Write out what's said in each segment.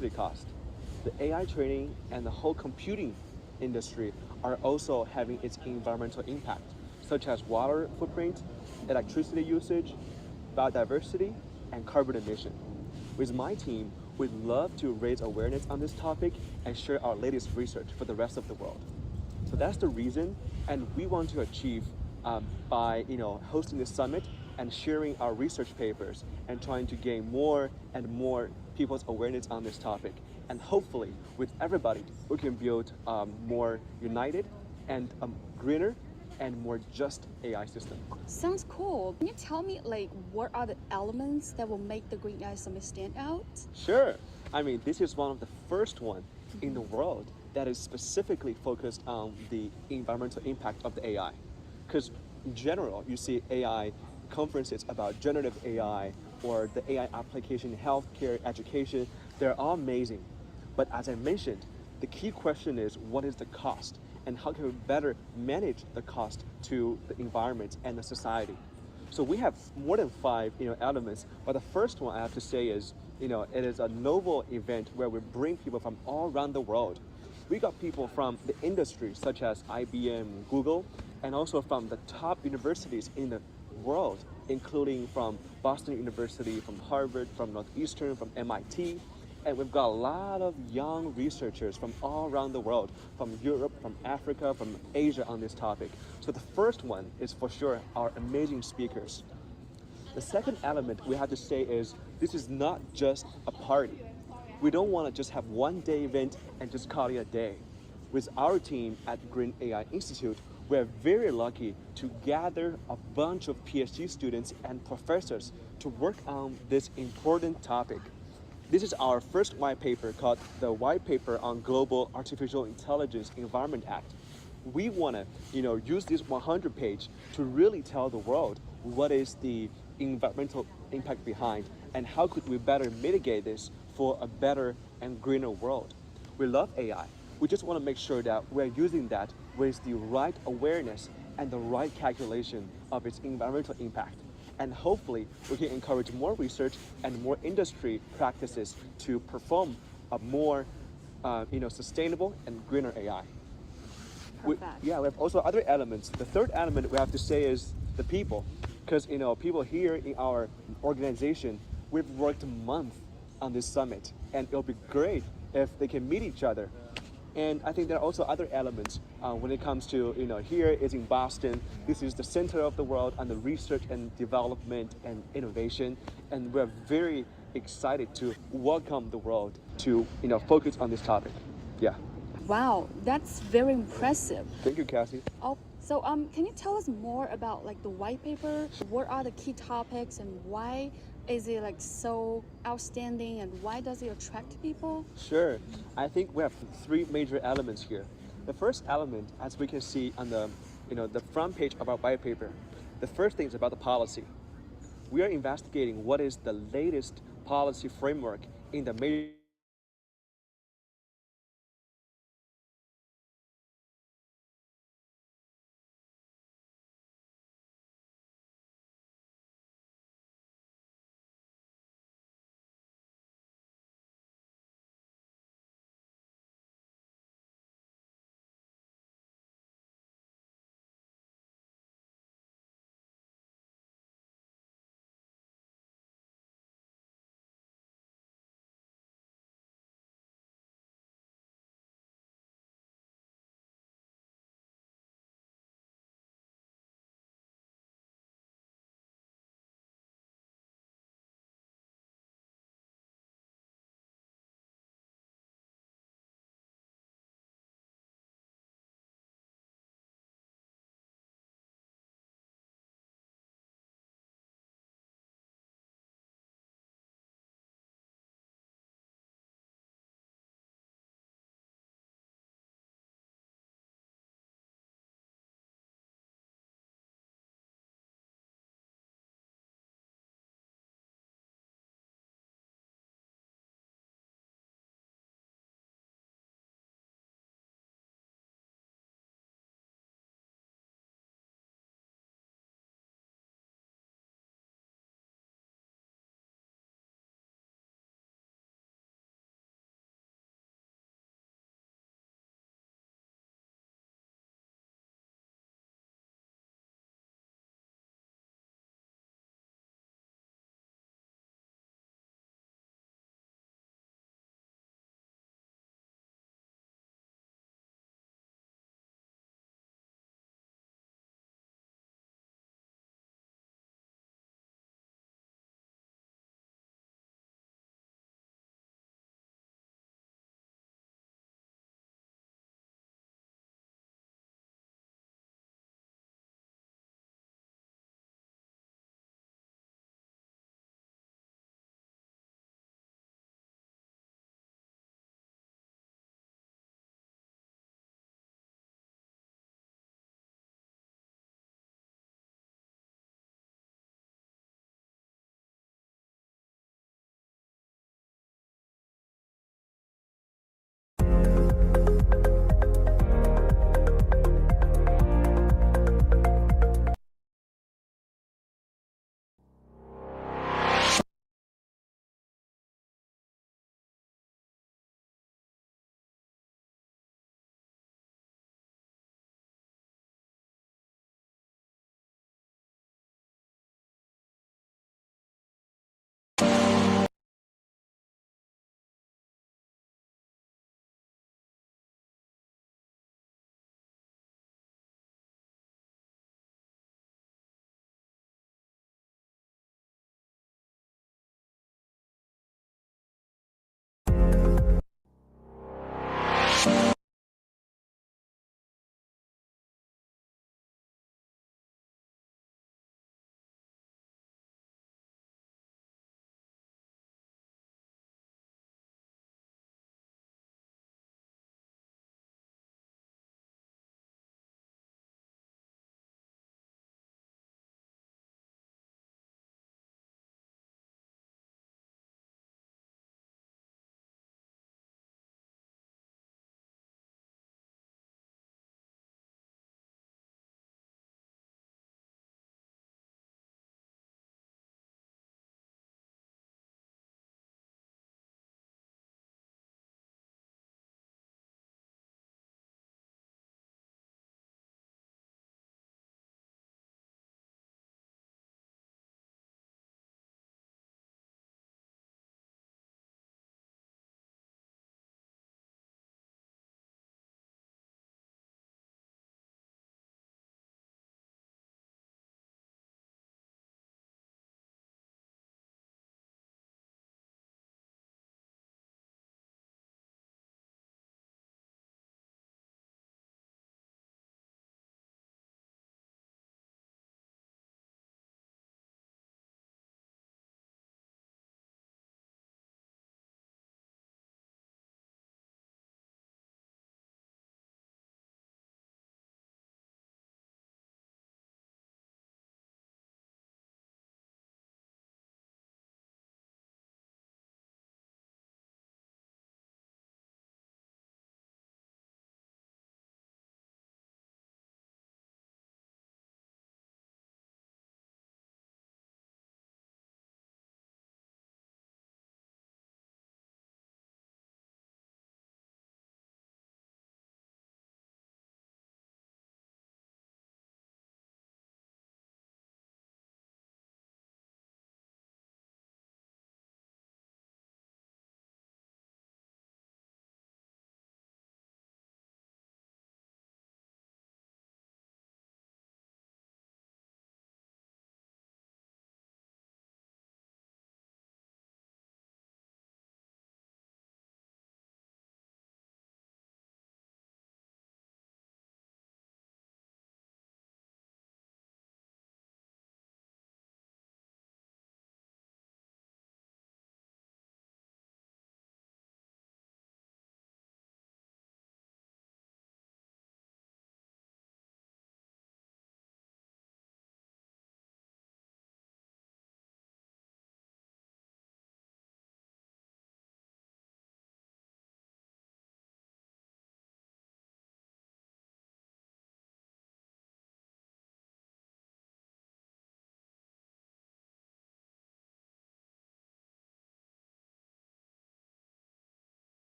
electricity cost. The AI training and the whole computing industry are also having its environmental impact, such as water footprint, electricity usage, biodiversity, and carbon emission. With my team, we'd love to raise awareness on this topic and share our latest research for the rest of the world. So that's the reason, and we want to achieve by hosting this summit and sharing our research papers and trying to gain more and more people's awareness on this topic. And hopefully, with everybody, we can build more united and greener and more just AI system. Sounds cool. Can you tell me what are the elements that will make the Green AI Summit stand out? Sure. I mean, this is one of the first one in the world that is specifically focused on the environmental impact of the AI. Because in general, you see AI conferences about generative AI or the AI application in healthcare, education, they're all amazing. But as I mentioned, the key question is what is the cost and how can we better manage the cost to the environment and the society? So we have more than five elements, but the first one I have to say is it is a novel event where we bring people from all around the world. We got people from the industry such as IBM, Google, and also from the top universities in the world, including from Boston University, from Harvard, from Northeastern, from MIT. And we've got a lot of young researchers from all around the world, from Europe, from Africa, from Asia on this topic. So the first one is for sure our amazing speakers. The second element we have to say is this is not just a party. We don't want to just have one day event and just call it a day. With our team at Green AI Institute, we're very lucky to gather a bunch of PhD students and professors to work on this important topic. This is our first white paper called the White Paper on Global Artificial Intelligence Environment Act. We want to, use this 100 page to really tell the world what is the environmental impact behind and how could we better mitigate this for a better and greener world. We love AI. We just want to make sure that we're using that with the right awareness and the right calculation of its environmental impact. And hopefully we can encourage more research and more industry practices to perform a more sustainable and greener AI. We have also other elements. The third element we have to say is the people, because people here in our organization, we've worked a month on this summit, and it'll be great if they can meet each other. And I think there are also other elements when it comes to, here is in Boston, this is the center of the world on the research and development and innovation. And we're very excited to welcome the world to, focus on this topic. Yeah. Wow, that's very impressive. Thank you, Cassie. Oh, so can you tell us more about the white paper? What are the key topics and why is it so outstanding and why does it attract people? Sure. I think we have three major elements here. The first element, as we can see on the front page of our white paper, the first thing is about the policy. We are investigating what is the latest policy framework in the major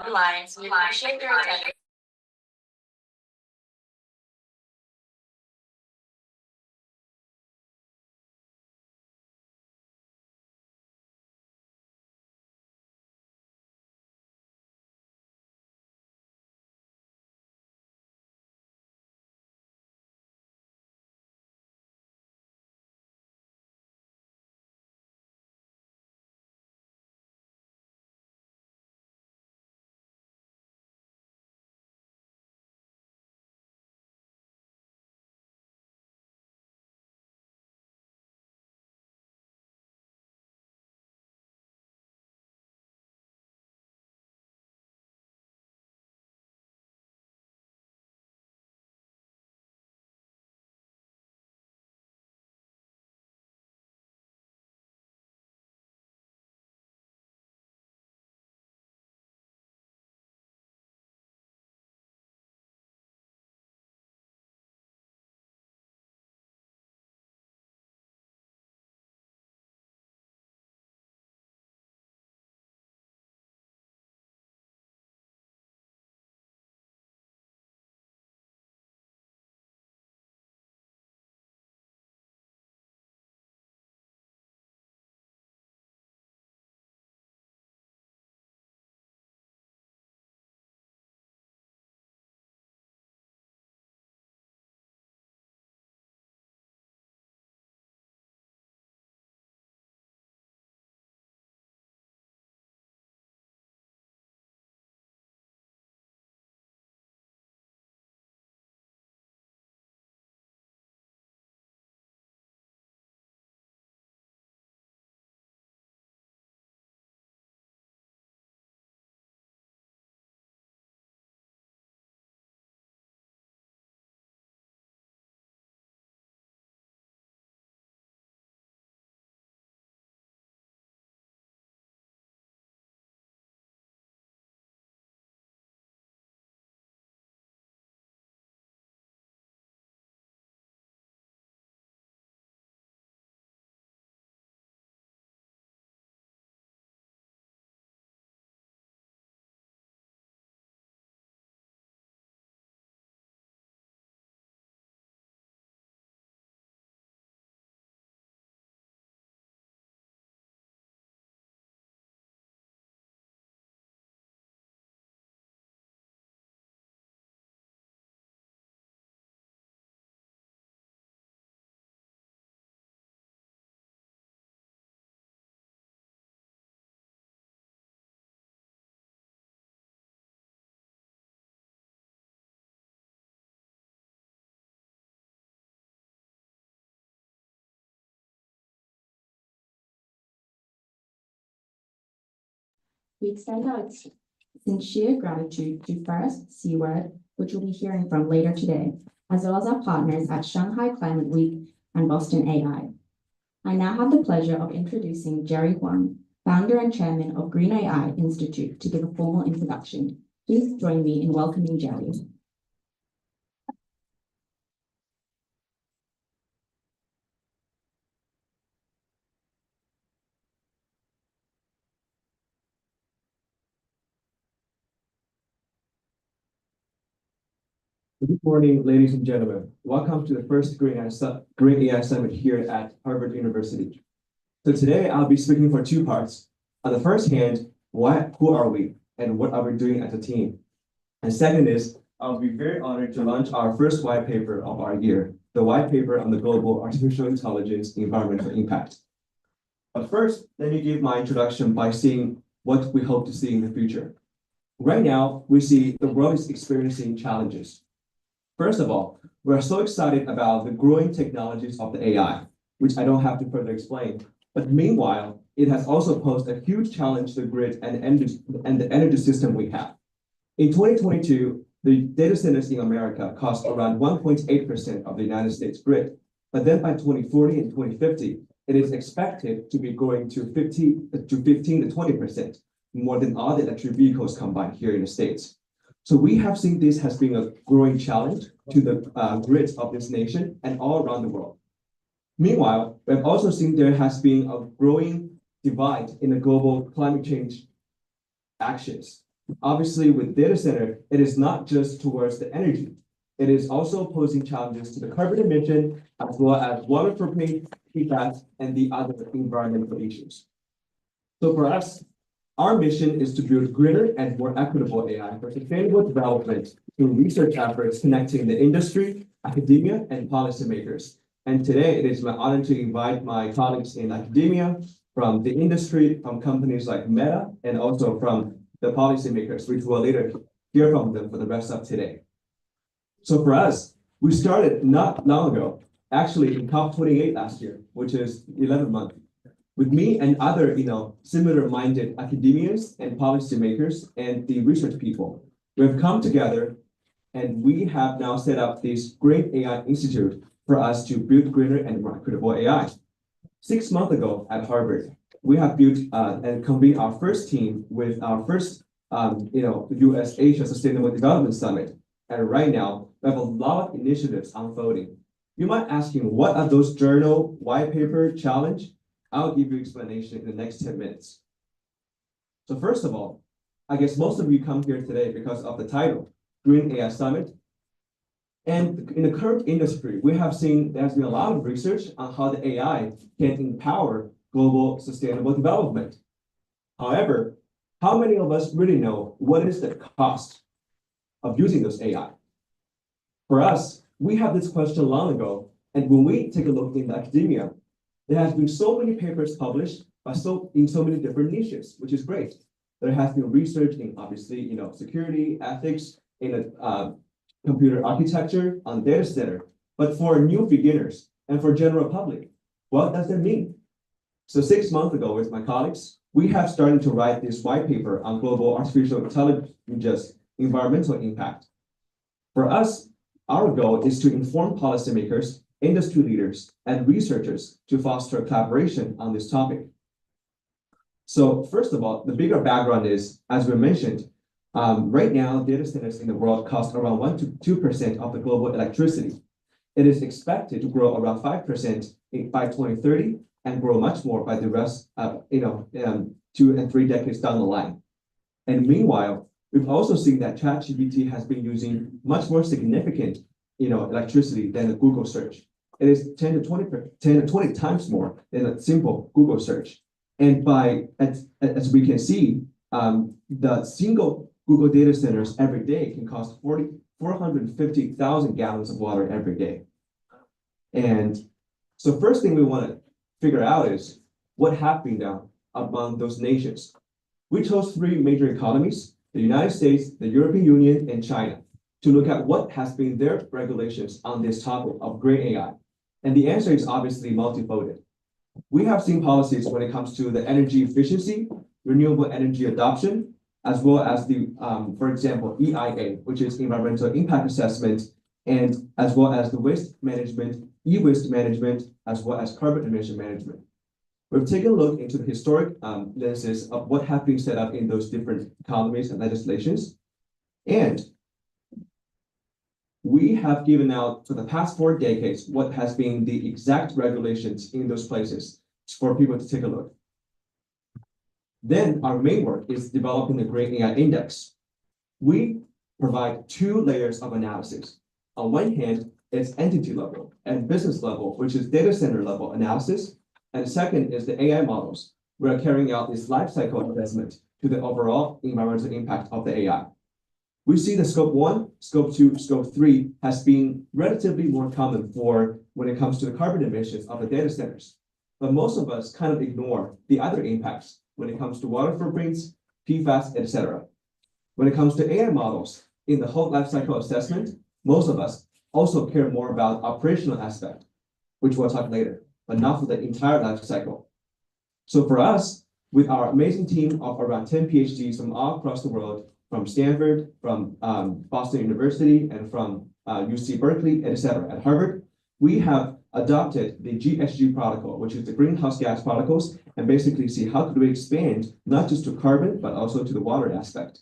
lines. We appreciate your attention. We extend our sincere gratitude to First Seaward, which we'll be hearing from later today, as well as our partners at Shanghai Climate Week and Boston AI. I now have the pleasure of introducing Jerry Huang, founder and chairman of Green AI Institute, to give a formal introduction. Please join me in welcoming Jerry. Good morning, ladies and gentlemen. Welcome to the first Green AI Summit here at Harvard University. So today I'll be speaking for two parts. On the first hand, who are we and what are we doing as a team? And second is, I'll be very honored to launch our first white paper of our year, the white paper on the global artificial intelligence environmental impact. But first, let me give my introduction by seeing what we hope to see in the future. Right now, we see the world is experiencing challenges. First of all, we're so excited about the growing technologies of the AI, which I don't have to further explain. But meanwhile, it has also posed a huge challenge to the grid and the energy system we have. In 2022, the data centers in America cost around 1.8% of the United States grid. But then by 2040 and 2050, it is expected to be growing to 15 to 20%, more than all the electric vehicles combined here in the States. So we have seen this has been a growing challenge to the grids of this nation and all around the world. Meanwhile, we have also seen there has been a growing divide in the global climate change actions. obviously with data center, it is not just towards the energy. It is also posing challenges to the carbon emission as well as water footprint, PFAS, and the other environmental issues. So for us, our mission is to build greener and more equitable AI for sustainable development through research efforts connecting the industry, academia, and policymakers. And today, it is my honor to invite my colleagues in academia, from the industry, from companies like Meta, and also from the policymakers, which we'll later hear from them for the rest of today. So for us, we started not long ago, actually in COP28 last year, which is 11 months, with me and other, similar-minded academians and policymakers and the research people. We have come together and we have now set up this Great AI Institute for us to build greener and more equitable AI. 6 months ago at Harvard, we have built and convened our first team with our first, US Asia Sustainable Development Summit. And right now, we have a lot of initiatives unfolding. You might ask him, what are those journal, white paper, challenge? I'll give you explanation in the next 10 minutes. So first of all, I guess most of you come here today because of the title, Green AI Summit. And in the current industry, we have seen there's been a lot of research on how the AI can empower global sustainable development. However, how many of us really know what is the cost of using those AI? For us, we have this question long ago, and when we take a look in academia, there has been so many papers published in so many different niches, which is great. There has been research in obviously, security, ethics, in computer architecture, on data center. But for new beginners and for general public, what does that mean? So 6 months ago with my colleagues, we have started to write this white paper on global artificial intelligence environmental impact. For us, our goal is to inform policymakers, industry leaders, and researchers to foster collaboration on this topic. So first of all, the bigger background is, as we mentioned, right now, data centers in the world cost around 1 to 2% of the global electricity. It is expected to grow around 5% by 2030 and grow much more by the rest of, 2 and 3 decades down the line. And meanwhile, we've also seen that ChatGPT has been using much more significant, electricity than a Google search. It is 10 to 20 times more than a simple Google search. And as we can see, the single Google data centers every day can cost 450,000 gallons of water every day. And so first thing we want to figure out is what has been done among those nations. We chose 3 major economies, the United States, the European Union, and China, to look at what has been their regulations on this topic of green AI. And the answer is obviously multifolded. We have seen policies when it comes to the energy efficiency, renewable energy adoption, as well as the, for example, EIA, which is environmental impact assessment, and as well as the waste management, e-waste management, as well as carbon emission management. We've taken a look into the historic lenses of what have been set up in those different economies and legislations. And we have given out for the past 4 decades what has been the exact regulations in those places for people to take a look. Then our main work is developing the Green AI Index. We provide 2 layers of analysis. On one hand, it's entity level and business level, which is data center level analysis. And second is the AI models. We are carrying out this life cycle assessment to the overall environmental impact of the AI. We see the scope 1, scope 2, scope 3 has been relatively more common for when it comes to the carbon emissions of the data centers. But most of us kind of ignore the other impacts when it comes to water footprints, PFAS, etc. When it comes to AI models, in the whole life cycle assessment, most of us also care more about operational aspect, which we'll talk later, but not for the entire life cycle. So for us, with our amazing team of around 10 PhDs from all across the world, from Stanford, from Boston University, and from UC Berkeley, etc. at Harvard, we have adopted the GHG protocol, which is the greenhouse gas protocols, and basically see how could we expand not just to carbon, but also to the water aspect.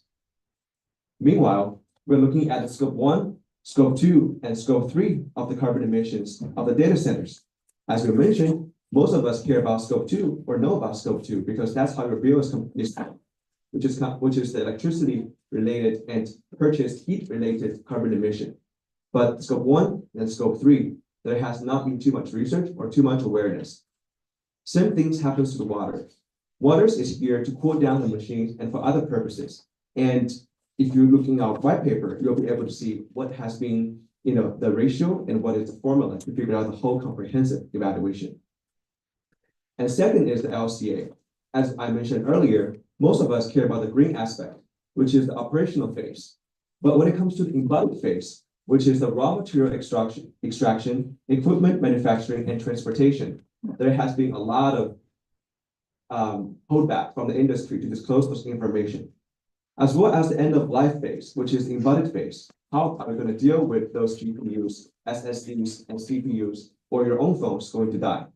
Meanwhile, we're looking at the scope 1, scope 2, and scope 3 of the carbon emissions of the data centers. As we mentioned, most of us care about scope 2 or know about scope 2 because that's how your bill is which is the electricity related and purchased heat-related carbon emission. But scope 1 and scope 3, there has not been too much research or too much awareness. Same things happens to the water. Water is here to cool down the machines and for other purposes. And if you're looking at our white paper, you'll be able to see what has been, the ratio and what is the formula to figure out the whole comprehensive evaluation. And second is the LCA. As I mentioned earlier, most of us care about the green aspect, which is the operational phase. But when it comes to the embodied phase, which is the raw material extraction, equipment manufacturing, and transportation, there has been a lot of holdback from the industry to disclose this information, as well as the end of life phase, which is the embodied phase. How are we going to deal with those GPUs, SSDs, and CPUs, or your own phones going to die?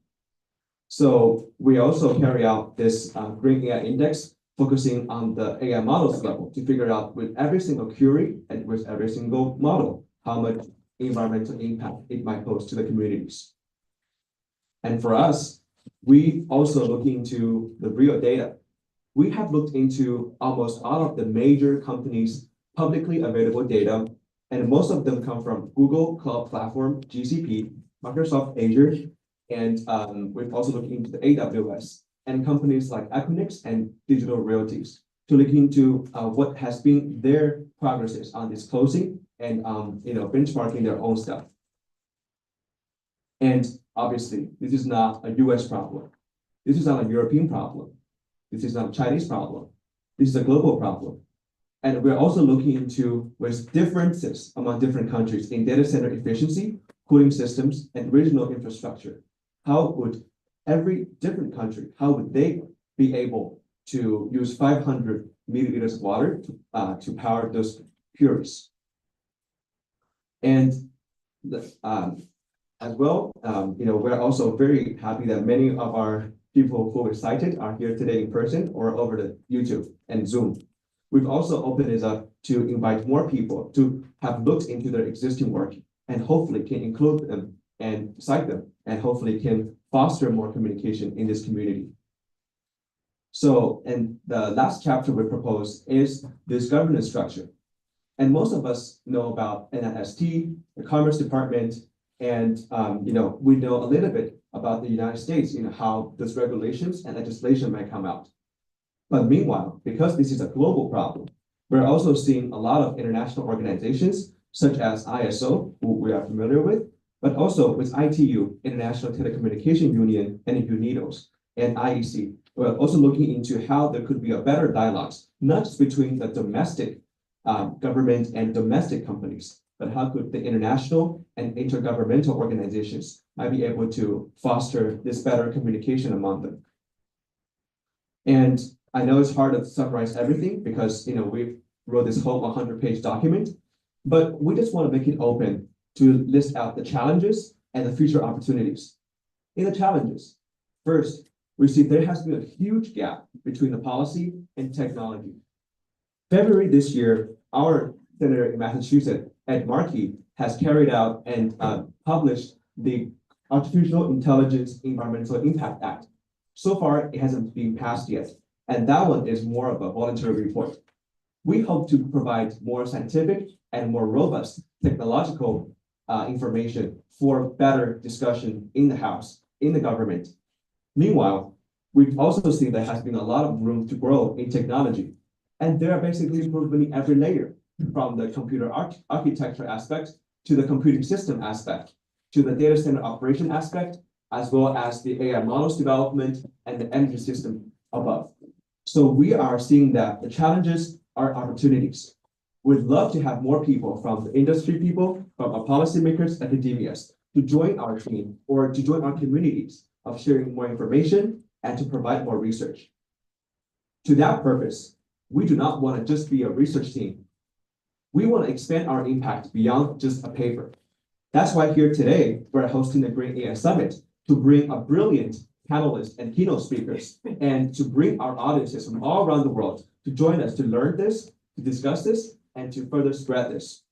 So we also carry out this Green AI Index, focusing on the AI models level to figure out with every single query and with every single model, how much environmental impact it might pose to the communities. And for us, we also look into the real data. We have looked into almost all of the major companies' publicly available data, and most of them come from Google Cloud Platform, GCP, Microsoft Azure, and we've also looked into the AWS and companies like Equinix and Digital Realties to look into what has been their progresses on disclosing and benchmarking their own stuff. And obviously, this is not a US problem. This is not a European problem. This is not a Chinese problem. This is a global problem. And we're also looking into with differences among different countries in data center efficiency, cooling systems, and regional infrastructure. How would every different country, how would they be able to use 500 milliliters of water to power those purers? And as well, we're also very happy that many of our people who were cited are here today in person or over the YouTube and Zoom. We've also opened this up to invite more people to have looked into their existing work and hopefully can include them and cite them and hopefully can foster more communication in this community. So, and the last chapter we propose is this governance structure. And most of us know about NIST, the Commerce Department, and we know a little bit about the United States, how those regulations and legislation might come out. But meanwhile, because this is a global problem, we're also seeing a lot of international organizations such as ISO, who we are familiar with, but also with ITU, International Telecommunication Union, and UNIDOS, and IEC. We're also looking into how there could be a better dialogues, not just between the domestic government and domestic companies, but how could the international and intergovernmental organizations might be able to foster this better communication among them. And I know it's hard to summarize everything because we wrote this whole 100-page document, but we just want to make it open to list out the challenges and the future opportunities. In the challenges, first, we see there has been a huge gap between the policy and technology. February this year, our senator in Massachusetts, Ed Markey, has carried out and published the Artificial Intelligence Environmental Impact Act. So far, it hasn't been passed yet, and that one is more of a voluntary report. We hope to provide more scientific and more robust technological information for better discussion in the House, in the government. Meanwhile, we've also seen there has been a lot of room to grow in technology, and they are basically improving every layer, from the computer architecture aspect to the computing system aspect, to the data center operation aspect, as well as the AI models development and the energy system above. So we are seeing that the challenges are opportunities. We'd love to have more people from the industry people, from our policymakers, academias, to join our team or to join our communities of sharing more information and to provide more research. To that purpose, we do not want to just be a research team. We want to expand our impact beyond just a paper. That's why here today, we're hosting the Green AI Summit to bring a brilliant panelists and keynote speakers and to bring our audiences from all around the world to join us to learn this, to discuss this, and to further spread this.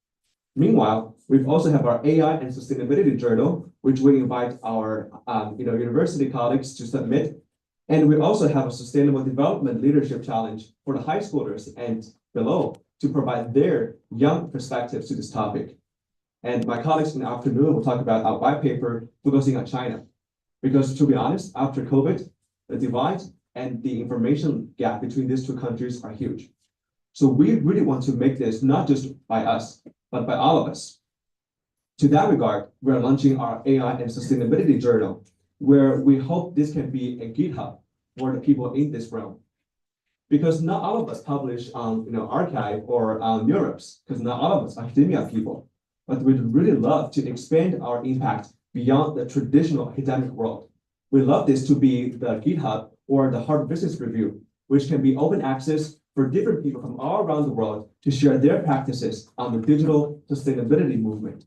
Meanwhile, we also have our AI and Sustainability Journal, which we invite our university colleagues to submit. And we also have a Sustainable Development Leadership Challenge for the high schoolers and below to provide their young perspectives to this topic. And my colleagues in the afternoon will talk about our white paper focusing on China. Because to be honest, after COVID, the divide and the information gap between these two countries are huge. So we really want to make this not just by us, but by all of us. To that regard, we're launching our AI and Sustainability Journal, where we hope this can be a GitHub for the people in this realm. Because not all of us publish on archive or on Europe's, because not all of us are academia people, but we'd really love to expand our impact beyond the traditional academic world. We love this to be the GitHub or the Harvard Business Review, which can be open access for different people from all around the world to share their practices on the digital sustainability movement.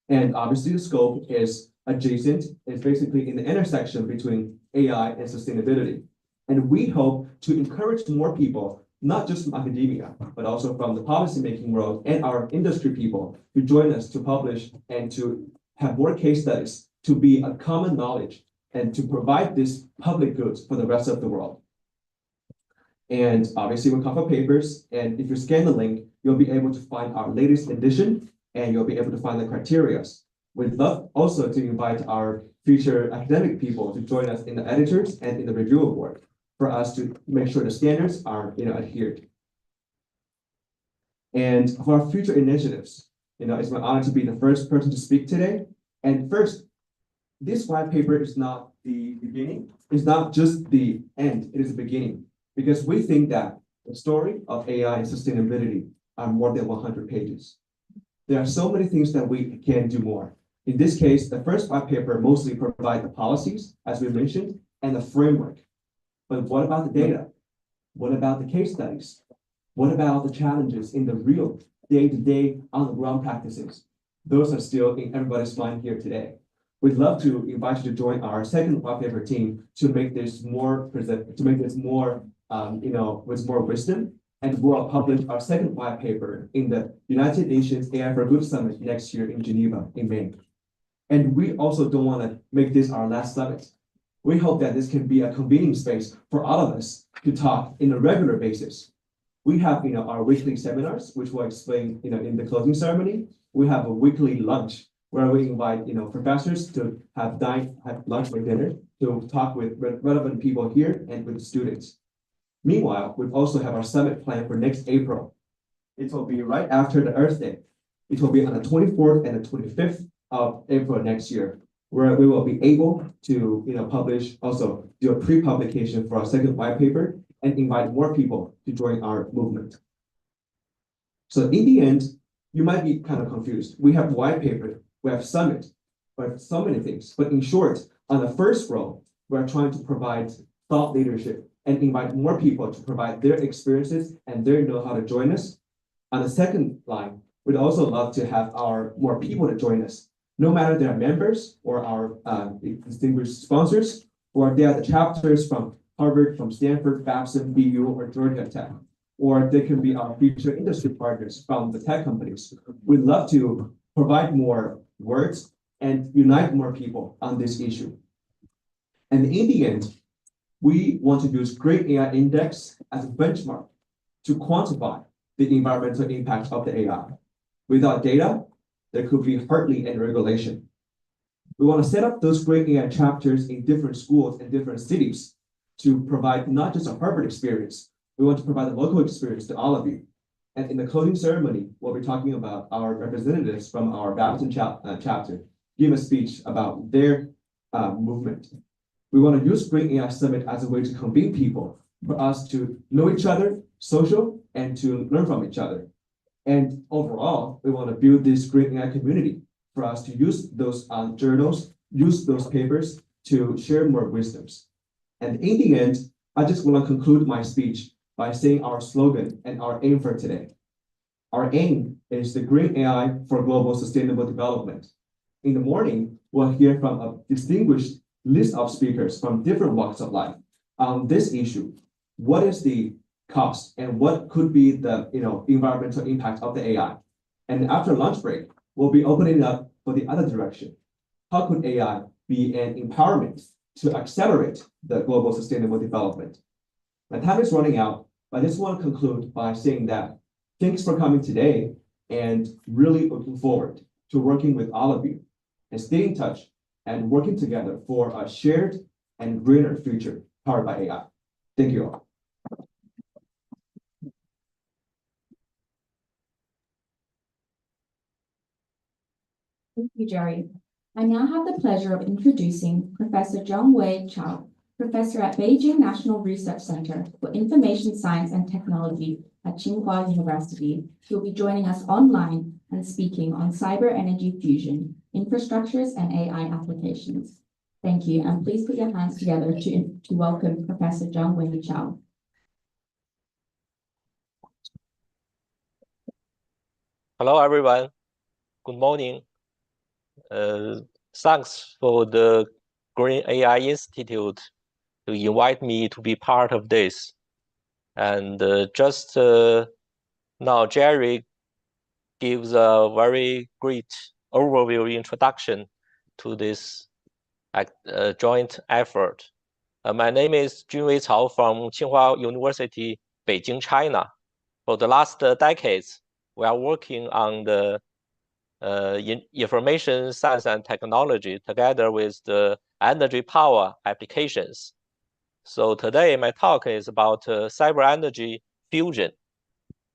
And obviously the scope is adjacent, it's basically in the intersection between AI and sustainability. And we hope to encourage more people, not just from academia, but also from the policymaking world and our industry people to join us to publish and to have more case studies to be a common knowledge and to provide this public goods for the rest of the world. And obviously we cover papers, and if you scan the link, you'll be able to find our latest edition and you'll be able to find the criteria. We'd love also to invite our future academic people to join us in the editors and in the review board for us to make sure the standards are adhered. And for our future initiatives, it's my honor to be the first person to speak today. And first, this white paper is not the beginning, it's not just the end, it is the beginning. Because we think that the story of AI and sustainability are more than 100 pages. There are so many things that we can do more. In this case, the first white paper mostly provide the policies, as we mentioned, and the framework. But what about the data? What about the case studies? What about the challenges in the real day-to-day on-the-ground practices? Those are still in everybody's mind here today. We'd love to invite you to join our second white paper team to make this more with more wisdom. And we'll publish our second white paper in the United Nations AI for Good Summit next year in Geneva in May. And we also don't want to make this our last summit. We hope that this can be a convening space for all of us to talk in a regular basis. We have our weekly seminars, which we'll explain in the closing ceremony. We have a weekly lunch where we invite professors to have lunch or dinner to talk with relevant people here and with students. Meanwhile, we also have our summit planned for next April. It will be right after the Earth Day. It will be on the 24th and the 25th of April next year, where we will be able to publish, also do a pre-publication for our second white paper and invite more people to join our movement. So in the end, you might be kind of confused. We have white paper, we have summit, we have so many things. But in short, on the first row, we're trying to provide thought leadership and invite more people to provide their experiences and their know-how to join us. On the second line, we'd also love to have more people to join us, no matter they're members or our distinguished sponsors, or they are the chapters from Harvard, from Stanford, Babson, BU, or Georgia Tech, or they can be our future industry partners from the tech companies. We'd love to provide more words and unite more people on this issue. And in the end, we want to use Great AI Index as a benchmark to quantify the environmental impact of the AI. Without data, there could be hardly any regulation. We want to set up those Great AI chapters in different schools and different cities to provide not just a Harvard experience, we want to provide a local experience to all of you. And in the closing ceremony, we'll be talking about our representatives from our Babson chapter, give a speech about their movement. We want to use Great AI Summit as a way to convene people, for us to know each other, social, and to learn from each other. And overall, we want to build this Great AI community for us to use those journals, use those papers to share more wisdoms. And in the end, I just want to conclude my speech by saying our slogan and our aim for today. Our aim is the Great AI for global sustainable development. In the morning, we'll hear from a distinguished list of speakers from different walks of life on this issue. What is the cost and what could be the environmental impact of the AI? And after lunch break, we'll be opening up for the other direction. How could AI be an empowerment to accelerate the global sustainable development? My time is running out, But I just want to conclude by saying that thanks for coming today and really looking forward to working with all of you and stay in touch and working together for a shared and greener future powered by AI. Thank you all. Thank you, Jerry. I now have the pleasure of introducing Professor Zhongwei Chao, professor at Beijing National Research Center for Information Science and Technology at Tsinghua University. He will be joining us online and speaking on cyber energy fusion, infrastructures, and AI applications. Thank you, and please put your hands together to welcome Professor Zhongwei Chao. Hello, everyone. Good morning. Thanks for the Green AI Institute to invite me to be part of this. And just now, Jerry gives a very great overview introduction to this joint effort. My name is Junwei Cao from Tsinghua University, Beijing, China. For the last decades, we are working on the information science and technology together with the energy power applications. So today my talk is about cyber energy fusion.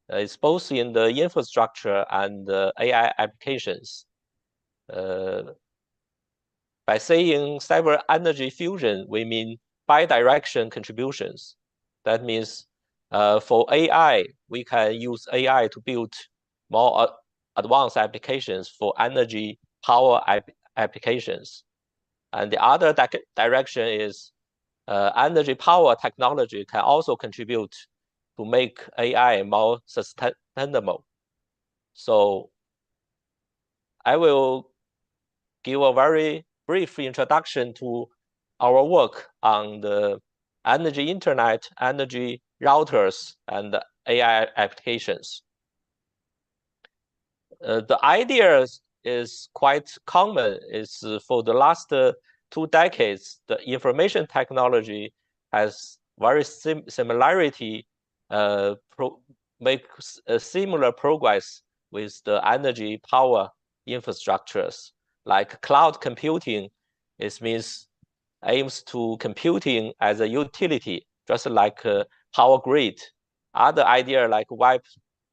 It's both in the infrastructure and AI applications. By saying cyber energy fusion, we mean bi-direction contributions. That means for AI, we can use AI to build more advanced applications for energy power applications. And the other direction is energy power technology can also contribute to make AI more sustainable. So I will give a very brief introduction to our work on the energy internet, energy routers, and AI applications. The idea is quite common. It's for the last 2 decades, the information technology has very similarity, make a similar progress with the energy power infrastructures. Like cloud computing, it means aims to computing as a utility, just like power grid. Other idea like Web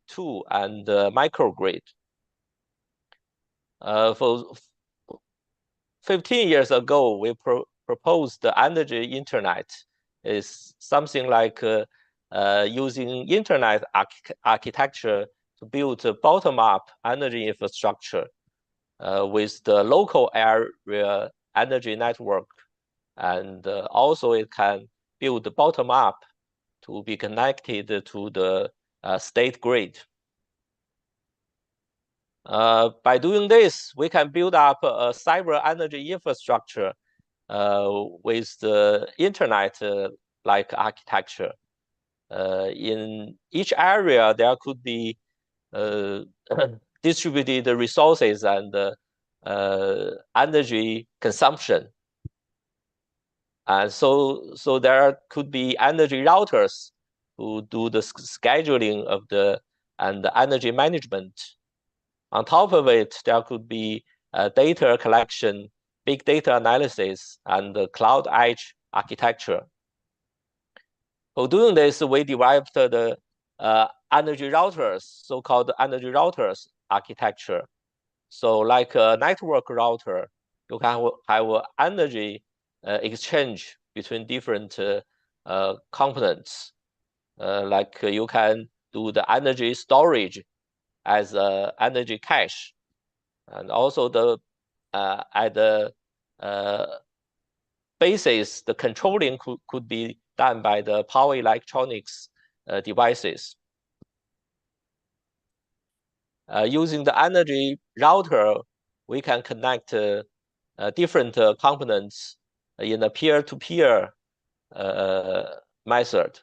2 and microgrid. For 15 years ago, we proposed the energy internet is something like using internet architecture to build a bottom-up energy infrastructure with the local area energy network. And also it can build the bottom-up to be connected to the state grid. By doing this, we can build up a cyber energy infrastructure with the internet-like architecture. In each area, there could be distributed resources and energy consumption. And so there could be energy routers who do the scheduling of the energy management. On top of it, there could be data collection, big data analysis, and cloud edge architecture. For doing this, we developed the energy routers, so-called energy routers architecture. So like a network router, you can have energy exchange between different components. Like you can do the energy storage as energy cache, and also the at the basis, the controlling could be done by the power electronics devices. Using the energy router, we can connect different components in a peer-to-peer method,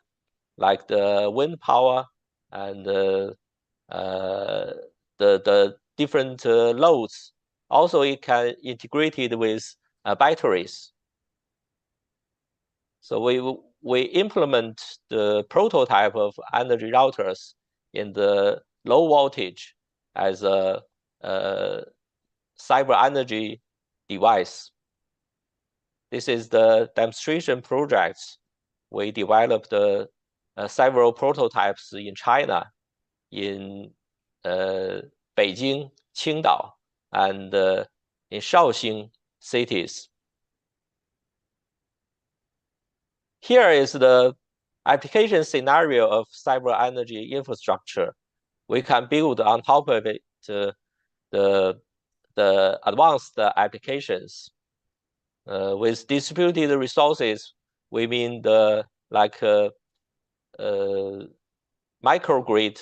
like the wind power and the different loads. Also, it can integrate it with batteries. So we implement the prototype of energy routers in the low voltage as a cyber energy device. This is the demonstration projects. We developed several prototypes in China, in Beijing, Qingdao, and in Shaoxing cities. Here is the application scenario of cyber energy infrastructure. We can build on top of it the advanced applications. With distributed resources, we mean the microgrid.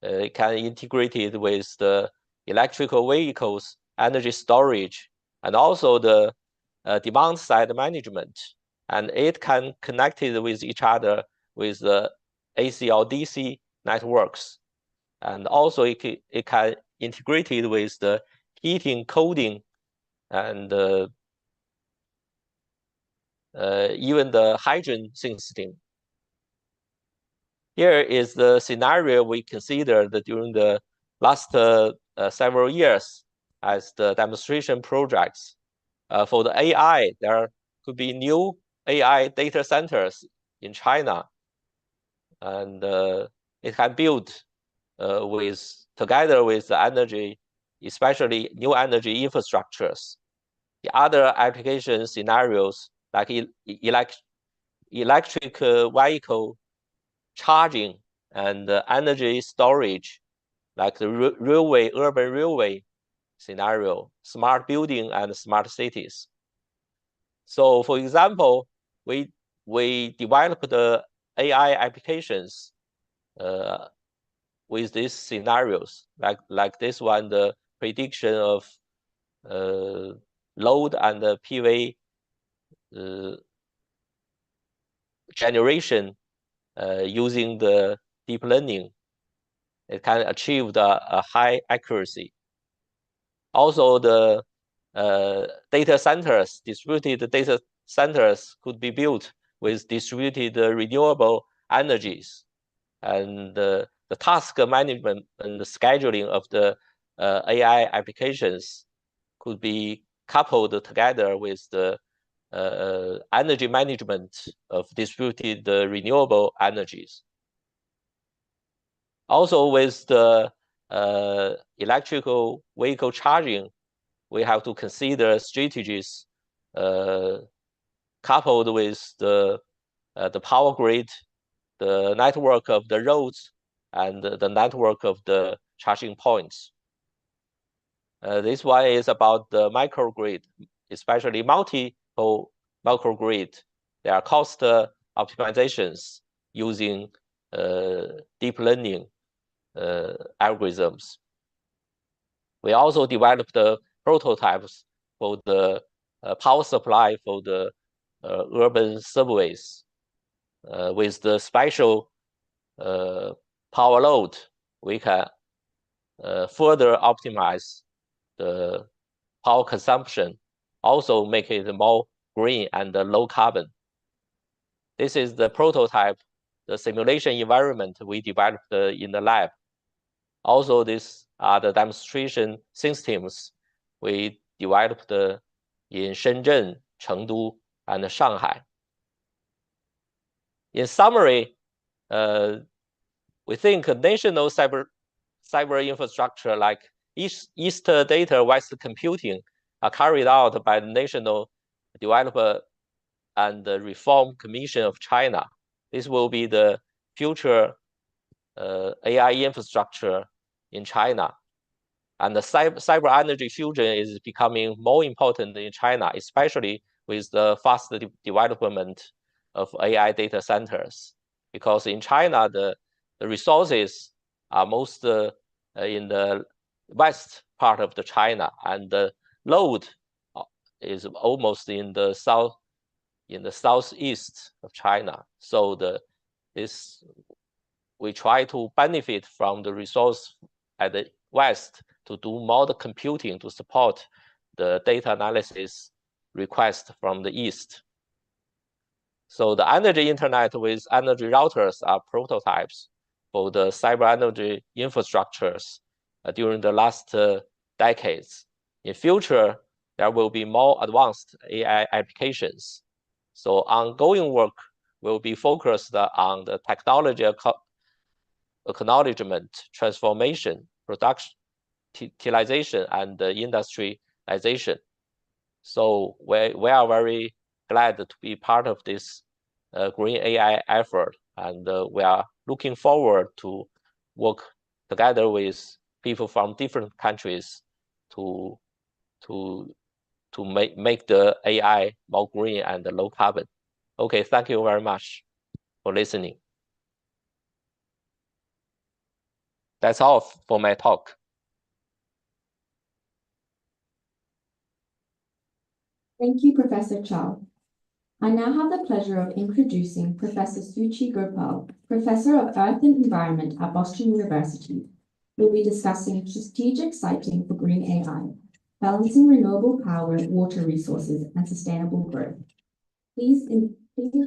It can integrate it with the electrical vehicles, energy storage, and also the demand side management. And it can connect it with each other with the AC or DC networks. And also it can integrate it with the heating, cooling, and even the hydrogen system. Here is the scenario we considered during the last several years as the demonstration projects. For the AI, there could be new AI data centers in China, and it can build together with the energy, especially new energy infrastructures. The other application scenarios like electric vehicle charging and energy storage, like the urban railway scenario, smart building and smart cities. So for example, we developed the AI applications with these scenarios, like this one, the prediction of load and the PV generation using the deep learning. It can achieve a high accuracy. Also, the data centers, distributed data centers could be built with distributed renewable energies. And the task management and the scheduling of the AI applications could be coupled together with the energy management of distributed renewable energies. Also, with the electrical vehicle charging, we have to consider strategies coupled with the power grid, the network of the roads, and the network of the charging points. This one is about the microgrid, especially multiple microgrid. There are cost optimizations using deep learning algorithms. We also developed the prototypes for the power supply for the urban subways. With the special power load, we can further optimize the power consumption, also make it more green and low carbon. This is the prototype, the simulation environment we developed in the lab. Also, these are the demonstration systems we developed in Shenzhen, Chengdu, and Shanghai. In summary, we think national cyber infrastructure like East Data West Computing are carried out by the National Developer and Reform Commission of China. This will be the future AI infrastructure in China. And the cyber energy fusion is becoming more important in China, especially with the fast development of AI data centers. Because in China, the resources are most in the west part of the China, and the load is almost in the southeast of China. So we try to benefit from the resource at the west to do more computing to support the data analysis request from the east. So the energy internet with energy routers are prototypes for the cyber energy infrastructures during the last decades. In future, there will be more advanced AI applications. So ongoing work will be focused on the technology acknowledgement, transformation, productionization, and industrialization. So we are very glad to be part of this green AI effort, and we are looking forward to work together with people from different countries to make the AI more green and low carbon. Okay, thank you very much for listening. That's all for my talk. Thank you, Professor Chow. I now have the pleasure of introducing Professor Suchi Gopal, Professor of Earth and Environment at Boston University, who will be discussing strategic siting for green AI, balancing renewable power, water resources, and sustainable growth. Please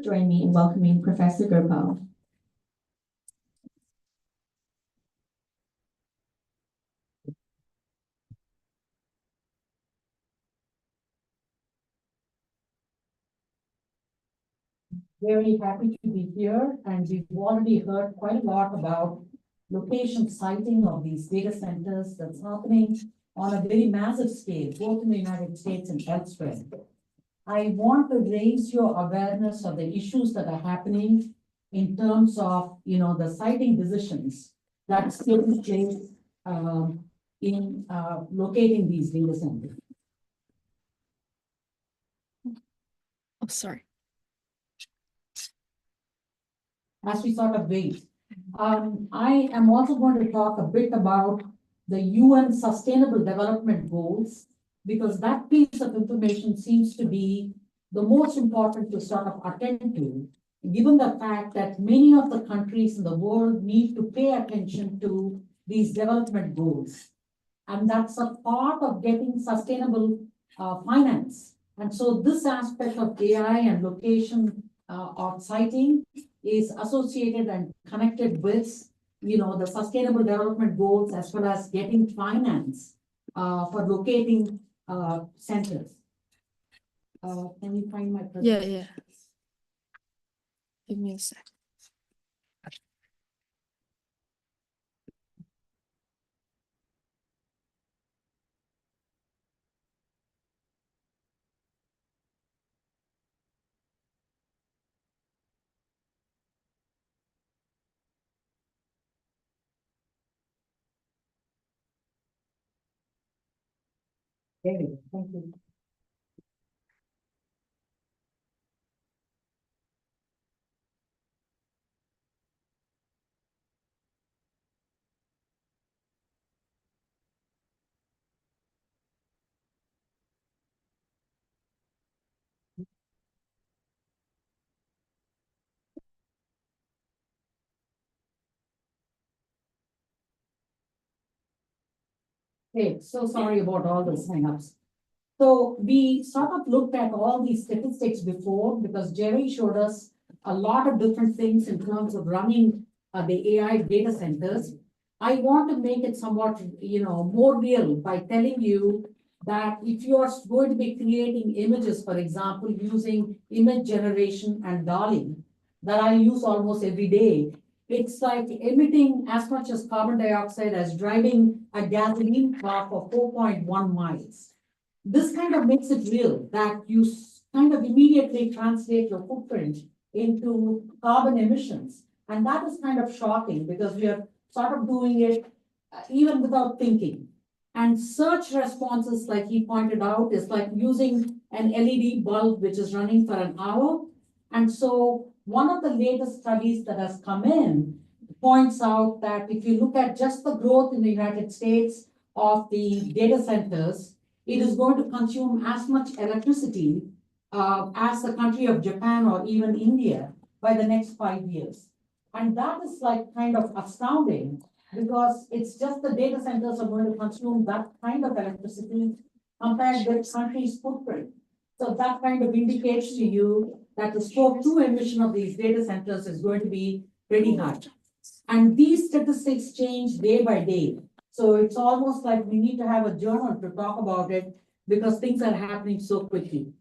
join me in welcoming Professor Gopal. Very happy to be here, and we've already heard quite a lot about location siting of these data centers that's happening on a very massive scale, both in the United States and elsewhere. I want to raise your awareness of the issues that are happening in terms of, the siting decisions that's taking place in locating these data centers. Oh, sorry. As we sort of wait. I am also going to talk a bit about the UN Sustainable Development Goals, because that piece of information seems to be the most important to sort of attend to, given the fact that many of the countries in the world need to pay attention to these development goals. And that's a part of getting sustainable finance. And so this aspect of AI and location of siting is associated and connected with, the sustainable development goals, as well as getting finance for locating centers. Can you find my presentation? Yeah. Give me a sec. There we go. Thank you. Okay, so sorry about all those hangups. So we sort of looked at all these statistics before, because Jerry showed us a lot of different things in terms of running the AI data centers. I want to make it somewhat, more real by telling you that if you are going to be creating images, for example, using image generation and DALL-E, that I use almost every day, it's like emitting as much as carbon dioxide as driving a gasoline car for 4.1 miles. This kind of makes it real, that you kind of immediately translate your footprint into carbon emissions. And that is kind of shocking, because we are sort of doing it even without thinking. And search responses, like he pointed out, is like using an LED bulb which is running for an hour. And so one of the latest studies that has come in points out that if you look at just the growth in the United States of the data centers, it is going to consume as much electricity as the country of Japan or even India by the next 5 years. And that is like kind of astounding, because it's just the data centers are going to consume that kind of electricity compared with country's footprint. So that kind of indicates to you that the scope 2 emission of these data centers is going to be pretty high. And these statistics change day by day. So it's almost like we need to have a journal to talk about it because things are happening so quickly.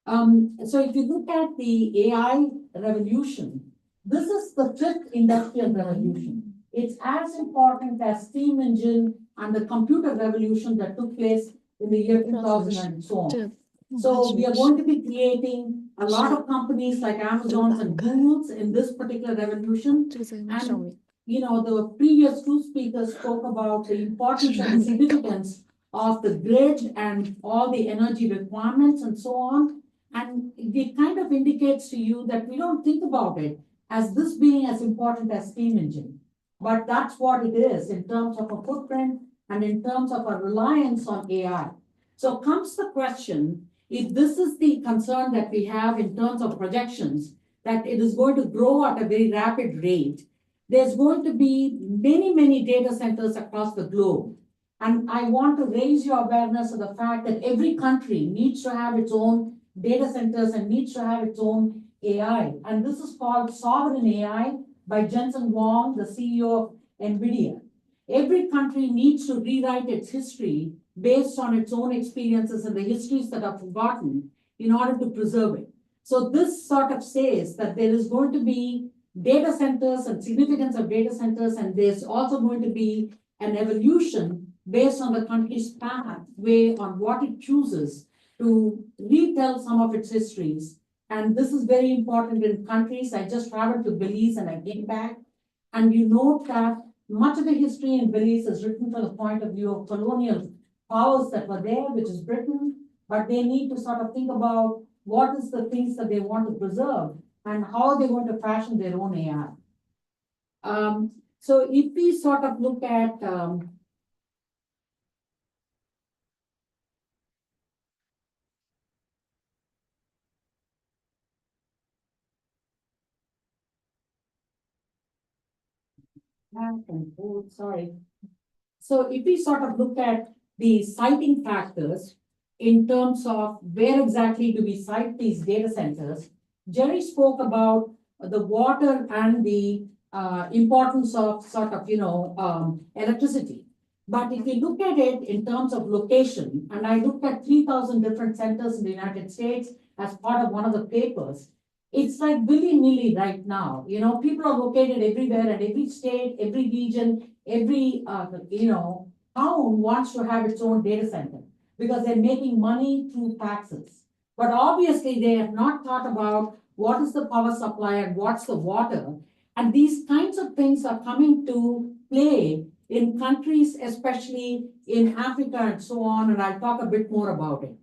So if you look at the AI revolution, this is the fifth industrial revolution. It's as important as steam engine and the computer revolution that took place in the year 2000 and so on. So we are going to be creating a lot of companies like Amazon and Google's in this particular revolution. And you know, the previous two speakers spoke about the importance and the significance of the grid and all the energy requirements and so on. And it kind of indicates to you that we don't think about it as this being as important as steam engine. But that's what it is in terms of a footprint and in terms of a reliance on AI. So comes the question, if this is the concern that we have in terms of projections, that it is going to grow at a very rapid rate, there's going to be many, many data centers across the globe. And I want to raise your awareness of the fact that every country needs to have its own data centers and needs to have its own AI. And this is called Sovereign AI by Jensen Huang, the CEO of NVIDIA. Every country needs to rewrite its history based on its own experiences and the histories that are forgotten in order to preserve it. So this sort of says that there is going to be data centers and significance of data centers, and there's also going to be an evolution based on the country's pathway on what it chooses to retell some of its histories. And this is very important in countries. I just traveled to Belize and I came back, and you note that much of the history in Belize is written from the point of view of colonial powers that were there, which is Britain, but they need to sort of think about what is the things that they want to preserve and how they're going to fashion their own AI. So if we sort of look at sorry. So if we sort of look at the siting factors in terms of where exactly do we site these data centers, Jerry spoke about the water and the importance of sort of, electricity. But if you look at it in terms of location, and I looked at 3,000 different centers in the United States as part of one of the papers, it's like willy-nilly right now. You know, people are located everywhere, and every state, every region, every town wants to have its own data center because they're making money through taxes. But obviously, they have not thought about what is the power supply and what's the water. And these kinds of things are coming to play in countries, especially in Africa and so on. And I'll talk a bit more about it.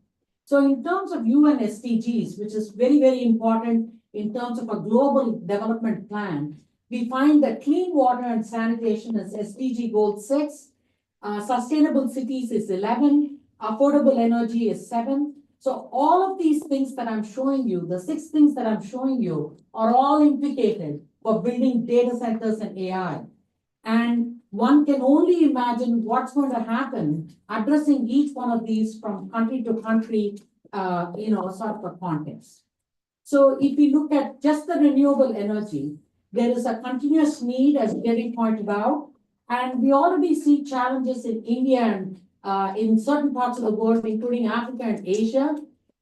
So in terms of UN SDGs, which is very, very important in terms of a global development plan, we find that clean water and sanitation is SDG goal 6, sustainable cities is 11, affordable energy is 7. So all of these things that I'm showing you, the 6 things that I'm showing you, are all implicated for building data centers and AI. And one can only imagine what's going to happen addressing each one of these from country to country, sort of a context. So if we look at just the renewable energy, there is a continuous need, as Jerry pointed out, and we already see challenges in India and in certain parts of the world, including Africa and Asia.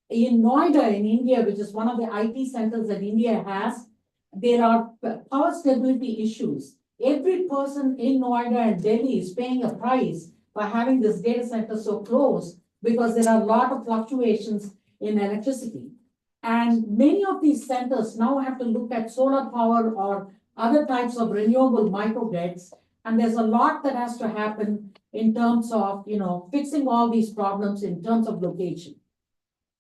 In Noida in India, which is one of the IT centers that India has, there are power stability issues. Every person in Noida and Delhi is paying a price by having this data center so close because there are a lot of fluctuations in electricity. And many of these centers now have to look at solar power or other types of renewable microgrids. And there's a lot that has to happen in terms of, fixing all these problems in terms of location.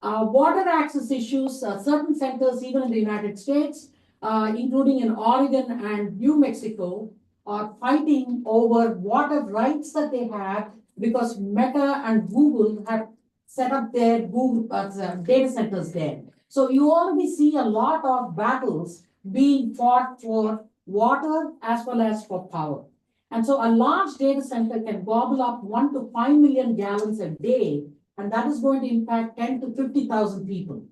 Water access issues, certain centers, even in the United States, including in Oregon and New Mexico, are fighting over water rights that they have because Meta and Google have set up their data centers there. So you already see a lot of battles being fought for water as well as for power. And so a large data center can gobble up 1 to 5 million gallons a day, and that is going to impact 10 to 50,000 people.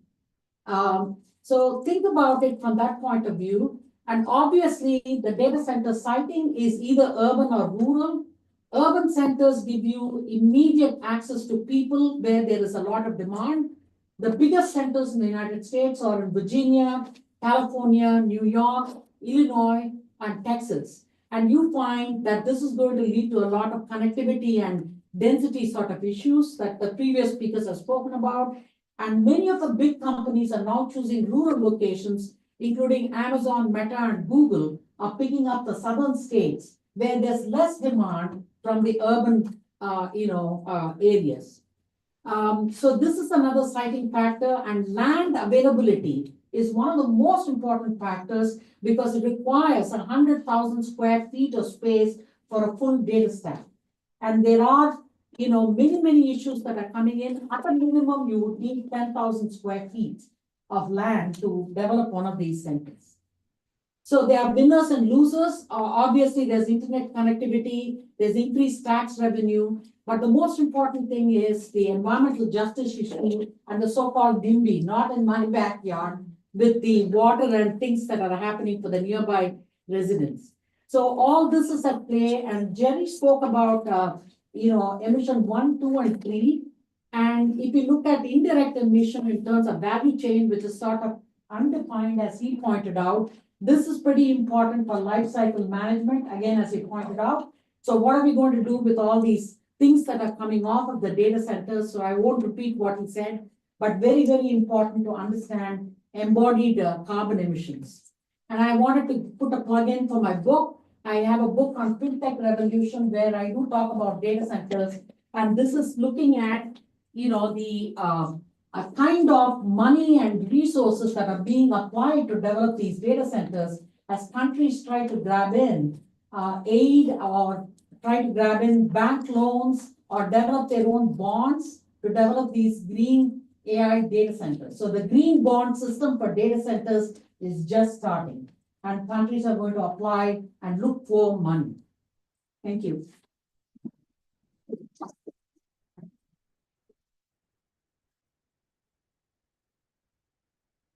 So think about it from that point of view. And obviously, the data center siting is either urban or rural. Urban centers give you immediate access to people where there is a lot of demand. The biggest centers in the United States are in Virginia, California, New York, Illinois, and Texas. And you find that this is going to lead to a lot of connectivity and density sort of issues that the previous speakers have spoken about. And many of the big companies are now choosing rural locations, including Amazon, Meta, and Google, are picking up the southern states where there's less demand from the urban, areas. So this is another siting factor, and land availability is one of the most important factors because it requires 100,000 square feet of space for a full data stack. And there are, many issues that are coming in. At a minimum, you would need 10,000 square feet of land to develop one of these centers. So there are winners and losers. Obviously, there's internet connectivity, there's increased tax revenue, but the most important thing is the environmental justice issue and the so-called NIMBY, not in my backyard, with the water and things that are happening for the nearby residents. So all this is at play, and Jerry spoke about, emission 1, 2, and 3. And if you look at indirect emission in terms of value chain, which is sort of undefined, as he pointed out, this is pretty important for life cycle management, again, as he pointed out. So what are we going to do with all these things that are coming off of the data centers? So I won't repeat what he said, but very, very important to understand embodied carbon emissions. And I wanted to put a plug in for my book. I have a book on FinTech Revolution where I do talk about data centers. And this is looking at, the a kind of money and resources that are being applied to develop these data centers as countries try to grab in aid or try to grab in bank loans or develop their own bonds to develop these green AI data centers. So the green bond system for data centers is just starting, and countries are going to apply and look for money. Thank you.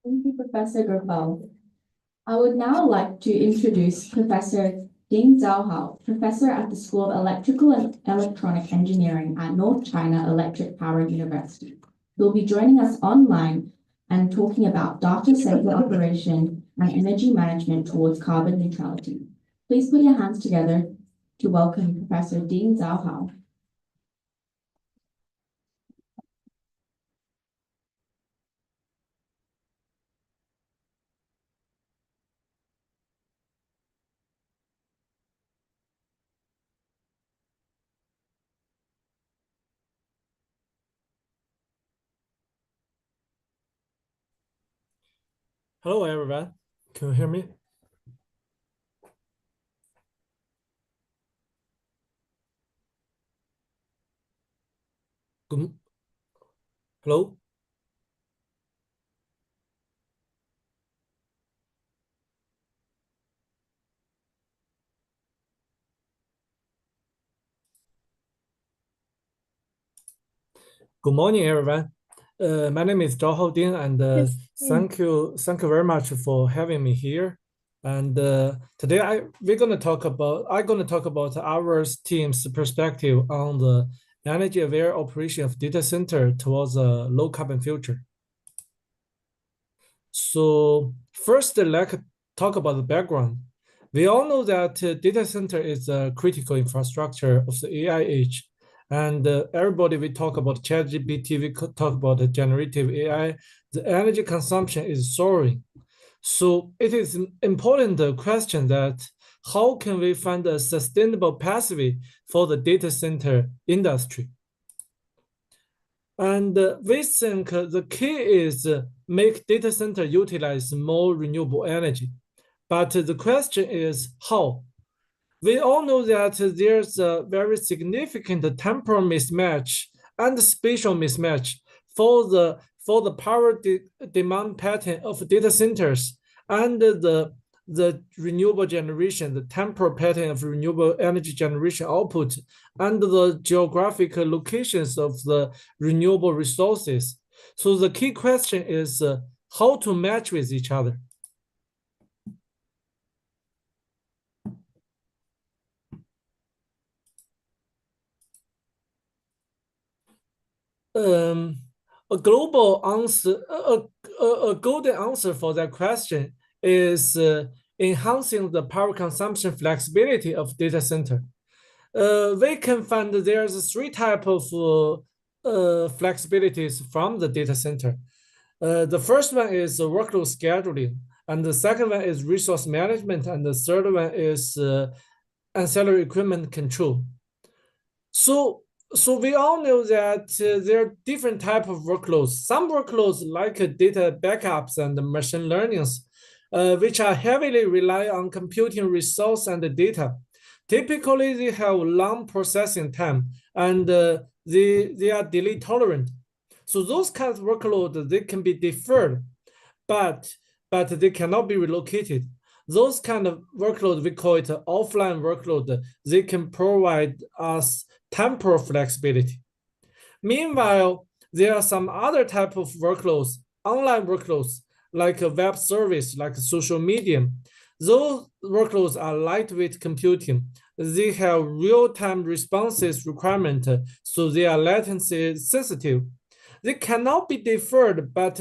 Thank you, Professor Gopal. I would now like to introduce Professor Ding Zhaohao, professor at the School of Electrical and Electronic Engineering at North China Electric Power University. He'll be joining us online and talking about data center operation and energy management towards carbon neutrality. Please put your hands together to welcome Professor Ding Zhaohao. Hello, everyone. Can you hear me? Good. Hello? Good morning, everyone. My name is Zhao Ding, and Yes. thank you very much for having me here. And today I'm gonna talk about our team's perspective on the energy-aware operation of data center towards a low carbon future. So first, let's talk about the background. We all know that data center is a critical infrastructure of the AI age. And everybody, we talk about ChatGPT, we could talk about the generative AI. The energy consumption is soaring. So it is an important question that how can we find a sustainable pathway for the data center industry? And we think the key is make data center utilize more renewable energy. But the question is how? We all know that there's a very significant temporal mismatch and spatial mismatch for the power demand pattern of data centers and the renewable generation, the temporal pattern of renewable energy generation output, and the geographic locations of the renewable resources. So the key question is how to match with each other. A global answer, a golden answer for that question is enhancing the power consumption flexibility of data center. We can find there's three types of flexibilities from the data center. The first one is workload scheduling, and the second one is resource management, and the third one is ancillary equipment control. So we all know that there are different types of workloads. Some workloads like data backups and machine learnings, which are heavily rely on computing resource and data. Typically, they have long processing time and they are delay tolerant. So those kinds of workloads, they can be deferred, but they cannot be relocated. Those kind of workload, we call it offline workload. They can provide us temporal flexibility. Meanwhile, there are some other type of workloads, online workloads, like a web service, like social media. Those workloads are lightweight computing. They have real-time responses requirement, so they are latency sensitive. They cannot be deferred, but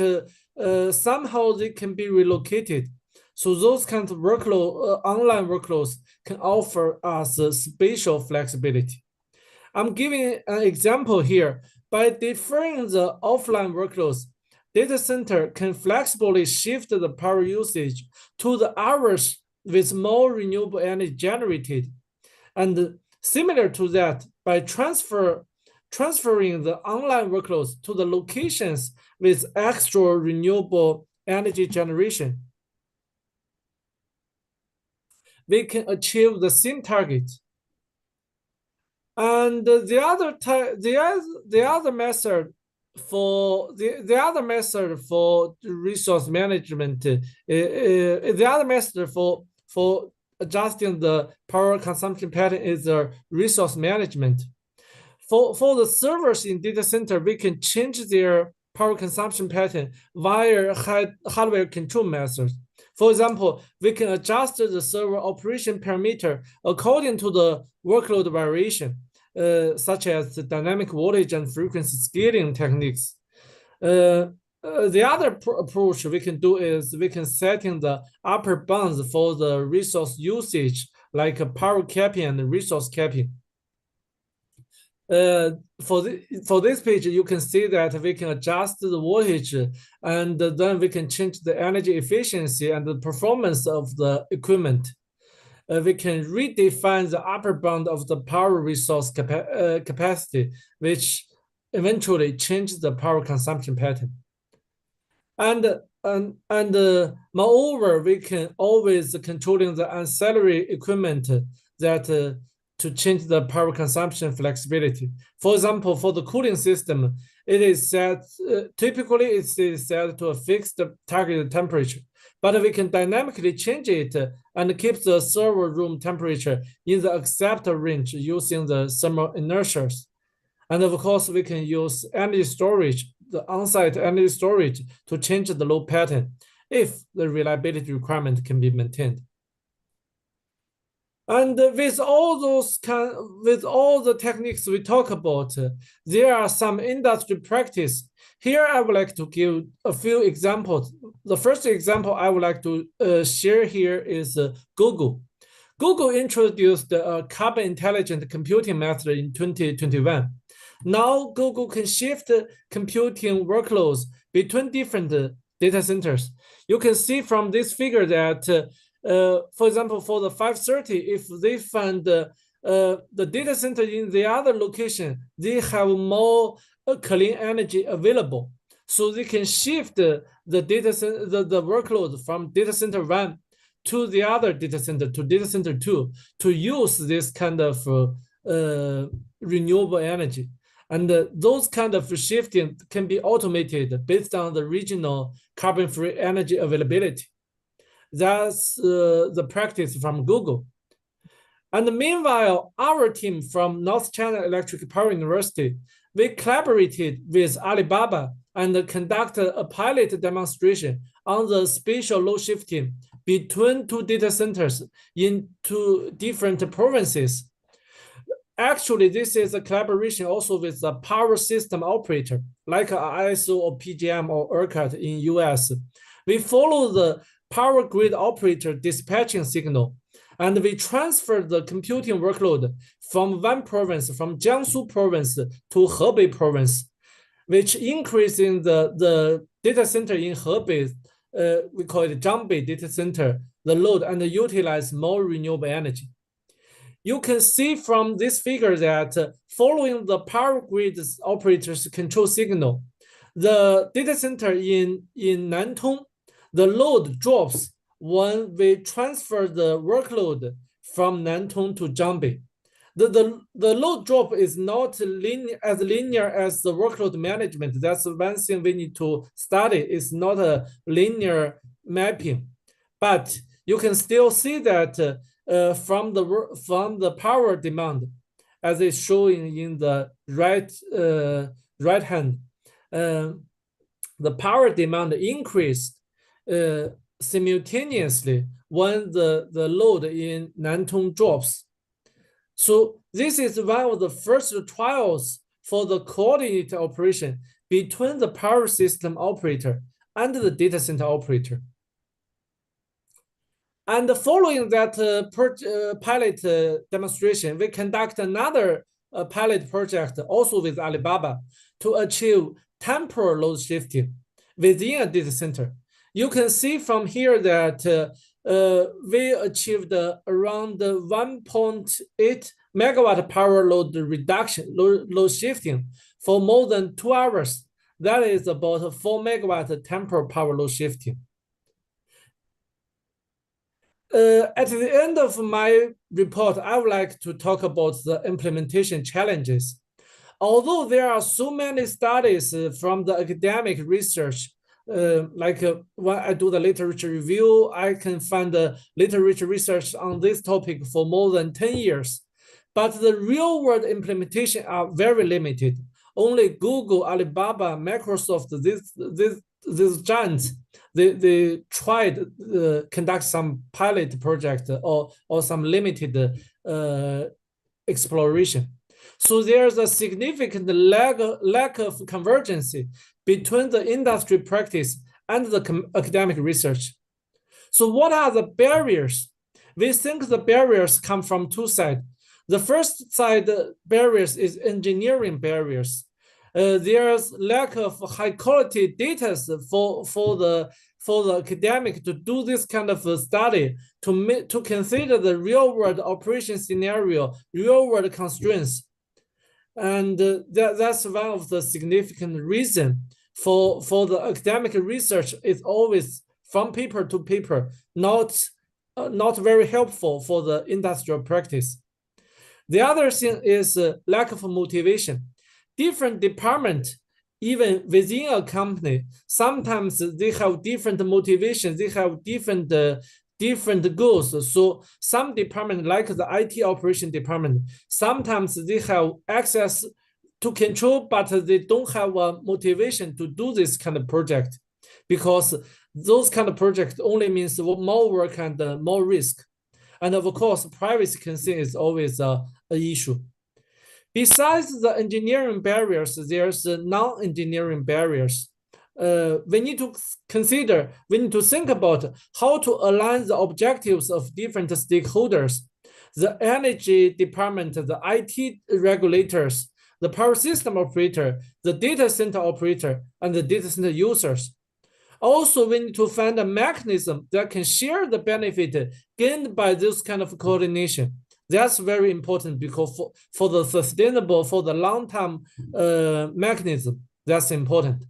somehow they can be relocated. So those kinds of workload, online workloads can offer us spatial flexibility. I'm giving an example here. By deferring the offline workloads, data center can flexibly shift the power usage to the hours with more renewable energy generated. And similar to that, by transferring the online workloads to the locations with extra renewable energy generation, we can achieve the same target. And the other method for resource management, the other method for adjusting the power consumption pattern is the resource management. For the servers in data center, we can change their power consumption pattern via hardware control methods. For example, we can adjust the server operation parameter according to the workload variation, such as the dynamic voltage and frequency scaling techniques. The other approach we can do is we can set in the upper bounds for the resource usage, like power capping and resource capping. For this page, you can see that we can adjust the voltage, and then we can change the energy efficiency and the performance of the equipment. We can redefine the upper bound of the power resource capacity, which eventually changes the power consumption pattern. And moreover, we can always controlling the ancillary equipment that to change the power consumption flexibility. For example, for the cooling system, it is set, typically it is set to a fixed target temperature, but we can dynamically change it and keep the server room temperature in the acceptable range using the thermal inertias. And of course, we can use energy storage, the on-site energy storage, to change the load pattern if the reliability requirement can be maintained. And with all the techniques we talk about, there are some industry practice. Here, I would like to give a few examples. The first example I would like to share here is Google. Google introduced a carbon intelligent computing method in 2021. Now, Google can shift computing workloads between different data centers. You can see from this figure that for example, for the 530, if they find the data center in the other location, they have more clean energy available. So they can shift the data center, the workload from data center 1 to the other data center, to data center 2, to use this kind of renewable energy. And those kind of shifting can be automated based on the regional carbon-free energy availability. That's the practice from Google. And meanwhile, our team from North China Electric Power University, we collaborated with Alibaba and conduct a pilot demonstration on the spatial load shifting between two data centers in two different provinces. Actually, this is a collaboration also with the power system operator, like ISO or PJM or ERCOT in US. We follow the power grid operator dispatching signal, and we transfer the computing workload from one province, from Jiangsu province to Hebei province, which increasing the data center in Hebei, we call it Zhangbei data center, the load and utilize more renewable energy. You can see from this figure that following the power grid operator's control signal, the data center in Nantong, the load drops when we transfer the workload from Nantong to Zhangbei. The load drop is not as linear as the workload management. That's one thing we need to study. It's not a linear mapping, but you can still see that from the power demand, as is showing in the right hand, the power demand increased simultaneously when the load in Nantong drops. So this is one of the first trials for the coordinated operation between the power system operator and the data center operator. And following that pilot demonstration, we conduct another pilot project also with Alibaba to achieve temporal load shifting within a data center. You can see from here that we achieved around 1.8 megawatt power load reduction, load shifting for more than 2 hours. That is about 4 megawatt temporal power load shifting. At the end of my report, I would like to talk about the implementation challenges. Although there are so many studies from the academic research, when I do the literature review, I can find the literature research on this topic for more than 10 years. But the real world implementation are very limited. Only Google, Alibaba, Microsoft, these giants, they tried to conduct some pilot project or some limited exploration. So there's a significant lack of convergence between the industry practice and the academic research. So what are the barriers? We think the barriers come from two sides. The first side barriers is engineering barriers. There's lack of high quality data for the academic to do this kind of study, to consider the real world operation scenario, real world constraints. And that's one of the significant reasons for the academic research is always from paper to paper, not very helpful for the industrial practice. The other thing is lack of motivation. Different departments, even within a company, sometimes they have different motivations, they have different goals. So some department, like the IT operation department, sometimes they have access to control, but they don't have a motivation to do this kind of project, because those kind of projects only means more work and more risk. And of course, privacy concern is always an issue. Besides the engineering barriers, there's non-engineering barriers. We need to think about how to align the objectives of different stakeholders: the energy department, the IT regulators, the power system operator, the data center operator, and the data center users. Also, we need to find a mechanism that can share the benefit gained by this kind of coordination. That's very important, because for the sustainable, for the long-term mechanism, that's important.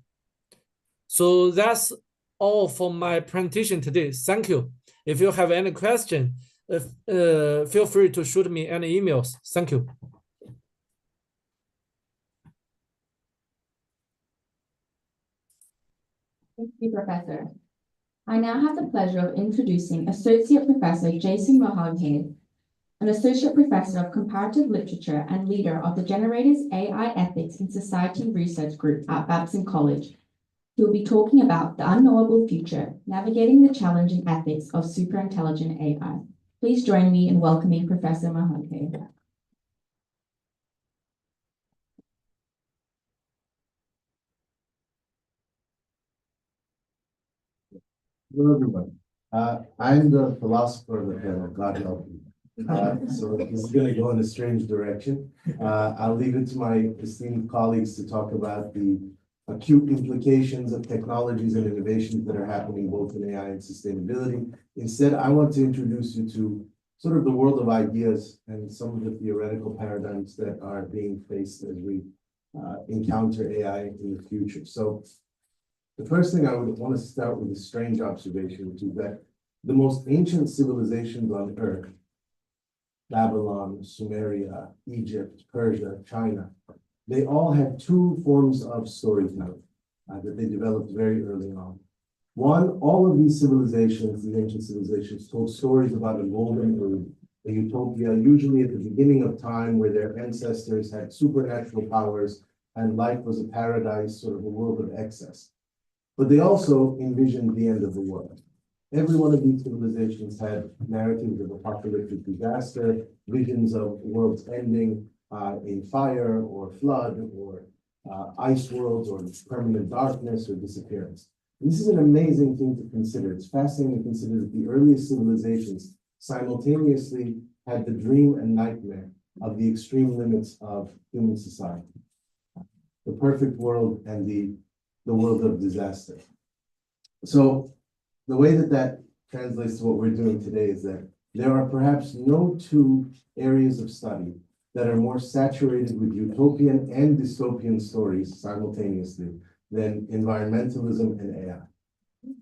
So that's all for my presentation today. Thank you. If you have any question, feel free to shoot me any emails. Thank you. Thank you, Professor. I now have the pleasure of introducing Associate Professor Jason Rohanhead, an Associate Professor of Comparative Literature and leader of the Generators AI Ethics in Society Research Group at Babson College, He'll be talking about the unknowable future, navigating the challenging ethics of superintelligent AI. Please join me in welcoming Professor Mahake. Hello, everyone. I'm the philosopher of the panel, God help me. So this is going to go in a strange direction. I'll leave it to my esteemed colleagues to talk about the acute implications of technologies and innovations that are happening both in AI and sustainability. Instead, I want to introduce you to sort of the world of ideas and some of the theoretical paradigms that are being faced as we encounter AI in the future. So the first thing I would want to start with a strange observation, which is that the most ancient civilizations on Earth, Babylon, Sumeria, Egypt, Persia, China, they all had two forms of storytelling that they developed very early on. One, all of these civilizations, these ancient civilizations, told stories about a golden age, a utopia, usually at the beginning of time where their ancestors had supernatural powers and life was a paradise, sort of a world of excess. But they also envisioned the end of the world. Every one of these civilizations had narratives of apocalyptic disaster, visions of worlds ending in fire or flood or ice worlds or permanent darkness or disappearance. And this is an amazing thing to consider. It's fascinating to consider that the earliest civilizations simultaneously had the dream and nightmare of the extreme limits of human society, the perfect world and the world of disaster. So the way that that translates to what we're doing today is that there are perhaps no two areas of study that are more saturated with utopian and dystopian stories simultaneously than environmentalism and AI.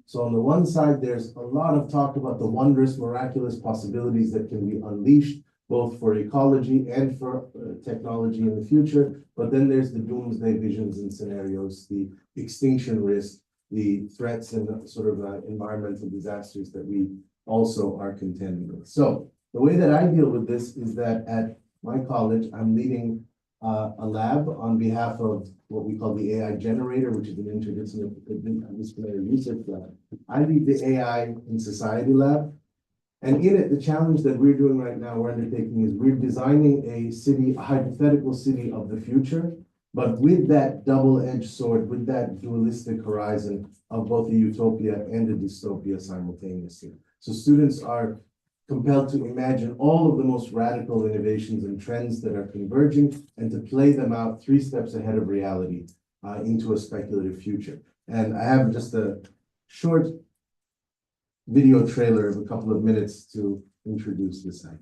So on the one side, there's a lot of talk about the wondrous, miraculous possibilities that can be unleashed, both for ecology and for technology in the future. But then there's the doomsday visions and scenarios, the extinction risk, the threats and sort of environmental disasters that we also are contending with. So the way that I deal with this is that at my college, I'm leading a lab on behalf of what we call the AI Generator, which is an interdisciplinary research lab. I lead the AI in Society lab. And in it, the challenge that we're doing right now, we're undertaking is we're designing a city, a hypothetical city of the future, but with that double-edged sword, with that dualistic horizon of both a utopia and a dystopia simultaneously. So students are compelled to imagine all of the most radical innovations and trends that are converging and to play them out 3 steps ahead of reality into a speculative future. And I have just a short video trailer of a couple of minutes to introduce this idea.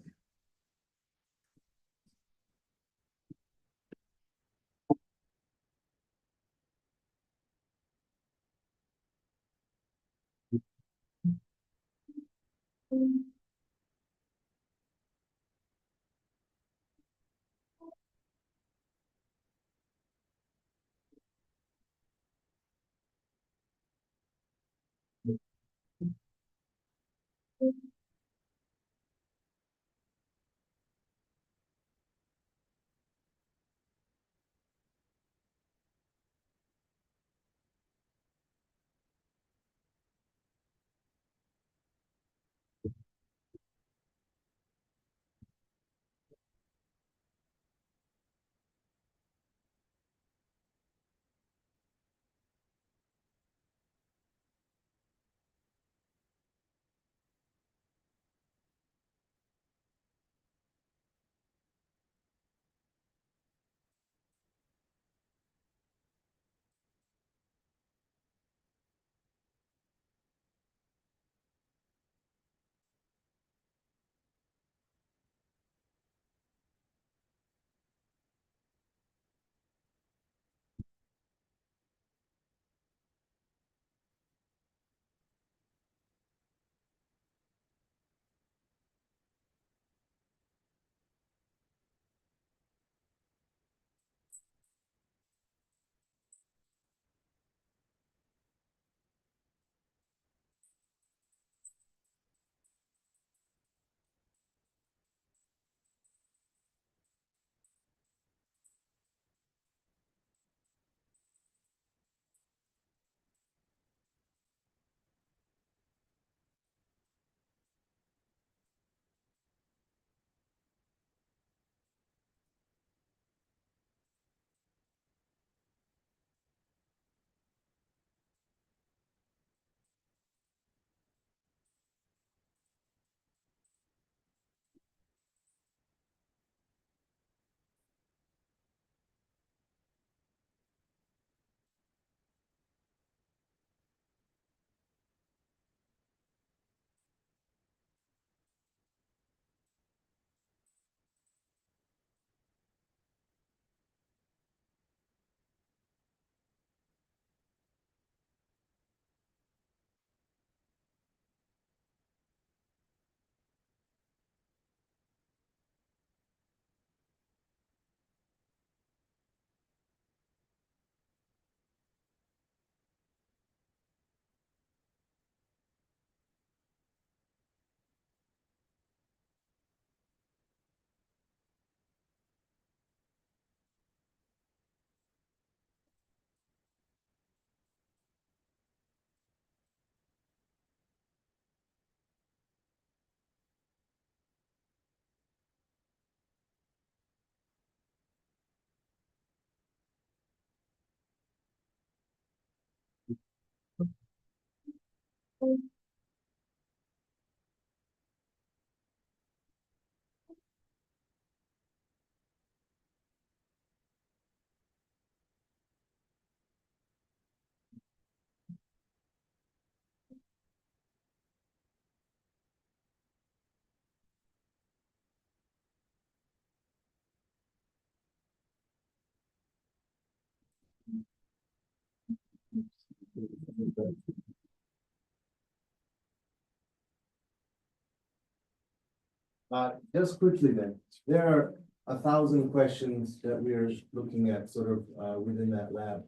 Just quickly then, there are 1,000 questions that we're looking at sort of within that lab.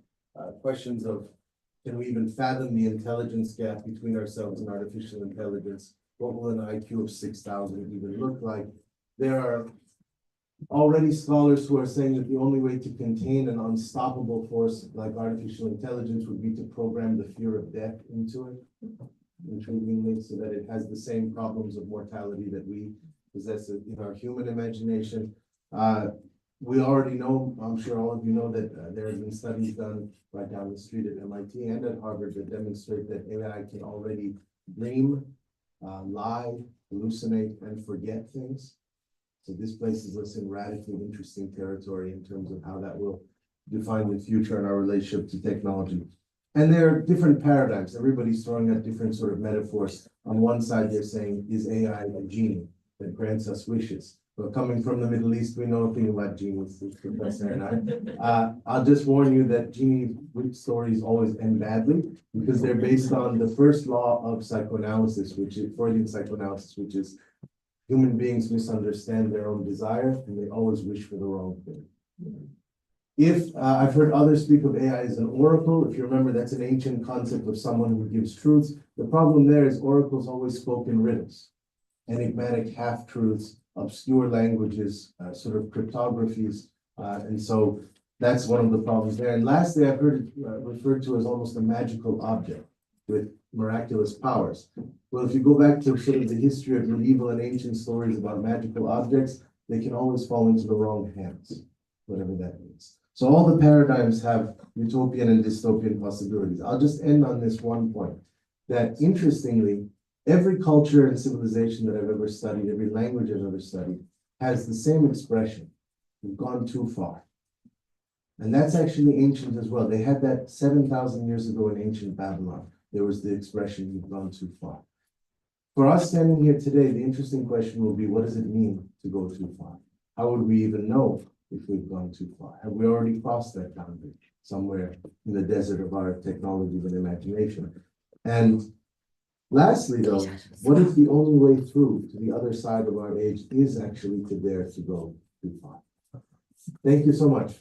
Questions of, can we even fathom the intelligence gap between ourselves and artificial intelligence? What will an IQ of 6,000 even look like? There are already scholars who are saying that the only way to contain an unstoppable force like artificial intelligence would be to program the fear of death into it, intriguingly, so that it has the same problems of mortality that we possess in our human imagination. We already know, I'm sure all of you know, that there have been studies done right down the street at MIT and at Harvard that demonstrate that AI can already dream, lie, hallucinate, and forget things. So this places us in radically interesting territory in terms of how that will define the future and our relationship to technology. And there are different paradigms. Everybody's throwing out different sort of metaphors. On one side, they're saying, is AI a genie that grants us wishes? But coming from the Middle East, we know nothing about genies, Professor and I. I'll just warn you that genie stories always end badly because they're based on the first law of psychoanalysis, which is Freudian psychoanalysis, which is human beings misunderstand their own desire and they always wish for the wrong thing. If I've heard others speak of AI as an oracle, if you remember, that's an ancient concept of someone who gives truths. The problem there is oracles always spoke in riddles, enigmatic half-truths, obscure languages, sort of cryptographies. And so that's one of the problems there. And lastly, I've heard it referred to as almost a magical object with miraculous powers. Well, if you go back to sort of the history of medieval and ancient stories about magical objects, they can always fall into the wrong hands, whatever that means. So all the paradigms have utopian and dystopian possibilities. I'll just end on this one point, that interestingly, every culture and civilization that I've ever studied, every language I've ever studied, has the same expression, we've gone too far. And that's actually ancient as well. They had that 7,000 years ago in ancient Babylon. There was the expression, you've gone too far. For us standing here today, the interesting question will be, what does it mean to go too far? How would we even know if we've gone too far? Have we already crossed that boundary somewhere in the desert of our technology and imagination? And lastly, though, what if the only way through to the other side of our age is actually to dare to go too far? Thank you so much.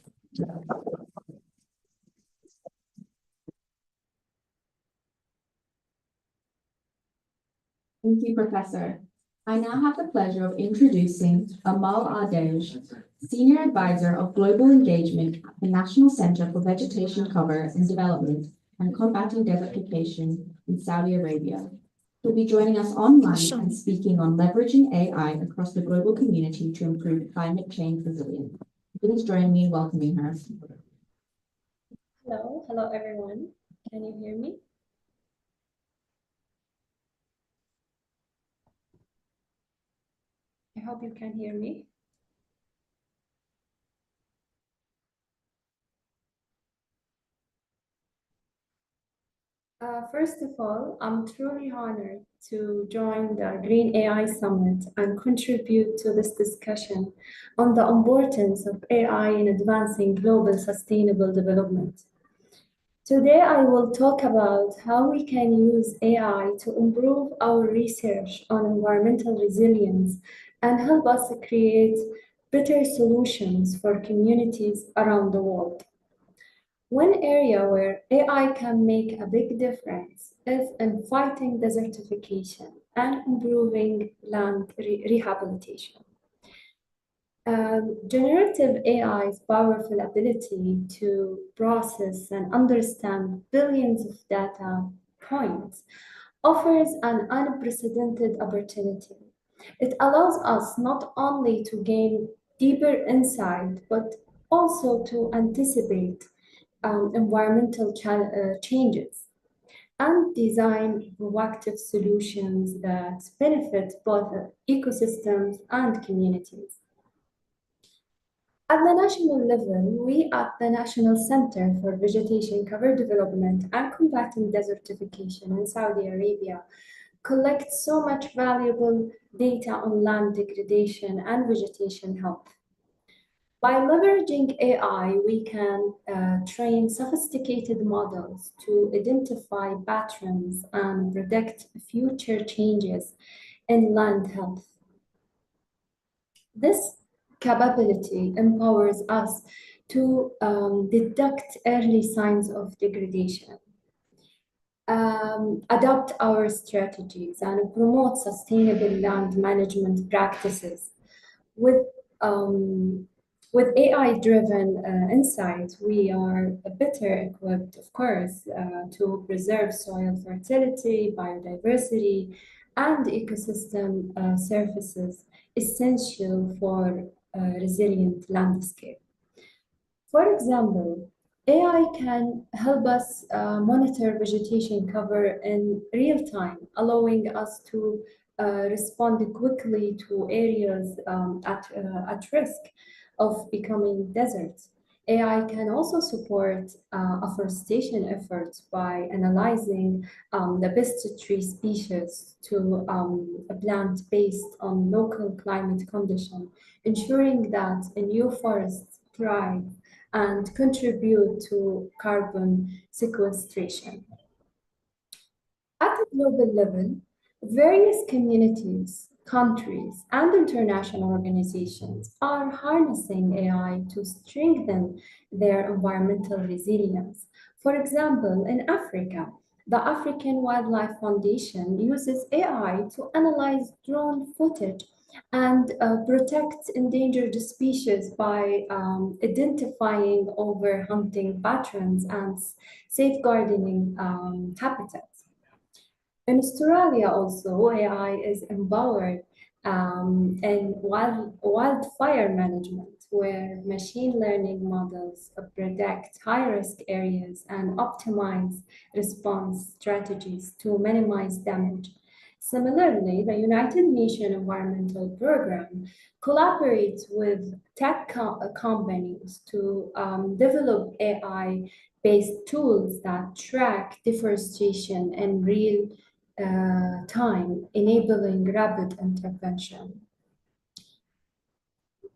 Thank you, Professor. I now have the pleasure of introducing Amal Ardej, Senior Advisor of Global Engagement at the National Center for Vegetation Cover and Development and Combating Desertification in Saudi Arabia. She'll be joining us online and speaking on leveraging AI across the global community to improve climate change resilience. Please join me in welcoming her. Hello everyone. Can you hear me? I hope you can hear me. First of all, I'm truly honored to join the Green AI Summit and contribute to this discussion on the importance of AI in advancing global sustainable development. Today, I will talk about how we can use AI to improve our research on environmental resilience and help us create better solutions for communities around the world. One area where AI can make a big difference is in fighting desertification and improving land rehabilitation. Generative AI's powerful ability to process and understand billions of data points offers an unprecedented opportunity. It allows us not only to gain deeper insight, but also to anticipate environmental changes. and design proactive solutions that benefit both ecosystems and communities. At the national level, we at the National Center for Vegetation Cover Development and Combating Desertification in Saudi Arabia collect so much valuable data on land degradation and vegetation health. By leveraging AI, we can train sophisticated models to identify patterns and predict future changes in land health. This capability empowers us to detect early signs of degradation, adopt our strategies, and promote sustainable land management practices. With AI-driven insights, we are better equipped, of course, to preserve soil fertility, biodiversity, and ecosystem services essential for a resilient landscape. For example, AI can help us monitor vegetation cover in real time, allowing us to respond quickly to areas at risk of becoming deserts. AI can also support afforestation efforts by analyzing the best tree species to plant based on local climate conditions, ensuring that new forests thrive and contribute to carbon sequestration. At a global level, various communities, countries, and international organizations are harnessing AI to strengthen their environmental resilience. For example, in Africa, the African Wildlife Foundation uses AI to analyze drone footage and protect endangered species by identifying overhunting patterns and safeguarding habitats. In Australia also, AI is empowered in wildfire management, where machine learning models predict high-risk areas and optimize response strategies to minimize damage. Similarly, the United Nations Environmental Programme collaborates with tech companies to develop AI-based tools that track deforestation in real time, enabling rapid intervention.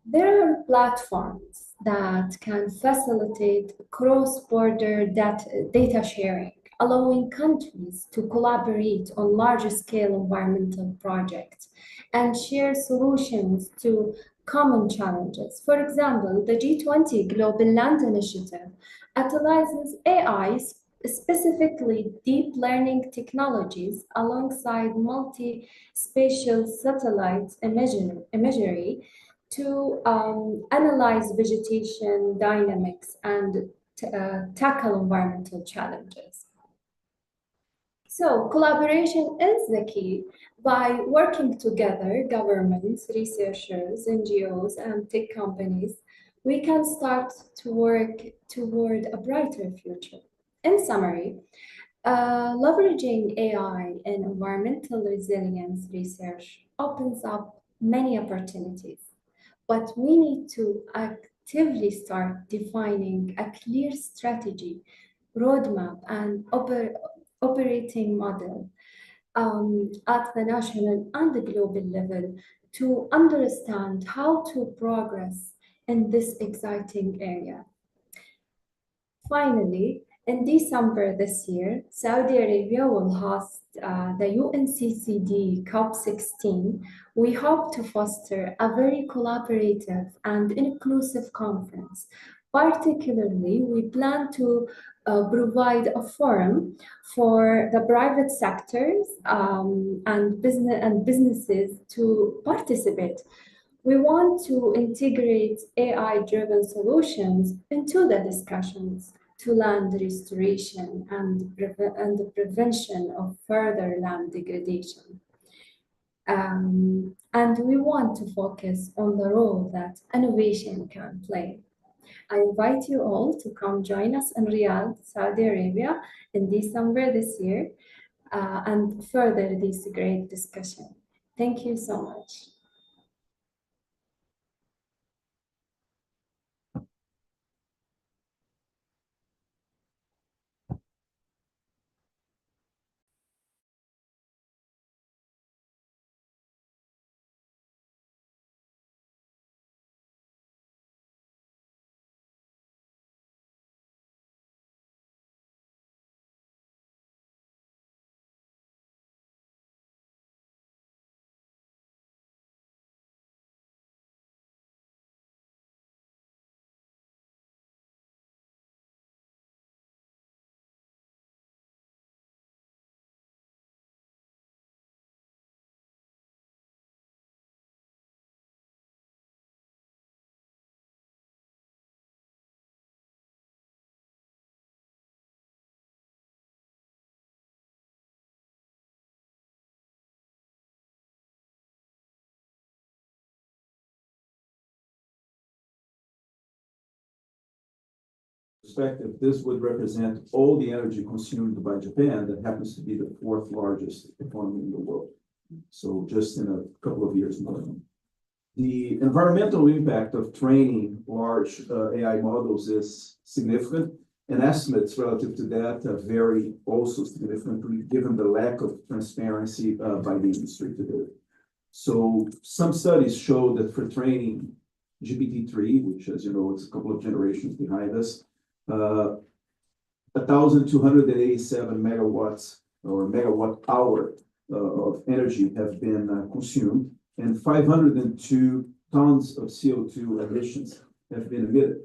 There are platforms that can facilitate cross-border data sharing, allowing countries to collaborate on large-scale environmental projects and share solutions to common challenges. For example, the G20 Global Land Initiative utilizes AI, specifically deep learning technologies, alongside multi-spatial satellite imagery to analyze vegetation dynamics and tackle environmental challenges. So collaboration is the key. By working together, governments, researchers, NGOs, and tech companies, we can start to work toward a brighter future. In summary, leveraging AI in environmental resilience research opens up many opportunities, but we need to actively start defining a clear strategy, roadmap, and operating model at the national and the global level to understand how to progress in this exciting area. Finally, in December this year, Saudi Arabia will host the UNCCD COP16. We hope to foster a very collaborative and inclusive conference. Particularly, we plan to provide a forum for the private sectors and businesses to participate. We want to integrate AI-driven solutions into the discussions to land restoration and the prevention of further land degradation. And we want to focus on the role that innovation can play. I invite you all to come join us in Riyadh, Saudi Arabia in December this year and further this great discussion. Thank you so much. Perspective, this would represent all the energy consumed by Japan, that happens to be the fourth largest economy in the world. So just in a couple of years more. The environmental impact of training large AI models is significant, and estimates relative to that vary also significantly given the lack of transparency by the industry today. So some studies show that for training GPT-3, which, as you know, it's a couple of generations behind us, 1,287 megawatts or megawatt hour of energy have been consumed, and 502 tons of CO2 emissions have been emitted.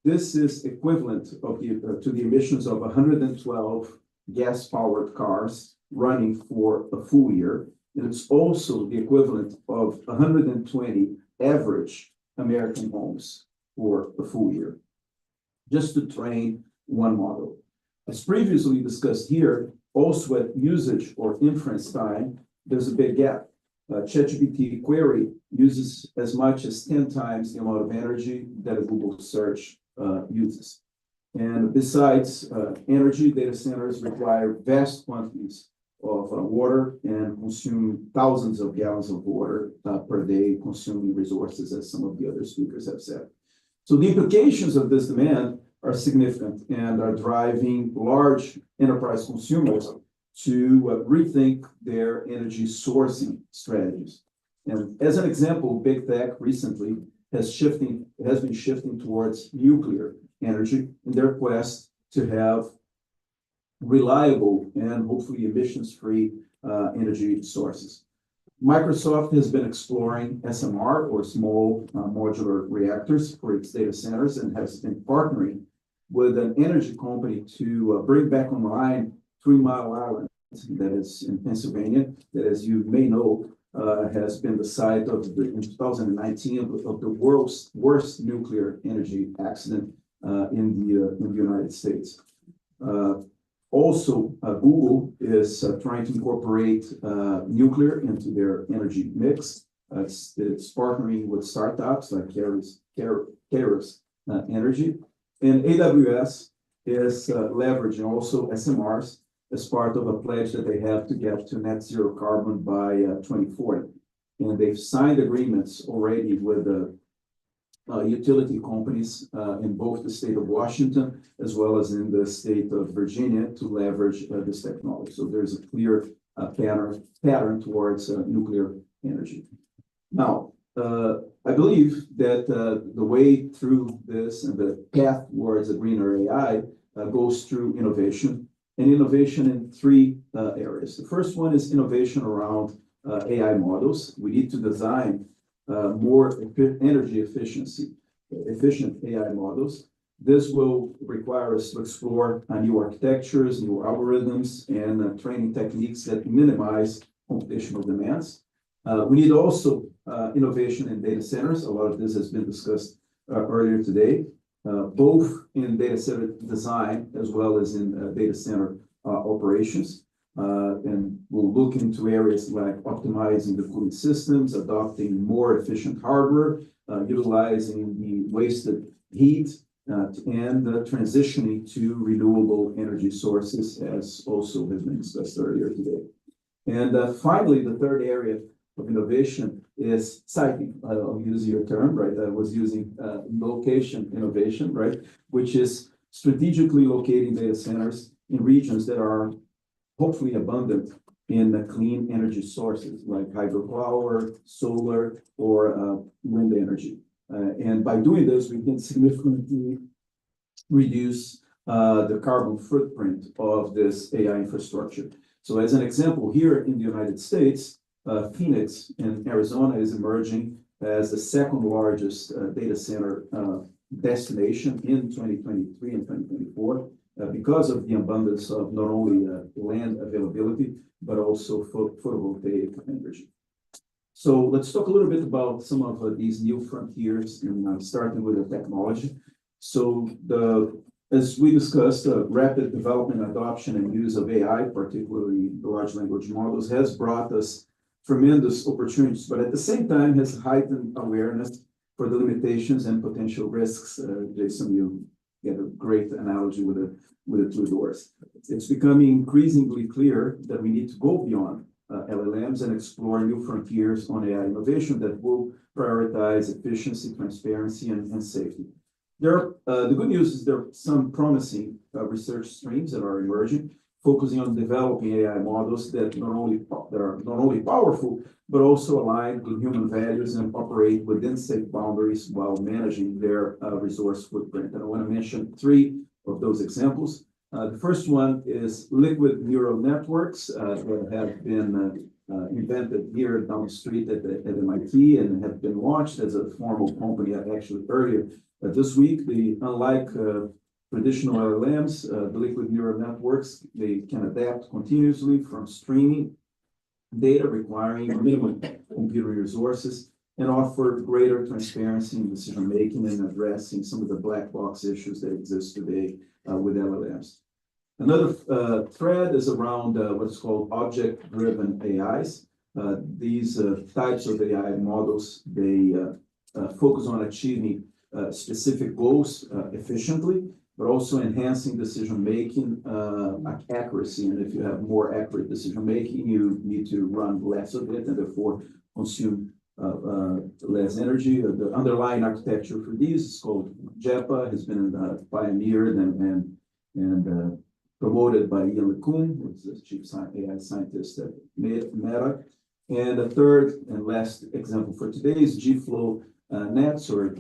This is equivalent to the emissions of 112 gas-powered cars running for a full year, and it's also the equivalent of 120 average American homes for a full year, just to train one model. As previously discussed here, also at usage or inference time, there's a big gap. ChatGPT query uses as much as 10 times the amount of energy that a Google search uses. And besides energy, data centers require vast quantities of water and consume thousands of gallons of water per day, consuming resources, as some of the other speakers have said. So the implications of this demand are significant and are driving large enterprise consumers to rethink their energy sourcing strategies. And as an example, big tech recently has been shifting towards nuclear energy in their quest to have reliable and hopefully emissions-free energy sources. Microsoft has been exploring SMR, or small modular reactors, for its data centers, and has been partnering with an energy company to bring back online 3 Mile Island, that is in Pennsylvania, that, as you may know, has been the site of in 2019 of the world's worst nuclear energy accident in the United States. Also, Google is trying to incorporate nuclear into their energy mix. It's partnering with startups like Kairos Energy. And AWS is leveraging also SMRs as part of a pledge that they have to get to net zero carbon by 2040. And they've signed agreements already with utility companies in both the state of Washington as well as in the state of Virginia to leverage this technology. So there's a clear pattern towards nuclear energy. Now, I believe that the way through this and the path towards a greener AI goes through innovation, and innovation in 3 areas. The first one is innovation around AI models. We need to design more energy efficient AI models. This will require us to explore new architectures, new algorithms, and training techniques that minimize computational demands. We need also innovation in data centers. A lot of this has been discussed earlier today, both in data center design as well as in data center operations. And we'll look into areas like optimizing the cooling systems, adopting more efficient hardware, utilizing the wasted heat, and transitioning to renewable energy sources, as also has been discussed earlier today. And finally, the third area of innovation is siting. I'll use your term, right? I was using location innovation, right? Which is strategically locating data centers in regions that are hopefully abundant in clean energy sources like hydropower, solar, or wind energy. And by doing this, we can significantly reduce the carbon footprint of this AI infrastructure. So as an example, here in the United States, Phoenix in Arizona is emerging as the second largest data center destination in 2023 and 2024 because of the abundance of not only land availability, but also photovoltaic energy. So let's talk a little bit about some of these new frontiers, and starting with the technology. So as we discussed, rapid development, adoption, and use of AI, particularly the large language models, has brought us tremendous opportunities, but at the same time has heightened awareness for the limitations and potential risks. Jason, you get a great analogy with the two doors. It's becoming increasingly clear that we need to go beyond LLMs and explore new frontiers on AI innovation that will prioritize efficiency, transparency, and safety. The good news is there are some promising research streams that are emerging, focusing on developing AI models that are not only powerful, but also aligned with human values and operate within safe boundaries while managing their resource footprint. And I want to mention three of those examples. The first one is liquid neural networks that have been invented here down the street at MIT and have been launched as a formal company actually earlier this week. Unlike traditional LLMs, the liquid neural networks, they can adapt continuously from streaming data requiring minimum computer resources and offer greater transparency in decision-making and addressing some of the black box issues that exist today with LLMs. Another thread is around what's called object-driven AIs. These types of AI models, they focus on achieving specific goals efficiently, but also enhancing decision-making accuracy. And if you have more accurate decision-making, you need to run less of it and therefore consume less energy. The underlying architecture for these is called JEPA, has been pioneered and promoted by Ian LeCun, who is the chief AI scientist at Meta. And the third and last example for today is GFlow nets, or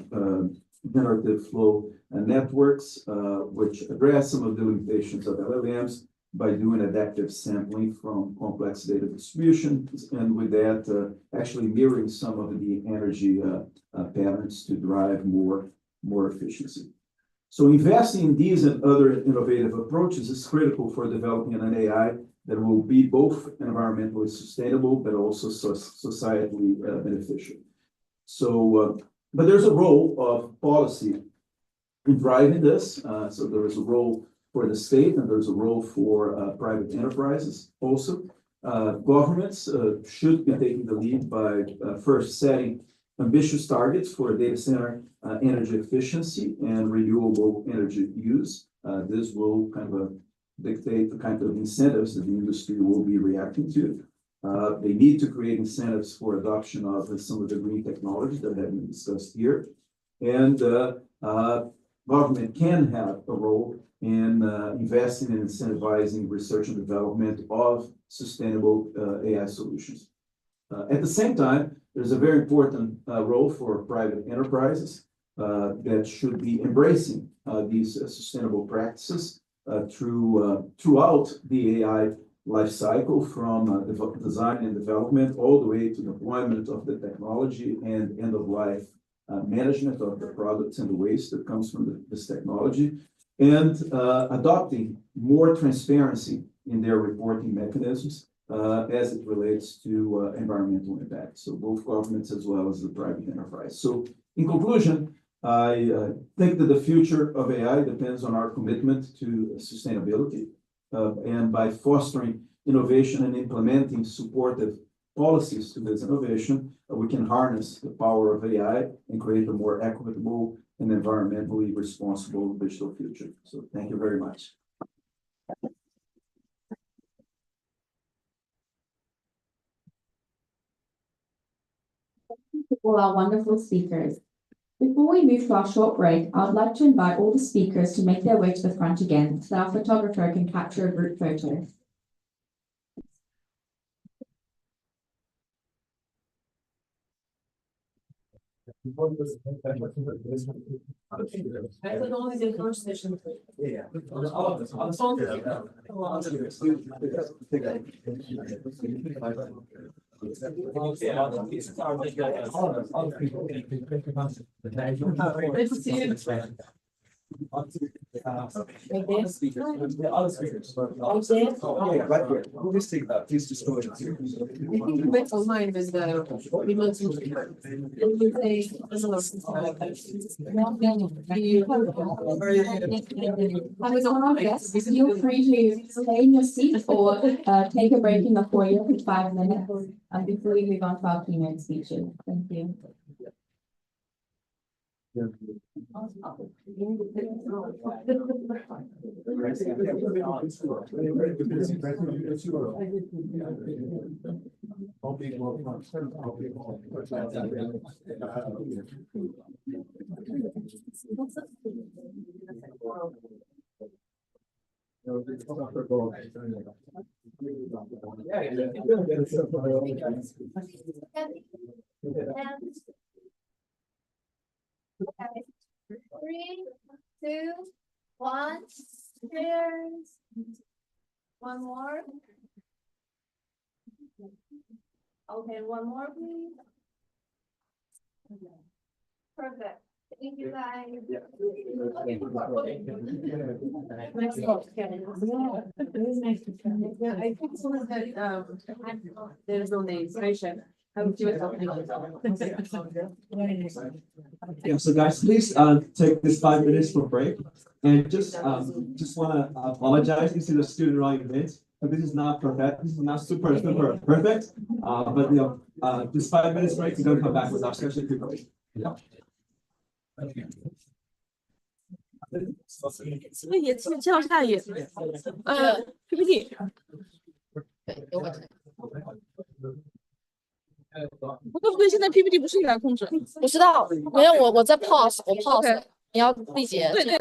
generative flow networks, which address some of the limitations of LLMs by doing adaptive sampling from complex data distributions, and with that, actually mirroring some of the energy patterns to drive more efficiency. So investing in these and other innovative approaches is critical for developing an AI that will be both environmentally sustainable, but also societally beneficial. So, but there's a role of policy in driving this. So there is a role for the state and there's a role for private enterprises also. Governments should be taking the lead by first setting ambitious targets for data center energy efficiency and renewable energy use. This will kind of dictate the kind of incentives that the industry will be reacting to. They need to create incentives for adoption of some of the green technologies that have been discussed here. And government can have a role in investing and incentivizing research and development of sustainable AI solutions. At the same time, there's a very important role for private enterprises that should be embracing these sustainable practices throughout the AI life cycle, from design and development all the way to deployment of the technology and end-of-life management of the products and the waste that comes from this technology, and adopting more transparency in their reporting mechanisms as it relates to environmental impact. So both governments as well as the private enterprise. So in conclusion, I think that the future of AI depends on our commitment to sustainability. And by fostering innovation and implementing supportive policies to this innovation, we can harness the power of AI and create a more equitable and environmentally responsible digital future. So thank you very much. All our wonderful speakers. Before we move to our short break, I would like to invite all the speakers to make their way to the front again so that our photographer can capture a group photo. Please just go ahead. Online is Yes, feel free to stay in your seat or take a break in the foyer for 5 minutes before we move on to our keynote speeches. Thank you. Okay. 3, 2, 1. Cheers. One more. Okay, one more, please. Perfect. Thank you, guys. Yeah, I think some of that, there's no names, I should. I would do it. Yeah, so guys, please take this 5 minutes for break and just want to apologize. This is a student run event, but this is not perfect. This is not super perfect. But you know, this 5 minutes break, we're gonna come back with our session quickly. Yeah. 也介绍一下也PPT。不对不对，现在 PPT 不是你来控制。我知道，没有我在 pause， 我 pause， 你要闭结。对对。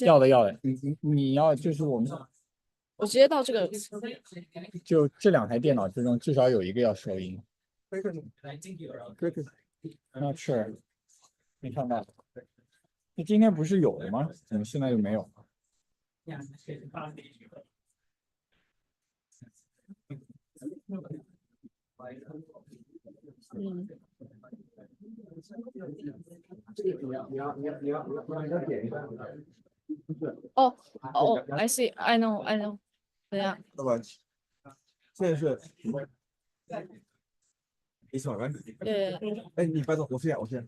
要的要的，你要就是我们我直接到这个，就这2台电脑之中至少有一个要收音。那是没看到。那今天不是有的吗？怎么现在就没有？嗯。哦哦，I see, I know, I know。等一下，现在是一起玩吧。对，哎，你别走，我先，OK，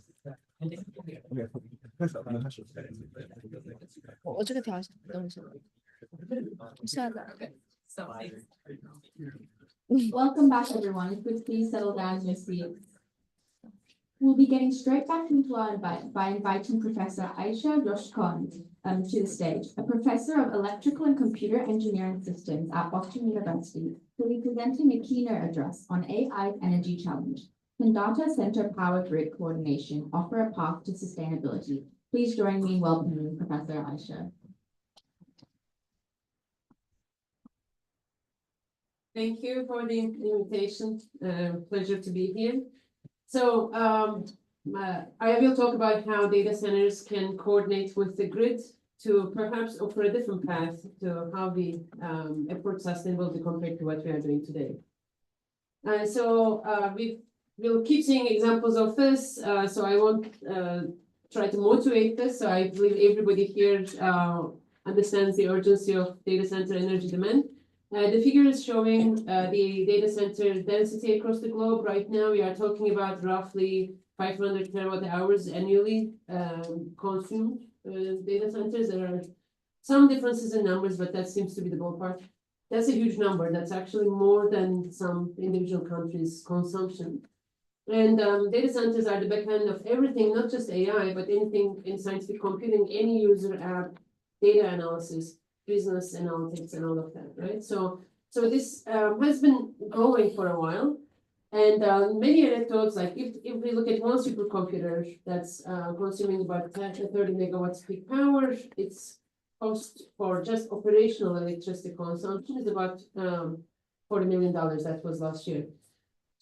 开始，开始。我这个调一下，等我一下，下载。Welcome back, everyone. If you could please settle down in your seats. We'll be getting straight back into our event by inviting Professor Aisha Yoshkon to the stage, a professor of electrical and computer engineering systems at Boston University, who will be presenting a keynote address on AI's energy challenge. Can data center power grid coordination offer a path to sustainability? Please join me in welcoming Professor Aisha. Thank you for the invitation. Pleasure to be here. So I will talk about how data centers can coordinate with the grid to perhaps offer a different path to how we approach sustainability compared to what we are doing today. We'll keep seeing examples of this, so I won't try to motivate this. So I believe everybody here understands the urgency of data center energy demand. The figure is showing the data center density across the globe. Right now, we are talking about roughly 500 terawatt hours annually consumed data centers. There are some differences in numbers, but that seems to be the ballpark. That's a huge number. That's actually more than some individual countries' consumption. And data centers are the back end of everything, not just AI, but anything in scientific computing, any user app, data analysis, business analytics, and all of that, right? So this has been growing for a while. And many anecdotes, like if we look at one supercomputer that's consuming about 30 megawatts peak power, its cost for just operational electricity consumption is about $40 million. That was last year.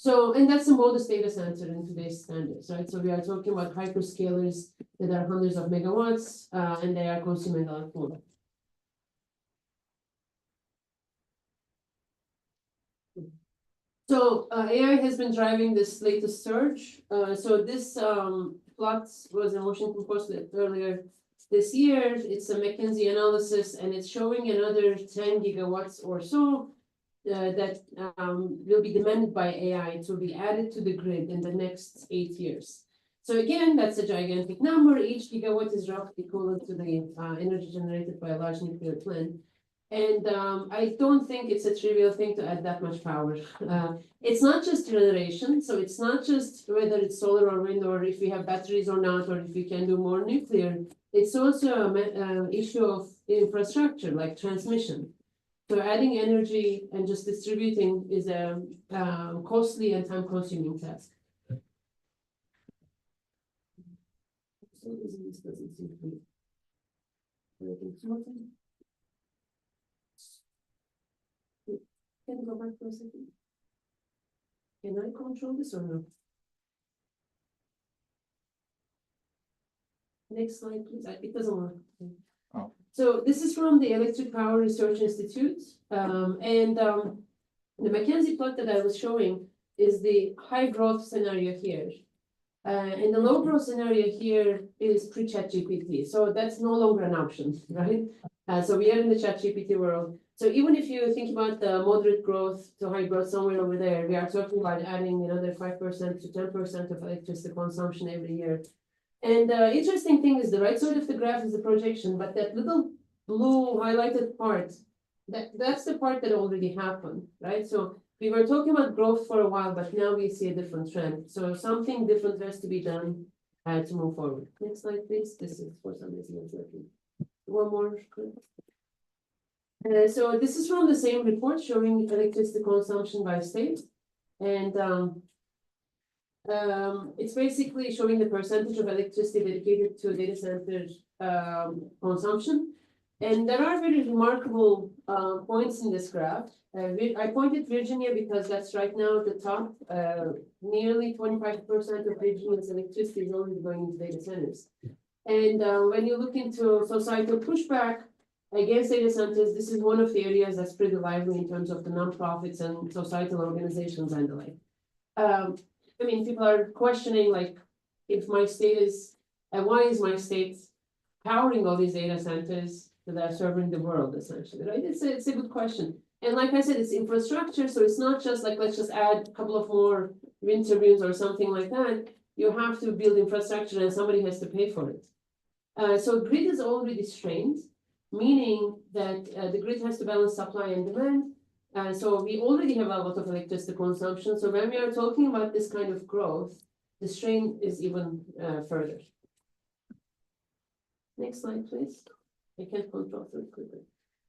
So, and that's the modest data center in today's standards, right? So we are talking about hyperscalers that are hundreds of megawatts, and they are consuming a lot more. So AI has been driving this latest surge. So this plot was in Washington Post earlier this year. It's a McKinsey analysis, and it's showing another 10 gigawatts or so that will be demanded by AI to be added to the grid in the next 8 years. So again, that's a gigantic number. Each gigawatt is roughly equivalent to the energy generated by a large nuclear plant. And I don't think it's a trivial thing to add that much power. It's not just generation, so it's not just whether it's solar or wind, or if we have batteries or not, or if we can do more nuclear. It's also an issue of infrastructure, like transmission. So adding energy and just distributing is a costly and time-consuming task. So this doesn't seem to be working smoothly. Can you go back for a second? Can I control this or no? Next slide, please. It doesn't work. Oh. So this is from the Electric Power Research Institute. The McKinsey plot that I was showing is the high growth scenario here. And the low growth scenario here is pre-ChatGPT. So that's no longer an option, right? So we are in the ChatGPT world. So even if you think about the moderate growth to high growth somewhere over there, we are talking about adding another 5% to 10% of electricity consumption every year. And the interesting thing is the right side of the graph is the projection, but that little blue highlighted part, that's the part that already happened, right? So we were talking about growth for a while, but now we see a different trend. So something different has to be done to move forward. Next slide, please. This is for some reason it's working. One more. So this is from the same report showing electricity consumption by state. And it's basically showing the percentage of electricity dedicated to data centers consumption. And there are very remarkable points in this graph. I pointed Virginia because that's right now at the top. Nearly 25% of Virginia's electricity is already going into data centers. And when you look into societal pushback against data centers, this is one of the areas that's pretty lively in terms of the nonprofits and societal organizations and the like. I mean, people are questioning, like, if my state is, why is my state powering all these data centers that are serving the world, essentially, right? It's a good question. And like I said, it's infrastructure, so it's not just like, let's just add a couple of more wind turbines or something like that. You have to build infrastructure and somebody has to pay for it. So grid is already strained, meaning that the grid has to balance supply and demand. So we already have a lot of electricity consumption. So when we are talking about this kind of growth, the strain is even further. Next slide, please. I can't control it quickly.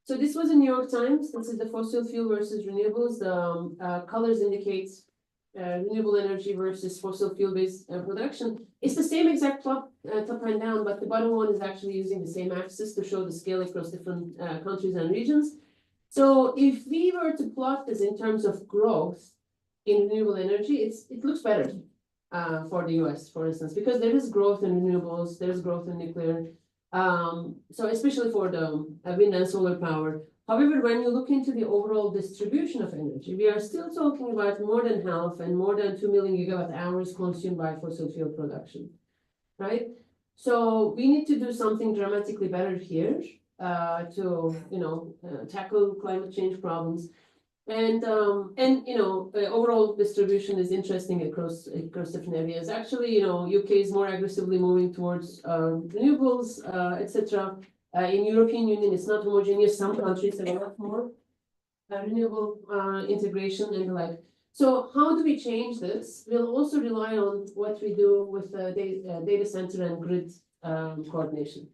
So this was in New York Times. This is the fossil fuel versus renewables. The colors indicate renewable energy versus fossil fuel-based production. It's the same exact plot, top and down, but the bottom one is actually using the same axis to show the scale across different countries and regions. So if we were to plot this in terms of growth in renewable energy, it looks better for the US, for instance, because there is growth in renewables, there is growth in nuclear. So especially for the wind and solar power. However, when you look into the overall distribution of energy, we are still talking about more than half and more than 2 million gigawatt hours consumed by fossil fuel production, right? So we need to do something dramatically better here to, tackle climate change problems. And overall distribution is interesting across different areas. Actually, UK is more aggressively moving towards renewables, etc. In European Union, it's not homogeneous. Some countries have a lot more renewable integration and the like. So how do we change this? We'll also rely on what we do with data center and grid coordination.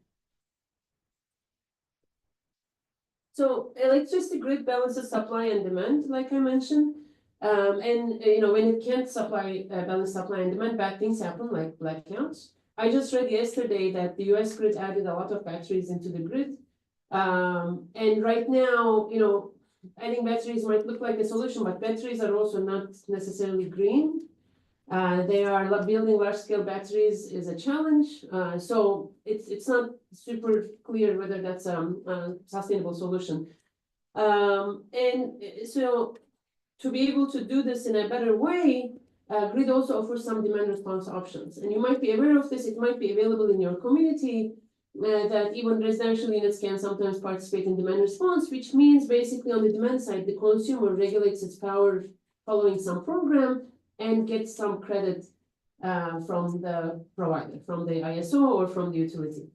So electricity grid balances supply and demand, like I mentioned. When it can't balance supply and demand, bad things happen, like blackouts. I just read yesterday that the US grid added a lot of batteries into the grid. And right now, adding batteries might look like a solution, but batteries are also not necessarily green. They are building large-scale batteries is a challenge. So it's not super clear whether that's a sustainable solution. So to be able to do this in a better way, grid also offers some demand response options. And you might be aware of this. It might be available in your community that even residential units can sometimes participate in demand response, which means basically on the demand side, the consumer regulates its power following some program and get some credit from the provider, from the ISO or from the utility.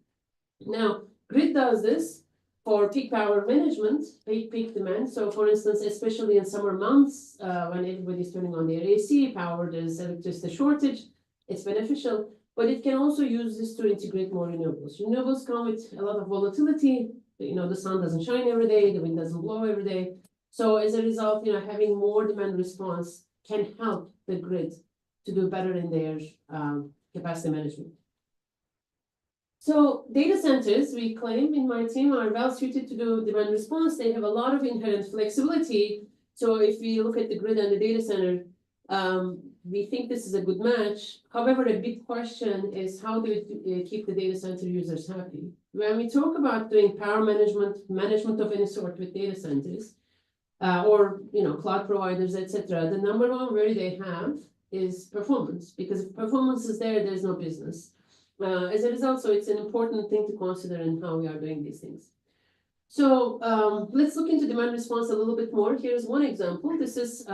Now, grid does this for peak power management, peak demand. So for instance, especially in summer months, when everybody's turning on their AC power, there's electricity shortage, it's beneficial, but it can also use this to integrate more renewables. Renewables come with a lot of volatility. The sun doesn't shine every day, the wind doesn't blow every day. So as a result, having more demand response can help the grid to do better in their capacity management. So data centers, we claim in my team, are well suited to do demand response. They have a lot of inherent flexibility. So if we look at the grid and the data center, we think this is a good match. However, a big question is how do we keep the data center users happy? When we talk about doing power management of any sort with data centers, or cloud providers, etc., the number one worry they have is performance, because if performance is there, there's no business. As a result, so it's an important thing to consider in how we are doing these things. So let's look into demand response a little bit more. Here's one example. This is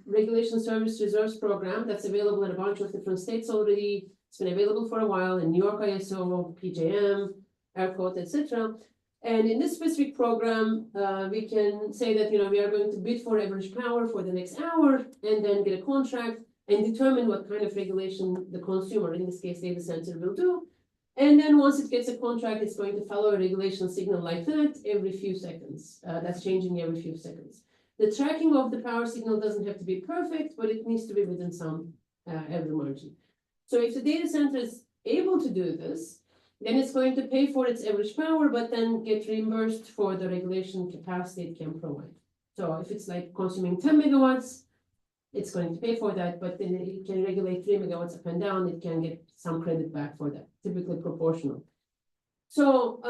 Regulation Service Reserves Program that's available in a bunch of different states already. It's been available for a while in New York ISO, PJM, ERCOT, etc. And in this specific program, we can say that we are going to bid for average power for the next hour and then get a contract and determine what kind of regulation the consumer, in this case data center, will do. And then once it gets a contract, it's going to follow a regulation signal like that every few seconds. That's changing every few seconds. The tracking of the power signal doesn't have to be perfect, but it needs to be within some error margin. So if the data center is able to do this, then it's going to pay for its average power, but then get reimbursed for the regulation capacity it can provide. So if it's like consuming 10 megawatts, it's going to pay for that, but then it can regulate 3 megawatts up and down, it can get some credit back for that, typically proportional. So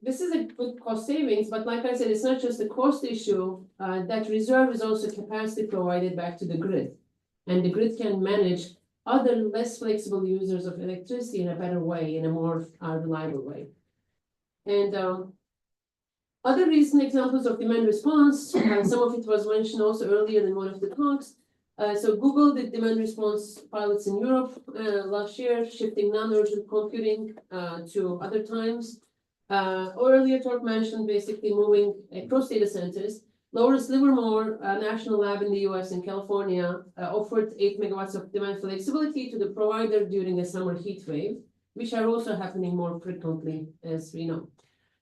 this is a good cost savings, but like I said, it's not just a cost issue. That reserve is also capacity provided back to the grid. And the grid can manage other less flexible users of electricity in a better way, in a more reliable way. And other recent examples of demand response, some of it was mentioned also earlier in one of the talks. So Google did demand response pilots in Europe last year, shifting non-urgent computing to other times. Earlier talk mentioned basically moving across data centers. Lawrence Livermore, a national lab in the US in California, offered 8 megawatts of demand flexibility to the provider during a summer heat wave, which are also happening more frequently, as we know.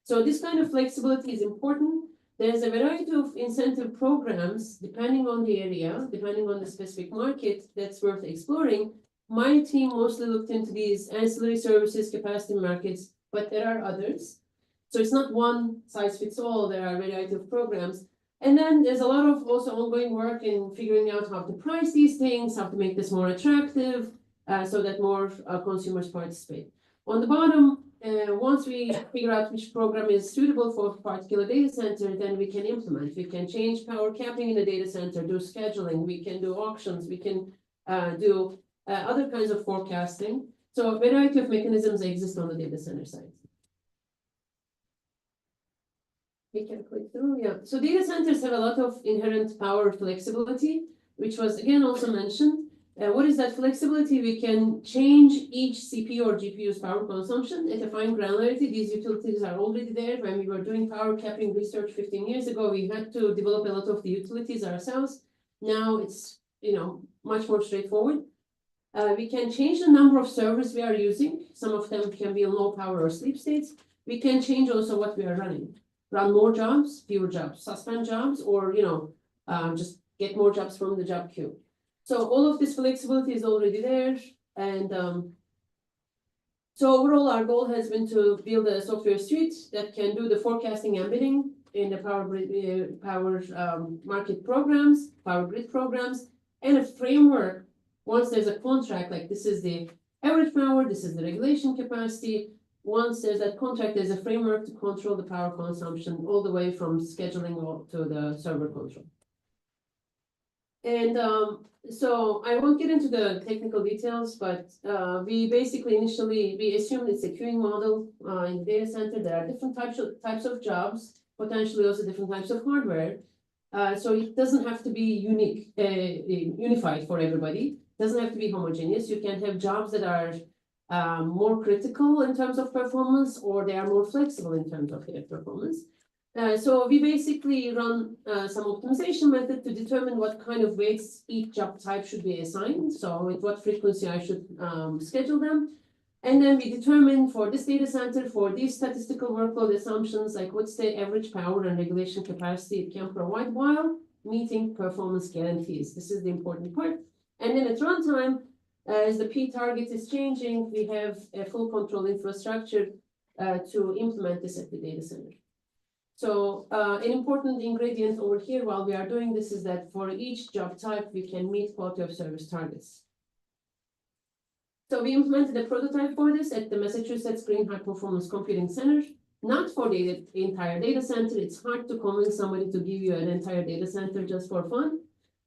So this kind of flexibility is important. There's a variety of incentive programs, depending on the area, depending on the specific market, that's worth exploring. My team mostly looked into these ancillary services capacity markets, but there are others. So it's not one size fits all, there are a variety of programs. And then there's a lot of also ongoing work in figuring out how to price these things, how to make this more attractive, so that more consumers participate. On the bottom, once we figure out which program is suitable for a particular data center, then we can implement. We can change power capping in the data center, do scheduling, we can do auctions, we can do other kinds of forecasting. So a variety of mechanisms exist on the data center side. We can click through, yeah. So data centers have a lot of inherent power flexibility, which was again also mentioned. What is that flexibility? We can change each CPU or GPU's power consumption at a fine granularity. These utilities are already there. When we were doing power capping research 15 years ago, we had to develop a lot of the utilities ourselves. Now it's, much more straightforward. We can change the number of servers we are using. Some of them can be in low power or sleep states. We can change also what we are running. Run more jobs, fewer jobs, suspend jobs, or just get more jobs from the job queue. So all of this flexibility is already there, and so overall our goal has been to build a software suite that can do the forecasting and bidding in the power market programs, power grid programs, and a framework. Once there's a contract, like this is the average power, this is the regulation capacity. Once there's that contract, there's a framework to control the power consumption all the way from scheduling to the server control. And so I won't get into the technical details, but we basically initially, we assumed it's a queuing model in the data center. There are different types of jobs, potentially also different types of hardware. So it doesn't have to be unified for everybody. It doesn't have to be homogeneous. You can have jobs that are more critical in terms of performance, or they are more flexible in terms of their performance. So we basically run some optimization method to determine what kind of weights each job type should be assigned. So with what frequency I should schedule them. And then we determine for this data center, for these statistical workload assumptions, like what's the average power and regulation capacity it can provide while meeting performance guarantees. This is the important part. And then at runtime, as the P target is changing, we have a full control infrastructure to implement this at the data center. So an important ingredient over here while we are doing this is that for each job type, we can meet quality of service targets. So we implemented a prototype for this at the Massachusetts Green High Performance Computing Center, not for the entire data center. It's hard to convince somebody to give you an entire data center just for fun.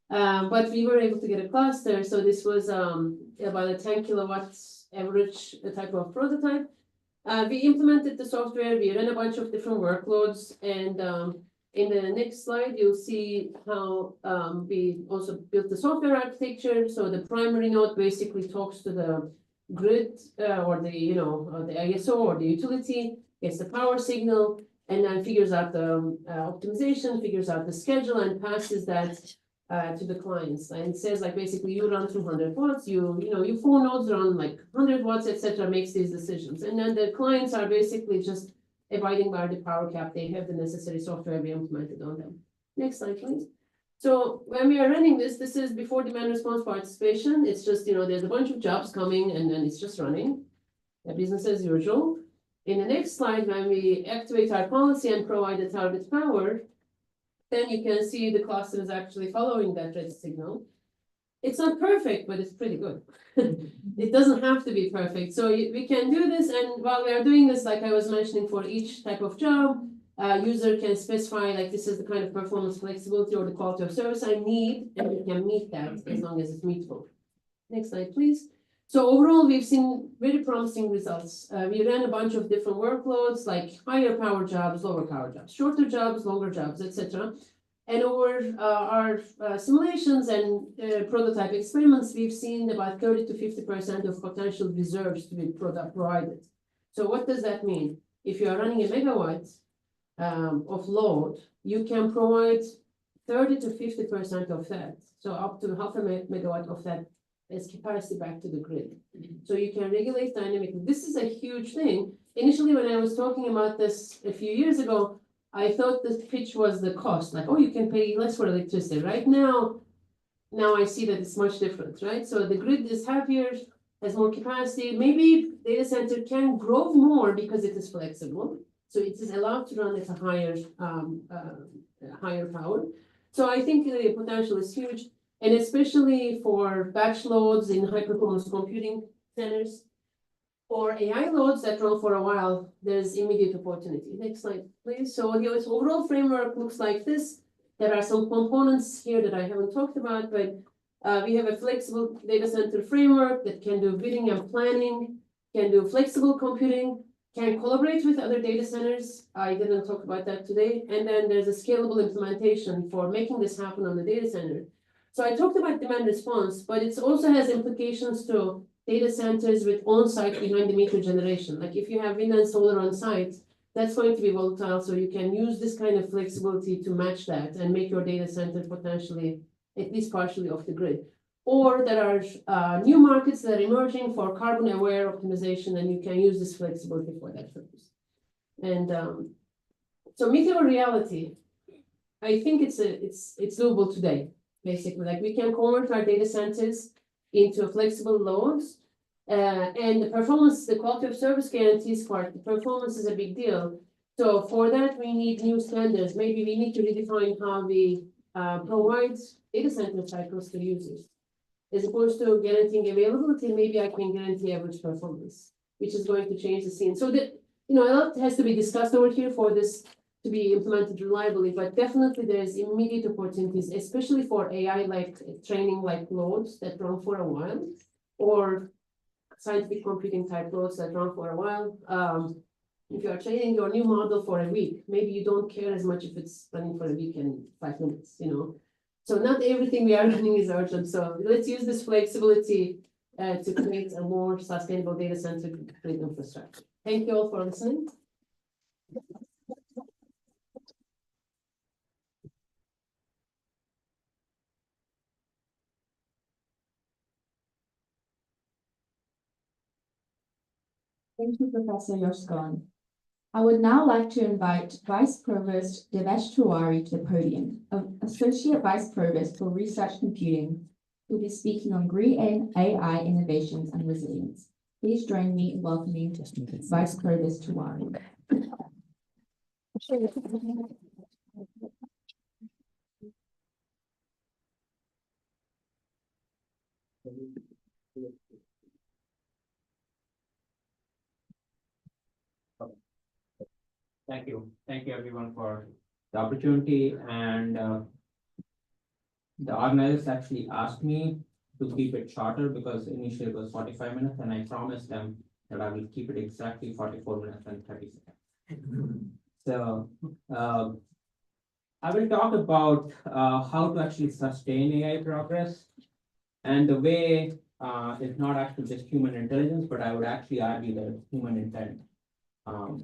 But we were able to get a cluster. So this was about a 10 kilowatts average type of prototype. We implemented the software, we ran a bunch of different workloads, and in the next slide, you'll see how we also built the software architecture. So the primary node basically talks to the grid or the ISO or the utility, gets the power signal, and then figures out the optimization, figures out the schedule, and passes that to the clients. And it says like basically you run 200 watts, your 4 nodes run like 100 watts, etc. makes these decisions. And then the clients are basically just abiding by the power cap. They have the necessary software we implemented on them. Next slide, please. So when we are running this is before demand response participation. It's just, there's a bunch of jobs coming and then it's just running. Business as usual. In the next slide, when we activate our policy and provide the target power, then you can see the cluster is actually following that red signal. It's not perfect, but it's pretty good. It doesn't have to be perfect. So we can do this, and while we are doing this, like I was mentioning, for each type of job, user can specify, like, this is the kind of performance flexibility or the quality of service I need, and we can meet that as long as it's meetable. Next slide, please. So overall, we've seen very promising results. We ran a bunch of different workloads, like higher power jobs, lower power jobs, shorter jobs, longer jobs, etc. And over our simulations and prototype experiments, we've seen about 30 to 50% of potential reserves to be provided. So what does that mean? If you are running a megawatt of load, you can provide 30 to 50% of that. So up to half a megawatt of that as capacity back to the grid. So you can regulate dynamically. This is a huge thing. Initially, when I was talking about this a few years ago, I thought the pitch was the cost, like, oh, you can pay less for electricity. Right now I see that it's much different, right? So the grid is happier, has more capacity. Maybe data center can grow more because it is flexible. So it is allowed to run at a higher power. So I think the potential is huge, and especially for batch loads in high performance computing centers, or AI loads that run for a while, there's immediate opportunity. Next slide, please. So the overall framework looks like this. There are some components here that I haven't talked about, but we have a flexible data center framework that can do bidding and planning, can do flexible computing, can collaborate with other data centers. I didn't talk about that today. And then there's a scalable implementation for making this happen on the data center. So I talked about demand response, but it also has implications to data centers with on-site behind-the-meter generation. Like if you have wind and solar on site, that's going to be volatile. So you can use this kind of flexibility to match that and make your data center potentially at least partially off the grid. Or there are new markets that are emerging for carbon-aware optimization, and you can use this flexibility for that purpose. And so meteor reality, I think it's doable today. Basically, like we can convert our data centers into flexible loads, and the performance, the quality of service guarantees part, the performance is a big deal. So for that, we need new standards. Maybe we need to redefine how we provide data center cycles to users. As opposed to guaranteeing availability, maybe I can guarantee average performance, which is going to change the scene. So that, a lot has to be discussed over here for this to be implemented reliably, but definitely there's immediate opportunities, especially for AI like training like loads that run for a while, or scientific computing type loads that run for a while. If you are training your new model for a week, maybe you don't care as much if it's running for a week and 5 minutes, So not everything we are running is urgent. So let's use this flexibility to create a more sustainable data center grid infrastructure. Thank you all for listening. Thank you, Professor Yoshkon. I would now like to invite Vice Provost Devesh Tiwari to the podium, Associate Vice Provost for Research Computing, who will be speaking on green AI innovations and resilience. Please join me in welcoming Vice Provost Tiwari. Thank you. Thank you everyone for the opportunity, and the organizers actually asked me to keep it shorter because initially it was 45 minutes, and I promised them that I will keep it exactly 44 minutes and 30 seconds. So I will talk about how to actually sustain AI progress, and the way is not actually just human intelligence, but I would actually argue that it's human intent.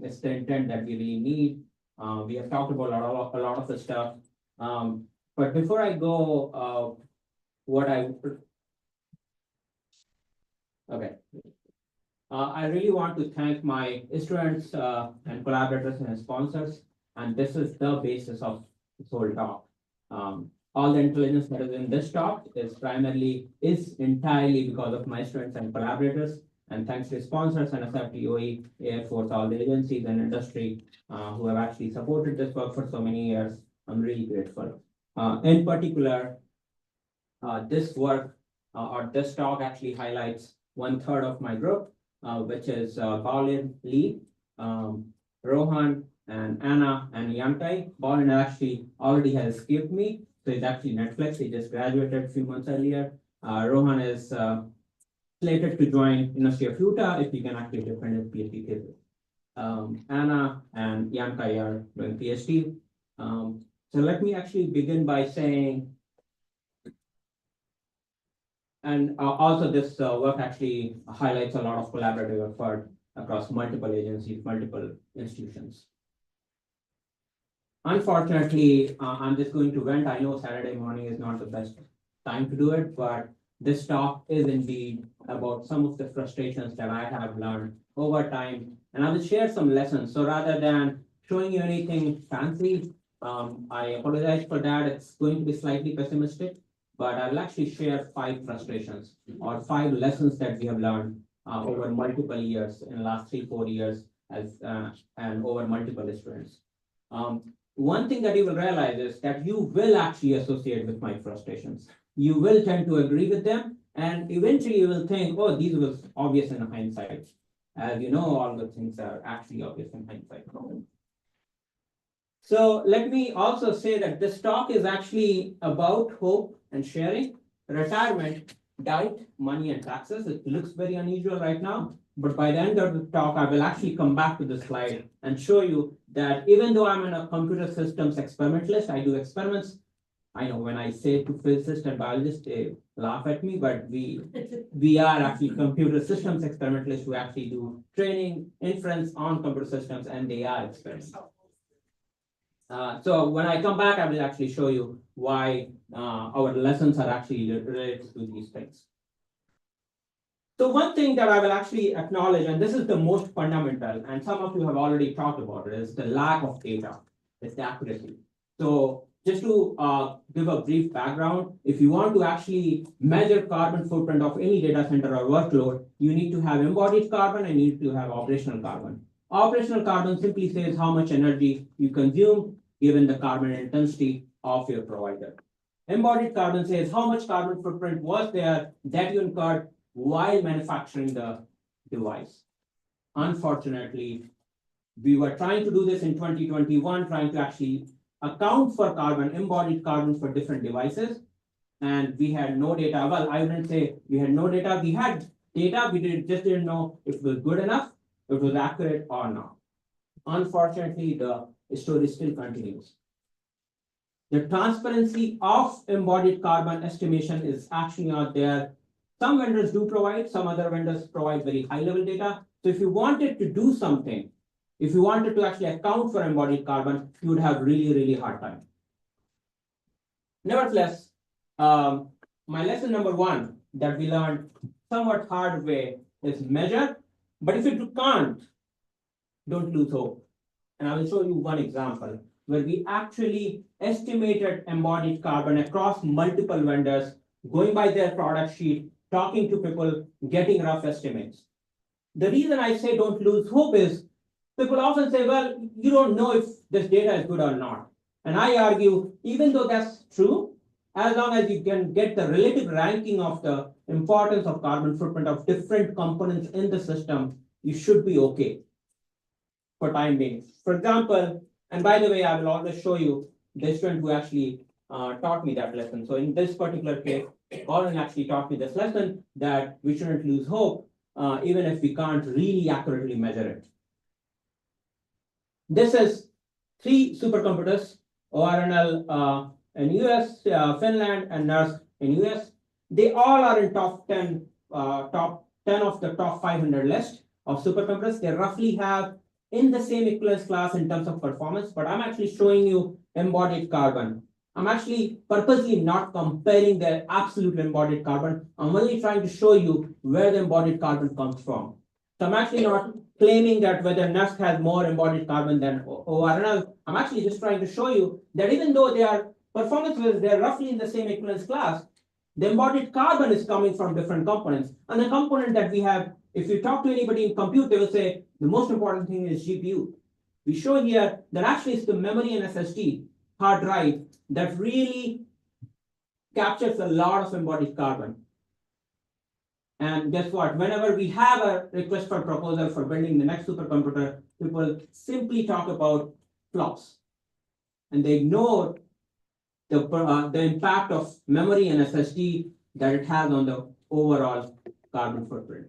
It's the intent that we really need. We have talked about a lot of the stuff. But before I go, I really want to thank my students and collaborators and sponsors, and this is the basis of this whole talk. All the intelligence that is in this talk is entirely because of my students and collaborators, And thanks to sponsors, NSF, DOE, Air Force, all the agencies and industry who have actually supported this work for so many years, I'm really grateful. In particular, this work or this talk actually highlights 1/3 of my group, which is Balin, Lee, Rohan, and Anna and Yankai. Balin actually already has escaped me, so he's actually Netflix. He just graduated a few months earlier. Rohan is slated to join University of Utah if he can actually defend his PhD thesis. Anna and Yankai are doing PhD. So let me actually begin by saying, and also this work actually highlights a lot of collaborative effort across multiple agencies, multiple institutions. Unfortunately, I'm just going to vent. I know Saturday morning is not the best time to do it, but this talk is indeed about some of the frustrations that I have learned over time, and I will share some lessons. So rather than showing you anything fancy, I apologize for that. It's going to be slightly pessimistic, but I'll actually share 5 frustrations or 5 lessons that we have learned over multiple years in the last 3-4 years as and over multiple students. One thing that you will realize is that you will actually associate with my frustrations. You will tend to agree with them, and eventually you will think, oh, these were obvious in hindsight. As you know, all the things are actually obvious in hindsight. So let me also say that this talk is actually about hope and sharing, retirement, diet, money, and taxes. It looks very unusual right now, but by the end of the talk, I will actually come back to this slide and show you that even though I'm a computer systems experimentalist, I do experiments. I know when I say to physicists and biologists, they laugh at me, but we are actually computer systems experimentalists who actually do training, inference on computer systems, and they are experiments. So when I come back, I will actually show you why our lessons are actually related to these things. So one thing that I will actually acknowledge, and this is the most fundamental, and some of you have already talked about it, is the lack of data, it's the accuracy. So just to give a brief background, if you want to actually measure carbon footprint of any data center or workload, you need to have embodied carbon and you need to have operational carbon. Operational carbon simply says how much energy you consume given the carbon intensity of your provider. Embodied carbon says how much carbon footprint was there that you incurred while manufacturing the device. Unfortunately, we were trying to do this in 2021, trying to actually account for carbon, embodied carbon for different devices, and we had no data. Well, I wouldn't say we had no data. We had data, we just didn't know if it was good enough, if it was accurate or not. Unfortunately, the story still continues. The transparency of embodied carbon estimation is actually not there. Some vendors do provide, some other vendors provide very high level data. So if you wanted to do something, if you wanted to actually account for embodied carbon, you would have really, really hard time. Nevertheless, my lesson number 1 that we learned somewhat hard way is measure, but if you can't, don't lose hope. And I will show you one example where we actually estimated embodied carbon across multiple vendors, going by their product sheet, talking to people, getting rough estimates. The reason I say don't lose hope is people often say, well, you don't know if this data is good or not. And I argue, even though that's true, as long as you can get the relative ranking of the importance of carbon footprint of different components in the system, you should be okay for time being. For example, and by the way, I will always show you the student who actually taught me that lesson. So in this particular case, Colin actually taught me this lesson that we shouldn't lose hope, even if we can't really accurately measure it. This is 3 supercomputers, ORNL in US, Finland, and NERSC in US. They all are in top 10 of the top 500 list of supercomputers. They roughly have in the same equivalence class in terms of performance, but I'm actually showing you embodied carbon. I'm actually purposely not comparing their absolute embodied carbon. I'm only trying to show you where the embodied carbon comes from. So I'm actually not claiming that whether NERSC has more embodied carbon than ORNL. I'm actually just trying to show you that even though they are performance-wise, they're roughly in the same equivalence class, The embodied carbon is coming from different components. And the component that we have, if you talk to anybody in compute, they will say the most important thing is GPU. We show here that actually it's the memory and SSD hard drive that really captures a lot of embodied carbon. And guess what? Whenever we have a request for proposal for building the next supercomputer, people simply talk about flops. And they ignore the impact of memory and SSD that it has on the overall carbon footprint.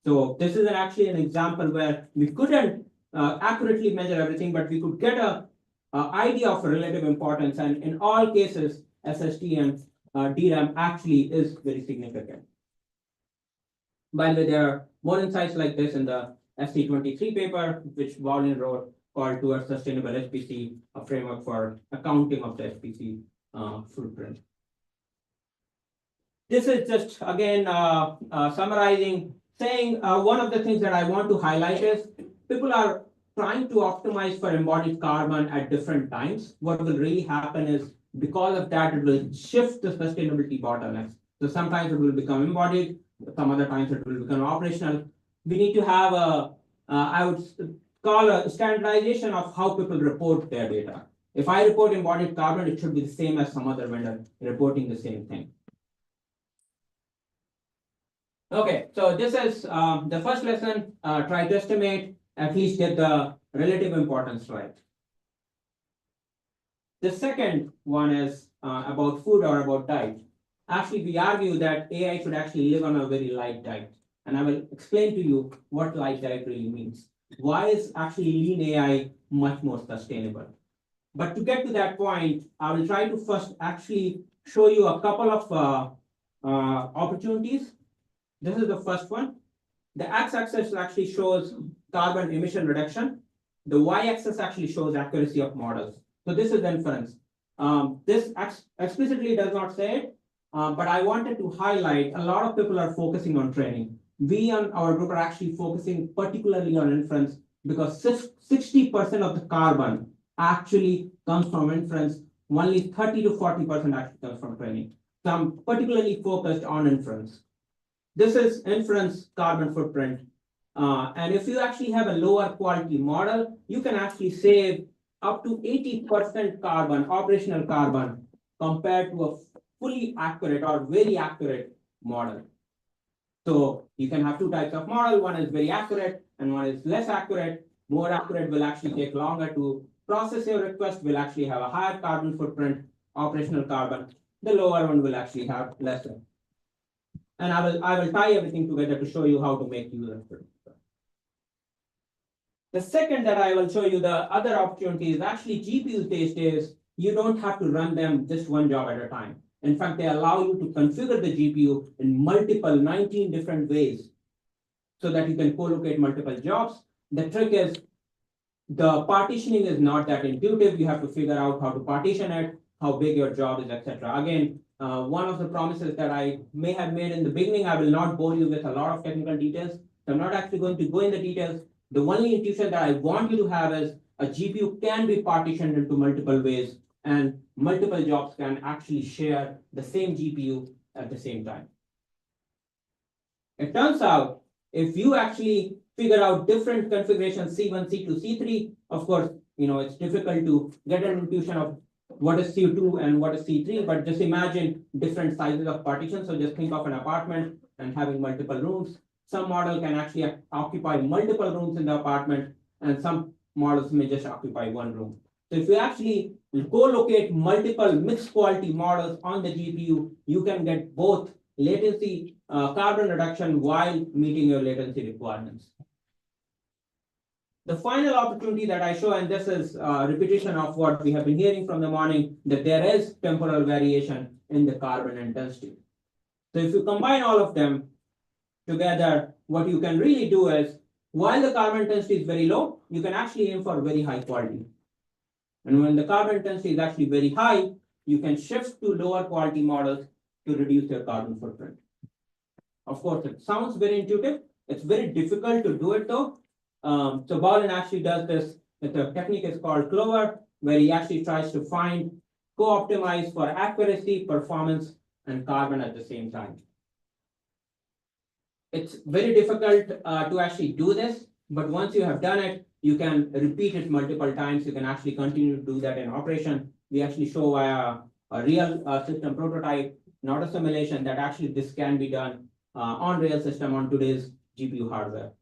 So this is actually an example where we couldn't accurately measure everything, but we could get a idea of relative importance. And in all cases, SSD and DRAM actually is very significant. By the way, there are more insights like this in the ST23 paper, which Bowlin wrote, called Towards Sustainable HPC, a framework for accounting of the HPC footprint. This is just, again, summarizing, saying one of the things that I want to highlight is people are trying to optimize for embodied carbon at different times. What will really happen is, because of that, it will shift the sustainability bottlenecks. So sometimes it will become embodied, some other times it will become operational. We need to have a, I would call a standardization of how people report their data. If I report embodied carbon, it should be the same as some other vendor reporting the same thing. Okay, so this is the first lesson. Try to estimate, at least get the relative importance right. The second one is about food or about diet. Actually, we argue that AI should actually live on a very light diet. And I will explain to you what light diet really means. Why is actually lean AI much more sustainable? But to get to that point, I will try to first actually show you a couple of opportunities. This is the first one. The x-axis actually shows carbon emission reduction. The y-axis actually shows accuracy of models. So this is inference. This explicitly does not say it, but I wanted to highlight a lot of people are focusing on training. We on our group are actually focusing particularly on inference because 60% of the carbon actually comes from inference. Only 30 to 40% actually comes from training. So I'm particularly focused on inference. This is inference carbon footprint. And if you actually have a lower quality model, you can actually save up to 80% carbon, operational carbon, compared to a fully accurate or very accurate model. So you can have two types of model. One is very accurate and one is less accurate. More accurate will actually take longer to process your request, will actually have a higher carbon footprint, operational carbon. The lower one will actually have lesser. And I will tie everything together to show you how to make use of it. The second that I will show you, the other opportunity is actually GPUs these days. You don't have to run them just one job at a time. In fact, they allow you to configure the GPU in multiple 19 different ways so that you can co-locate multiple jobs. The trick is the partitioning is not that intuitive. You have to figure out how to partition it, how big your job is, etc. Again, one of the promises that I may have made in the beginning, I will not bore you with a lot of technical details. So I'm not actually going to go in the details. The only intuition that I want you to have is a GPU can be partitioned into multiple ways and multiple jobs can actually share the same GPU at the same time. It turns out if you actually figure out different configurations, C1, C2, C3, of course, it's difficult to get an intuition of what is C2 and what is C3, but just imagine different sizes of partitions. So just think of an apartment and having multiple rooms. Some model can actually occupy multiple rooms in the apartment, and some models may just occupy one room. So if you actually co-locate multiple mixed quality models on the GPU, you can get both latency, carbon reduction while meeting your latency requirements. The final opportunity that I show, and this is a repetition of what we have been hearing from the morning, that there is temporal variation in the carbon intensity. So if you combine all of them together, what you can really do is, while the carbon intensity is very low, you can actually aim for very high quality. And when the carbon intensity is actually very high, you can shift to lower quality models to reduce your carbon footprint. Of course, it sounds very intuitive. It's very difficult to do it though. So Bowlin actually does this, the technique is called Clover, where he actually tries to find, co-optimize for accuracy, performance, and carbon at the same time. It's very difficult to actually do this, but once you have done it, you can repeat it multiple times. You can actually continue to do that in operation. We actually show via a real system prototype, not a simulation, that actually this can be done on real system on today's GPU hardware.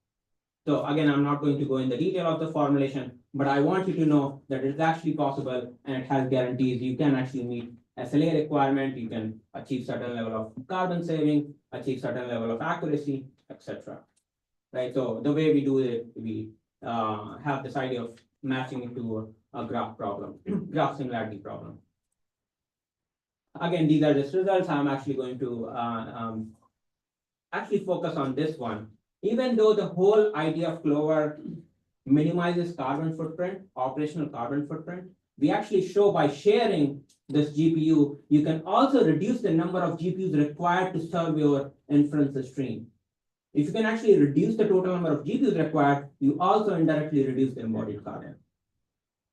So again, I'm not going to go in the detail of the formulation, but I want you to know that it's actually possible and it has guarantees. You can actually meet SLA requirement, you can achieve certain level of carbon saving, achieve certain level of accuracy, etc. Right, so the way we do it, we have this idea of matching it to a graph problem, graph similarity problem. Again, these are just results. I'm actually going to actually focus on this one. Even though the whole idea of Clover minimizes carbon footprint, operational carbon footprint, we actually show by sharing this GPU, you can also reduce the number of GPUs required to serve your inference stream. If you can actually reduce the total number of GPUs required, you also indirectly reduce the embodied carbon.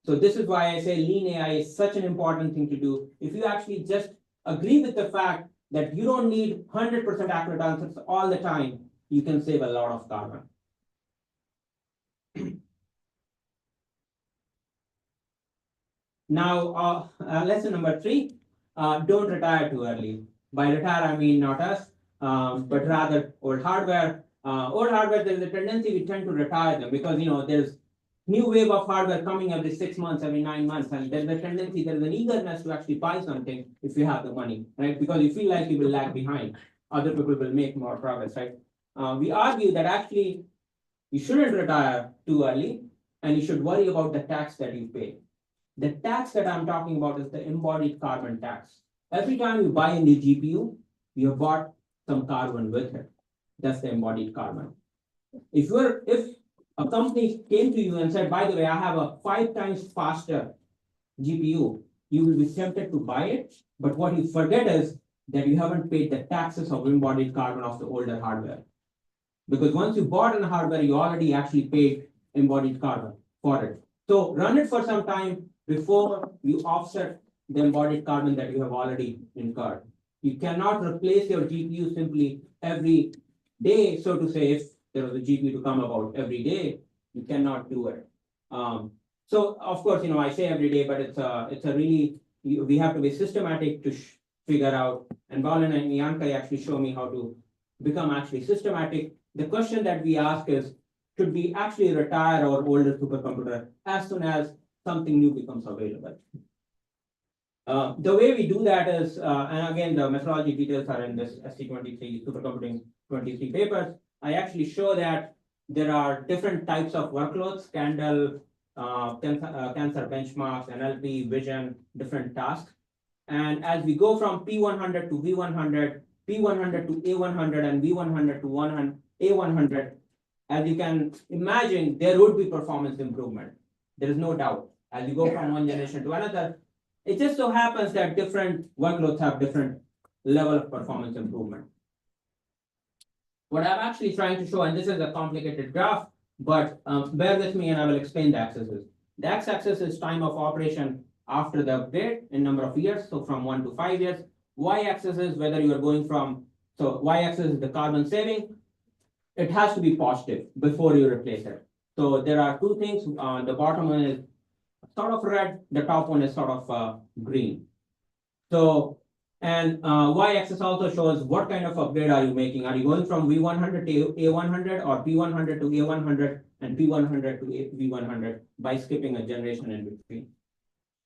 So this is why I say lean AI is such an important thing to do. If you actually just agree with the fact that you don't need 100% accurate answers all the time, you can save a lot of carbon. Now, lesson number 3, don't retire too early. By retire, I mean not us, but rather old hardware. Old hardware, there's a tendency we tend to retire them because there's new wave of hardware coming every 6 months, every 9 months, and there's a tendency, there's an eagerness to actually buy something if you have the money, right? Because you feel like you will lag behind. Other people will make more progress, right? We argue that actually you shouldn't retire too early, and you should worry about the tax that you pay. The tax that I'm talking about is the embodied carbon tax. Every time you buy a new GPU, you have bought some carbon with it. That's the embodied carbon. If a company came to you and said, by the way, I have a 5 times faster GPU, you will be tempted to buy it. But what you forget is that you haven't paid the taxes of embodied carbon of the older hardware. Because once you bought an hardware, you already actually paid embodied carbon for it. So run it for some time before you offset the embodied carbon that you have already incurred. You cannot replace your GPU simply every day, so to say. If there was a GPU to come about every day, you cannot do it. So of course, I say every day, but it's a really, we have to be systematic to figure out. And Balan and Yankai actually show me how to become actually systematic. The question that we ask is, should we actually retire our older supercomputer as soon as something new becomes available? The way we do that is, and again, the methodology details are in this SC23 supercomputing 23 papers. I actually show that there are different types of workloads, Candle, cancer benchmarks, NLP, vision, different tasks. And as we go from P100 to V100, P100 to A100, and V100 to A100, as you can imagine, there would be performance improvement. There is no doubt. As you go from one generation to another, it just so happens that different workloads have different level of performance improvement. What I'm actually trying to show, and this is a complicated graph, but bear with me and I will explain the axes. The x-axis is time of operation after the upgrade in number of years, so from 1 to 5 years. Y-axis is whether you are going from, so y-axis is the carbon saving. It has to be positive before you replace it. So there are two things. The bottom one is sort of red, the top one is sort of green. So, and y-axis also shows what kind of upgrade are you making. Are you going from V100 to A100 or P100 to A100 and P100 to V100 by skipping a generation in between?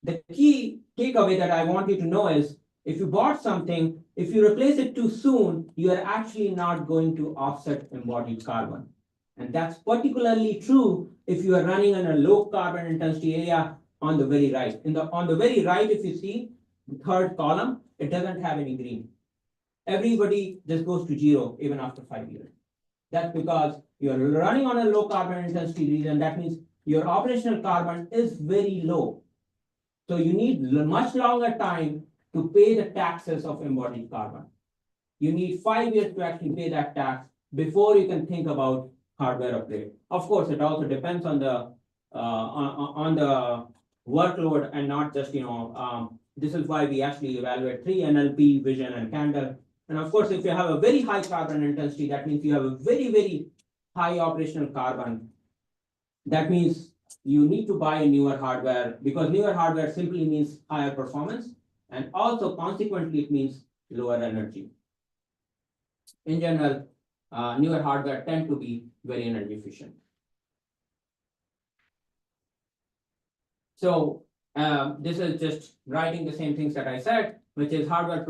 The key takeaway that I want you to know is, if you bought something, if you replace it too soon, you are actually not going to offset embodied carbon. And that's particularly true if you are running in a low carbon intensity area on the very right. On the very right, if you see the third column, it doesn't have any green. Everybody just goes to 0 even after 5 years. That's because you're running on a low carbon intensity region. That means your operational carbon is very low. So you need much longer time to pay the taxes of embodied carbon. You need 5 years to actually pay that tax before you can think about hardware upgrade. Of course, it also depends on the workload and not just This is why we actually evaluate 3 NLP, vision, and candle. And of course, if you have a very high carbon intensity, that means you have a very, very high operational carbon. That means you need to buy newer hardware, because newer hardware simply means higher performance, and also consequently it means lower energy. In general, newer hardware tend to be very energy efficient. So this is just writing the same things that I said, which is hardware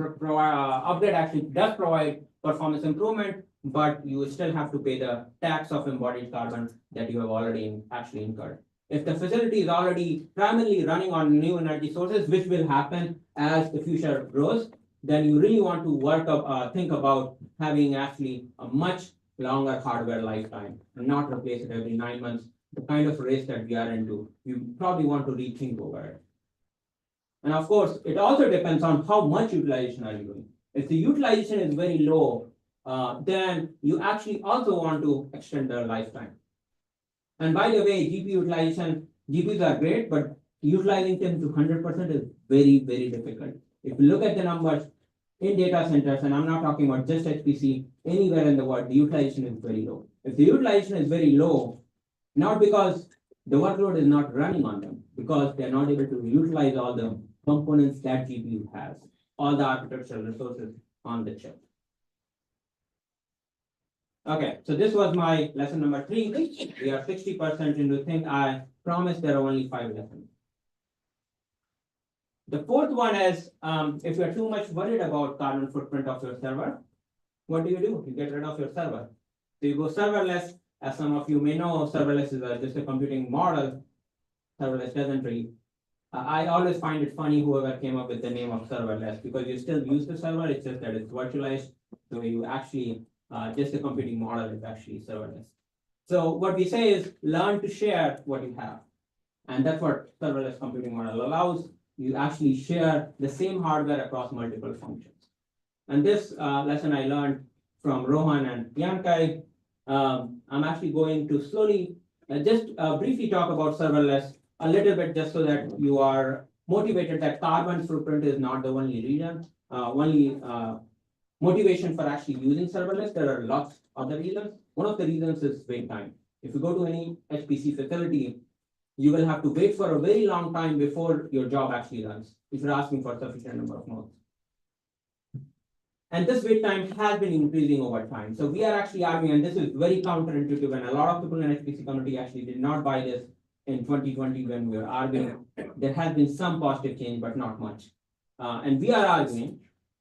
upgrade actually does provide performance improvement, but you still have to pay the tax of embodied carbon that you have already actually incurred. If the facility is already primarily running on new energy sources, which will happen as the future grows, then you really want to think about having actually a much longer hardware lifetime and not replace it every 9 months. The kind of race that we are into, you probably want to rethink over it. And of course, it also depends on how much utilization are you doing. If the utilization is very low, then you actually also want to extend their lifetime. And by the way, GPU utilization, GPUs are great, but utilizing them to 100% is very, very difficult. If you look at the numbers in data centers, and I'm not talking about just HPC, anywhere in the world, the utilization is very low. If the utilization is very low, not because the workload is not running on them, because they're not able to utilize all the components that GPU has, all the architectural resources on the chip. Okay, so this was my lesson number 3. We are 60% into the thing. I promised there are only 5 lessons. The fourth one is, if you're too much worried about carbon footprint of your server, what do? You get rid of your server. So you go serverless. As some of you may know, serverless is just a computing model. Serverless doesn't really. I always find it funny whoever came up with the name of serverless, because you still use the server, it's just that it's virtualized. So you actually, just a computing model is actually serverless. So what we say is learn to share what you have. And that's what serverless computing model allows. You actually share the same hardware across multiple functions. And this lesson I learned from Rohan and Bianca. I'm actually going to slowly just briefly talk about serverless a little bit, just so that you are motivated that carbon footprint is not the only reason, motivation for actually using serverless. There are lots of other reasons. One of the reasons is wait time. If you go to any HPC facility, you will have to wait for a very long time before your job actually runs, if you're asking for a sufficient number of nodes. And this wait time has been increasing over time. So we are actually arguing, and this is very counterintuitive, and a lot of people in HPC community actually did not buy this in 2020 when we were arguing. There has been some positive change, but not much. And we are arguing,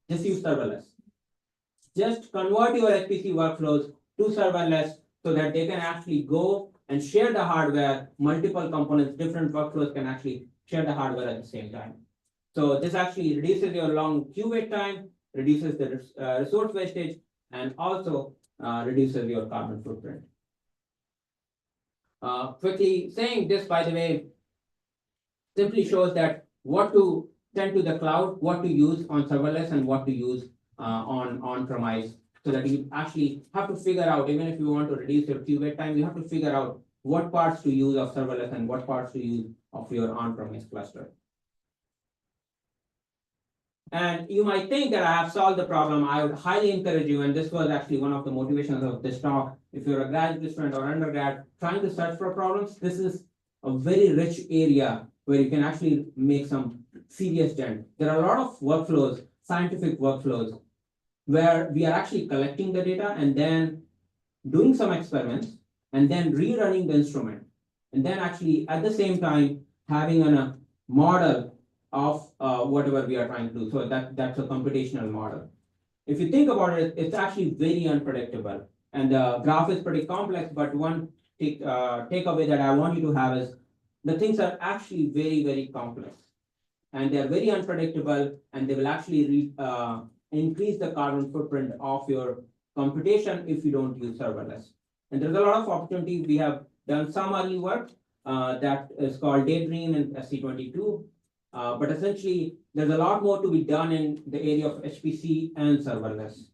just use serverless. Just convert your HPC workflows to serverless so that they can actually go and share the hardware, multiple components, different workflows can actually share the hardware at the same time. So this actually reduces your long queue wait time, reduces the resource wastage, and also reduces your carbon footprint. Quickly saying this, by the way, simply shows that what to send to the cloud, what to use on serverless, and what to use on-premise, so that you actually have to figure out, even if you want to reduce your queue wait time, you have to figure out what parts to use of serverless and what parts to use of your on-premise cluster. And you might think that I have solved the problem. I would highly encourage you, and this was actually one of the motivations of this talk. If you're a graduate student or undergrad trying to search for problems, this is a very rich area where you can actually make some serious dent. There are a lot of workflows, scientific workflows, where we are actually collecting the data and then doing some experiments and then rerunning the instrument. And then actually at the same time having a model of whatever we are trying to do. So that's a computational model. If you think about it, it's actually very unpredictable. And the graph is pretty complex, but one takeaway that I want you to have is the things are actually very, very complex. And they're very unpredictable, and they will actually increase the carbon footprint of your computation if you don't use serverless. And there's a lot of opportunity. We have done some early work that is called Daydream in SC22. But essentially, there's a lot more to be done in the area of HPC and serverless.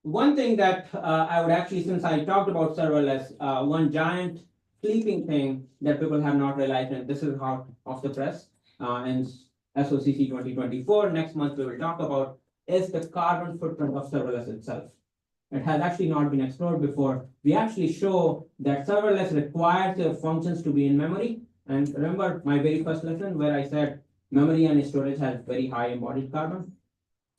One thing that I would actually, since I talked about serverless, one giant sleeping thing that people have not realized, and this is hot off the press in SOCC 2024. Next month we will talk about is the carbon footprint of serverless itself. It has actually not been explored before. We actually show that serverless requires your functions to be in memory. And remember my very first lesson where I said memory and storage has very high embodied carbon.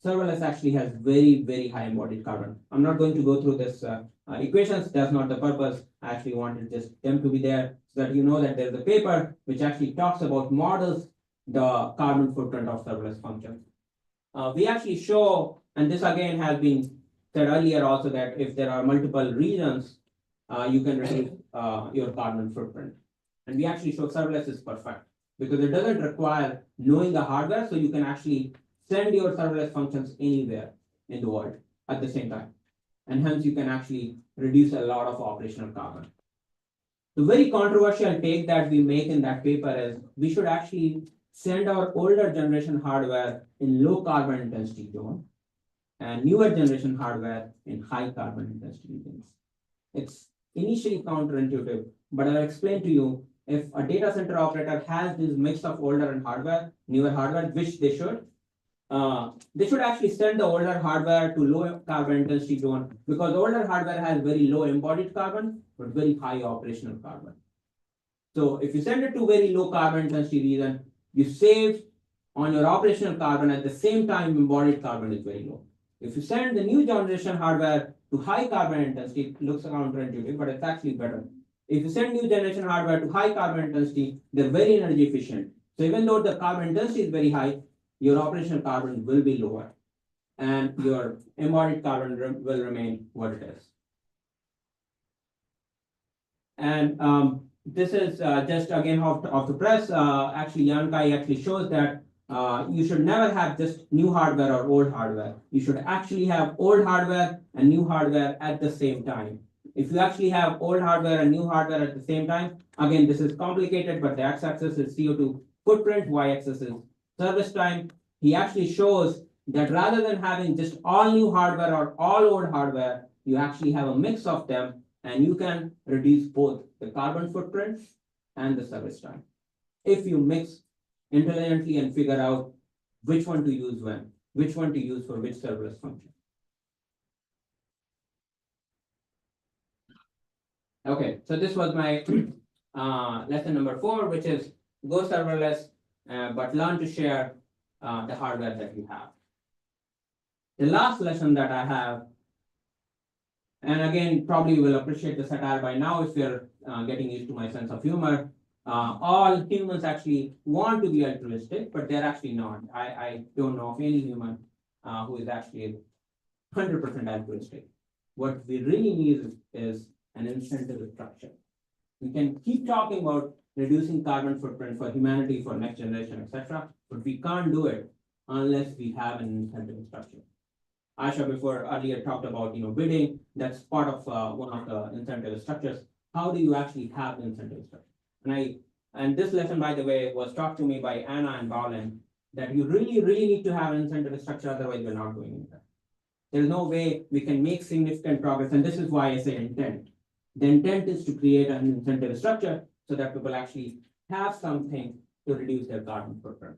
Serverless actually has very, very high embodied carbon. I'm not going to go through this equations. That's not the purpose. I actually wanted just them to be there so that you know that there's a paper which actually talks about models the carbon footprint of serverless functions. We actually show, and this again has been said earlier also, that if there are multiple regions, you can reduce your carbon footprint. And we actually show serverless is perfect because it doesn't require knowing the hardware, so you can actually send your serverless functions anywhere in the world at the same time. And hence you can actually reduce a lot of operational carbon. The very controversial take that we make in that paper is we should actually send our older generation hardware in low carbon intensity zone and newer generation hardware in high carbon intensity zones. It's initially counterintuitive, but I'll explain to you if a data center operator has this mix of older and hardware, newer hardware, which they should actually send the older hardware to low carbon intensity zone because older hardware has very low embodied carbon, but very high operational carbon. So if you send it to very low carbon intensity region, you save on your operational carbon at the same time embodied carbon is very low. If you send the new generation hardware to high carbon intensity, it looks counterintuitive, but it's actually better. If you send new generation hardware to high carbon intensity, they're very energy efficient. So even though the carbon intensity is very high, your operational carbon will be lower and your embodied carbon will remain what it is. And this is just again off the press. Actually, Jan Kai actually shows that you should never have just new hardware or old hardware. You should actually have old hardware and new hardware at the same time. If you actually have old hardware and new hardware at the same time, again, this is complicated, but the x-axis is CO2 footprint, y-axis is service time. He actually shows that rather than having just all new hardware or all old hardware, you actually have a mix of them and you can reduce both the carbon footprint and the service time if you mix intelligently and figure out which one to use when, which one to use for which serverless function. Okay, so this was my lesson number 4, which is go serverless, but learn to share the hardware that you have. The last lesson that I have, and again, probably you will appreciate the satire by now if you're getting used to my sense of humor. All humans actually want to be altruistic, but they're actually not. I don't know of any human who is actually 100% altruistic. What we really need is an incentive structure. We can keep talking about reducing carbon footprint for humanity, for next generation, etc., but we can't do it unless we have an incentive structure. Aisha before earlier talked about bidding. That's part of one of the incentive structures. How do you actually have an incentive structure? And this lesson, by the way, was taught to me by Anna and Bowlen, that you really need to have an incentive structure, otherwise we're not going anywhere. There's no way we can make significant progress, and this is why I say intent. The intent is to create an incentive structure so that people actually have something to reduce their carbon footprint.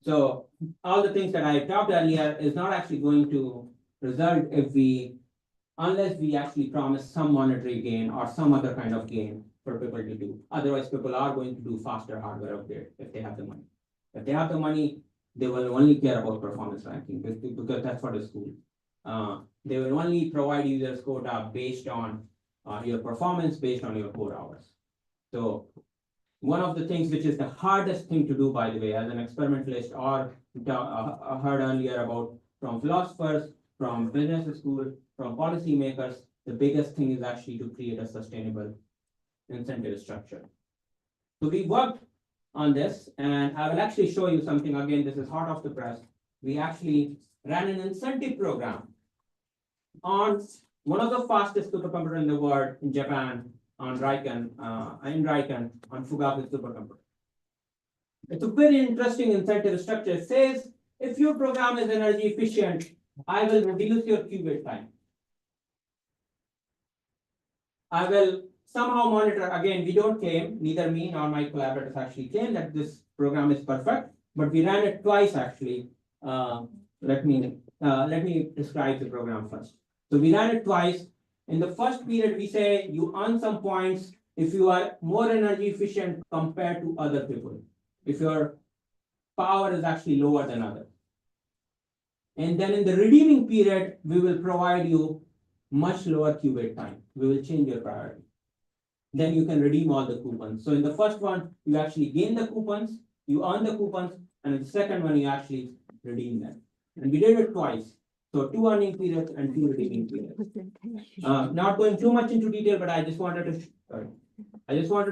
So all the things that I talked earlier is not actually going to result unless we actually promise some monetary gain or some other kind of gain for people to do. Otherwise, people are going to do faster hardware upgrade if they have the money. If they have the money, they will only care about performance ranking because that's what is cool. They will only provide users quota based on your performance, based on your core hours. So one of the things which is the hardest thing to do, by the way, as an experimentalist or heard earlier about from philosophers, from business school, from policymakers, the biggest thing is actually to create a sustainable incentive structure. So we worked on this, and I will actually show you something. Again, this is hot off the press. We actually ran an incentive program on one of the fastest supercomputers in the world in Japan, on Riken, on Fugaku supercomputer. It's a very interesting incentive structure. It says, if your program is energy efficient, I will reduce your qubit time. I will somehow monitor, again, we don't claim, neither me nor my collaborators actually claim that this program is perfect, but we ran it twice actually. Let me describe the program first. So we ran it twice. In the first period, we say you earn some points if you are more energy efficient compared to other people, if your power is actually lower than others. And then in the redeeming period, we will provide you much lower qubit time. We will change your priority. Then you can redeem all the coupons. So in the first one, you actually gain the coupons, you earn the coupons, and in the second one, you actually redeem them. And we did it twice. So 2 earning periods and 2 redeeming periods. Not going too much into detail, but I just wanted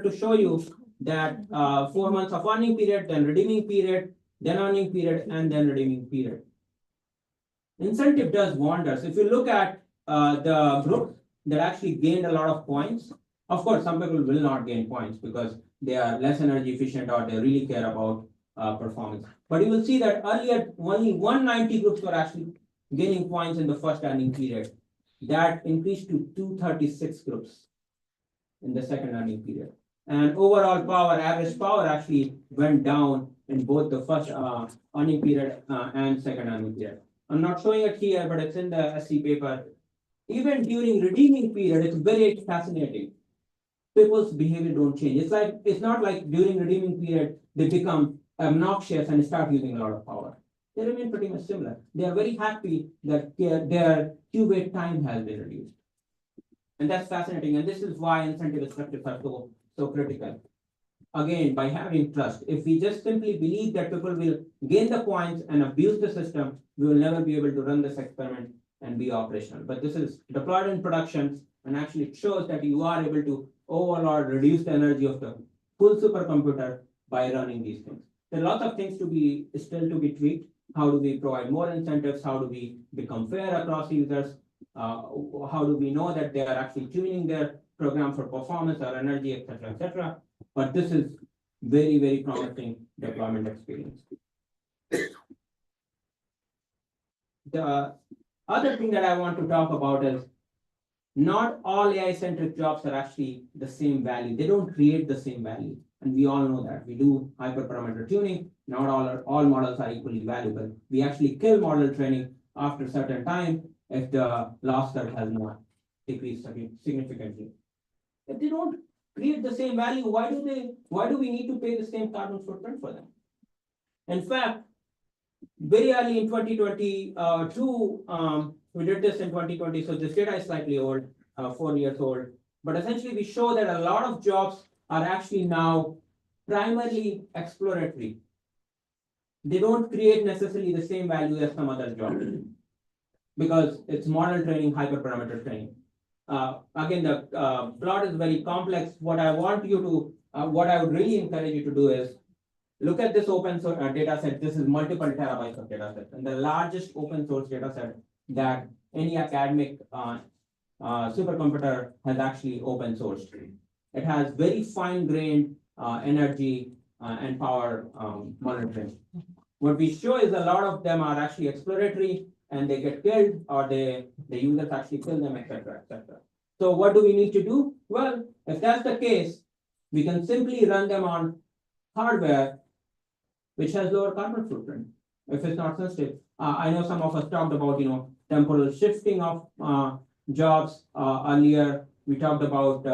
to show you that 4 months of earning period, then redeeming period, then earning period, and then redeeming period. Incentive does wonders. If you look at the group that actually gained a lot of points, of course, some people will not gain points because they are less energy efficient or they really care about performance. But you will see that earlier, only 190 groups were actually gaining points in the first earning period. That increased to 236 groups in the second earning period. And overall power, average power actually went down in both the first earning period and second earning period. I'm not showing it here, but it's in the SC paper. Even during redeeming period, it's very fascinating. People's behavior don't change. It's not like during redeeming period, they become obnoxious and start using a lot of power. They remain pretty much similar. They are very happy that their qubit time has been reduced. And that's fascinating. And this is why incentive structures are so critical. Again, by having trust. If we just simply believe that people will gain the points and abuse the system, we will never be able to run this experiment and be operational. But this is deployed in production, and actually it shows that you are able to overall reduce the energy of the full supercomputer by running these things. There are lots of things still to be tweaked. How do we provide more incentives? How do we become fair across users? How do we know that they are actually tuning their program for performance or energy, etc., etc.? But this is very, very promising deployment experience. The other thing that I want to talk about is not all AI-centric jobs are actually the same value. They don't create the same value. And we all know that. We do hyperparameter tuning. Not all models are equally valuable. We actually kill model training after a certain time if the loss curve has not decreased significantly. If they don't create the same value, why do we need to pay the same carbon footprint for them? In fact, very early in 2022, we did this in 2020, so this data is slightly old, 4 years old. But essentially, we show that a lot of jobs are actually now primarily exploratory. They don't create necessarily the same value as some other jobs because it's model training, hyperparameter training. Again, the plot is very complex. What I want you to, what I would really encourage you to do is look at this open source data set. This is multiple terabytes of data set, and the largest open source data set that any academic supercomputer has actually open sourced. It has very fine-grained energy and power monitoring. What we show is a lot of them are actually exploratory and they get killed, or the users actually kill them, etc., etc. So what do we need to do? Well, if that's the case, we can simply run them on hardware which has lower carbon footprint if it's not sensitive. I know some of us talked about, temporal shifting of jobs earlier. We talked about,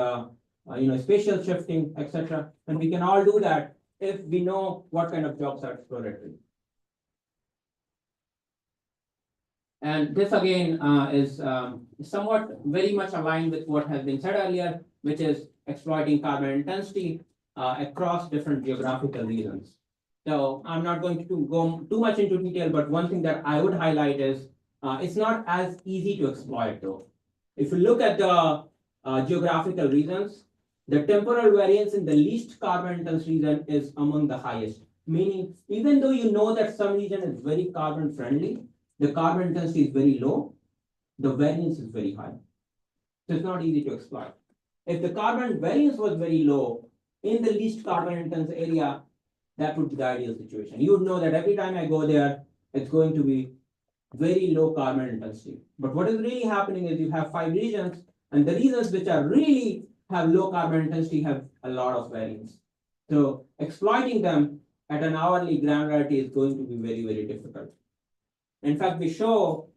spatial shifting, etc. And we can all do that if we know what kind of jobs are exploratory. And this again is somewhat very much aligned with what has been said earlier, which is exploiting carbon intensity across different geographical regions. So I'm not going to go too much into detail, but one thing that I would highlight is it's not as easy to exploit though. If you look at the geographical regions, the temporal variance in the least carbon intense region is among the highest. Meaning, even though you know that some region is very carbon friendly, the carbon intensity is very low, the variance is very high. So it's not easy to exploit. If the carbon variance was very low in the least carbon intense area, that would be the ideal situation. You would know that every time I go there, it's going to be very low carbon intensity. But what is really happening is you have 5 regions, and the regions which are really have low carbon intensity have a lot of variance. So exploiting them at an hourly granularity is going to be very, very difficult. In fact, we show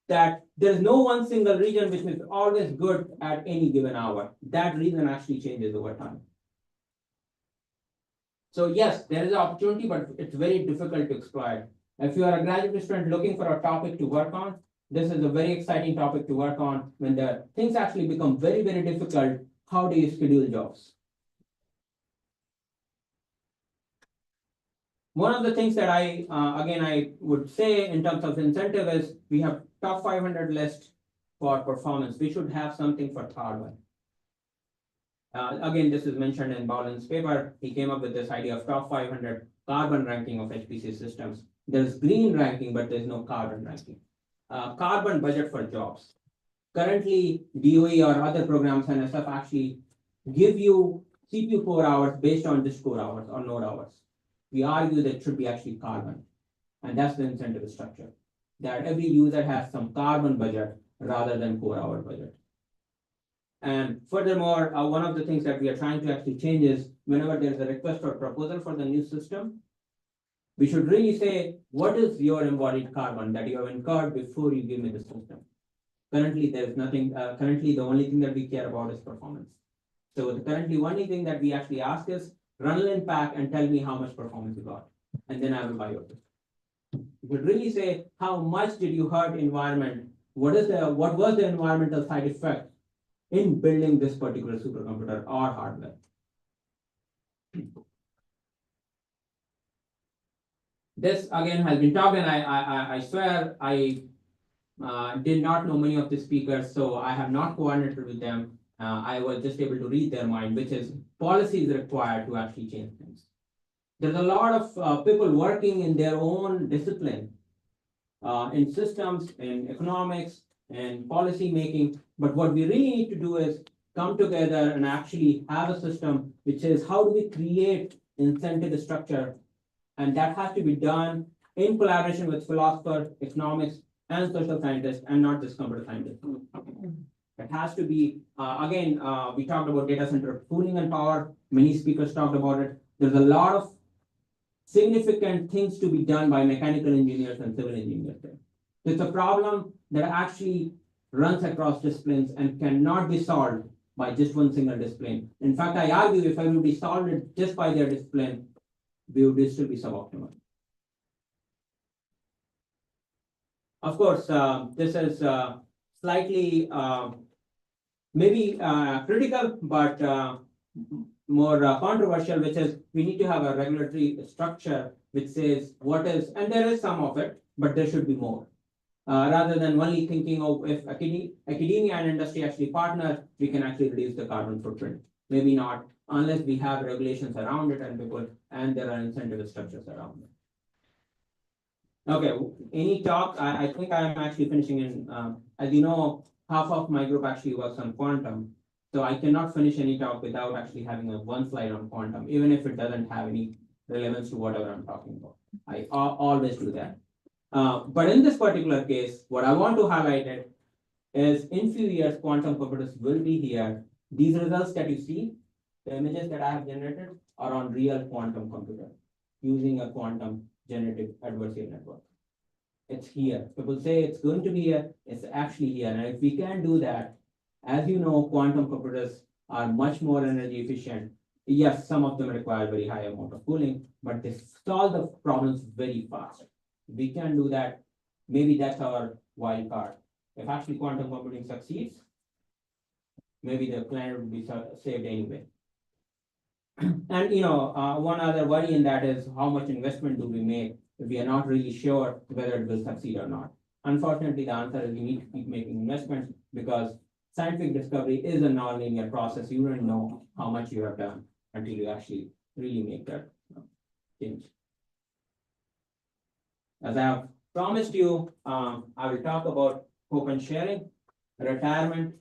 that there is no one single region which is always good at any given hour. That region actually changes over time. So yes, there is an opportunity, but it's very difficult to exploit. If you are a graduate student looking for a topic to work on, this is a very exciting topic to work on. When the things actually become very, very difficult, how do you schedule jobs? One of the things that I would say in terms of incentive is we have top 500 list for performance. We should have something for carbon. Again, this is mentioned in Bowlin's paper. He came up with this idea of top 500 carbon ranking of HPC systems. There's green ranking, but there's no carbon ranking. Carbon budget for jobs. Currently, DOE or other programs and stuff actually give you CPU core hours based on disk core hours or node hours. We argue that it should be actually carbon. And that's the incentive structure. That every user has some carbon budget rather than core hour budget. And furthermore, one of the things that we are trying to actually change is whenever there is a request or proposal for the new system, we should really say, what is your embodied carbon that you have incurred before you give me the system? Currently, there is nothing. Currently, the only thing that we care about is performance. So currently, only thing that we actually ask is run a lin pack and tell me how much performance you got, and then I will buy your system. You could really say how much did you hurt environment? What was the environmental side effect in building this particular supercomputer or hardware? This again has been talked, and I swear I did not know many of the speakers, so I have not coordinated with them. I was just able to read their mind, which is policy is required to actually change things. There's a lot of people working in their own discipline, in systems, in economics, and policy making. But what we really need to do is come together and actually have a system which is how do we create incentive structure, and that has to be done in collaboration with philosophers, economics, and social scientists, and not just computer scientists. It has to be, we talked about data center cooling and power. Many speakers talked about it. There's a lot of significant things to be done by mechanical engineers and civil engineers there. It's a problem that actually runs across disciplines and cannot be solved by just one single discipline. In fact, I argue if everybody solved it just by their discipline, we would still be suboptimal. Of course, this is slightly maybe critical, but more controversial, which is we need to have a regulatory structure which says what is, and there is some of it, but there should be more. Rather than only thinking of if academia and industry actually partner, we can actually reduce the carbon footprint. Maybe not unless we have regulations around it and there are incentive structures around it. Okay, any talk? I think I am actually finishing in, as you know, half of my group actually works on quantum. So I cannot finish any talk without actually having one slide on quantum, even if it doesn't have any relevance to whatever I'm talking about. I always do that. But in this particular case, what I want to highlight it is in few years, quantum computers will be here. These results that you see, the images that I have generated are on real quantum computer using a quantum generative adversarial network. It's here. People say it's going to be here. It's actually here. And if we can do that, as you know, quantum computers are much more energy efficient. Yes, some of them require very high amount of cooling, but they solve the problems very fast. If we can do that, maybe that's our wild card. If actually quantum computing succeeds, maybe the planet will be saved anyway. And one other worry in that is how much investment do we make if we are not really sure whether it will succeed or not. Unfortunately, the answer is you need to keep making investments because scientific discovery is a non-linear process. You don't know how much you have done until you actually really make that change. As I have promised you, I will talk about hope and sharing, retirement,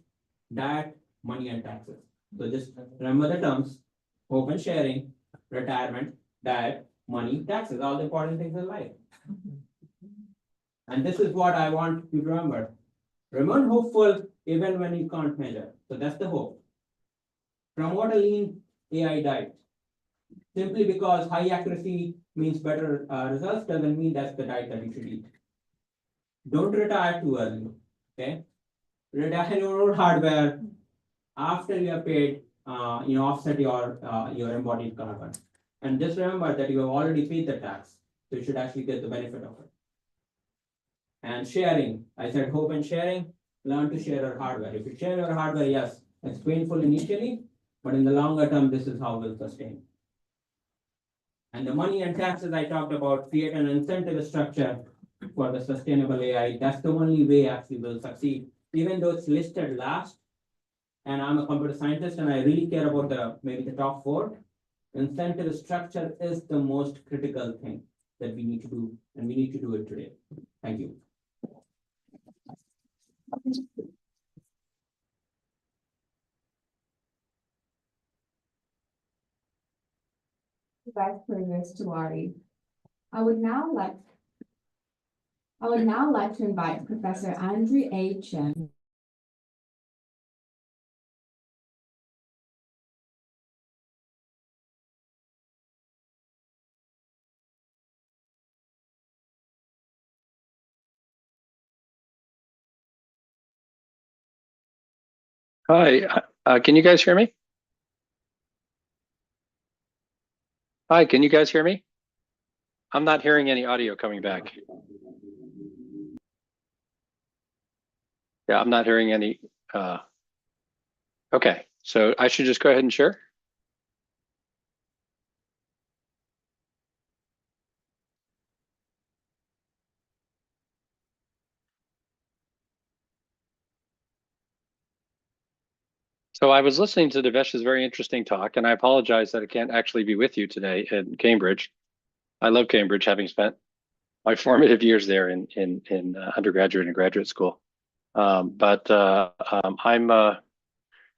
diet, money, and taxes. So just remember the terms: hope and sharing, retirement, diet, money, taxes, all the important things in life. And this is what I want you to remember. Remain hopeful even when you can't measure. So that's the hope. promote a lean AI diet. Simply because high accuracy means better results doesn't mean that's the diet that you should eat. Don't retire too early, okay? Retire your own hardware after you have paid, offset your embodied carbon. And just remember that you have already paid the tax, so you should actually get the benefit of it. And sharing, I said hope and sharing, learn to share your hardware. If you share your hardware, yes, it's painful initially, but in the longer term, this is how we'll sustain. And the money and taxes I talked about create an incentive structure for the sustainable AI. That's the only way actually we'll succeed. Even though it's listed last, and I'm a computer scientist and I really care about maybe the top 4, incentive structure is the most critical thing that we need to do, and we need to do it today. Thank you. Vice President Tiwari. I would now like to invite Professor Andrew A. Chen. Hi, can you guys hear me? Hi, can you guys hear me? I'm not hearing any audio coming back. Yeah, I'm not hearing any. Okay, so I should just go ahead and share. So I was listening to Devesh's very interesting talk, and I apologize that I can't actually be with you today in Cambridge. I love Cambridge, having spent my formative years there in undergraduate and graduate school. I'm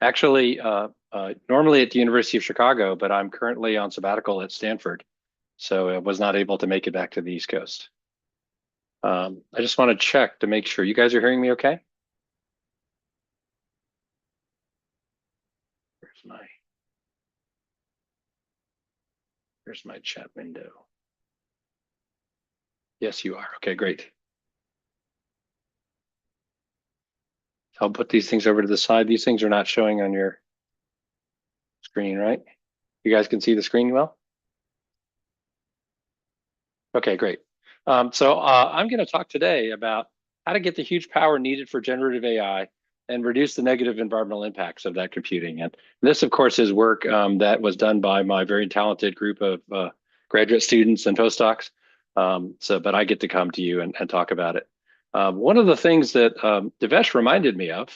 actually normally at the University of Chicago, but I'm currently on sabbatical at Stanford, so I was not able to make it back to the East Coast. I just want to check to make sure you guys are hearing me okay. Here's my chat window. Yes, you are. Okay, great. I'll put these things over to the side. These things are not showing on your screen, right? You guys can see the screen well? Okay, great. I'm going to talk today about how to get the huge power needed for generative AI and reduce the negative environmental impacts of that computing. And this, of course, is work that was done by my very talented group of graduate students and postdocs. But I get to come to you and talk about it. One of the things that Devesh reminded me of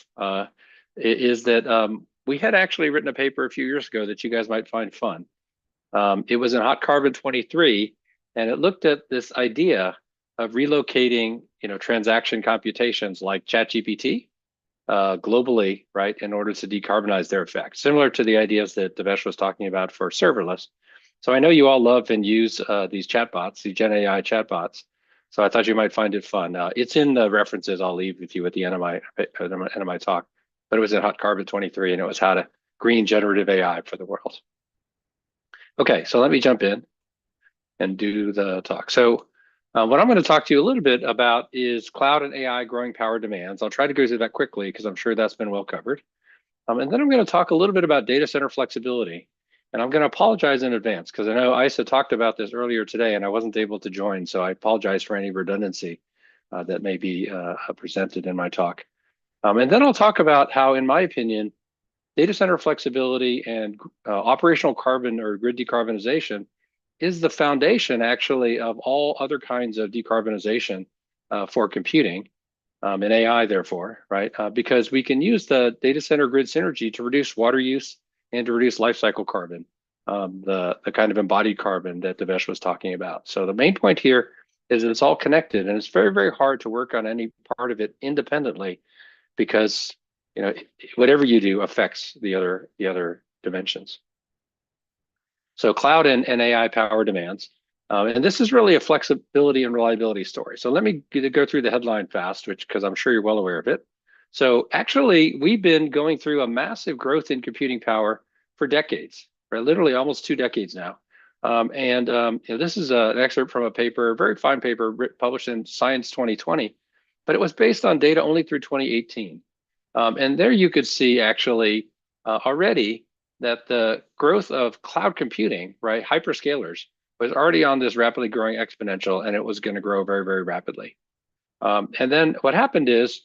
is that we had actually written a paper a few years ago that you guys might find fun. It was in Hot Carbon 23, and it looked at this idea of relocating, transaction computations like ChatGPT globally, right, in order to decarbonize their effects, similar to the ideas that Devesh was talking about for serverless. So I know you all love and use these chatbots, these Gen AI chatbots. So I thought you might find it fun. It's in the references I'll leave with you at the end of my talk, but it was in Hot Carbon 23, and it was how to green generative AI for the world. Okay, so let me jump in and do the talk. So what I'm going to talk to you a little bit about is cloud and AI growing power demands. I'll try to go through that quickly because I'm sure that's been well covered. And then I'm going to talk a little bit about data center flexibility. And I'm going to apologize in advance because I know Isa talked about this earlier today and I wasn't able to join. So I apologize for any redundancy that may be presented in my talk. And then I'll talk about how, in my opinion, data center flexibility and operational carbon or grid decarbonization is the foundation actually of all other kinds of decarbonization for computing and AI, therefore, right? Because we can use the data center grid synergy to reduce water use and to reduce life cycle carbon, the kind of embodied carbon that Devesh was talking about. So the main point here is that it's all connected, and it's very, very hard to work on any part of it independently because whatever you do affects the other dimensions. So cloud and AI power demands. And this is really a flexibility and reliability story. So let me go through the headline fast, because I'm sure you're well aware of it. So actually, we've been going through a massive growth in computing power for decades, right? Literally almost 2 decades now. This is an excerpt from a paper, a very fine paper published in Science 2020, but it was based on data only through 2018. And there you could see actually already that the growth of cloud computing, right, hyperscalers, was already on this rapidly growing exponential, and it was going to grow very, very rapidly. And then what happened is,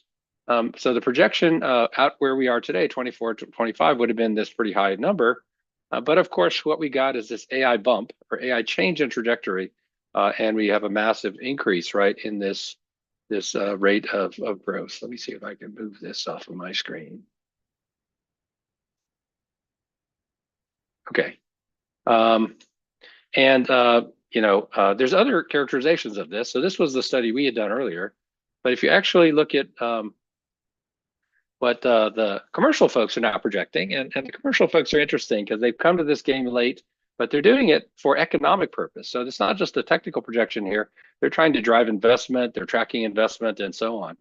so the projection out where we are today, 24 to 25, would have been this pretty high number. But of course, what we got is this AI bump or AI change in trajectory, and we have a massive increase, right, in this rate of growth. Let me see if I can move this off of my screen. Okay. There's other characterizations of this. So this was the study we had done earlier. But if you actually look at what the commercial folks are now projecting, and the commercial folks are interesting because they've come to this game late, but they're doing it for economic purpose. So it's not just a technical projection here. They're trying to drive investment, they're tracking investment, and so on.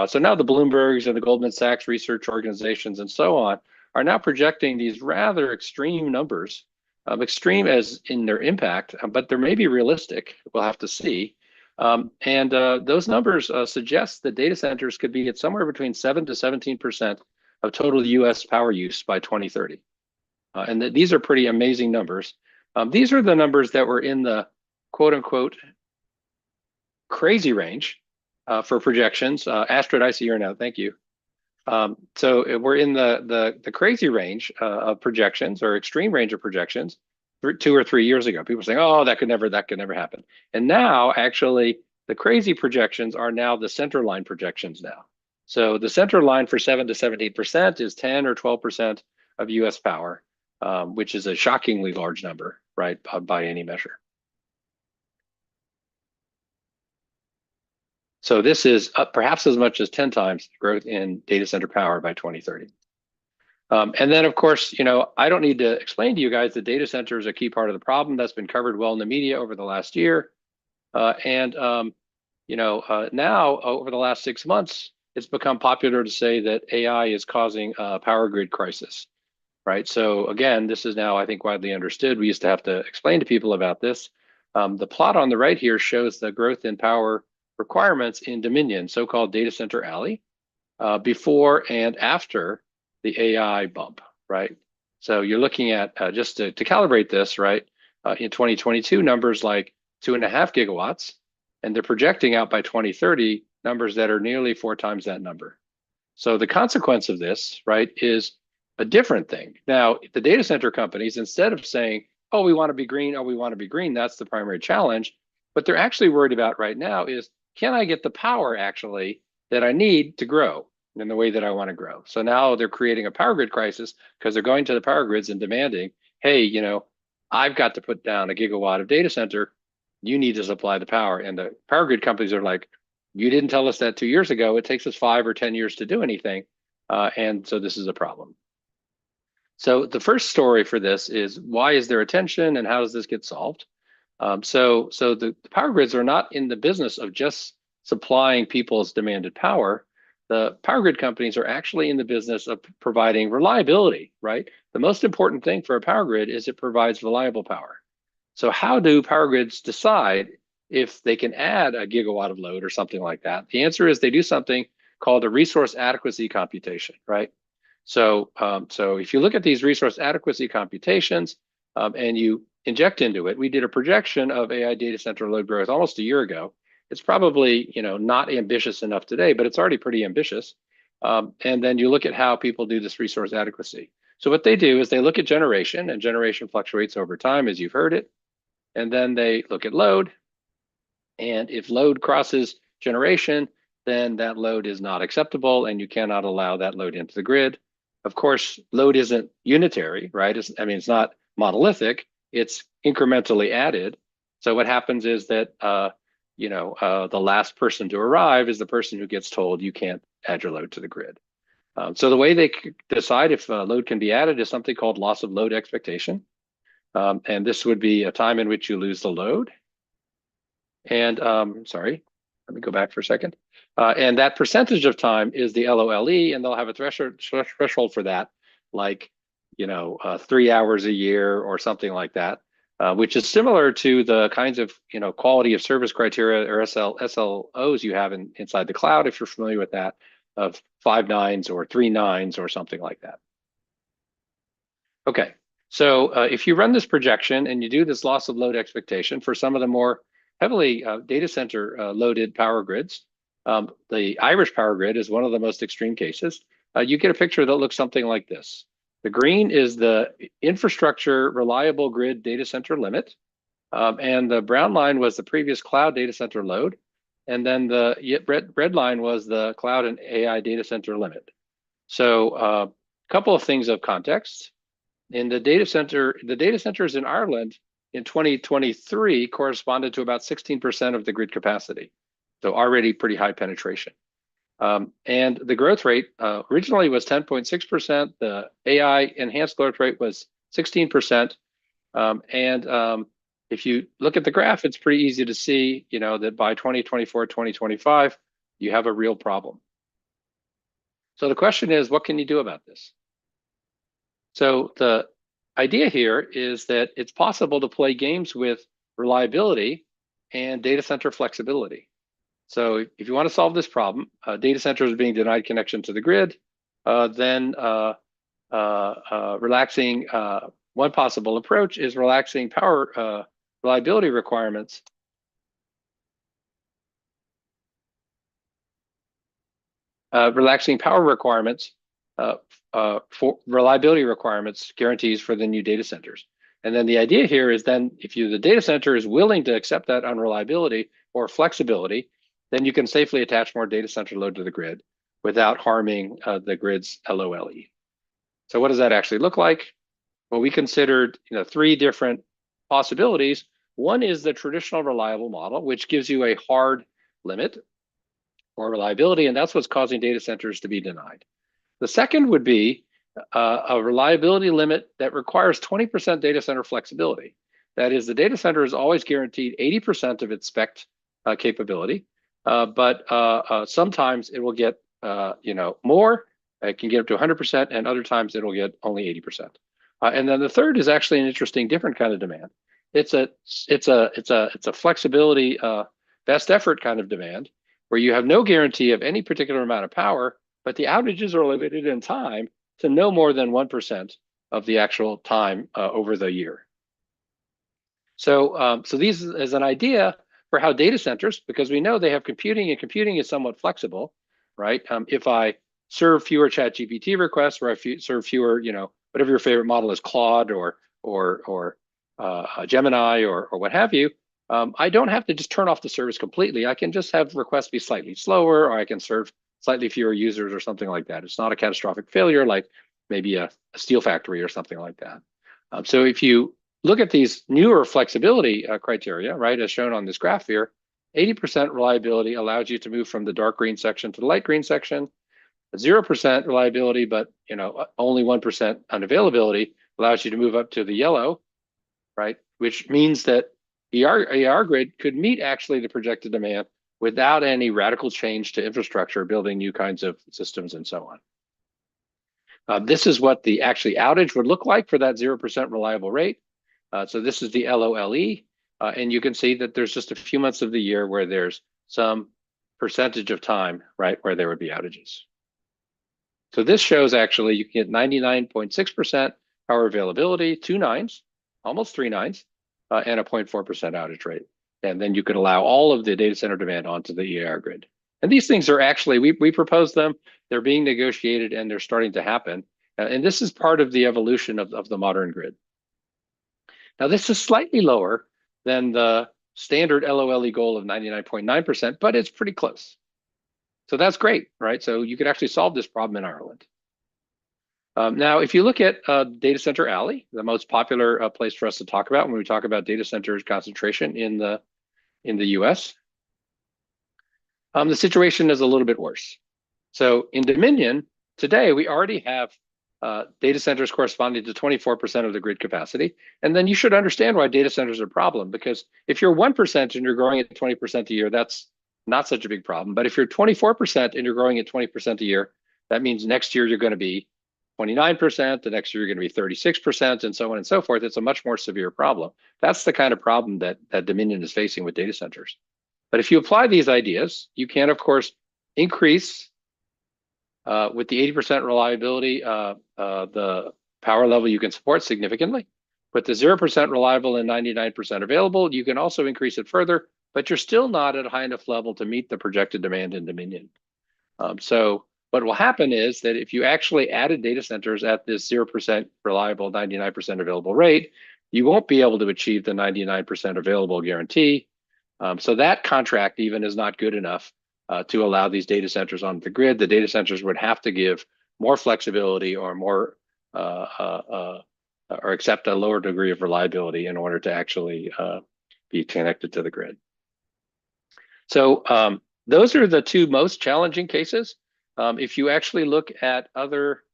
So now the Bloombergs and the Goldman Sachs research organizations and so on are now projecting these rather extreme numbers, extreme as in their impact, but they're maybe realistic. We'll have to see. Those numbers suggest that data centers could be at somewhere between 7 to 17% of total US power use by 2030. And these are pretty amazing numbers. These are the numbers that were in the quote unquote crazy range for projections. Astrid, I see you now, thank you. So we're in the crazy range of projections or extreme range of projections 2 or 3 years ago. People saying, oh, that could never happen. And now actually the crazy projections are now the center line projections now. So the center line for 7 to 17% is 10 or 12% of US power, which is a shockingly large number, right, by any measure. So this is perhaps as much as 10 times growth in data center power by 2030. And then, of course, I don't need to explain to you guys that data center is a key part of the problem. That's been covered well in the media over the last year. Now over the last 6 months, it's become popular to say that AI is causing a power grid crisis, right? So again, this is now, I think, widely understood. We used to have to explain to people about this. The plot on the right here shows the growth in power requirements in Dominion, so-called Data Center Alley, before and after the AI bump, right? So you're looking at, just to calibrate this, right, in 2022, numbers like 2.5 gigawatts, and they're projecting out by 2030 numbers that are nearly 4 times that number. So the consequence of this, right, is a different thing. Now, the data center companies, instead of saying, oh, we want to be green, that's the primary challenge. What they're actually worried about right now is, can I get the power actually that I need to grow in the way that I want to grow? So now they're creating a power grid crisis because they're going to the power grids and demanding, hey, I've got to put down a gigawatt of data center. You need to supply the power. And the power grid companies are like, you didn't tell us that 2 years ago. It takes us 5 or 10 years to do anything. And so this is a problem. So the first story for this is, why is there a tension and how does this get solved? So the power grids are not in the business of just supplying people's demanded power. The power grid companies are actually in the business of providing reliability, right? The most important thing for a power grid is it provides reliable power. So how do power grids decide if they can add a gigawatt of load or something like that? The answer is they do something called a resource adequacy computation, right? So if you look at these resource adequacy computations and you inject into it, we did a projection of AI data center load growth almost a year ago. It's probably not ambitious enough today, but it's already pretty ambitious. And then you look at how people do this resource adequacy. So what they do is they look at generation, and generation fluctuates over time, as you've heard it. And then they look at load. And if load crosses generation, then that load is not acceptable, and you cannot allow that load into the grid. Of course, load isn't unitary, right? It's not monolithic. It's incrementally added. So what happens is that the last person to arrive is the person who gets told you can't add your load to the grid. So the way they decide if load can be added is something called loss of load expectation. And this would be a time in which you lose the load. And sorry, let me go back for a second. And that percentage of time is the LOLE, and they'll have a threshold for that, like 3 hours a year or something like that, which is similar to the kinds of quality of service criteria or SLOs you have inside the cloud, if you're familiar with that, of 5 nines or 3 nines or something like that. Okay, so if you run this projection and you do this loss of load expectation for some of the more heavily data center loaded power grids, the Irish power grid is one of the most extreme cases. You get a picture that looks something like this. The green is the infrastructure reliable grid data center limit, and the brown line was the previous cloud data center load, and then the red line was the cloud and AI data center limit. So a couple of things of context. In the data centers in Ireland in 2023 corresponded to about 16% of the grid capacity. So already pretty high penetration. And the growth rate originally was 10.6%. The AI enhanced growth rate was 16%. If you look at the graph, it's pretty easy to see, that by 2024, 2025, you have a real problem. So the question is, what can you do about this? So the idea here is that it's possible to play games with reliability and data center flexibility. So if you want to solve this problem, data centers are being denied connection to the grid, then relaxing, one possible approach is relaxing power reliability requirements. Relaxing power requirements for reliability requirements guarantees for the new data centers. And then the idea here is then if the data center is willing to accept that unreliability or flexibility, then you can safely attach more data center load to the grid without harming the grid's LOLE. So what does that actually look like? Well, we considered 3 different possibilities. One is the traditional reliable model, which gives you a hard limit for reliability, and that's what's causing data centers to be denied. The second would be a reliability limit that requires 20% data center flexibility. That is, the data center is always guaranteed 80% of its spec capability, but sometimes it will get more. It can get up to 100%, and other times it'll get only 80%. And then the third is actually an interesting, different kind of demand. It's a flexibility best effort kind of demand, where you have no guarantee of any particular amount of power, but the outages are limited in time to no more than 1% of the actual time over the year. So these is an idea for how data centers, because we know they have computing, and computing is somewhat flexible, right? If I serve fewer ChatGPT requests, or if you serve fewer, whatever your favorite model is, Claude or Gemini or what have you, I don't have to just turn off the service completely. I can just have requests be slightly slower, or I can serve slightly fewer users or something like that. It's not a catastrophic failure like maybe a steel factory or something like that. So if you look at these newer flexibility criteria, right, as shown on this graph here, 80% reliability allows you to move from the dark green section to the light green section. 0% reliability, but only 1% unavailability allows you to move up to the yellow, right? Which means that the AR grid could meet actually the projected demand without any radical change to infrastructure, building new kinds of systems and so on. This is what the actually outage would look like for that 0% reliable rate. So this is the LOLE, and you can see that there's just a few months of the year where there's some percentage of time, right, where there would be outages. So this shows actually you can get 99.6% power availability, 2 nines, almost 3 nines, and a 0.4% outage rate. And then you could allow all of the data center demand onto the EAR grid. And these things are actually, we proposed them, they're being negotiated, and they're starting to happen. And this is part of the evolution of the modern grid. Now, this is slightly lower than the standard LOLE goal of 99.9%, but it's pretty close. So that's great, right? So you could actually solve this problem in Ireland. Now, if you look at Data Center Alley, the most popular place for us to talk about when we talk about data centers concentration in the US, the situation is a little bit worse. So in Dominion, today, we already have data centers corresponding to 24% of the grid capacity. And then you should understand why data centers are a problem, because if you're 1% and you're growing at 20% a year, that's not such a big problem. But if you're 24% and you're growing at 20% a year, that means next year you're going to be 29%, the next year you're going to be 36%, and so on and so forth. It's a much more severe problem. That's the kind of problem that Dominion is facing with data centers. But if you apply these ideas, you can, of course, increase with the 80% reliability, the power level you can support significantly. With the 0% reliable and 99% available, you can also increase it further, but you're still not at a high enough level to meet the projected demand in Dominion. So what will happen is that if you actually added data centers at this 0% reliable, 99% available rate, you won't be able to achieve the 99% available guarantee. So that contract even is not good enough to allow these data centers onto the grid. The data centers would have to give more flexibility or more or accept a lower degree of reliability in order to actually be connected to the grid. So those are the two most challenging cases. If you actually look at other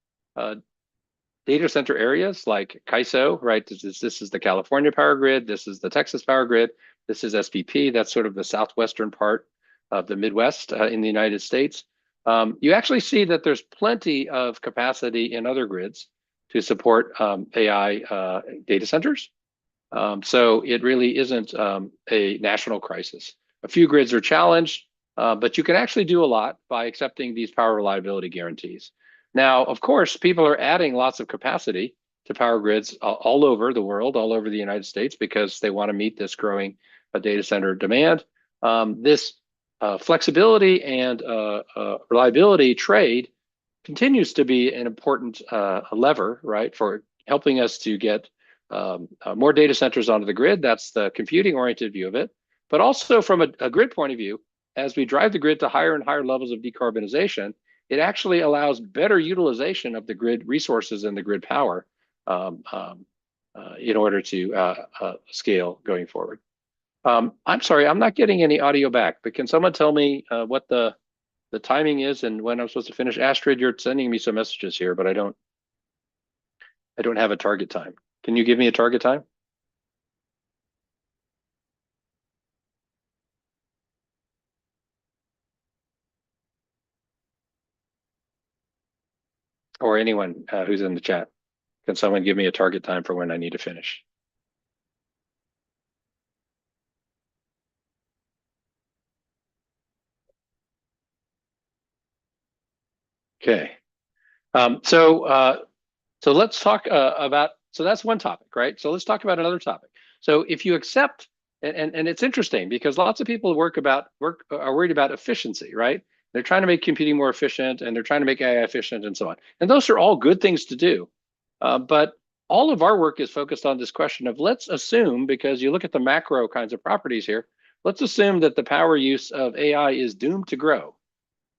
data center areas like CAISO, right? This is the California power grid. This is the Texas power grid. This is SPP. That's sort of the southwestern part of the Midwest in the United States. You actually see that there's plenty of capacity in other grids to support AI data centers. So it really isn't a national crisis. A few grids are challenged, but you can actually do a lot by accepting these power reliability guarantees. Now, of course, people are adding lots of capacity to power grids all over the world, all over the United States, because they want to meet this growing data center demand. This flexibility and reliability trade continues to be an important lever, right, for helping us to get more data centers onto the grid. That's the computing-oriented view of it. But also from a grid point of view, as we drive the grid to higher and higher levels of decarbonization, it actually allows better utilization of the grid resources and the grid power in order to scale going forward. I'm sorry, I'm not getting any audio back, but can someone tell me what the timing is and when I'm supposed to finish? Astrid, you're sending me some messages here, but I don't have a target time. Can you give me a target time? Or anyone who's in the chat. Can someone give me a target time for when I need to finish? Okay. So let's talk about, so that's one topic, right? So let's talk about another topic. So if you accept, and it's interesting because lots of people are worried about efficiency, right? They're trying to make computing more efficient and they're trying to make AI efficient and so on. And those are all good things to do. But all of our work is focused on this question of, let's assume, because you look at the macro kinds of properties here, let's assume that the power use of AI is doomed to grow.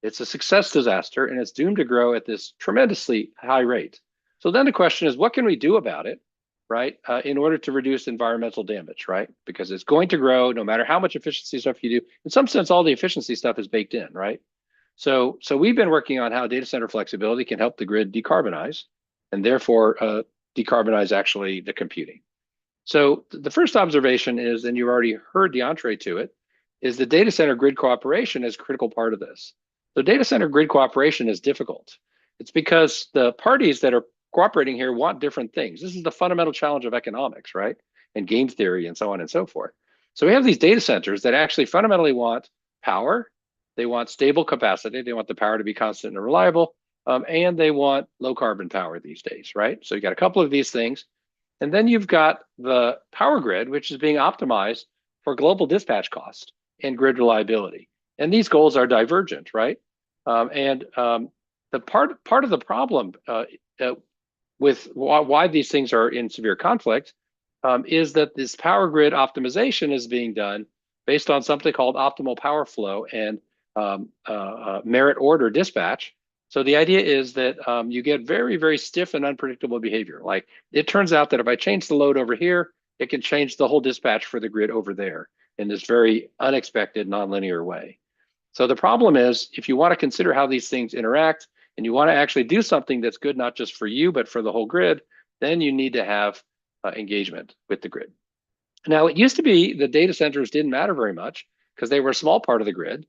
It's a success disaster and it's doomed to grow at this tremendously high rate. So then the question is, what can we do about it, right, in order to reduce environmental damage, right? Because it's going to grow no matter how much efficiency stuff you do. In some sense, all the efficiency stuff is baked in, right? So we've been working on how data center flexibility can help the grid decarbonize and therefore decarbonize actually the computing. So the first observation is, and you've already heard the entree to it, is the data center grid cooperation is a critical part of this. So data center grid cooperation is difficult. It's because the parties that are cooperating here want different things. This is the fundamental challenge of economics, right? And game theory and so on and so forth. So we have these data centers that actually fundamentally want power. They want stable capacity. They want the power to be constant and reliable. And they want low carbon power these days, right? So you got a couple of these things. And then you've got the power grid, which is being optimized for global dispatch cost and grid reliability. And these goals are divergent, right? The part of the problem with why these things are in severe conflict is that this power grid optimization is being done based on something called optimal power flow and merit order dispatch. So the idea is that you get very, very stiff and unpredictable behavior. Like it turns out that if I change the load over here, it can change the whole dispatch for the grid over there in this very unexpected nonlinear way. So the problem is, if you want to consider how these things interact and you want to actually do something that's good, not just for you, but for the whole grid, then you need to have engagement with the grid. Now, it used to be the data centers didn't matter very much because they were a small part of the grid.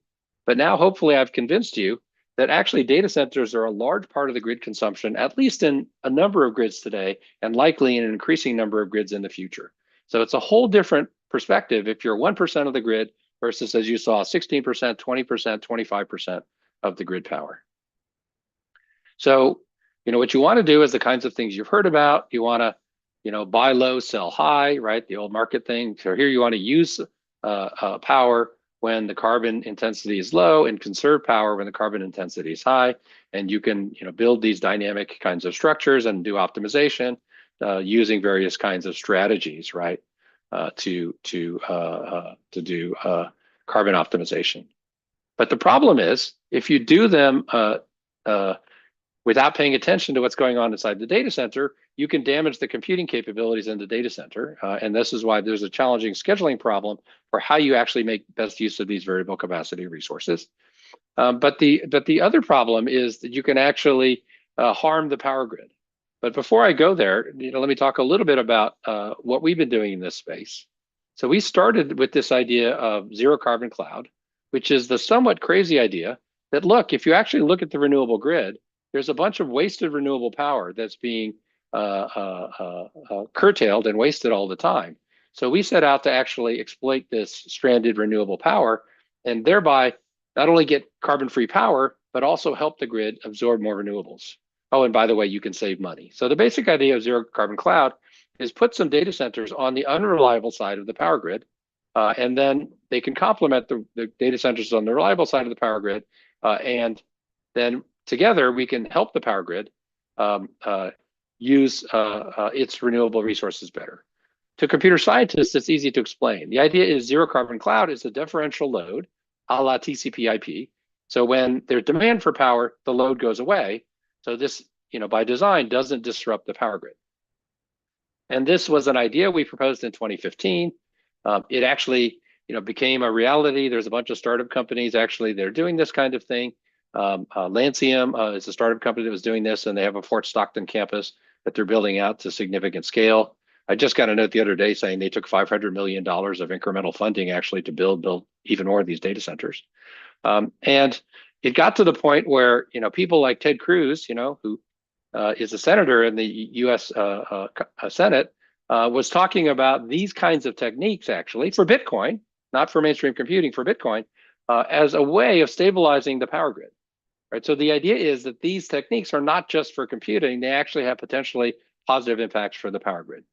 But now, hopefully, I've convinced you that actually data centers are a large part of the grid consumption, at least in a number of grids today, and likely in an increasing number of grids in the future. So it's a whole different perspective if you're 1% of the grid versus, as you saw, 16%, 20%, 25% of the grid power. So, what you want to do is the kinds of things you've heard about. You want to, buy low, sell high, right? The old market thing. So here you want to use power when the carbon intensity is low and conserve power when the carbon intensity is high. And you can, build these dynamic kinds of structures and do optimization using various kinds of strategies, right? To do carbon optimization. But the problem is, if you do them without paying attention to what's going on inside the data center, you can damage the computing capabilities in the data center. And this is why there's a challenging scheduling problem for how you actually make best use of these variable capacity resources. But the other problem is that you can actually harm the power grid. But before I go there, let me talk a little bit about what we've been doing in this space. So we started with this idea of zero carbon cloud, which is the somewhat crazy idea that, look, if you actually look at the renewable grid, there's a bunch of wasted renewable power that's being curtailed and wasted all the time. So we set out to actually exploit this stranded renewable power and thereby not only get carbon-free power, but also help the grid absorb more renewables. Oh, and by the way, you can save money. So the basic idea of zero carbon cloud is put some data centers on the unreliable side of the power grid, and then they can complement the data centers on the reliable side of the power grid, and then together we can help the power grid use its renewable resources better. To computer scientists, it's easy to explain. The idea is zero carbon cloud is a differential load, a la TCP/IP. So when there's demand for power, the load goes away. So this, by design, doesn't disrupt the power grid. And this was an idea we proposed in 2015. It actually, became a reality. There's a bunch of startup companies actually they're doing this kind of thing. Lancium is a startup company that was doing this, and they have a Fort Stockton campus that they're building out to significant scale. I just got a note the other day saying they took $500 million of incremental funding actually to build even more of these data centers. And it got to the point where, people like Ted Cruz, who is a senator in the US Senate, was talking about these kinds of techniques actually for Bitcoin, not for mainstream computing, for Bitcoin, as a way of stabilizing the power grid. Right? So the idea is that these techniques are not just for computing, they actually have potentially positive impacts for the power grid.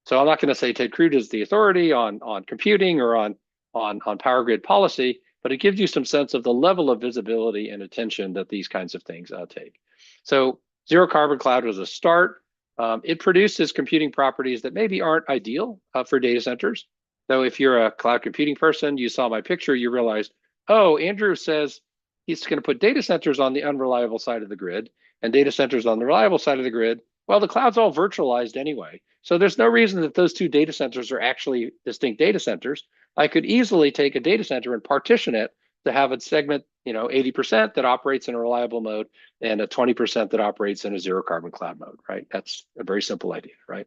So I'm not going to say Ted Cruz is the authority on computing or on power grid policy, but it gives you some sense of the level of visibility and attention that these kinds of things take. So zero carbon cloud was a start. It produces computing properties that maybe aren't ideal for data centers. So if you're a cloud computing person, you saw my picture, you realized, oh, Andrew says he's going to put data centers on the unreliable side of the grid and data centers on the reliable side of the grid. Well, the cloud's all virtualized anyway. So there's no reason that those two data centers are actually distinct data centers. I could easily take a data center and partition it to have a segment, 80% that operates in a reliable mode and a 20% that operates in a zero carbon cloud mode, right? That's a very simple idea, right?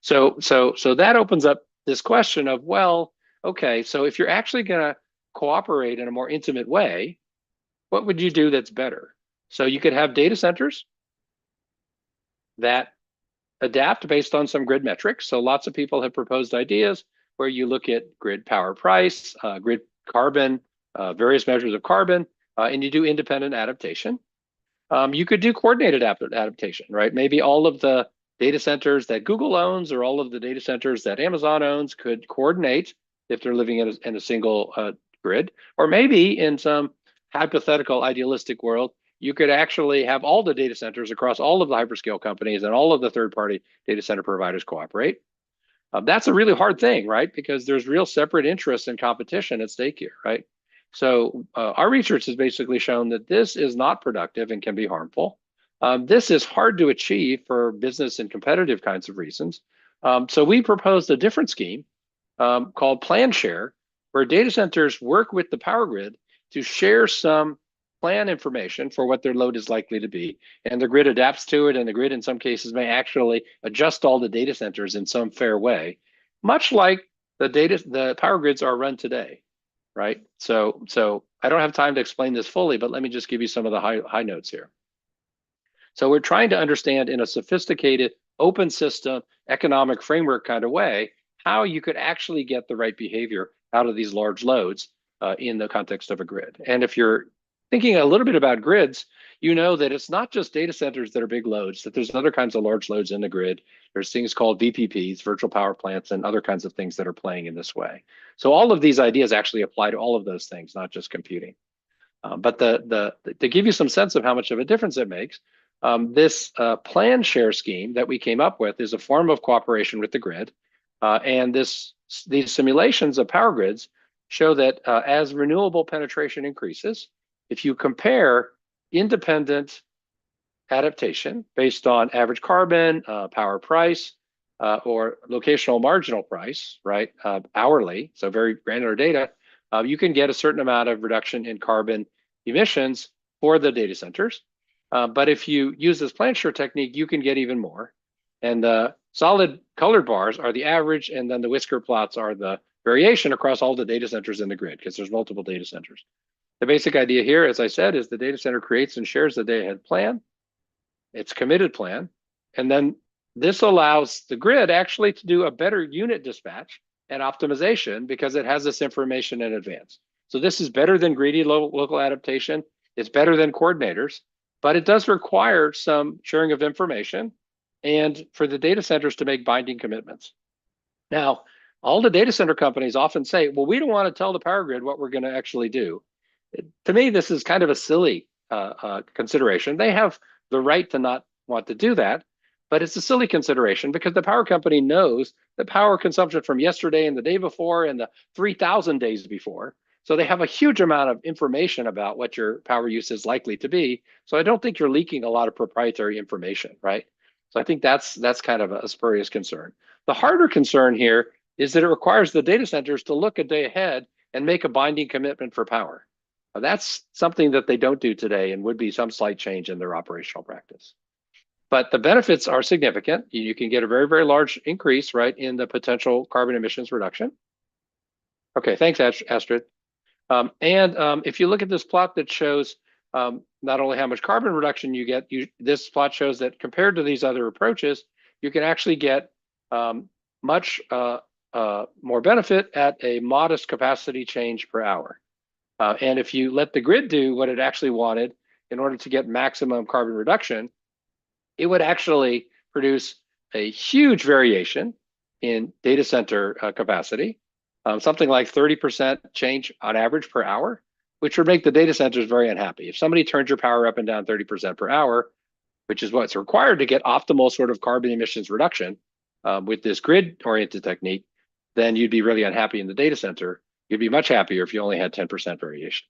So that opens up this question of, well, okay, so if you're actually going to cooperate in a more intimate way, what would you do that's better? So you could have data centers that adapt based on some grid metrics. So lots of people have proposed ideas where you look at grid power price, grid carbon, various measures of carbon, and you do independent adaptation. You could do coordinated adaptation, right? Maybe all of the data centers that Google owns or all of the data centers that Amazon owns could coordinate if they're living in a single grid. Or maybe in some hypothetical idealistic world, you could actually have all the data centers across all of the hyperscale companies and all of the third-party data center providers cooperate. That's a really hard thing, right? Because there's real separate interests and competition at stake here, right? So our research has basically shown that this is not productive and can be harmful. This is hard to achieve for business and competitive kinds of reasons. So we proposed a different scheme called plan share, where data centers work with the power grid to share some plan information for what their load is likely to be. And the grid adapts to it, and the grid in some cases may actually adjust all the data centers in some fair way, much like the power grids are run today. right? So I don't have time to explain this fully, but let me just give you some of the high notes here. So we're trying to understand in a sophisticated open system economic framework kind of way how you could actually get the right behavior out of these large loads in the context of a grid. And if you're thinking a little bit about grids, you know that it's not just data centers that are big loads, that there's other kinds of large loads in the grid. There's things called VPPs, virtual power plants, and other kinds of things that are playing in this way. So all of these ideas actually apply to all of those things, not just computing. But to give you some sense of how much of a difference it makes, this plan share scheme that we came up with is a form of cooperation with the grid. And these simulations of power grids show that as renewable penetration increases, if you compare independent adaptation based on average carbon, power price, or locational marginal price, right, hourly, so very granular data, you can get a certain amount of reduction in carbon emissions for the data centers. But if you use this plan share technique, you can get even more. And the solid colored bars are the average, and then the whisker plots are the variation across all the data centers in the grid, because there's multiple data centers. The basic idea here, as I said, is the data center creates and shares the day-ahead plan, its committed plan, and then this allows the grid actually to do a better unit dispatch and optimization because it has this information in advance. So this is better than greedy local adaptation. It's better than coordinators, but it does require some sharing of information and for the data centers to make binding commitments. Now, all the data center companies often say, well, we don't want to tell the power grid what we're going to actually do. To me, this is kind of a silly consideration. They have the right to not want to do that, but it's a silly consideration because the power company knows the power consumption from yesterday and the day before and the 3,000 days before. So they have a huge amount of information about what your power use is likely to be. So I don't think you're leaking a lot of proprietary information, right? So I think that's kind of a spurious concern. The harder concern here is that it requires the data centers to look a day ahead and make a binding commitment for power. That's something that they don't do today and would be some slight change in their operational practice. But the benefits are significant. You can get a very, very large increase, right, in the potential carbon emissions reduction. Okay, thanks, Astrid. If you look at this plot that shows not only how much carbon reduction you get, this plot shows that compared to these other approaches, you can actually get much more benefit at a modest capacity change per hour. And if you let the grid do what it actually wanted in order to get maximum carbon reduction, it would actually produce a huge variation in data center capacity, something like 30% change on average per hour, which would make the data centers very unhappy. If somebody turns your power up and down 30% per hour, which is what's required to get optimal sort of carbon emissions reduction with this grid-oriented technique, then you'd be really unhappy in the data center. You'd be much happier if you only had 10% variation.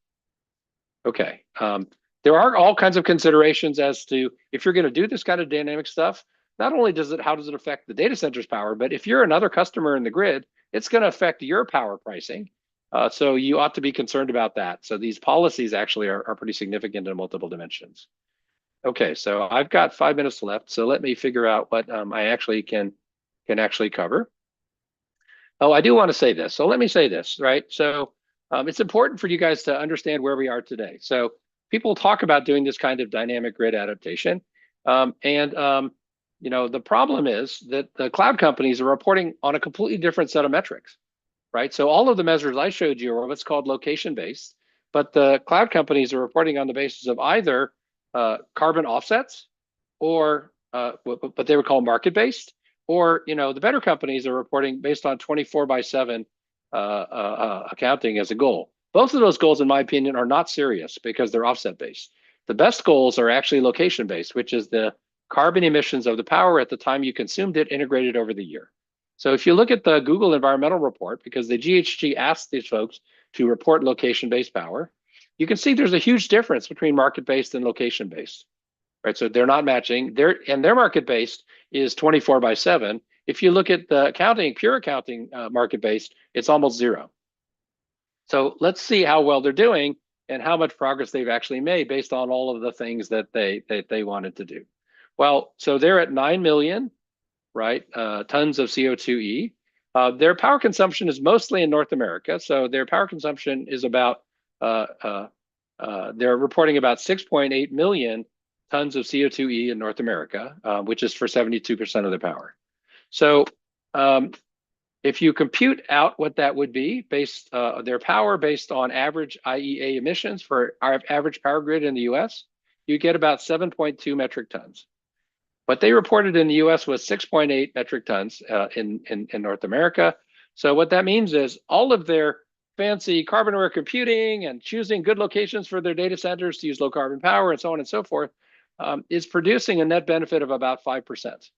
Okay, there are all kinds of considerations as to if you're going to do this kind of dynamic stuff, not only how does it affect the data center's power, but if you're another customer in the grid, it's going to affect your power pricing. So you ought to be concerned about that. So these policies actually are pretty significant in multiple dimensions. Okay, so I've got 5 minutes left, so let me figure out what I actually can actually cover. Oh, I do want to say this. So let me say this, right? So it's important for you guys to understand where we are today. So people talk about doing this kind of dynamic grid adaptation. You know, the problem is that the cloud companies are reporting on a completely different set of metrics, right? So all of the measures I showed you are what's called location-based, but the cloud companies are reporting on the basis of either carbon offsets or what they would call market-based, or, you know, the better companies are reporting based on 24/7 accounting as a goal. Both of those goals, in my opinion, are not serious because they're offset-based. The best goals are actually location-based, which is the carbon emissions of the power at the time you consumed it integrated over the year. So if you look at the Google environmental report, because the GHG asked these folks to report location-based power, you can see there's a huge difference between market-based and location-based. Right, so they're not matching. Their market-based is 24/7. If you look at the accounting, pure accounting market-based, it's almost zero. So let's see how well they're doing and how much progress they've actually made based on all of the things that they wanted to do. Well, so they're at 9 million, right, tons of CO2e. Their power consumption is mostly in North America. So their power consumption is about, they're reporting about 6.8 million tons of CO2e in North America, which is for 72% of their power. So if you compute out what that would be based their power based on average IEA emissions for our average power grid in the US, you get about 7.2 metric tons. What they reported in the US was 6.8 metric tons in North America. So what that means is all of their fancy carbon-aware computing and choosing good locations for their data centers to use low carbon power and so on and so forth is producing a net benefit of about 5%.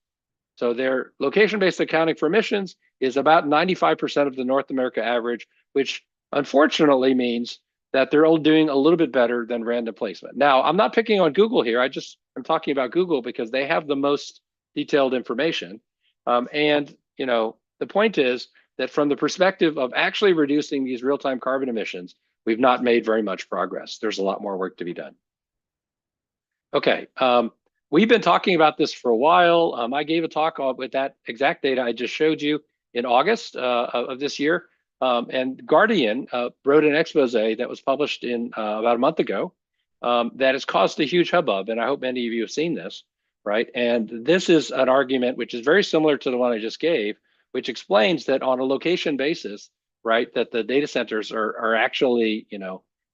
So their location-based accounting for emissions is about 95% of the North America average, which unfortunately means that they're all doing a little bit better than random placement. Now, I'm not picking on Google here. I'm talking about Google because they have the most detailed information. And the point is that from the perspective of actually reducing these real-time carbon emissions, we've not made very much progress. There's a lot more work to be done. Okay. We've been talking about this for a while. I gave a talk with that exact data I just showed you in August of this year. And Guardian wrote an expose that was published in about a month ago that has caused a huge hubbub. And I hope many of you have seen this, right? And this is an argument which is very similar to the one I just gave, which explains that on a location basis, right, that the data centers are actually,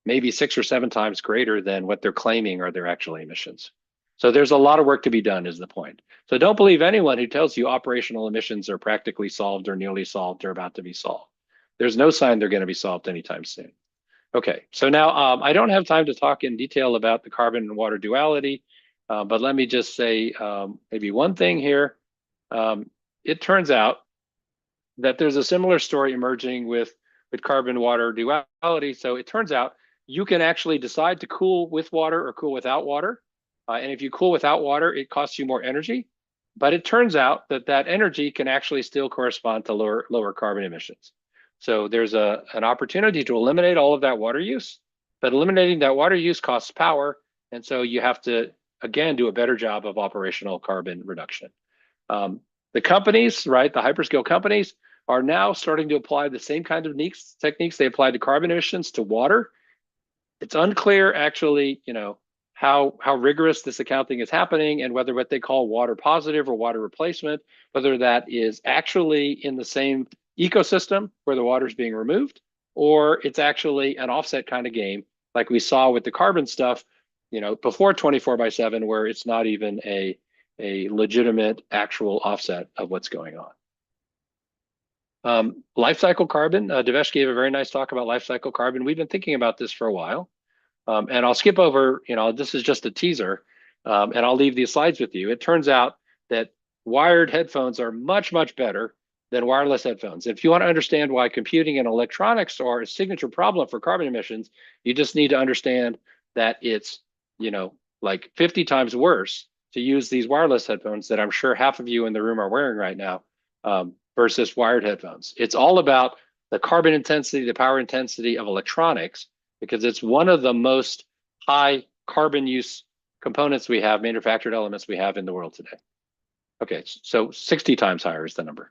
maybe 6 or 7 times greater than what they're claiming are their actual emissions. So there's a lot of work to be done is the point. So don't believe anyone who tells you operational emissions are practically solved or nearly solved or about to be solved. There's no sign they're going to be solved anytime soon. Okay, so now I don't have time to talk in detail about the carbon and water duality, but let me just say maybe one thing here. It turns out that there's a similar story emerging with carbon water duality. So it turns out you can actually decide to cool with water or cool without water. And if you cool without water, it costs you more energy. But it turns out that that energy can actually still correspond to lower carbon emissions. So there's an opportunity to eliminate all of that water use, but eliminating that water use costs power. And so you have to, again, do a better job of operational carbon reduction. The companies, right, the hyperscale companies are now starting to apply the same kind of techniques they applied to carbon emissions to water. It's unclear actually, how rigorous this accounting is happening and whether what they call water positive or water replacement, whether that is actually in the same ecosystem where the water is being removed, or it's actually an offset kind of game, like we saw with the carbon stuff, before 24/7, where it's not even a legitimate actual offset of what's going on. Life cycle carbon, Devesh gave a very nice talk about life cycle carbon. We've been thinking about this for a while. And I'll skip over, this is just a teaser, and I'll leave these slides with you. It turns out that wired headphones are much, much better than wireless headphones. If you want to understand why computing and electronics are a signature problem for carbon emissions, you just need to understand that it's, like 50 times worse to use these wireless headphones that I'm sure half of you in the room are wearing right now versus wired headphones. It's all about the carbon intensity, the power intensity of electronics, because it's one of the most high carbon use components we have, manufactured elements we have in the world today. Okay, so 60 times higher is the number.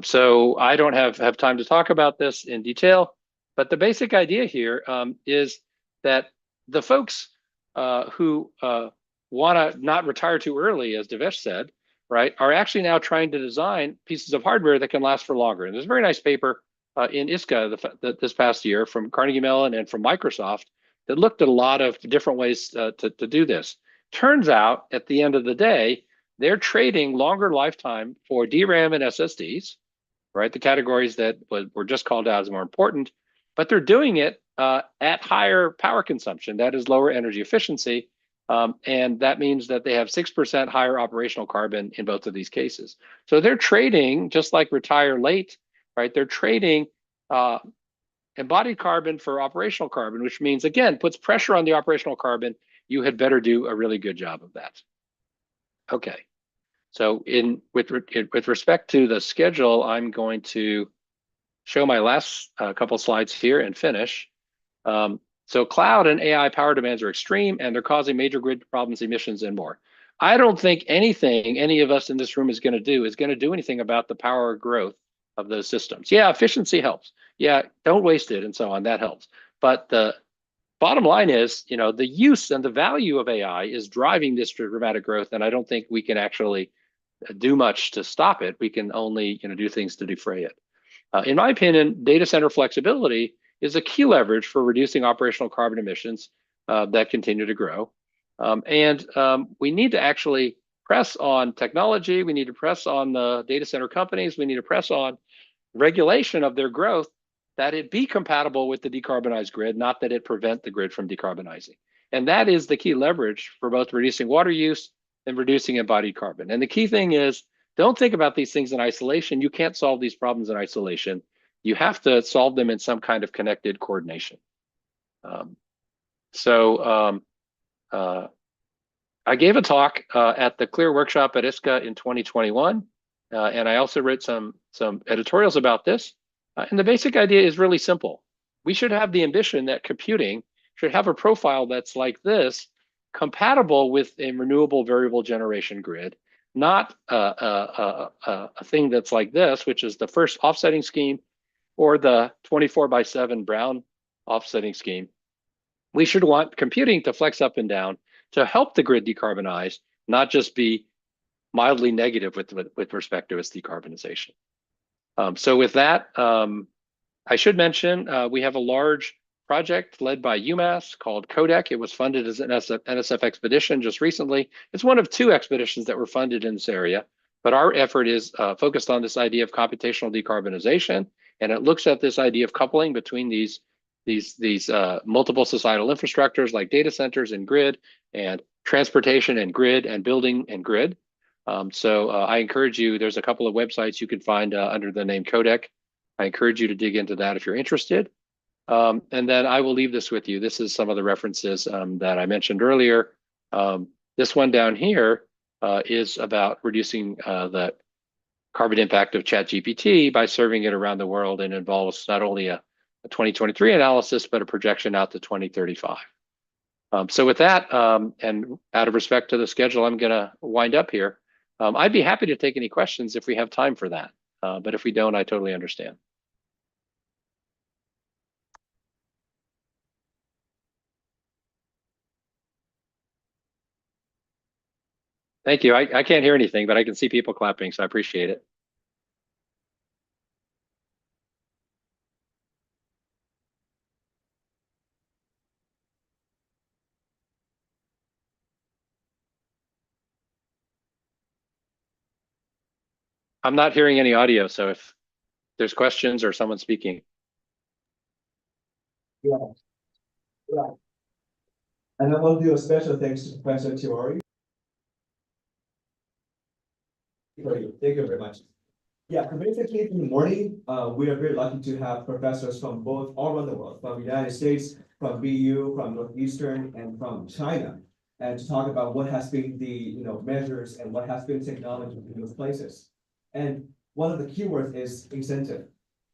So I don't have time to talk about this in detail, but the basic idea here is that the folks who want to not retire too early, as Devesh said, right, are actually now trying to design pieces of hardware that can last for longer. And there's a very nice paper in ISCA this past year from Carnegie Mellon and from Microsoft that looked at a lot of different ways to do this. Turns out, at the end of the day, they're trading longer lifetime for DRAM and SSDs, right? The categories that were just called out as more important, but they're doing it at higher power consumption. That is lower energy efficiency. And that means that they have 6% higher operational carbon in both of these cases. So they're trading, just like retire late, right? They're trading embodied carbon for operational carbon, which means, again, puts pressure on the operational carbon. You had better do a really good job of that. Okay. So with respect to the schedule, I'm going to show my last couple slides here and finish. So cloud and AI power demands are extreme, and they're causing major grid problems, emissions, and more. I don't think anything any of us in this room is going to do anything about the power growth of those systems. Yeah, efficiency helps. Yeah, don't waste it and so on. That helps. But the bottom line is, the use and the value of AI is driving this dramatic growth, and I don't think we can actually do much to stop it. We can only, do things to defray it. In my opinion, data center flexibility is a key leverage for reducing operational carbon emissions that continue to grow. We need to actually press on technology. We need to press on the data center companies. We need to press on regulation of their growth, that it be compatible with the decarbonized grid, not that it prevent the grid from decarbonizing. And that is the key leverage for both reducing water use and reducing embodied carbon. And the key thing is, don't think about these things in isolation. You can't solve these problems in isolation. You have to solve them in some kind of connected coordination. I gave a talk at the Clear workshop at ISCA in 2021, and I also wrote some editorials about this. And the basic idea is really simple. We should have the ambition that computing should have a profile that's like this, compatible with a renewable variable generation grid, not a thing that's like this, which is the first offsetting scheme, or the 24/7 Brown offsetting scheme. We should want computing to flex up and down to help the grid decarbonize, not just be mildly negative with respect to its decarbonization. So with that, I should mention we have a large project led by UMass called CODEC. It was funded as an NSF expedition just recently. It's one of 2 expeditions that were funded in this area, but our effort is focused on this idea of computational decarbonization, and it looks at this idea of coupling between these multiple societal infrastructures like data centers and grid, and transportation and grid, and building and grid. So I encourage you, there's a couple of websites you can find under the name CODEC. I encourage you to dig into that if you're interested. And then I will leave this with you. This is some of the references that I mentioned earlier. This one down here is about reducing the carbon impact of ChatGPT by serving it around the world, and involves not only a 2023 analysis, but a projection out to 2035. So with that, and out of respect to the schedule, I'm going to wind up here. I'd be happy to take any questions if we have time for that. But if we don't, I totally understand. Thank you. I can't hear anything, but I can see people clapping, so I appreciate it. I'm not hearing any audio, so if there's questions or someone speaking. Yeah. And I want to do a special thanks to Professor Tiwari. Thank you very much. Yeah, so basically in the morning, we are very lucky to have professors from all around the world, from the United States, from BU, from Northeastern, and from China, and to talk about what has been the measures and what has been technology in those places. And one of the keywords is incentive.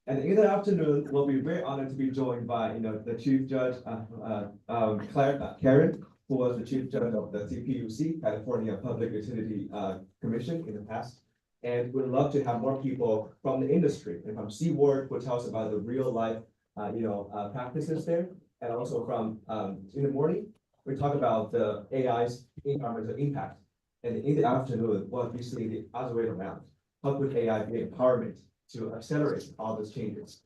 And in the afternoon, we'll be very honored to be joined by the Chief Judge Karen, who was the Chief Judge of the CPUC, California Public Utility Commission in the past. And we'd love to have more people from the industry and from Seaward, who tell us about the real life practices there. And also from in the morning, we talk about the AI's environmental impact. And in the afternoon, we'll be seeing the other way around. How could AI be empowerment to accelerate all those changes?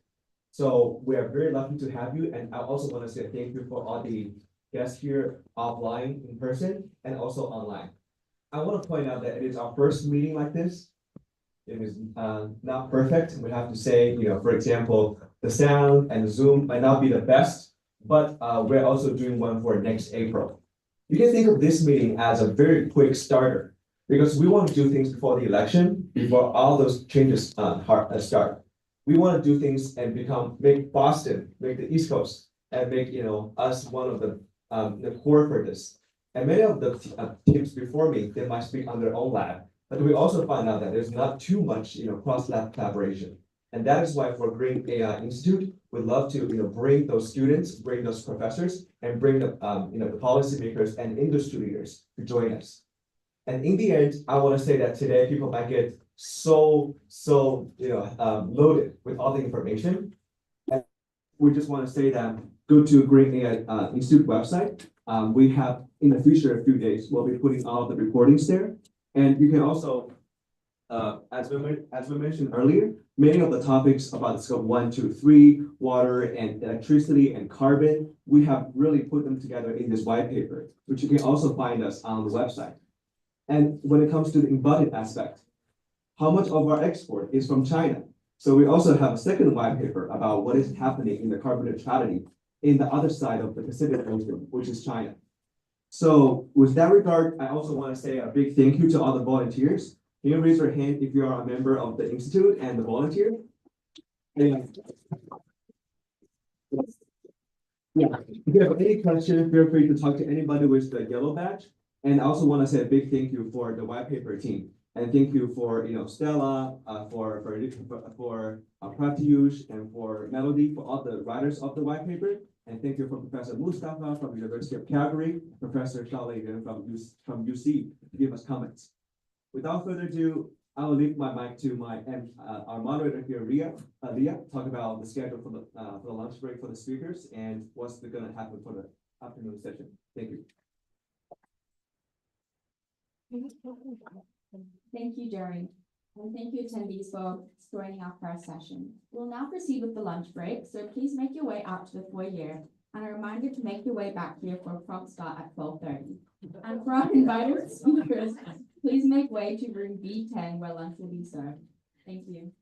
So we are very lucky to have you. And I also want to say thank you for all the guests here offline, in person, and also online. I want to point out that it is our first meeting like this. It is not perfect. We have to say, for example, the sound and Zoom might not be the best, but we're also doing one for next April. You can think of this meeting as a very quick starter, because we want to do things before the election, before all those changes start. We want to do things and make Boston, make the East Coast, and make us one of the core for this. And many of the teams before me, they might speak on their own lab, but we also find out that there's not too much cross-lab collaboration. And that is why for Green AI Institute, we'd love to bring those students, bring those professors, and bring the the policymakers and industry leaders to join us. And in the end, I want to say that today people might get loaded with all the information. And we just want to say that go to Green AI Institute website. We have in the future, a few days, we'll be putting all the recordings there. And you can also, as we mentioned earlier, many of the topics about scope 1, 2, 3, water and electricity and carbon, we have really put them together in this white paper, which you can also find us on the website. And when it comes to the embodied aspect, how much of our export is from China? So we also have a second white paper about what is happening in the carbon neutrality in the other side of the Pacific Ocean, which is China. So with that regard, I also want to say a big thank you to all the volunteers. Can you raise your hand if you are a member of the Institute and the volunteer? And yeah, if you have any questions, feel free to talk to anybody with the yellow badge. And I also want to say a big thank you for the white paper team. And thank you for Stella, for Pratyush, and for Melody, for all the writers of the white paper. And thank you for Professor Mustafa from University of Calgary, Professor Shalagan from UC to give us comments. Without further ado, I will leave my mic to our moderator here, Leah, talk about the schedule for the lunch break for the speakers and what's going to happen for the afternoon session. Thank you. Thank you, Jerry. And thank you, attendees, for joining our first session. We'll now proceed with the lunch break, so please make your way out to the foyer. And a reminder to make your way back here for a prompt start at 12:30. And for our invited speakers, please make way to room B10 where lunch will be served. Thank you.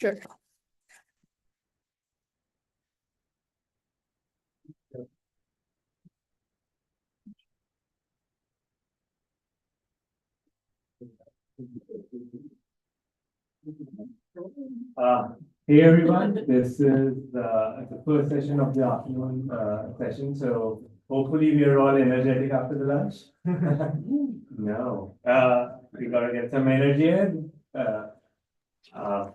Sure. Hey everyone, this is the first session of the afternoon session. So hopefully we are all energetic after the lunch. No, we gotta get some energy in.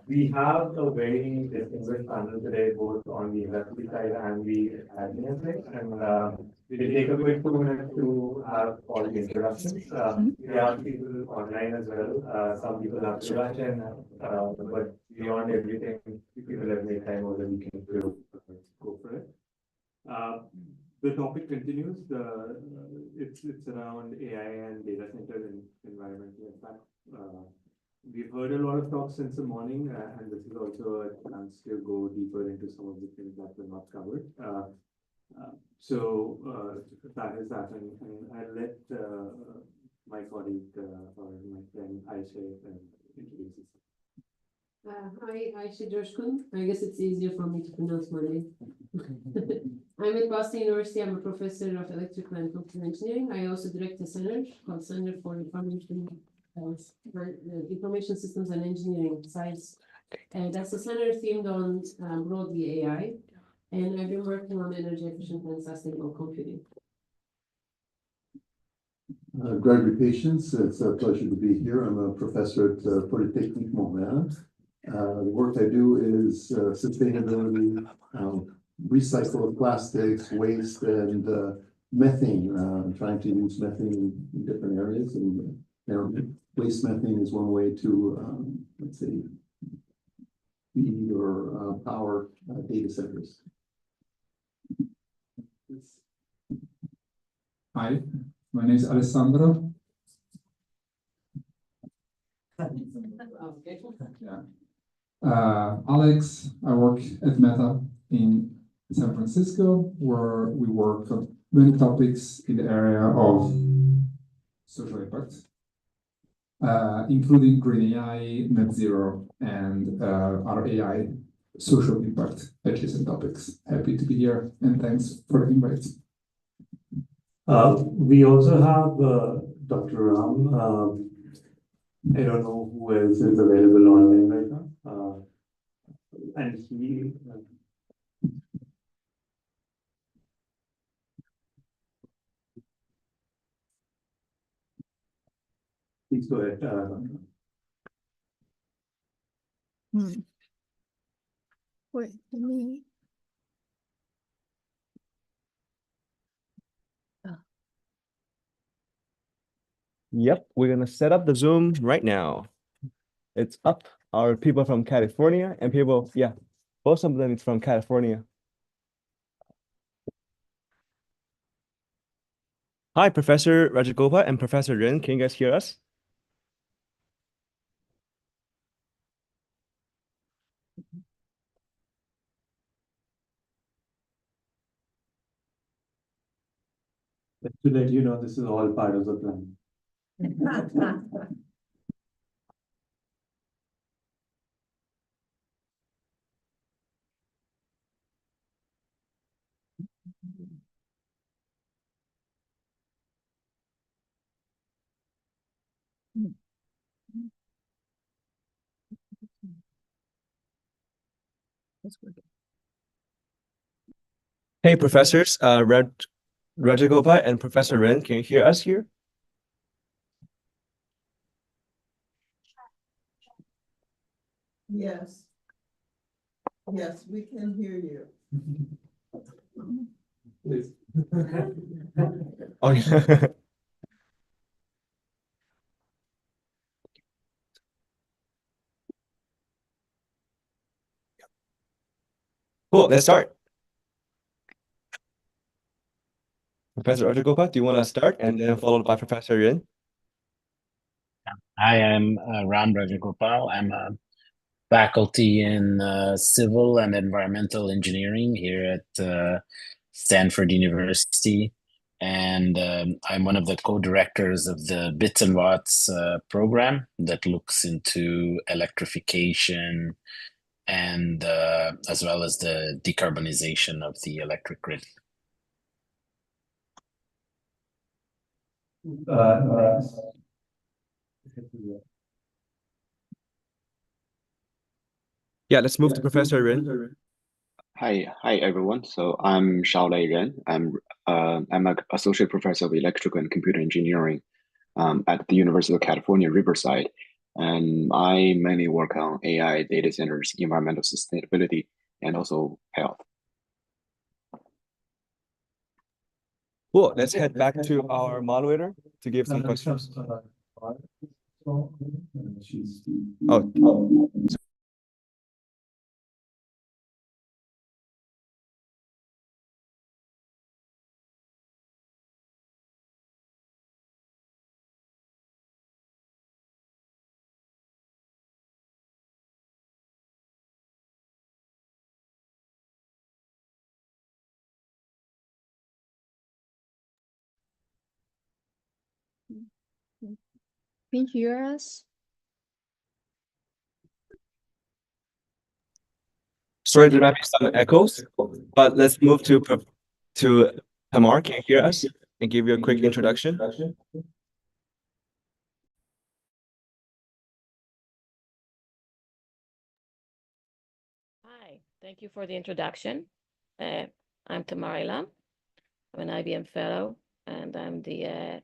We have a very distinguished panel today, both on the industry side and the admin side. And we'll take a quick 2 minutes to have all the introductions. We have people online as well. Some people have to rush in, but beyond everything, people have made time over the weekend to go for it. The topic continues. It's around AI and data center and environmental impact. We've heard a lot of talks since the morning, and this is also a chance to go deeper into some of the things that were not covered. So that is that, and I'll let my colleague or my friend Aisha introduce herself. Hi, Aisha Joshkun. I guess it's easier for me to pronounce my name. I'm at Boston University. I'm a professor of electrical and computer engineering. I also direct a center called Center for Information Systems and Engineering Science. And that's a center themed on broadly AI. And I've been working on energy efficient and sustainable computing. Gregory Patience, it's a pleasure to be here. I'm a professor at Polytechnique Montréal. The work I do is sustainability, recycled plastics, waste, and methane. I'm trying to use methane in different areas, and waste methane is one way to, let's say, feed or power data centers. Hi, my name is Alessandro. Yeah. Alex, I work at Meta in San Francisco, where we work on many topics in the area of social impact, including green AI, net zero, and other AI social impact adjacent topics. Happy to be here, and thanks for the invite. We also have Dr. Ram. I don't know who else is available online right now. And he please go ahead. Wait, me. Yep, we're gonna set up the Zoom right now. It's up. Our people from California and people, yeah, both of them is from California. Hi, Professor Rajagopa and Professor Ren. Can you guys hear us? Just to let you know, this is all part of the plan. Hey, professors, Rajagopa and Professor Ren, can you hear us here? Yes. Yes, we can hear you. Please. Oh, yeah. Cool, let's start. Professor Rajagopa, do you want to start and then followed by Professor Ren? Hi, I'm Ram Rajagopal. I'm a faculty in civil and environmental engineering here at Stanford University. And I'm one of the co-directors of the Bits and Watts program that looks into electrification and as well as the decarbonization of the electric grid. Yeah, let's move to Professor Ren. Hi everyone. So I'm Shaolei Ren. I'm an associate professor of electrical and computer engineering at the University of California, Riverside, and I mainly work on AI data centers, environmental sustainability, and also health. Cool. Let's head back to our moderator to give some questions. Oh. Can you hear us? Sorry, there might be some echoes, but let's move to Tamar. Can you hear us? And give you a quick introduction. Hi, thank you for the introduction. I'm Tamar Ilam. I'm an IBM fellow, and I'm the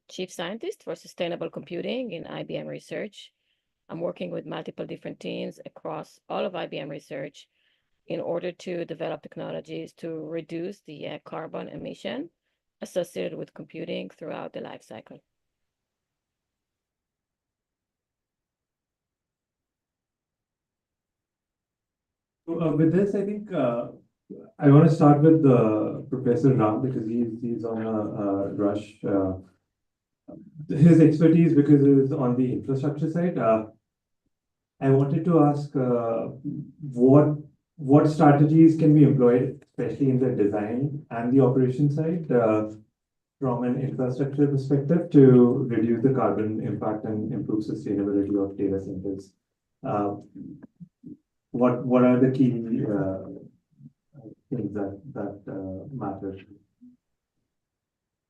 chief scientist for sustainable computing in IBM Research. I'm working with multiple different teams across all of IBM Research in order to develop technologies to reduce the carbon emission associated with computing throughout the life cycle. With this, I think I want to start with Professor Ram because he's on a rush. His expertise because it is on the infrastructure side. I wanted to ask what strategies can be employed, especially in the design and the operation side, from an infrastructure perspective to reduce the carbon impact and improve sustainability of data centers. What are the key things that matter?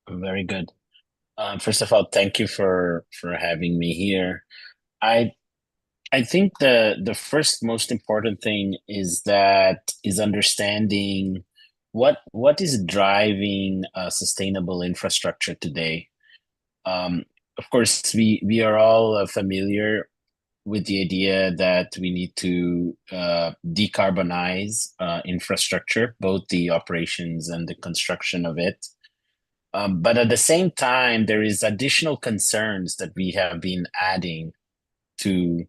Very good. First of all, thank you for having me here. I think the first most important thing is understanding what is driving sustainable infrastructure today. Of course, we are all familiar with the idea that we need to decarbonize infrastructure, both the operations and the construction of it. But at the same time, there is additional concerns that we have been adding to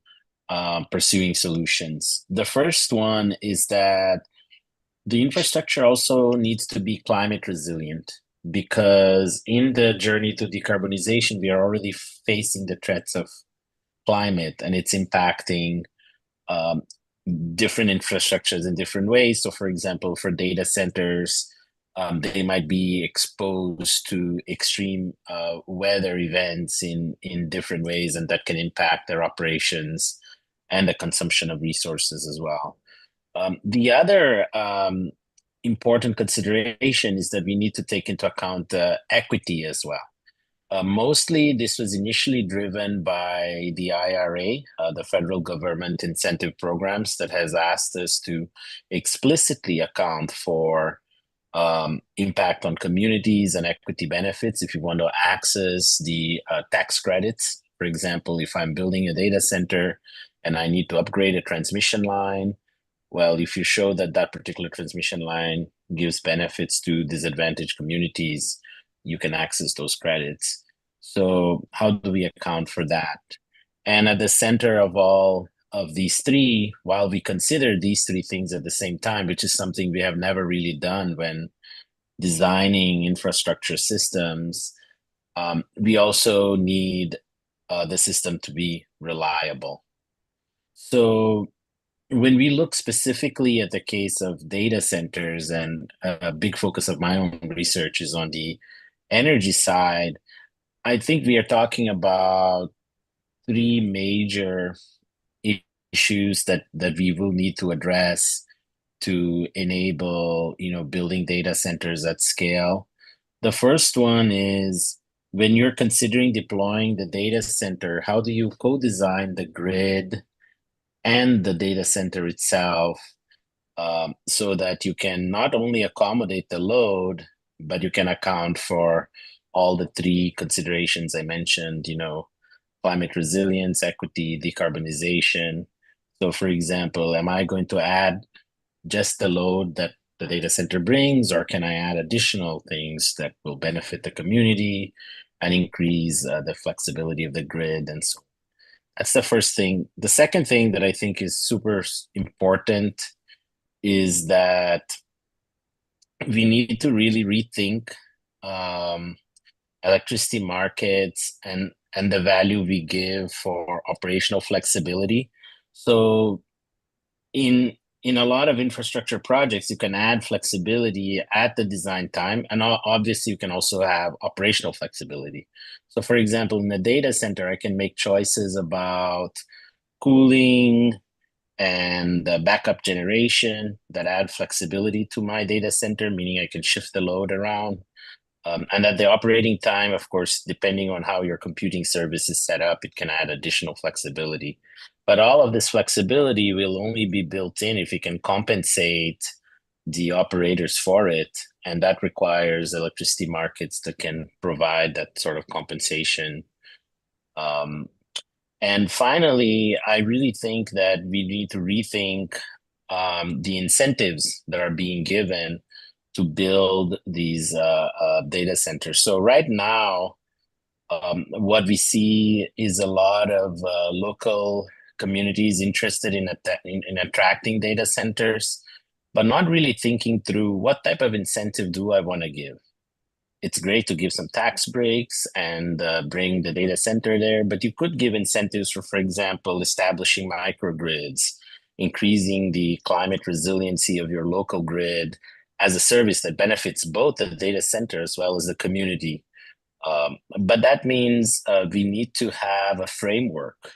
pursuing solutions. The first one is that the infrastructure also needs to be climate resilient, because in the journey to decarbonization, we are already facing the threats of climate, and it's impacting different infrastructures in different ways. So, for example, for data centers, they might be exposed to extreme weather events in different ways, and that can impact their operations and the consumption of resources as well. The other important consideration is that we need to take into account equity as well. Mostly, this was initially driven by the IRA, the federal government incentive programs that has asked us to explicitly account for impact on communities and equity benefits if you want to access the tax credits. For example, if I'm building a data center and I need to upgrade a transmission line, well, if you show that that particular transmission line gives benefits to disadvantaged communities, you can access those credits. So how do we account for that? And at the center of all of these three, while we consider these three things at the same time, which is something we have never really done when designing infrastructure systems, we also need the system to be reliable. So when we look specifically at the case of data centers, and a big focus of my own research is on the energy side, I think we are talking about three major issues that we will need to address to enable, building data centers at scale. The first one is when you're considering deploying the data center, how do you co-design the grid and the data center itself, so that you can not only accommodate the load, but you can account for all the three considerations I mentioned, climate resilience, equity, decarbonization. So for example, am I going to add just the load that the data center brings, or can I add additional things that will benefit the community and increase the flexibility of the grid and so on? That's the first thing. The second thing that I think is super important is that we need to really rethink electricity markets and the value we give for operational flexibility. So in a lot of infrastructure projects, you can add flexibility at the design time, and obviously you can also have operational flexibility. So for example, in the data center, I can make choices about cooling and backup generation that add flexibility to my data center, meaning I can shift the load around. And at the operating time, of course, depending on how your computing service is set up, it can add additional flexibility. But all of this flexibility will only be built in if you can compensate the operators for it. And that requires electricity markets that can provide that sort of compensation. And finally, I really think that we need to rethink the incentives that are being given to build these data centers. So right now, what we see is a lot of local communities interested in attracting data centers, but not really thinking through what type of incentive do I want to give. It's great to give some tax breaks and bring the data center there, but you could give incentives for example, establishing microgrids, increasing the climate resiliency of your local grid as a service that benefits both the data center as well as the community. But that means we need to have a framework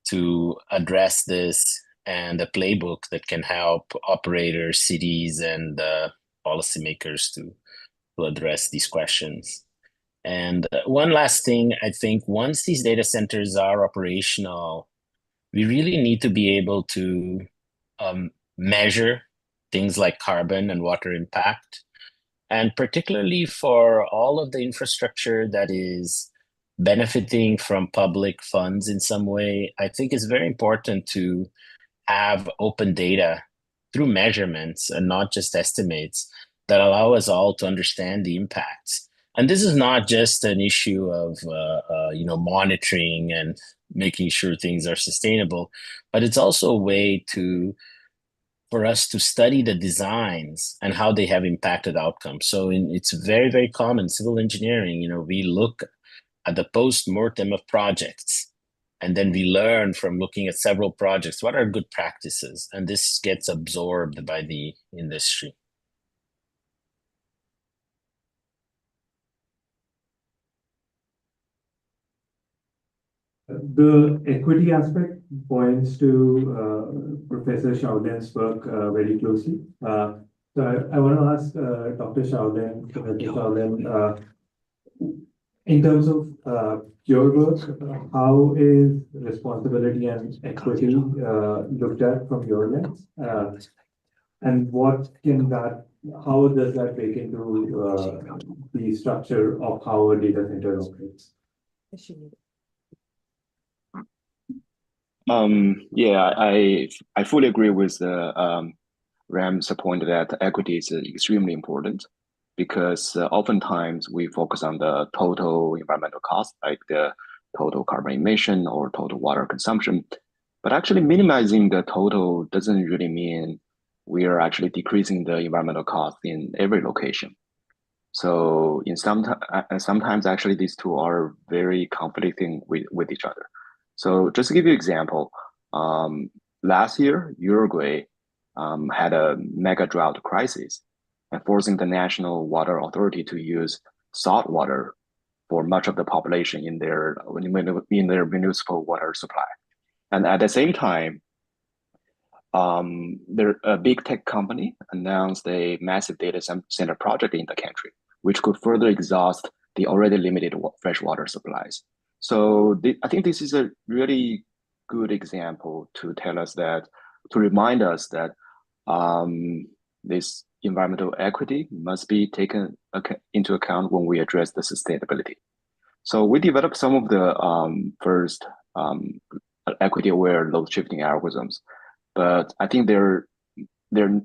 to address this and a playbook that can help operators, cities, and policymakers to address these questions. And one last thing, I think once these data centers are operational, we really need to be able to measure things like carbon and water impact. And particularly for all of the infrastructure that is benefiting from public funds in some way, I think it's very important to have open data through measurements and not just estimates that allow us all to understand the impacts. And this is not just an issue of monitoring and making sure things are sustainable, but it's also a way for us to study the designs and how they have impacted outcomes. So it's very, very common civil engineering, we look at the post-mortem of projects, and then we learn from looking at several projects, what are good practices? And this gets absorbed by the industry. The equity aspect points to Professor Shaolin's work very closely. So I want to ask Dr. Shaolin, Professor Shaolin, in terms of your work, how is responsibility and equity looked at from your lens? And how does that break into the structure of how a data center operates? I fully agree with Ram's point that equity is extremely important, because oftentimes we focus on the total environmental cost, like the total carbon emission or total water consumption. But actually minimizing the total doesn't really mean we are actually decreasing the environmental cost in every location. So sometimes actually these two are very conflicting with each other. So just to give you an example, last year, Uruguay had a mega drought crisis, and forcing the National Water Authority to use salt water for much of the population in their municipal water supply. And at the same time, a big tech company announced a massive data center project in the country, which could further exhaust the already limited freshwater supplies. So I think this is a really good example to tell us that, to remind us that this environmental equity must be taken into account when we address the sustainability. So we developed some of the first equity-aware load shifting algorithms, but I think there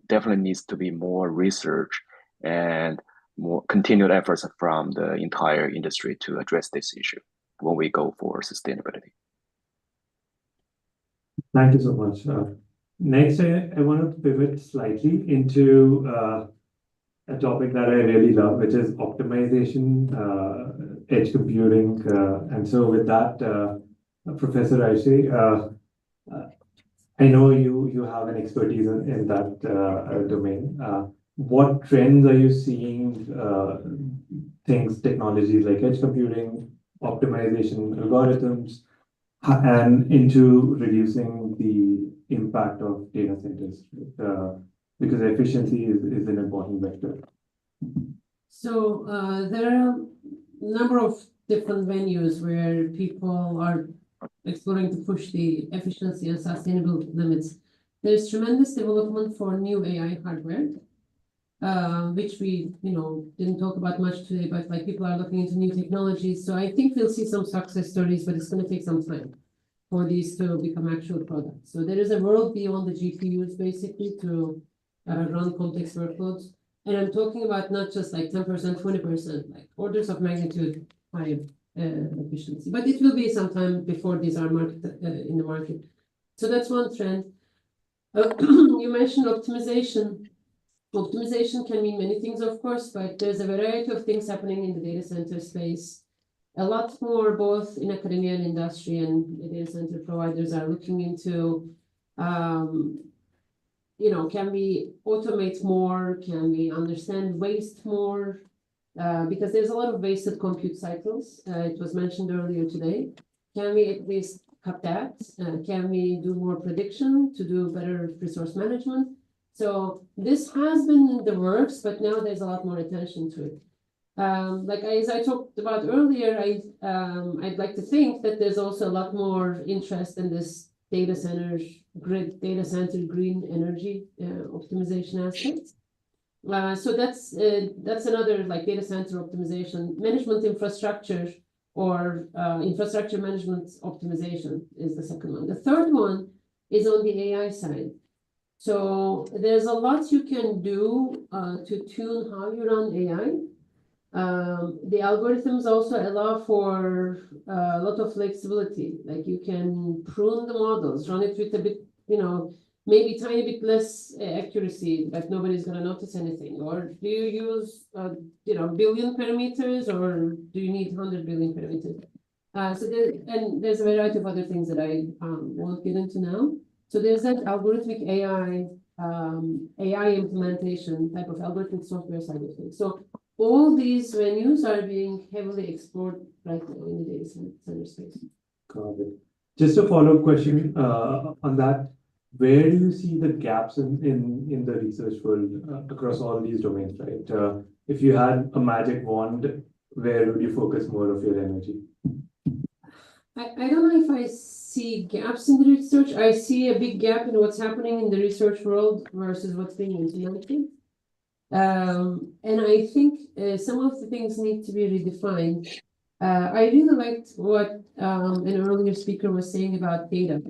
definitely needs to be more research and more continued efforts from the entire industry to address this issue when we go for sustainability. Thank you so much. Next, I want to pivot slightly into a topic that I really love, which is optimization, edge computing. And so with that, Professor Aishe, I know you have an expertise in that domain. What trends are you seeing, technologies like edge computing, optimization algorithms, and into reducing the impact of data centers? Because efficiency is an important vector. So there are a number of different venues where people are exploring to push the efficiency and sustainable limits. There's tremendous development for new AI hardware, which we didn't talk about much today, but like people are looking into new technologies. So I think we'll see some success stories, but it's going to take some time for these to become actual products. So there is a world beyond the GPUs basically to run complex workloads. And I'm talking about not just like 10%, 20%, like orders of magnitude higher efficiency. But it will be sometime before these are in the market. So that's one trend. You mentioned optimization. Optimization can mean many things, of course, but there's a variety of things happening in the data center space. A lot more, both in academia and industry, and the data center providers are looking into, can we automate more? Can we understand waste more? Because there's a lot of wasted compute cycles. It was mentioned earlier today. Can we at least cut that? Can we do more prediction to do better resource management? So this has been in the works, but now there's a lot more attention to it. As I talked about earlier, I'd like to think that there's also a lot more interest in this data center green energy optimization aspect. So that's another data center optimization, management infrastructure, or infrastructure management optimization is the second one. The third one is on the AI side. So there's a lot you can do to tune how you run AI. The algorithms also allow for a lot of flexibility. Like you can prune the models, run it with a bit, maybe tiny bit less accuracy, but nobody's going to notice anything. Or do you use, billion parameters, or do you need 100 billion parameters? There's a variety of other things that I won't get into now. So there's that algorithmic AI implementation type of algorithmic software side of things. So all these venues are being heavily explored right now in the data center space. Got it. Just a follow-up question on that. Where do you see the gaps in the research world across all these domains, right? If you had a magic wand, where would you focus more of your energy? I don't know if I see gaps in the research. I see a big gap in what's happening in the research world versus what's being implemented. And I think some of the things need to be redefined. I really liked what an earlier speaker was saying about data,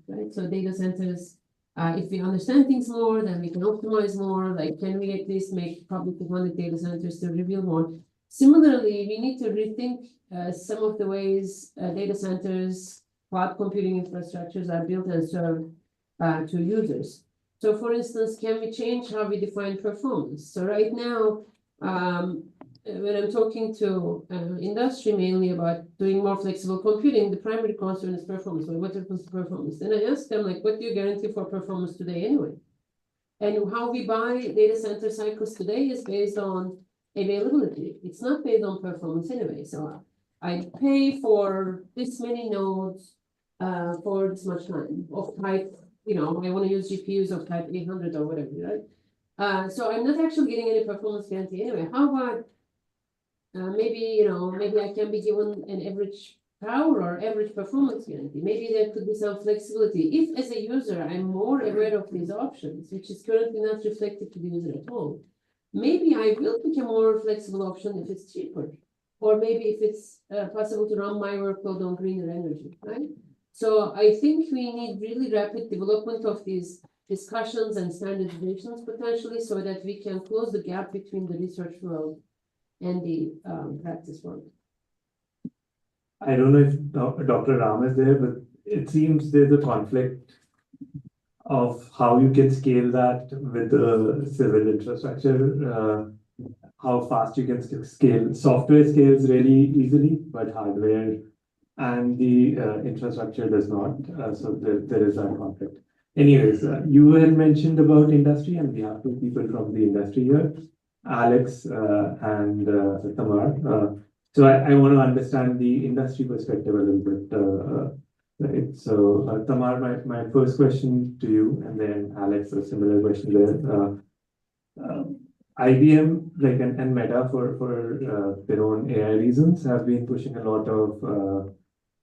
right? So data centers, if we understand things more, then we can optimize more. Like, can we at least make publicly funded data centers to reveal more? Similarly, we need to rethink some of the ways data centers, cloud computing infrastructures are built and served to users. So for instance, can we change how we define performance? So right now, when I'm talking to industry mainly about doing more flexible computing, the primary concern is performance. Well, what happens to performance? Then I ask them, like, what do you guarantee for performance today anyway? And how we buy data center cycles today is based on availability. It's not based on performance anyway. So I pay for this many nodes for this much time of type, I want to use GPUs of type 800 or whatever, right? So I'm not actually getting any performance guarantee anyway. How about maybe I can be given an average power or average performance guarantee. Maybe there could be some flexibility. If as a user, I'm more aware of these options, which is currently not reflected to the user at all, maybe I will pick a more flexible option if it's cheaper, or maybe if it's possible to run my workload on greener energy, right? So I think we need really rapid development of these discussions and standardizations potentially so that we can close the gap between the research world and the practice world. I don't know if Dr. Ram is there, but it seems there's a conflict of how you can scale that with the civil infrastructure, how fast you can scale. Software scales really easily, but hardware and the infrastructure does not. So there is that conflict. Anyways, you had mentioned about industry, and we have two people from the industry here, Alex and Tamar. So I want to understand the industry perspective a little bit. Right. So Tamar, my first question to you, and then Alex, a similar question there. IBM, like and Meta, for their own AI reasons, have been pushing a lot of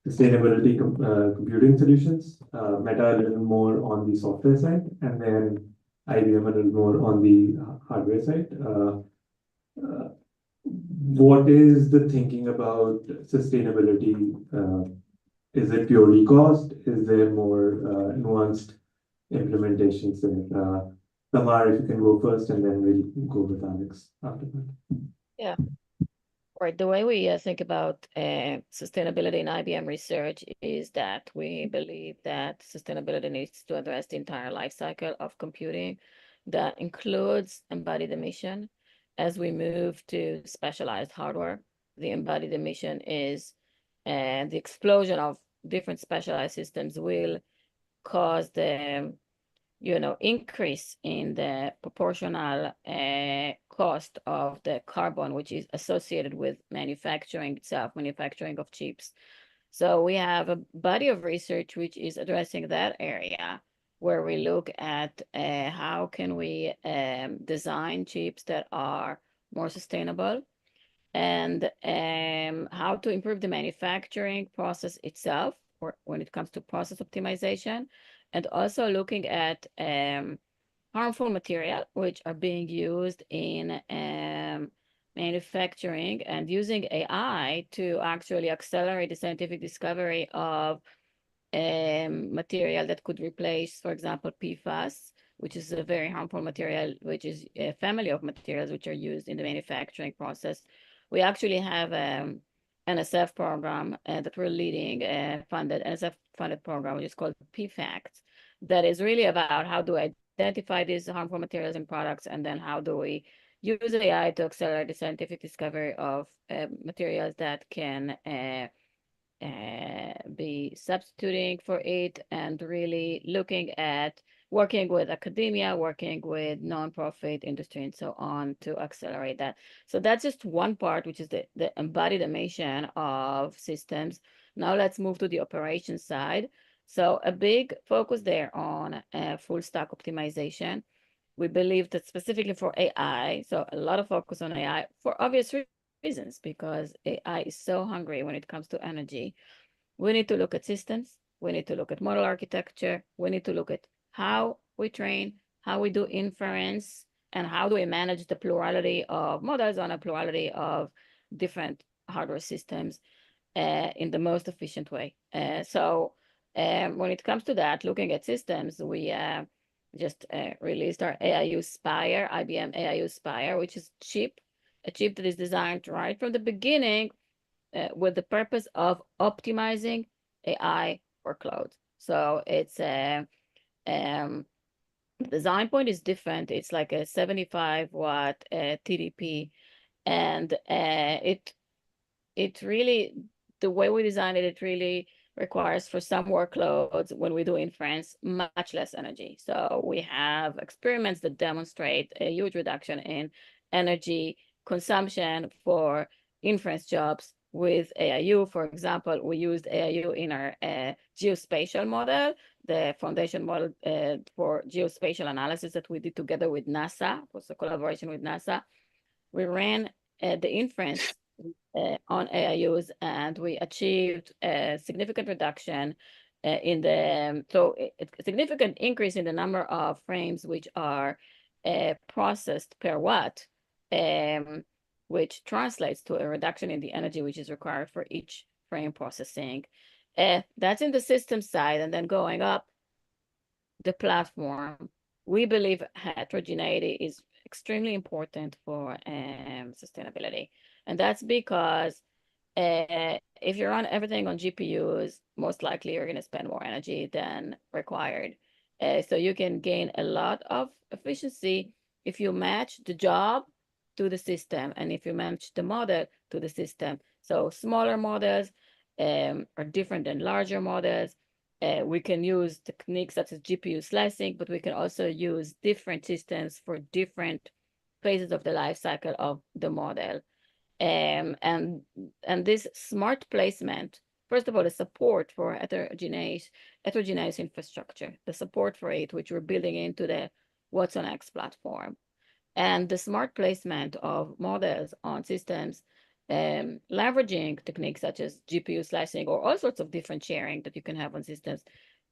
sustainability computing solutions. Meta a little more on the software side, and then IBM a little more on the hardware side. What is the thinking about sustainability? Is it purely cost? Is there more nuanced implementations there? Tamar, if you can go first, and then we'll go with Alex after that. Yeah. Right. The way we think about sustainability in IBM research is that we believe that sustainability needs to address the entire life cycle of computing. That includes embodied emission. As we move to specialized hardware, the embodied emission is the explosion of different specialized systems will cause the increase in the proportional cost of the carbon, which is associated with manufacturing itself, manufacturing of chips. So we have a body of research which is addressing that area, where we look at how can we design chips that are more sustainable, and how to improve the manufacturing process itself, or when it comes to process optimization, and also looking at harmful material which are being used in manufacturing, and using AI to actually accelerate the scientific discovery of material that could replace, for example, PFAS, which is a very harmful material, which is a family of materials which are used in the manufacturing process. We actually have an NSF program that we're leading, NSF-funded program, which is called PFACT, that is really about how do we identify these harmful materials in products, and then how do we use AI to accelerate the scientific discovery of materials that can be substituting for it, and really looking at working with academia, working with nonprofit industry, and so on to accelerate that. So that's just one part, which is the embodied emission of systems. Now let's move to the operations side. So a big focus there on full stack optimization. We believe that specifically for AI, so a lot of focus on AI for obvious reasons, because AI is so hungry when it comes to energy. We need to look at systems. We need to look at model architecture. We need to look at how we train, how we do inference, and how do we manage the plurality of models on a plurality of different hardware systems in the most efficient way. So when it comes to that, looking at systems, we just released our AIU Spire, IBM AIU Spire, which is a chip that is designed right from the beginning with the purpose of optimizing AI workloads. So it's the design point is different. It's like a 75 watt TDP, and it really, the way we designed it, it really requires for some workloads when we do inference much less energy. So we have experiments that demonstrate a huge reduction in energy consumption for inference jobs with AIU. For example, we used AIU in our geospatial model, the foundation model for geospatial analysis that we did together with NASA. It was a collaboration with NASA. We ran the inference on AIUs, and we achieved a significant reduction in the, a significant increase in the number of frames which are processed per watt, which translates to a reduction in the energy which is required for each frame processing. That's in the system side, and then going up the platform, we believe heterogeneity is extremely important for sustainability. And that's because if you run everything on GPUs, most likely you're going to spend more energy than required. So you can gain a lot of efficiency if you match the job to the system and if you match the model to the system. So smaller models are different than larger models. We can use techniques such as GPU slicing, but we can also use different systems for different phases of the life cycle of the model. And this smart placement, first of all, the support for heterogeneous infrastructure, the support for it, which we're building into the Watson X platform, and the smart placement of models on systems, leveraging techniques such as GPU slicing or all sorts of different sharing that you can have on systems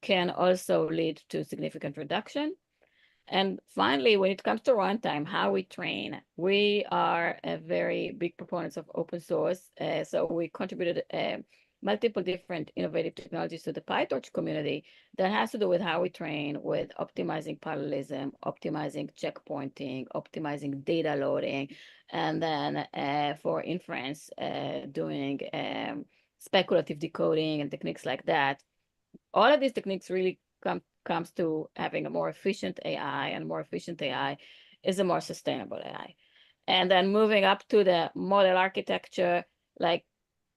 can also lead to significant reduction. And finally, when it comes to runtime, how we train, we are a very big proponents of open source. So we contributed multiple different innovative technologies to the PyTorch community that has to do with how we train, with optimizing parallelism, optimizing checkpointing, optimizing data loading, and then for inference, doing speculative decoding and techniques like that. All of these techniques really comes to having a more efficient AI, and more efficient AI is a more sustainable AI. And then moving up to the model architecture, like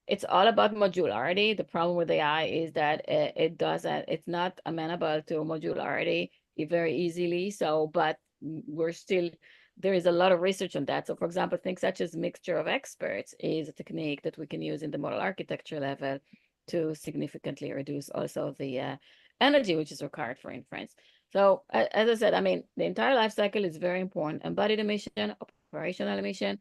it's all about modularity. The problem with AI is that it's not amenable to modularity very easily. So, but there is a lot of research on that. So for example, things such as mixture of experts is a technique that we can use in the model architecture level to significantly reduce also the energy which is required for inference. So as I said, I mean, the entire life cycle is very important. Embodied emission, operational emission,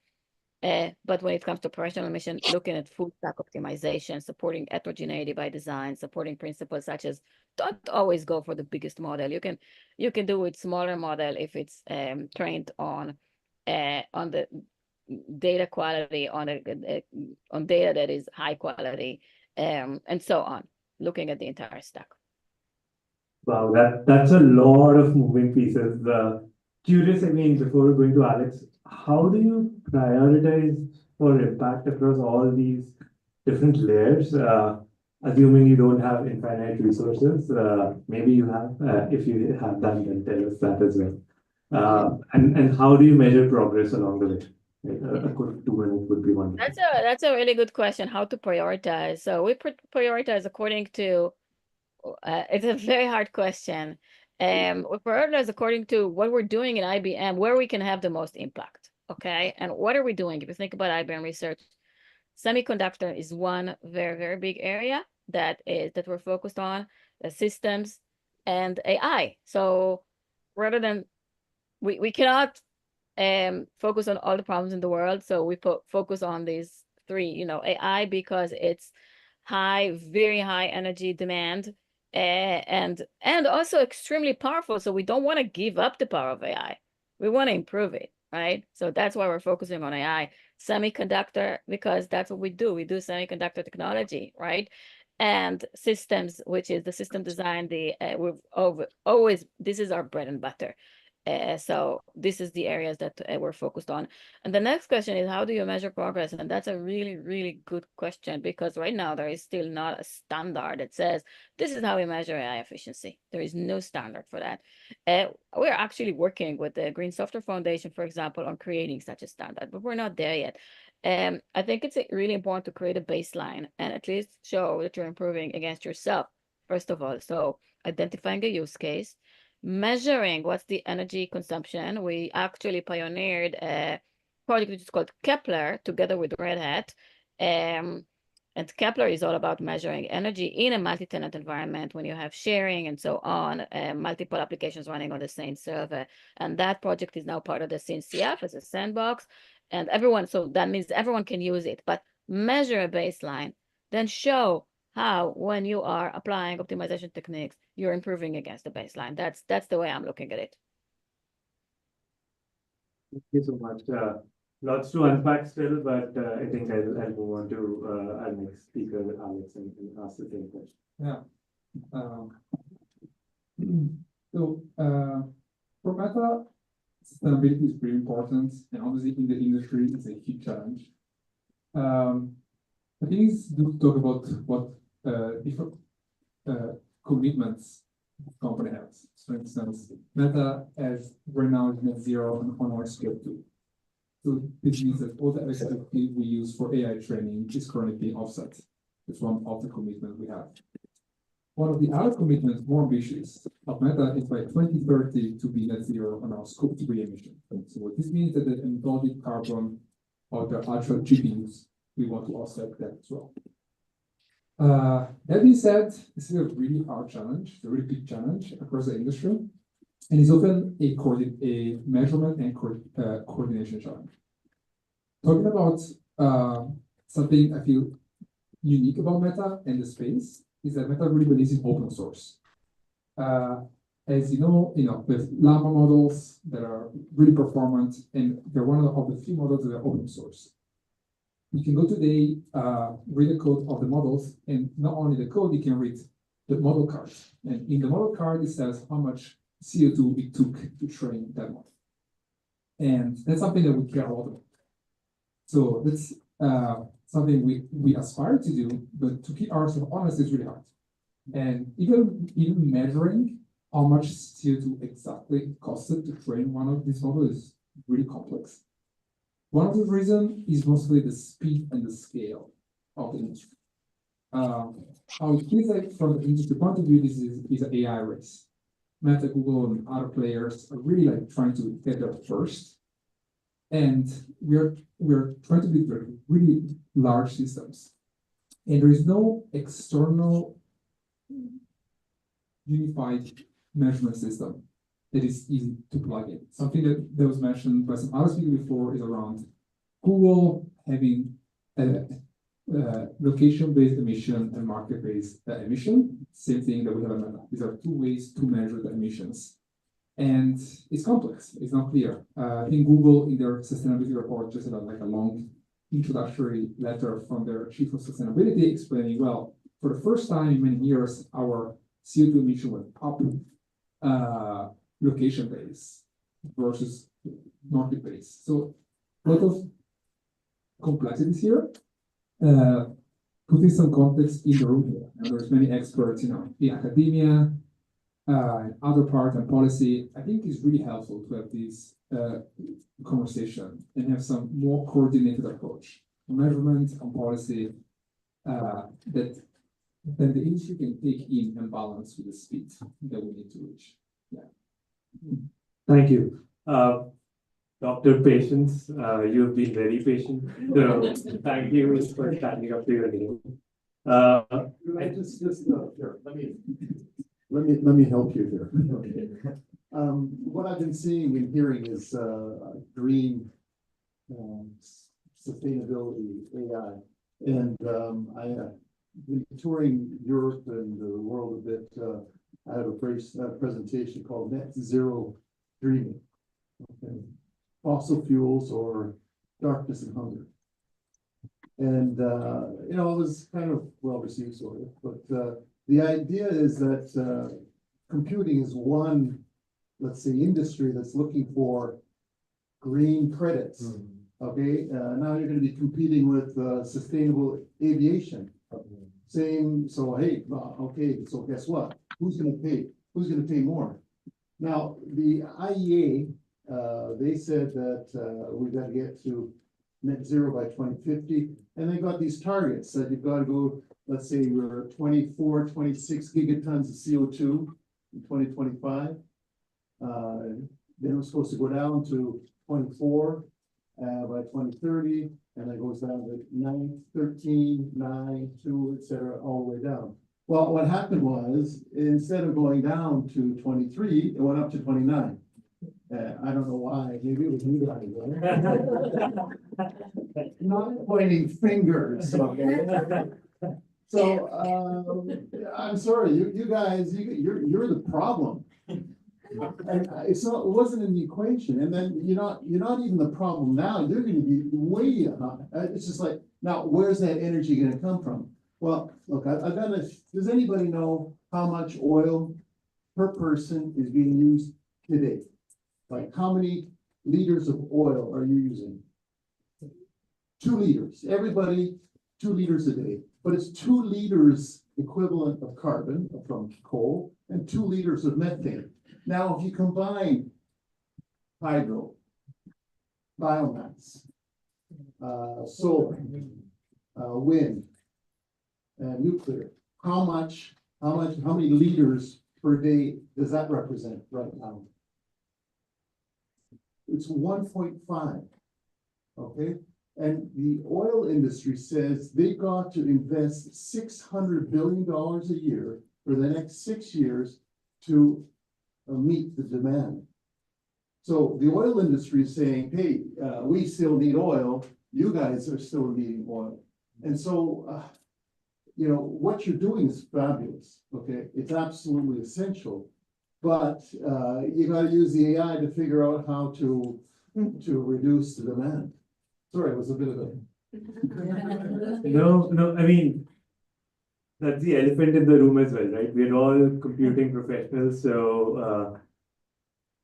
but when it comes to operational emission, looking at full stack optimization, supporting heterogeneity by design, supporting principles such as don't always go for the biggest model. You can do with smaller model if it's trained on the data quality, on data that is high quality, and so on, looking at the entire stack. Wow, that's a lot of moving pieces. Curious, I mean, before going to Alex, how do you prioritize for impact across all these different layers? Assuming you don't have infinite resources, maybe you have. If you have that, then tell us that as well. And how do you measure progress along the way? A quick 2 minutes would be wonderful. That's a really good question. How to prioritize? So we prioritize according to. It's a very hard question. We prioritize according to what we're doing in IBM, where we can have the most impact. Okay, and what are we doing? If you think about IBM research, semiconductor is one very, very big area that we're focused on, systems and AI. So rather than we cannot focus on all the problems in the world, so we focus on these three. AI because it's very high energy demand, and also extremely powerful. So we don't want to give up the power of AI. We want to improve it, right? So that's why we're focusing on AI. Semiconductor, because that's what we do. We do semiconductor technology, right? And systems, which is the system design. We've always, this is our bread and butter. So this is the areas that we're focused on. And the next question is, how do you measure progress? And that's a really, really good question, because right now there is still not a standard that says this is how we measure AI efficiency. There is no standard for that. We're actually working with the Green Software Foundation, for example, on creating such a standard, but we're not there yet. I think it's really important to create a baseline and at least show that you're improving against yourself, first of all. So identifying a use case, measuring what's the energy consumption. We actually pioneered a project which is called Kepler together with Red Hat. And Kepler is all about measuring energy in a multi-tenant environment when you have sharing and so on, multiple applications running on the same server. And that project is now part of the CNCF as a sandbox. And everyone, so that means everyone can use it, but measure a baseline, then show how, when you are applying optimization techniques, you're improving against the baseline. That's the way I'm looking at it. Thank you so much. Lots to unpack still, but I think I'll move on to our next speaker, Alex, and ask the same question. Yeah. For Meta, sustainability is pretty important, and obviously in the industry, it's a huge challenge. I think it's good to talk about what different commitments the company has. For instance, Meta has right now is net zero on our scale 2. So this means that all the electricity we use for AI training is currently being offset. It's one of the commitments we have. One of the other commitments, more ambitious, of Meta is by 2030 to be net zero on our scope 3 emissions. So what this means that the embodied carbon of the actual GPUs, we want to offset that as well. That being said, this is a really hard challenge, it's a really big challenge across the industry, and it's often a measurement and coordination challenge. Talking about something I feel unique about Meta and the space is that Meta really believes in open source. As you know, with Llama models that are really performant, and they're one of the few models that are open source. You can go today, read the code of the models, and not only the code, you can read the model card. And in the model card, it says how much CO2 it took to train that model. And that's something that we care a lot about. So that's something we aspire to do, but to keep ourselves honest is really hard. And even measuring how much CO2 exactly costed to train one of these models is really complex. One of the reasons is mostly the speed and the scale of the industry. How it feels like from the industry point of view, this is an AI race. Meta, Google, and other players are really trying to get there first. And we're trying to build really large systems. And there is no external unified measurement system that is easy to plug in. Something that was mentioned by some other speakers before is around Google having location-based emission and market-based emission. Same thing that we have at Meta. These are two ways to measure the emissions. And it's complex, it's not clear. I think Google in their sustainability report just had a long introductory letter from their chief of sustainability explaining, well, for the first time in many years, our CO2 emission went up location-based versus market-based. So a lot of complexities here. Putting some context in the room here. There's many experts, in academia, other part and policy. I think it's really helpful to have this conversation and have some more coordinated approach on measurement, on policy, that then the industry can take in and balance with the speed that we need to reach. Yeah. Thank you. Dr. Patience, you've been very patient. So thank you for standing up to your name. Here, let me help you here. Okay. What I've been seeing and hearing is green sustainability AI, and I've been touring Europe and the world a bit. I have a presentation called Net Zero Dreaming. Okay. Fossil fuels or darkness and hunger. And, it was kind of well received, sort of, but the idea is that computing is one, let's say, industry that's looking for green credits. Okay, now you're going to be competing with sustainable aviation. Same, so hey, okay, so guess what? Who's going to pay? Who's going to pay more? Now, the IEA, they said that we've got to get to net zero by 2050, and they got these targets that you've got to go, let's say we're 24, 26 gigatons of CO2 in 2025. Then we're supposed to go down to 24, by 2030, and it goes down to 9, 13, 9, 2, etc., all the way down. Well, what happened was, instead of going down to 23, it went up to 29. I don't know why, maybe it was you guys, right? Not pointing fingers, okay? So, I'm sorry, you guys, you're the problem. And it wasn't an equation, and then you're not even the problem now, you're gonna be way high. It's just like, now, where's that energy gonna come from? Well, look, I've done this, does anybody know how much oil per person is being used today? Like, how many liters of oil are you using? 2 liters, everybody, 2 liters a day, but it's 2 liters equivalent of carbon from coal and 2 liters of methane. Now, if you combine hydro, biomass, solar, wind, nuclear, how many liters per day does that represent right now? It's 1.5, okay? And the oil industry says they've got to invest $600 billion a year for the next 6 years to meet the demand. So the oil industry is saying, hey, we still need oil, you guys are still needing oil. And so, you know, what you're doing is fabulous, okay? It's absolutely essential, but you gotta use the AI to figure out how to reduce the demand. Sorry, it was a bit of a... No, I mean, that's the elephant in the room as well, right? We're all computing professionals, so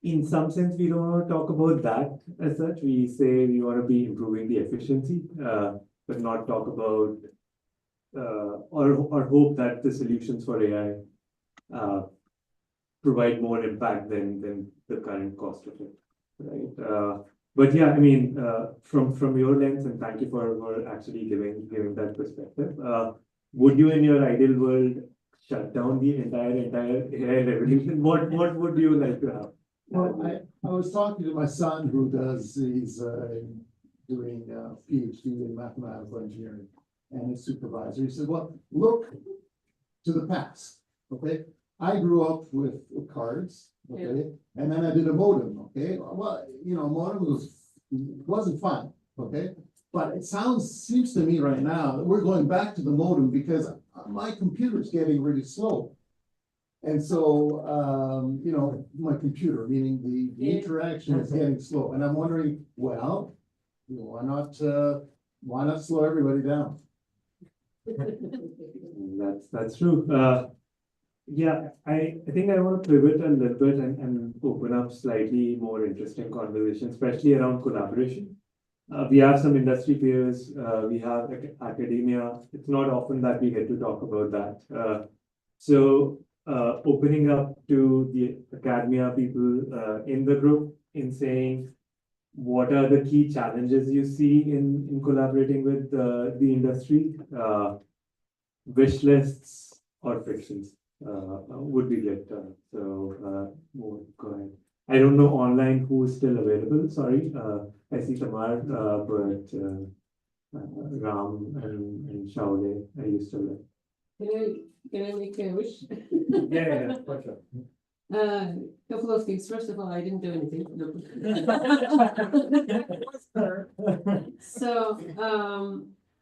in some sense, we don't want to talk about that as such. We say we want to be improving the efficiency, but not talk about or hope that the solutions for AI provide more impact than the current cost of it, right? But yeah, I mean, from your lens, and thank you for actually giving that perspective. Would you, in your ideal world, shut down the entire AI revolution? What would you like to have? Well, I was talking to my son who he's doing a PhD in mathematical engineering, and his supervisor, he said, well, look to the past, okay? I grew up with cards, okay? And then I did a modem, okay? Well, you know, modem wasn't fun, okay? But it seems to me right now that we're going back to the modem because my computer's getting really slow. And so, you know, my computer, meaning the interaction is getting slow. And I'm wondering, well, you know, why not slow everybody down? That's true. Yeah, I think I want to pivot a little bit and open up slightly more interesting conversation, especially around collaboration. We have some industry peers, we have academia. It's not often that we get to talk about that. So opening up to the academia people in the group in saying, what are the key challenges you see in collaborating with the industry? Wish lists or frictions would be great. So go ahead. I don't know online who is still available. Sorry, I see Tamar, but Ram and Shaule, are you still there? Can I make a wish? Yeah, for sure. Couple of things. First of all, I didn't do anything. No. So,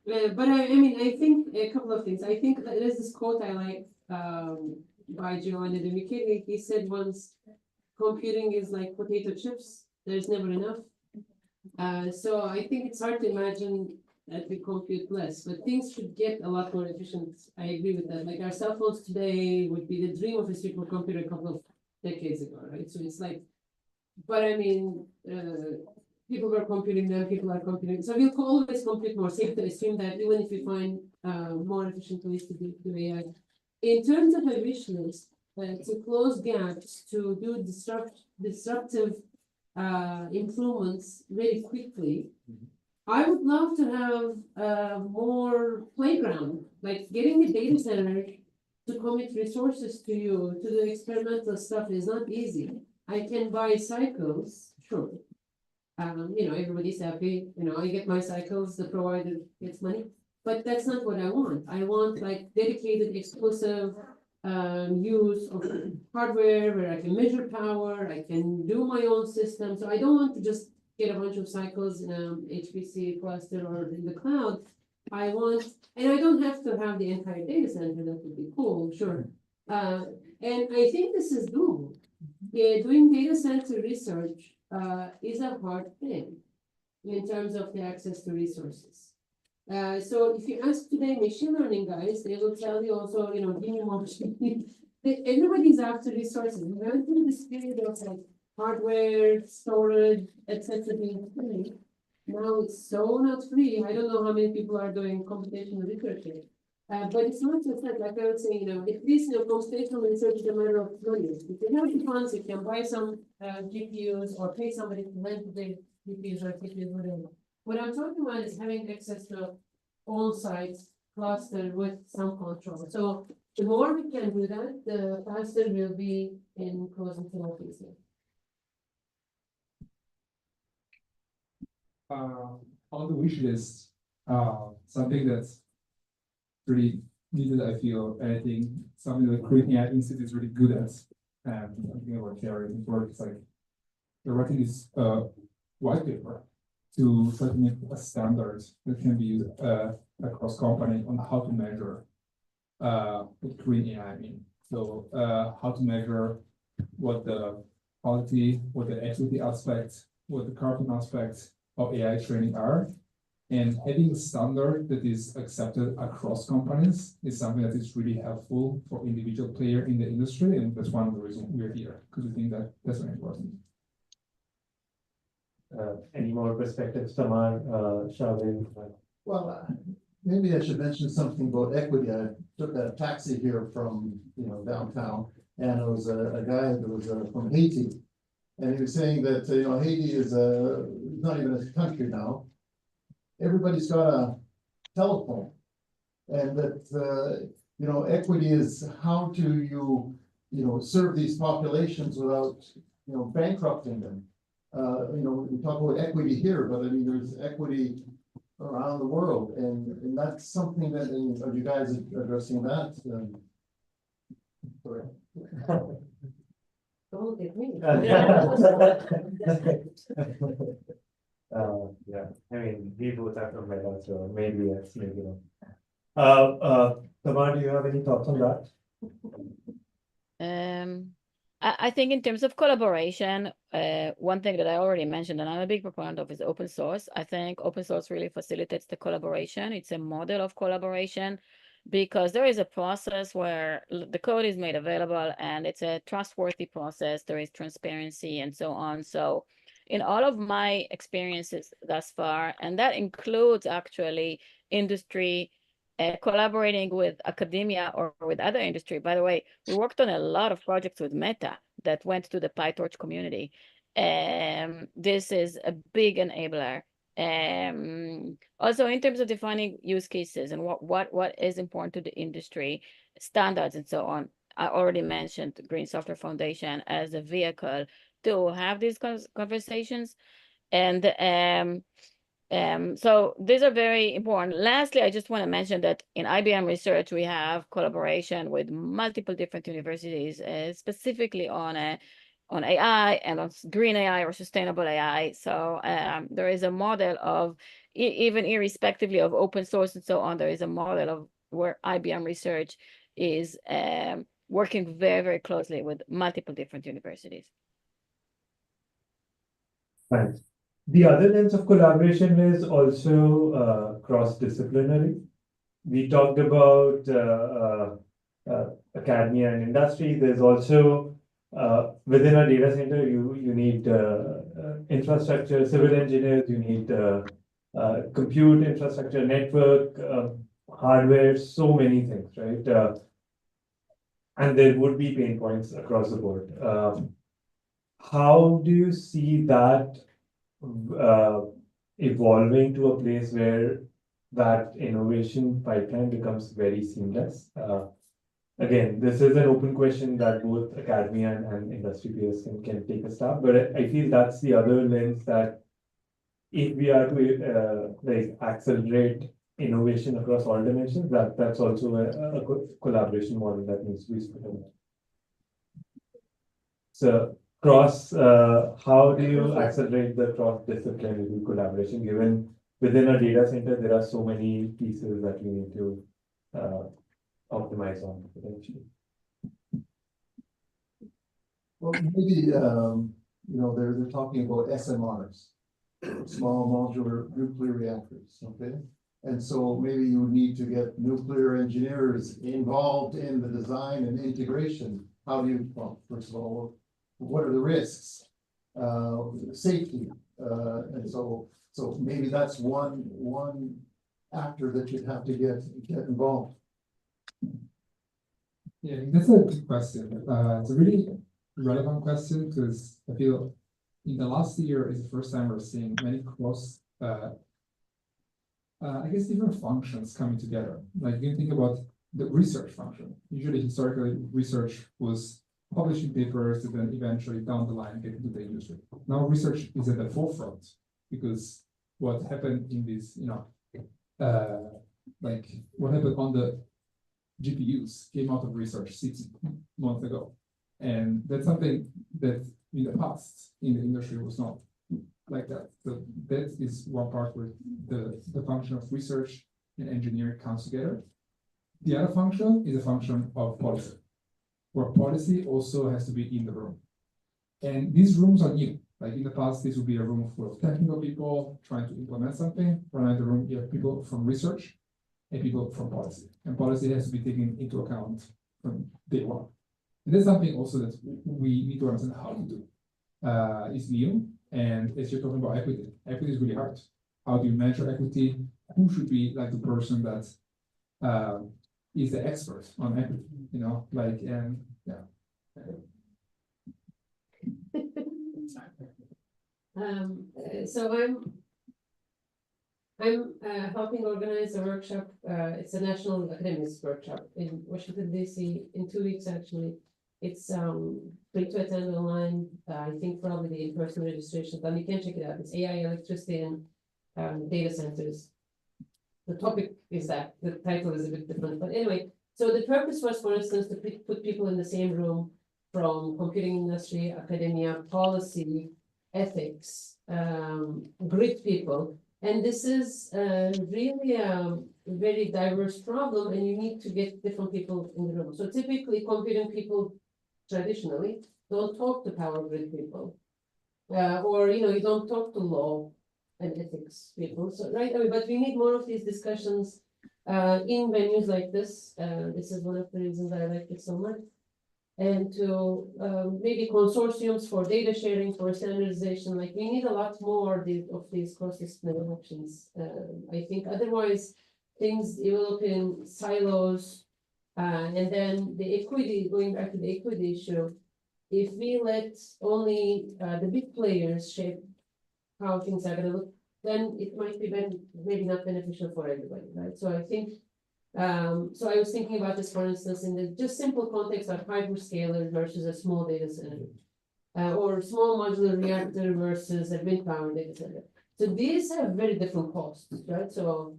but I mean, I think a couple of things. I think that there's this quote I like by Giovanni De Michele. He said once, computing is like potato chips. There's never enough. So I think it's hard to imagine that we compute less, but things should get a lot more efficient. I agree with that. Like our cell phones today would be the dream of a supercomputer a couple of decades ago, right? So it's like, but I mean, people were computing them, people are computing. So we'll always compute more. Safe to assume that even if we find more efficient ways to do AI. In terms of a wish list, to close gaps, to do disruptive improvements very quickly, I would love to have more playground, like getting the data center to commit resources to you, to the experimental stuff is not easy. I can buy cycles, sure. Everybody's happy, I get my cycles, the provider gets money. But that's not what I want. I want like dedicated, exclusive use of hardware where I can measure power, I can do my own system. So I don't want to just get a bunch of cycles in a HPC cluster or in the cloud. I want, and I don't have to have the entire data center. That would be cool, sure. And I think this is doable. Yeah, doing data center research is a hard thing in terms of the access to resources. So if you ask today machine learning guys, they will tell you also, give me more machine. Everybody's after resources. We went through this period of like hardware, storage, etc. being free. Now it's so not free. I don't know how many people are doing computational research here. But it's not just that, like I was saying, at least computational research is a matter of money. If you have the funds, you can buy some GPUs or pay somebody to rent the GPUs or CPUs, whatever. What I'm talking about is having access to on-site cluster with some control. So the more we can do that, the faster we'll be in closing penalties. On the wish list, something that's really needed, I feel, and I think something that Creating AI Institute is really good at, and thinking about sharing work, it's like they're writing this white paper to try to make a standard that can be used across company on how to measure what Creating AI mean. So how to measure what the quality, what the equity aspects, what the carbon aspects of AI training are. And having a standard that is accepted across companies is something that is really helpful for individual player in the industry. And that's one of the reasons we're here, because we think that that's very important. Any more perspectives, Tamar, Shaolin? Well, maybe I should mention something about equity. I took a taxi here from downtown, and there was a guy that was from Haiti, and he was saying that Haiti is not even a country now. Everybody's got a telephone, and that equity is how do you serve these populations without bankrupting them. We talk about equity here, but I mean there's equity around the world, and that's something that are you guys addressing that? Don't get me. Yeah, I mean, we both are from Meta, so maybe yes, maybe not. Tamar, do you have any thoughts on that? I think in terms of collaboration, one thing that I already mentioned, and I'm a big proponent of, is open source. I think open source really facilitates the collaboration. It's a model of collaboration because there is a process where the code is made available and it's a trustworthy process. There is transparency and so on. So in all of my experiences thus far, and that includes actually industry, collaborating with academia or with other industry. By the way, we worked on a lot of projects with Meta that went to the PyTorch community. This is a big enabler. Also, in terms of defining use cases and what is important to the industry, standards and so on. I already mentioned the Green Software Foundation as a vehicle to have these conversations. And so these are very important. Lastly, I just want to mention that in IBM research, we have collaboration with multiple different universities, specifically on AI and on green AI or sustainable AI. So there is a model of, even irrespectively of open source and so on, there is a model of where IBM research is working very, very closely with multiple different universities. Thanks. The other lens of collaboration is also cross-disciplinary. We talked about academia and industry. There's also within a data center, you need infrastructure, civil engineers, you need compute infrastructure, network, hardware, so many things, right? And there would be pain points across the board. How do you see that evolving to a place where that innovation pipeline becomes very seamless? Again, this is an open question that both academia and industry peers can take a stab, but I feel that's the other lens that if we are to like accelerate innovation across all dimensions, that's also a collaboration model that needs to be spoken. So how do you accelerate the cross-disciplinary collaboration, given within a data center, there are so many pieces that you need to optimize on potentially? Well, maybe, they're talking about SMRs, small modular nuclear reactors, okay? And so maybe you would need to get nuclear engineers involved in the design and integration. How do you, well, first of all, what are the risks? Safety, and so maybe that's one actor that you'd have to get involved. Yeah, that's a good question. It's a really relevant question because I feel in the last year is the first time we're seeing many cross, I guess different functions coming together. Like you can think about the research function. Usually historically research was publishing papers and then eventually down the line get into the industry. Now research is at the forefront because what happened in this, like what happened on the GPUs came out of research 6 months ago. And that's something that in the past in the industry was not like that. So that is one part where the function of research and engineering comes together. The other function is a function of policy, where policy also has to be in the room. And these rooms are new. Like in the past, this would be a room full of technical people trying to implement something. Right now in the room, you have people from research and people from policy. And policy has to be taken into account from day one. And that's something also that we need to understand how to do. It's new. And as you're talking about equity, equity is really hard. How do you measure equity? Who should be like the person that is the expert on equity, and yeah. So I'm helping organize a workshop. It's a national academics workshop in Washington, D.C. in 2 weeks, actually. It's free to attend online. I think probably the in-person registration, but you can check it out. It's AI, electricity, and data centers. The topic is that. The title is a bit different, but anyway. So the purpose was, for instance, to put people in the same room from computing industry, academia, policy, ethics, grid people. And this is really a very diverse problem, and you need to get different people in the room. So typically computing people traditionally don't talk to power grid people, or you don't talk to law and ethics people. So right, but we need more of these discussions in venues like this. This is one of the reasons I like it so much. And to maybe consortiums for data sharing, for standardization, like we need a lot more of these cross-disciplinary options. I think otherwise things develop in silos, and then the equity, going back to the equity issue, if we let only the big players shape how things are going to look, then it might be maybe not beneficial for everybody, right? So I think so I was thinking about this, for instance, in the just simple context of hyperscaler versus a small data center, or small modular reactor versus a wind power data center. So these have very different costs, right? So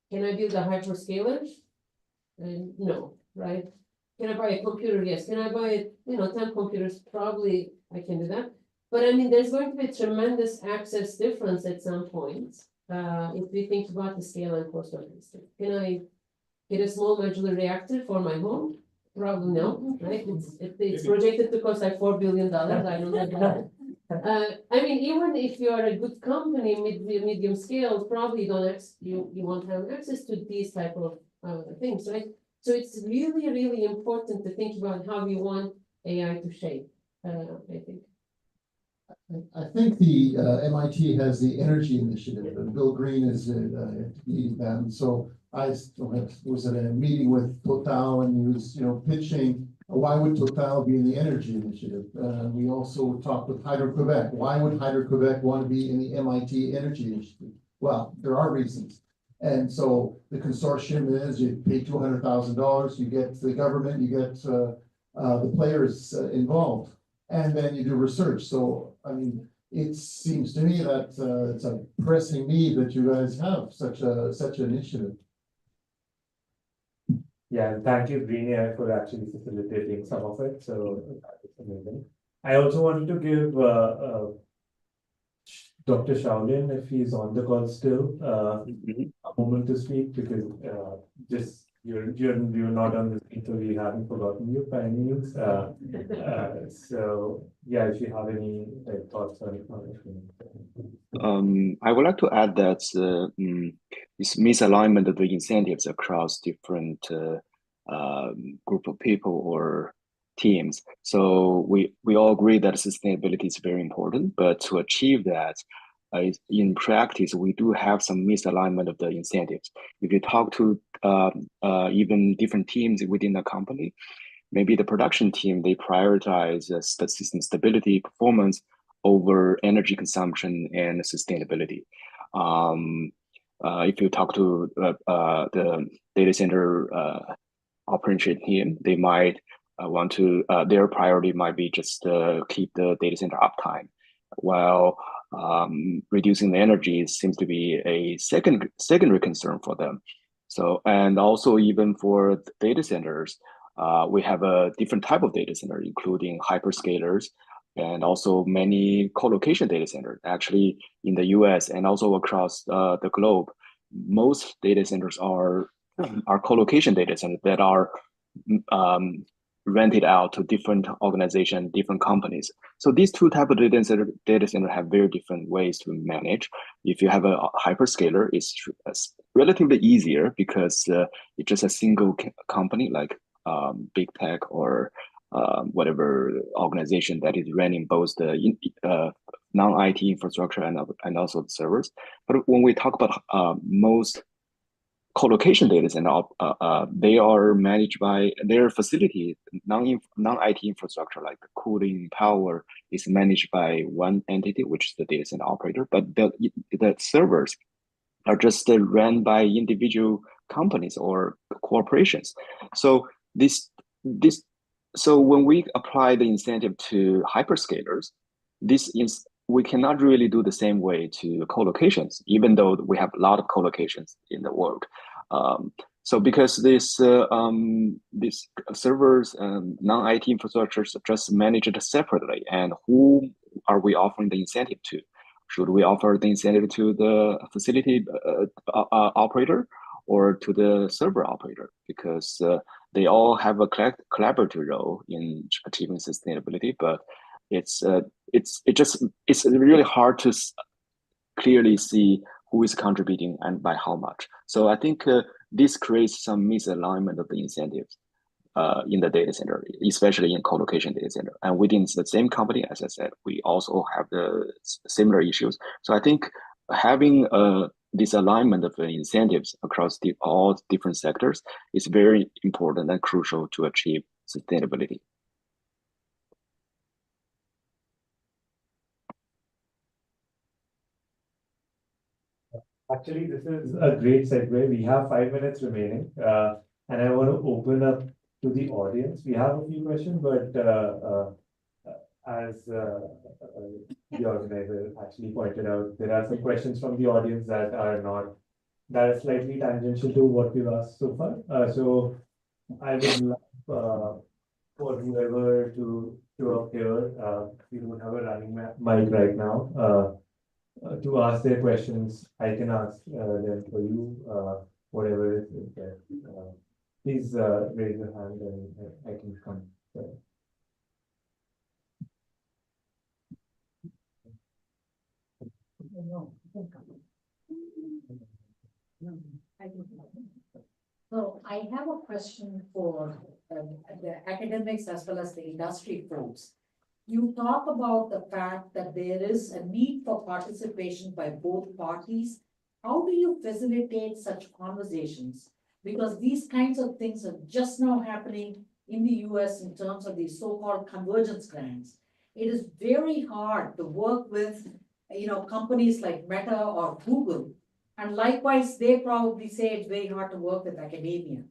can I build a hyperscaler? No, right? Can I buy a computer? Yes. Can I buy 10 computers? Probably I can do that. But I mean, there's going to be a tremendous access difference at some point. If we think about the scale and cost of this thing. Can I get a small modular reactor for my home? Probably no, right? It's projected to cost like $4 billion. I don't know that. I mean, even if you are a good company, medium scale, probably you won't have access to these type of things, right? So it's really, really important to think about how we want AI to shape, I think. I think the MIT has the energy initiative, and Bill Green is leading that. And so I was at a meeting with Total, and he was, pitching why would Total be in the energy initiative. We also talked with Hydro-Quebec. Why would Hydro-Quebec want to be in the MIT energy initiative? Well, there are reasons. And so the consortium is you pay $200,000, you get the government, you get the players involved. And then you do research. So, I mean, it seems to me that it's a pressing need that you guys have such an initiative. Yeah, and thank you, Green AI, for actually facilitating some of it. So it's amazing. I also wanted to give Dr. Shaolin, if he's on the call still, a moment to speak, because just you're not on the screen, so we haven't forgotten you by any means. So yeah, if you have any thoughts on it. I would like to add that this misalignment of the incentives across different group of people or teams. So we all agree that sustainability is very important, but to achieve that, in practice, we do have some misalignment of the incentives. If you talk to even different teams within the company, maybe the production team, they prioritize the system stability, performance over energy consumption and sustainability. If you talk to the data center operation team, they might want to, their priority might be just keep the data center uptime, while reducing the energy seems to be a secondary concern for them. So, and also even for data centers, we have a different type of data center, including hyperscalers and also many co-location data centers. Actually, in the US and also across the globe, most data centers are co-location data centers that are rented out to different organizations, different companies. So these two types of data center have very different ways to manage. If you have a hyperscaler, it's relatively easier because it's just a single company like big tech or whatever organization that is running both the non-IT infrastructure and also the servers. But when we talk about most co-location data center, they are managed by their facility, non-IT infrastructure like the cooling, power is managed by one entity, which is the data center operator. But the servers are just run by individual companies or corporations. So so when we apply the incentive to hyperscalers, we cannot really do the same way to co-locations, even though we have a lot of co-locations in the world. So because these servers and non-IT infrastructures are just managed separately, and who are we offering the incentive to? Should we offer the incentive to the facility operator or to the server operator? Because they all have a collaborative role in achieving sustainability, but it's really hard to clearly see who is contributing and by how much. So I think this creates some misalignment of the incentives in the data center, especially in co-location data center. And within the same company, as I said, we also have the similar issues. So I think having this alignment of the incentives across all different sectors is very important and crucial to achieve sustainability. Actually, this is a great segue. We have 5 minutes remaining, and I want to open up to the audience. We have a few questions, but as the organizer actually pointed out, there are some questions from the audience that are slightly tangential to what we've asked so far. So I would love for whoever to show up here. We don't have a running mic right now. To ask their questions, I can ask them for you, whatever it is there. Please raise your hand and I can come. So I have a question for the academics as well as the industry folks. You talk about the fact that there is a need for participation by both parties. How do you facilitate such conversations? Because these kinds of things are just now happening in the US in terms of these so-called convergence grants. It is very hard to work with, companies like Meta or Google. And likewise, they probably say it's very hard to work with academia.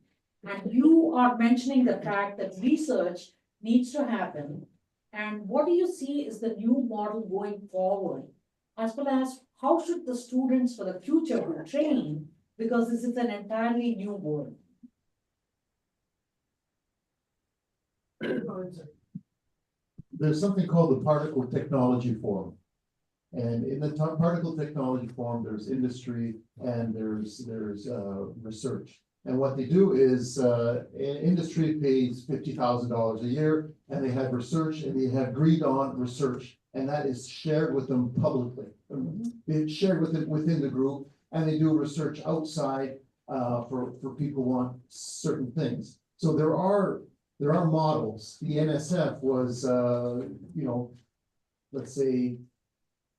And you are mentioning the fact that research needs to happen And what do you see is the new model going forward? As well as how should the students for the future be trained? Because this is an entirely new world. There's something called the Particle Technology Forum. And in the Particle Technology Forum, there's industry and there's research. And what they do is industry pays $50,000 a year, and they have research, and they have agreed on research, and that is shared with them publicly. It's shared within the group, and they do research outside for people who want certain things. So there are models. The NSF was let's say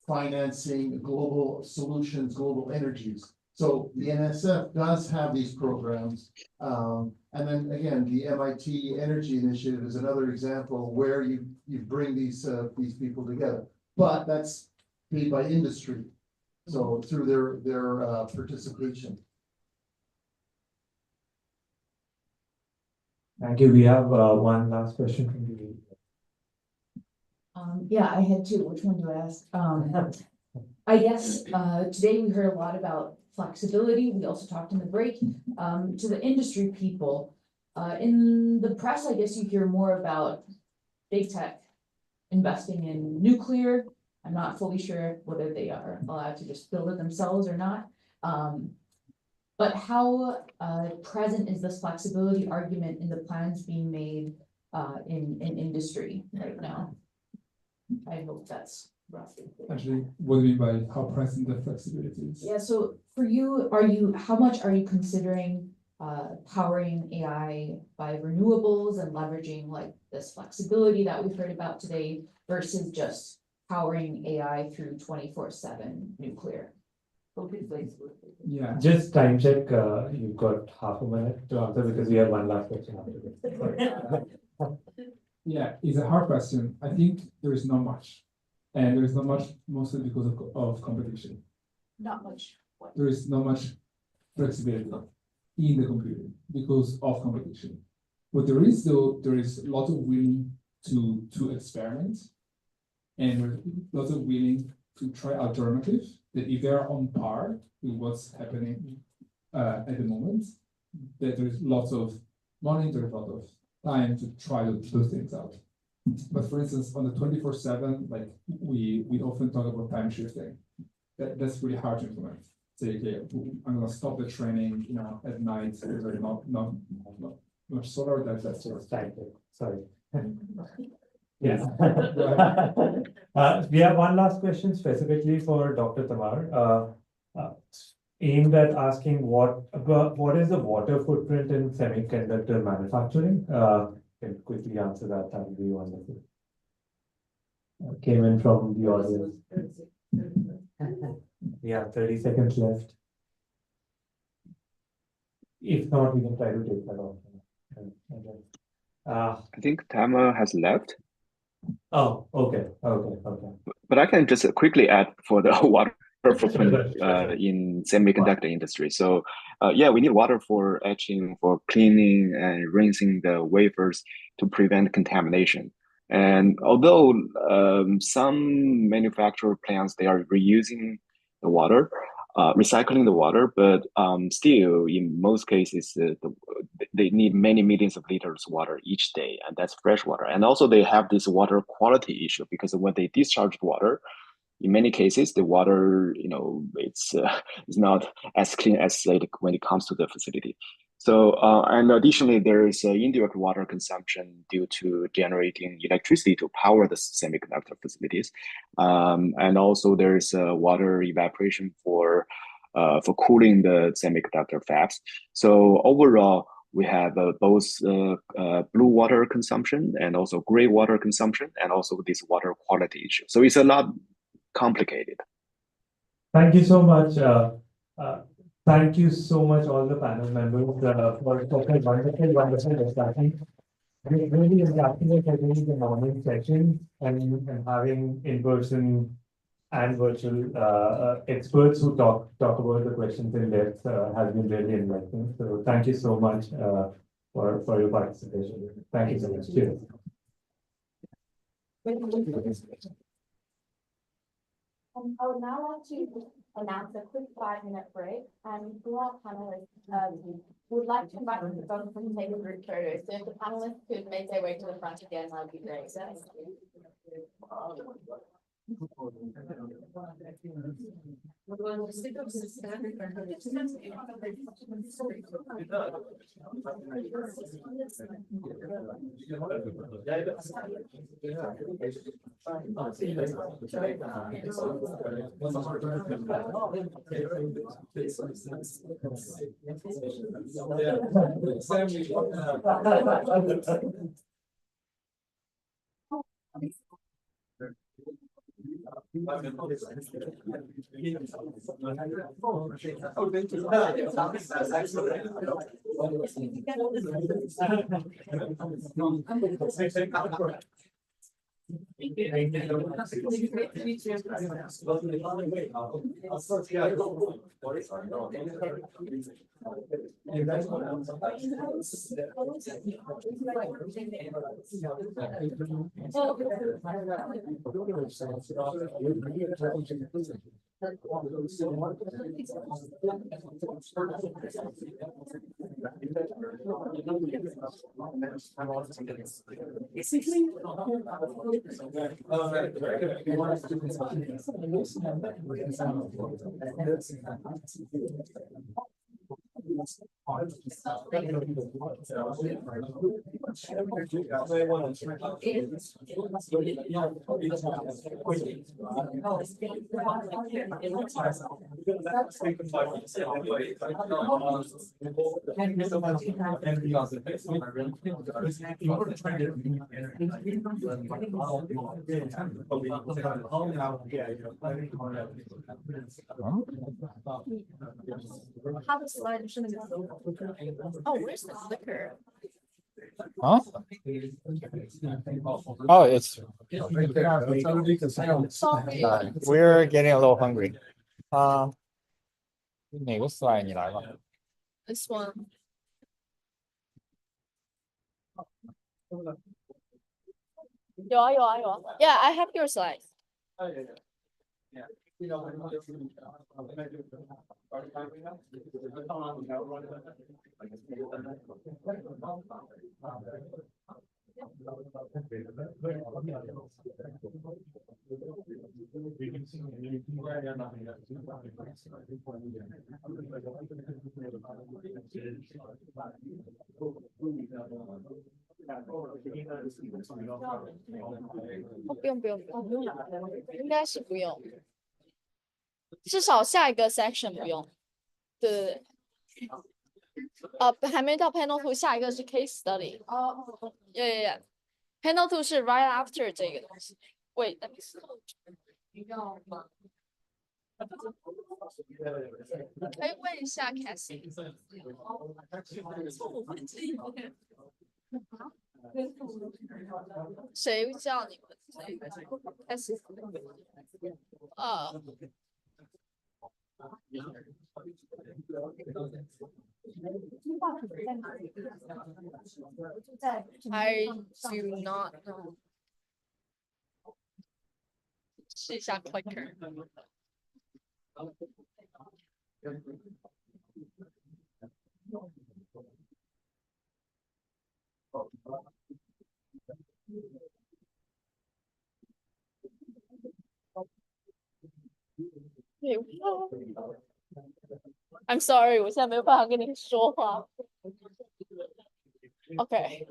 financing global solutions, global energies. So the NSF does have these programs. And then again, the MIT Energy Initiative is another example where you bring these people together. But that's paid by industry. So through their participation. Thank you. We have one last question from the. Yeah, I had two. Which one do I ask? I guess today we heard a lot about flexibility. We also talked in the break to the industry people. In the press, I guess you hear more about big tech investing in nuclear. I'm not fully sure whether they are allowed to just build it themselves or not. But how present is this flexibility argument in the plans being made in industry right now? I hope that's roughly clear. Actually, what do you mean by how present the flexibility is? Yeah, so for you, how much are you considering powering AI by renewables and leveraging like this flexibility that we've heard about today versus just powering AI through 24/7 nuclear? Yeah, just time check. You've got half a minute to answer because we have one last question after this. Yeah, it's a hard question. I think there is not much. And there is not much mostly because of competition. Not much. What? There is not much flexibility in the computing because of competition. What there is though, there is a lot of willing to experiment and lots of willing to try alternatives that if they are on par with what's happening at the moment, that there's lots of money, there's a lot of time to try those things out. But for instance, on the 24/7, like we often talk about time shifting. That's really hard to implement. Say, okay, I'm gonna stop the training, at night because there's not much solar. That's sort of time. Sorry. Yes. We have one last question specifically for Dr. Tamar, aimed at asking what is the water footprint in semiconductor manufacturing? Can quickly answer that. That would be wonderful. Came in from the audience. Yeah, 30 seconds left. If not, we can try to take that off. I think Tama has left. Oh, okay. But I can just quickly add for the water footprint in semiconductor industry. So yeah, we need water for etching, for cleaning and rinsing the wafers to prevent contamination. And although some manufacturer plants, they are reusing the water, recycling the water, but still in most cases, they need many millions of liters of water each day, and that's fresh water. And also they have this water quality issue because when they discharge water, in many cases, the water, it's not as clean as when it comes to the facility. So, and additionally, there is indirect water consumption due to generating electricity to power the semiconductor facilities. And also there is water evaporation for cooling the semiconductor fabs. So overall, we have both blue water consumption and also gray water consumption, and also this water quality issue. So it's a lot complicated. Thank you so much. Thank you so much, all the panel members, for such a wonderful discussion. Really interacting with the morning session and having in-person and virtual experts who talk about the questions in depth has been really enlightening. So thank you so much for your participation. Thank you so much. Cheers. I would now like to announce a quick 5-minute break, and for our panelists, would like to invite them to both take a group photo. So if the panelists could make their way to the front again, that would be great. Have a slide. Oh, where's the clicker? Huh? Oh, it's. We're getting a little hungry. 哪个 slide 你来吧？ This one. Yeah, I have your slide.不用，应该是不用，至少下一个 section 不用。对，还没到 panel 2，下一个是 case study。panel 2是 right after 这个东西。Wait， let me see。可以问一下 Cassie。谁叫你们？Cassie。I do not know. 试一下 clicker。I'm sorry， 我现在没有办法跟你说话。OK。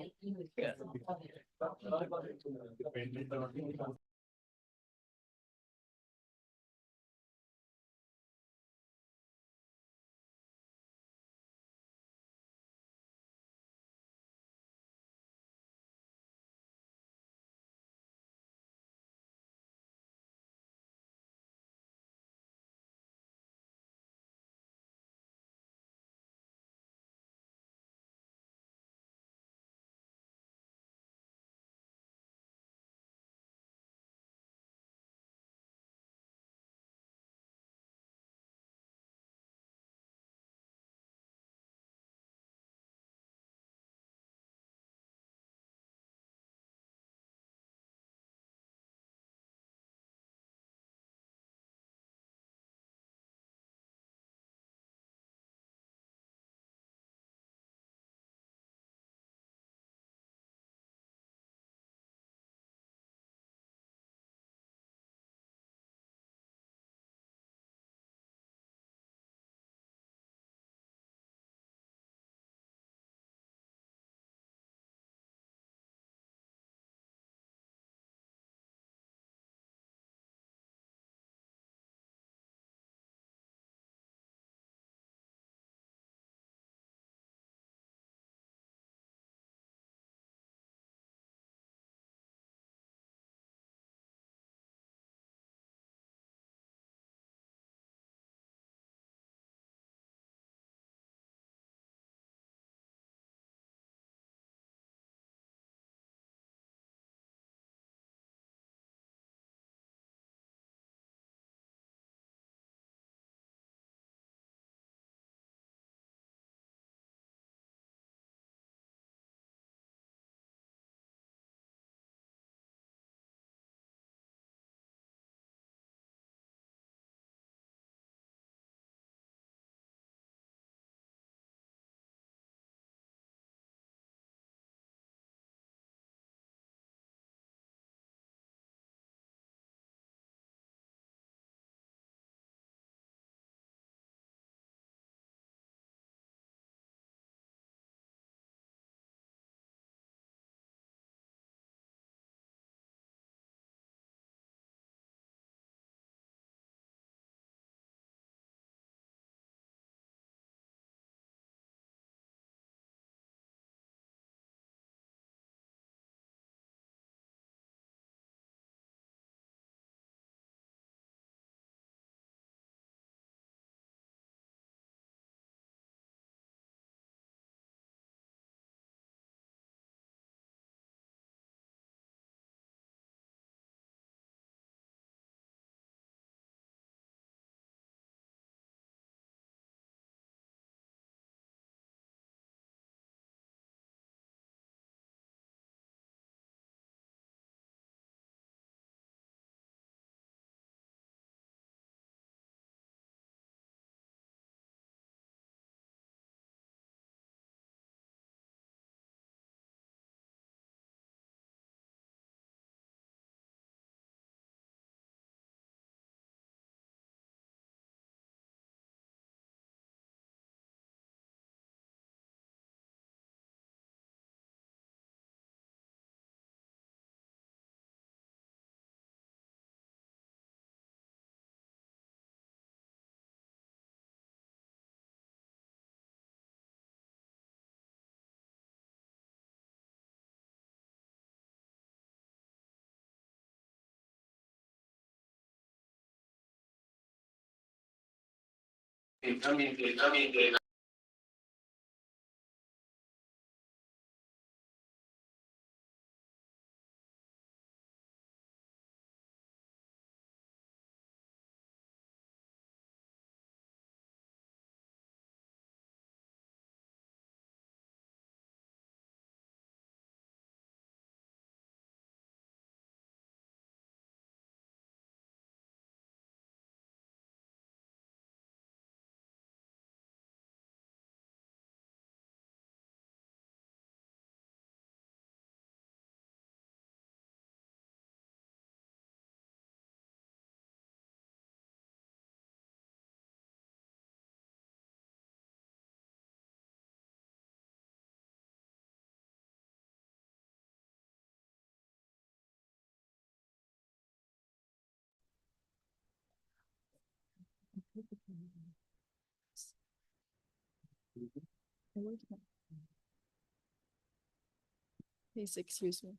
Please excuse me.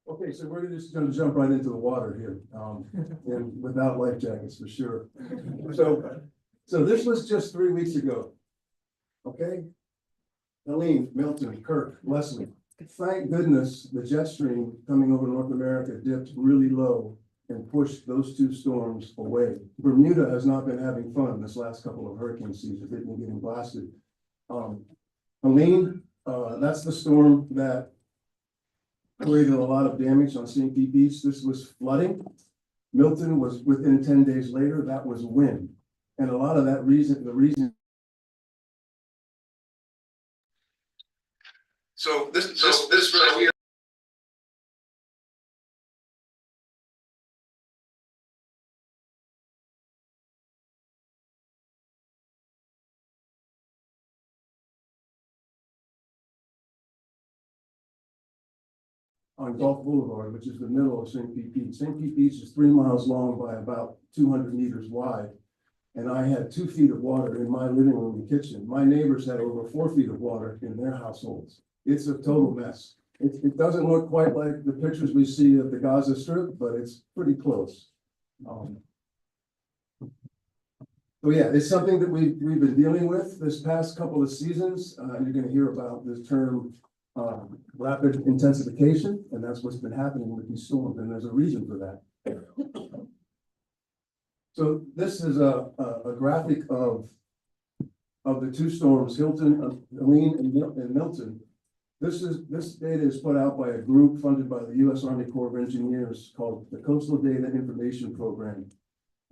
Okay, so we're just gonna jump right into the water here, and without life jackets for sure. So this was just 3 weeks ago. Okay? Helene, Milton, Kirk, Leslie. Thank goodness the jet stream coming over North America dipped really low and pushed those two storms away. Bermuda has not been having fun this last couple of hurricane seasons. They've been getting blasted. Helene, that's the storm that created a lot of damage on St. Pete Beach. This was flooding. Milton was within 10 days later, that was wind. And a lot of that reason, the reason. So this right here. On Gulf Boulevard, which is the middle of St. Pete Beach. St. Pete Beach is 3 miles long by about 200 meters wide. And I had 2 feet of water in my living room and kitchen. My neighbors had over 4 feet of water in their households. It's a total mess. It doesn't look quite like the pictures we see of the Gaza Strip, but it's pretty close. So yeah, it's something that we've been dealing with this past couple of seasons. You're going to hear about this term rapid intensification, and that's what's been happening with these storms, and there's a reason for that. So this is a graphic of the 2 storms, Hilton, Helene, and Milton. This data is put out by a group funded by the U.S. Army Corps of Engineers called the Coastal Data Information Program,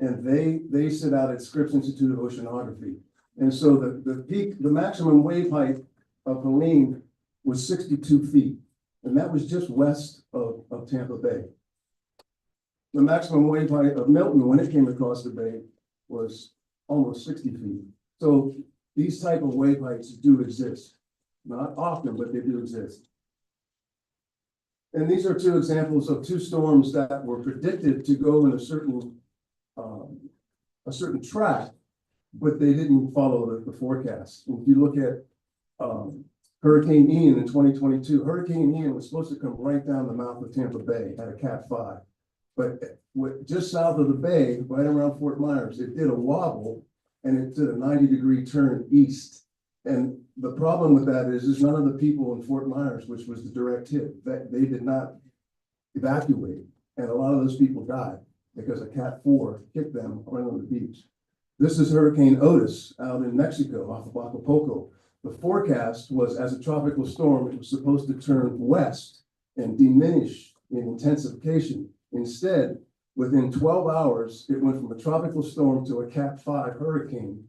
and they sit out at Scripps Institute of Oceanography. And so the maximum wave height of Helene was 62 feet, and that was just west of Tampa Bay. The maximum wave height of Milton when it came across the bay was almost 60 feet. So these type of wave heights do exist. Not often, but they do exist. And these are 2 examples of 2 storms that were predicted to go in a certain track, but they didn't follow the forecast. And if you look at Hurricane Ian in 2022, Hurricane Ian was supposed to come right down the mouth of Tampa Bay at a Cat 5. But just south of the bay, right around Fort Myers, it did a wobble and it did a 90-degree turn east. And the problem with that is none of the people in Fort Myers, which was the direct hit, that they did not evacuate. And a lot of those people died because a Cat 4 hit them right on the beach. This is Hurricane Otis out in Mexico off of Acapulco. The forecast was as a tropical storm, it was supposed to turn west and diminish in intensification. Instead, within 12 hours, it went from a tropical storm to a Cat 5 hurricane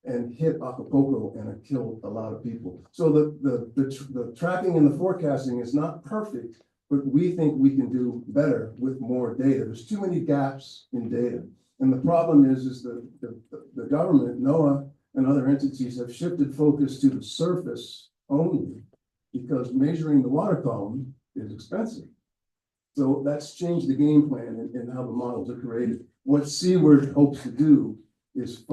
and hit Acapulco, and it killed a lot of people. So the tracking and the forecasting is not perfect, but we think we can do better with more data. There's too many gaps in data. And the problem is the government, NOAA, and other entities have shifted focus to the surface only because measuring the water column is expensive. So that's changed the game plan and how the models are created. What Seaward hopes to do is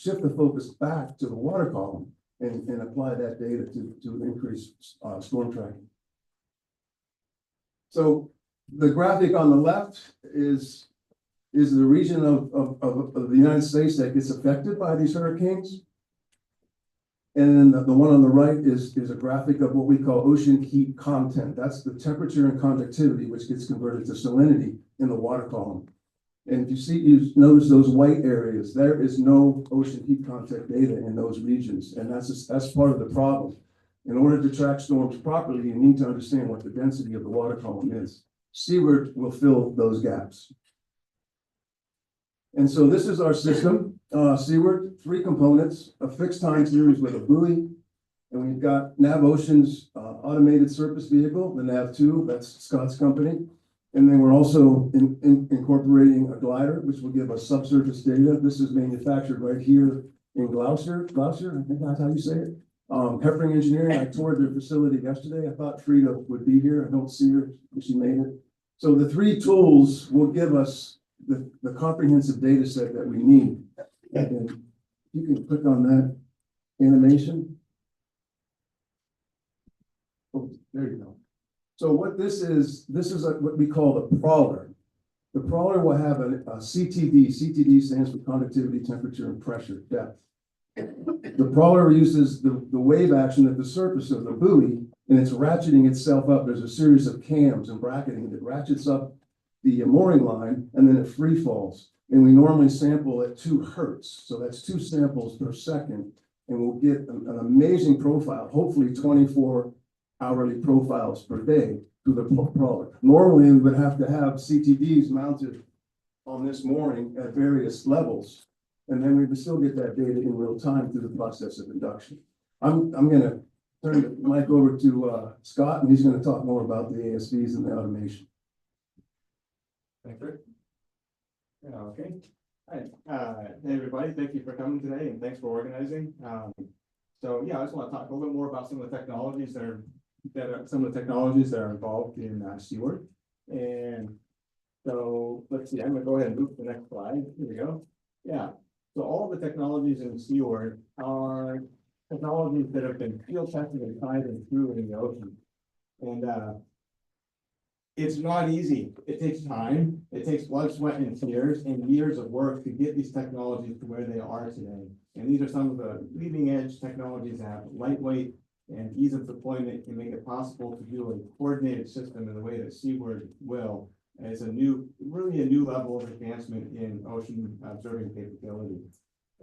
shift the focus back to the water column and apply that data to increase storm tracking. So The graphic on the left is the region of the United States that gets affected by these hurricanes. And then the one on the right is a graphic of what we call ocean heat content. That's the temperature and conductivity, which gets converted to salinity in the water column. And if you notice those white areas, there is no ocean heat content data in those regions. And that's part of the problem. In order to track storms properly, you need to understand what the density of the water column is. Seaward will fill those gaps. And so this is our system, Seaward, 3 components, a fixed time series with a buoy, and we've got NavOcean's automated surface vehicle, the NAV2, that's Scott's company. And then we're also incorporating a glider, which will give us subsurface data. This is manufactured right here in Gloucester, I think that's how you say it. Heffring Engineering, I toured their facility yesterday. I thought Frida would be here. I don't see her, but she made it. So the 3 tools will give us the comprehensive data set that we need. And you can click on that animation. Oh, there you go. So what this is what we call the crawler. The crawler will have a CTD. CTD stands for conductivity, temperature, and pressure, depth. The crawler uses the wave action at the surface of the buoy, and it's ratcheting itself up. There's a series of cams and bracketing that ratchets up the mooring line, and then it free falls. And we normally sample at 2 hertz. So that's 2 samples per second, and we'll get an amazing profile, hopefully 24 hourly profiles per day through the crawler. Normally, we would have to have CTDs mounted on this mooring at various levels, and then we would still get that data in real time through the process of induction. I'm going to turn the mic over to Scott, and he's going to talk more about the ASVs and the automation. Thanks, Rick. Yeah, okay. Hi, hey everybody, thank you for coming today and thanks for organizing. So yeah, I just want to talk a little bit more about some of the technologies that are involved in Seaward. And so let's see, I'm gonna go ahead and move to the next slide. Here we go. Yeah, so all of the technologies in Seaward are technologies that have been field tested and tried and true in the ocean. And it's not easy. It takes time. It takes blood, sweat, and tears and years of work to get these technologies to where they are today. And these are some of the leading edge technologies that have lightweight and ease of deployment can make it possible to do a coordinated system in the way that Seaward will. And it's really a new level of advancement in ocean observing capability.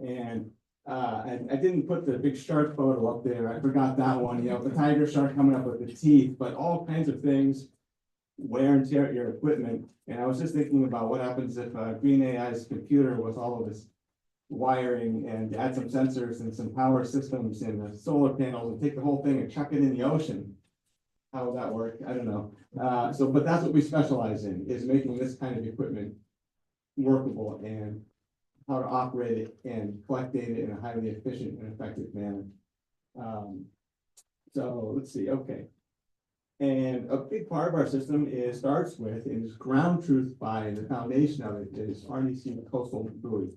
And I didn't put the big shark photo up there. I forgot that one, the tiger shark coming up with the teeth, but all kinds of things wear and tear at your equipment. And I was just thinking about what happens if Green AI's computer with all of this wiring and add some sensors and some power systems and solar panels and take the whole thing and chuck it in the ocean. How would that work? I don't know. But that's what we specialize in, is making this kind of equipment workable and how to operate it and collect data in a highly efficient and effective manner. So let's see, okay. And a big part of our system starts with is ground truth by the foundation of it is RDC coastal buoy.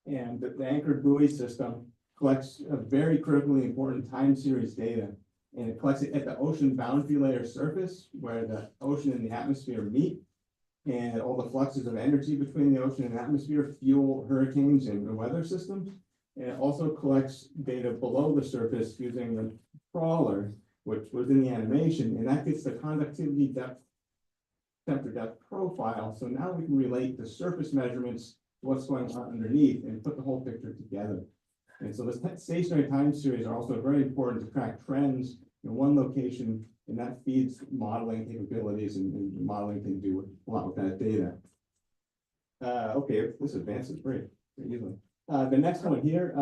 And the anchored buoy system collects a very critically important time series data. And it collects it at the ocean boundary layer surface where the ocean and the atmosphere meet. And all the fluxes of energy between the ocean and atmosphere fuel hurricanes and the weather systems. And it also collects data below the surface using the crawler, which was in the animation, and that gets the conductivity depth, temperature depth profile. So now we can relate the surface measurements to what's going on underneath and put the whole picture together. And so the stationary time series are also very important to track trends in one location, and that feeds modeling capabilities, and modeling can do a lot with that data. Okay, this advances very easily. The next one here,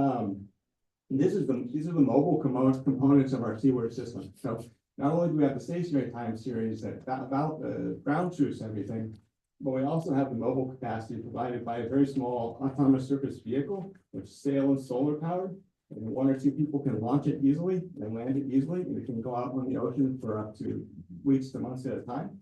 these are the mobile components of our Seaward system. So not only do we have the stationary time series that about the ground truths and everything, but we also have the mobile capacity provided by a very small autonomous surface vehicle, which is sail and solar powered. And 1 or 2 people can launch it easily and land it easily. And it can go out on the ocean for up to weeks to months at a time.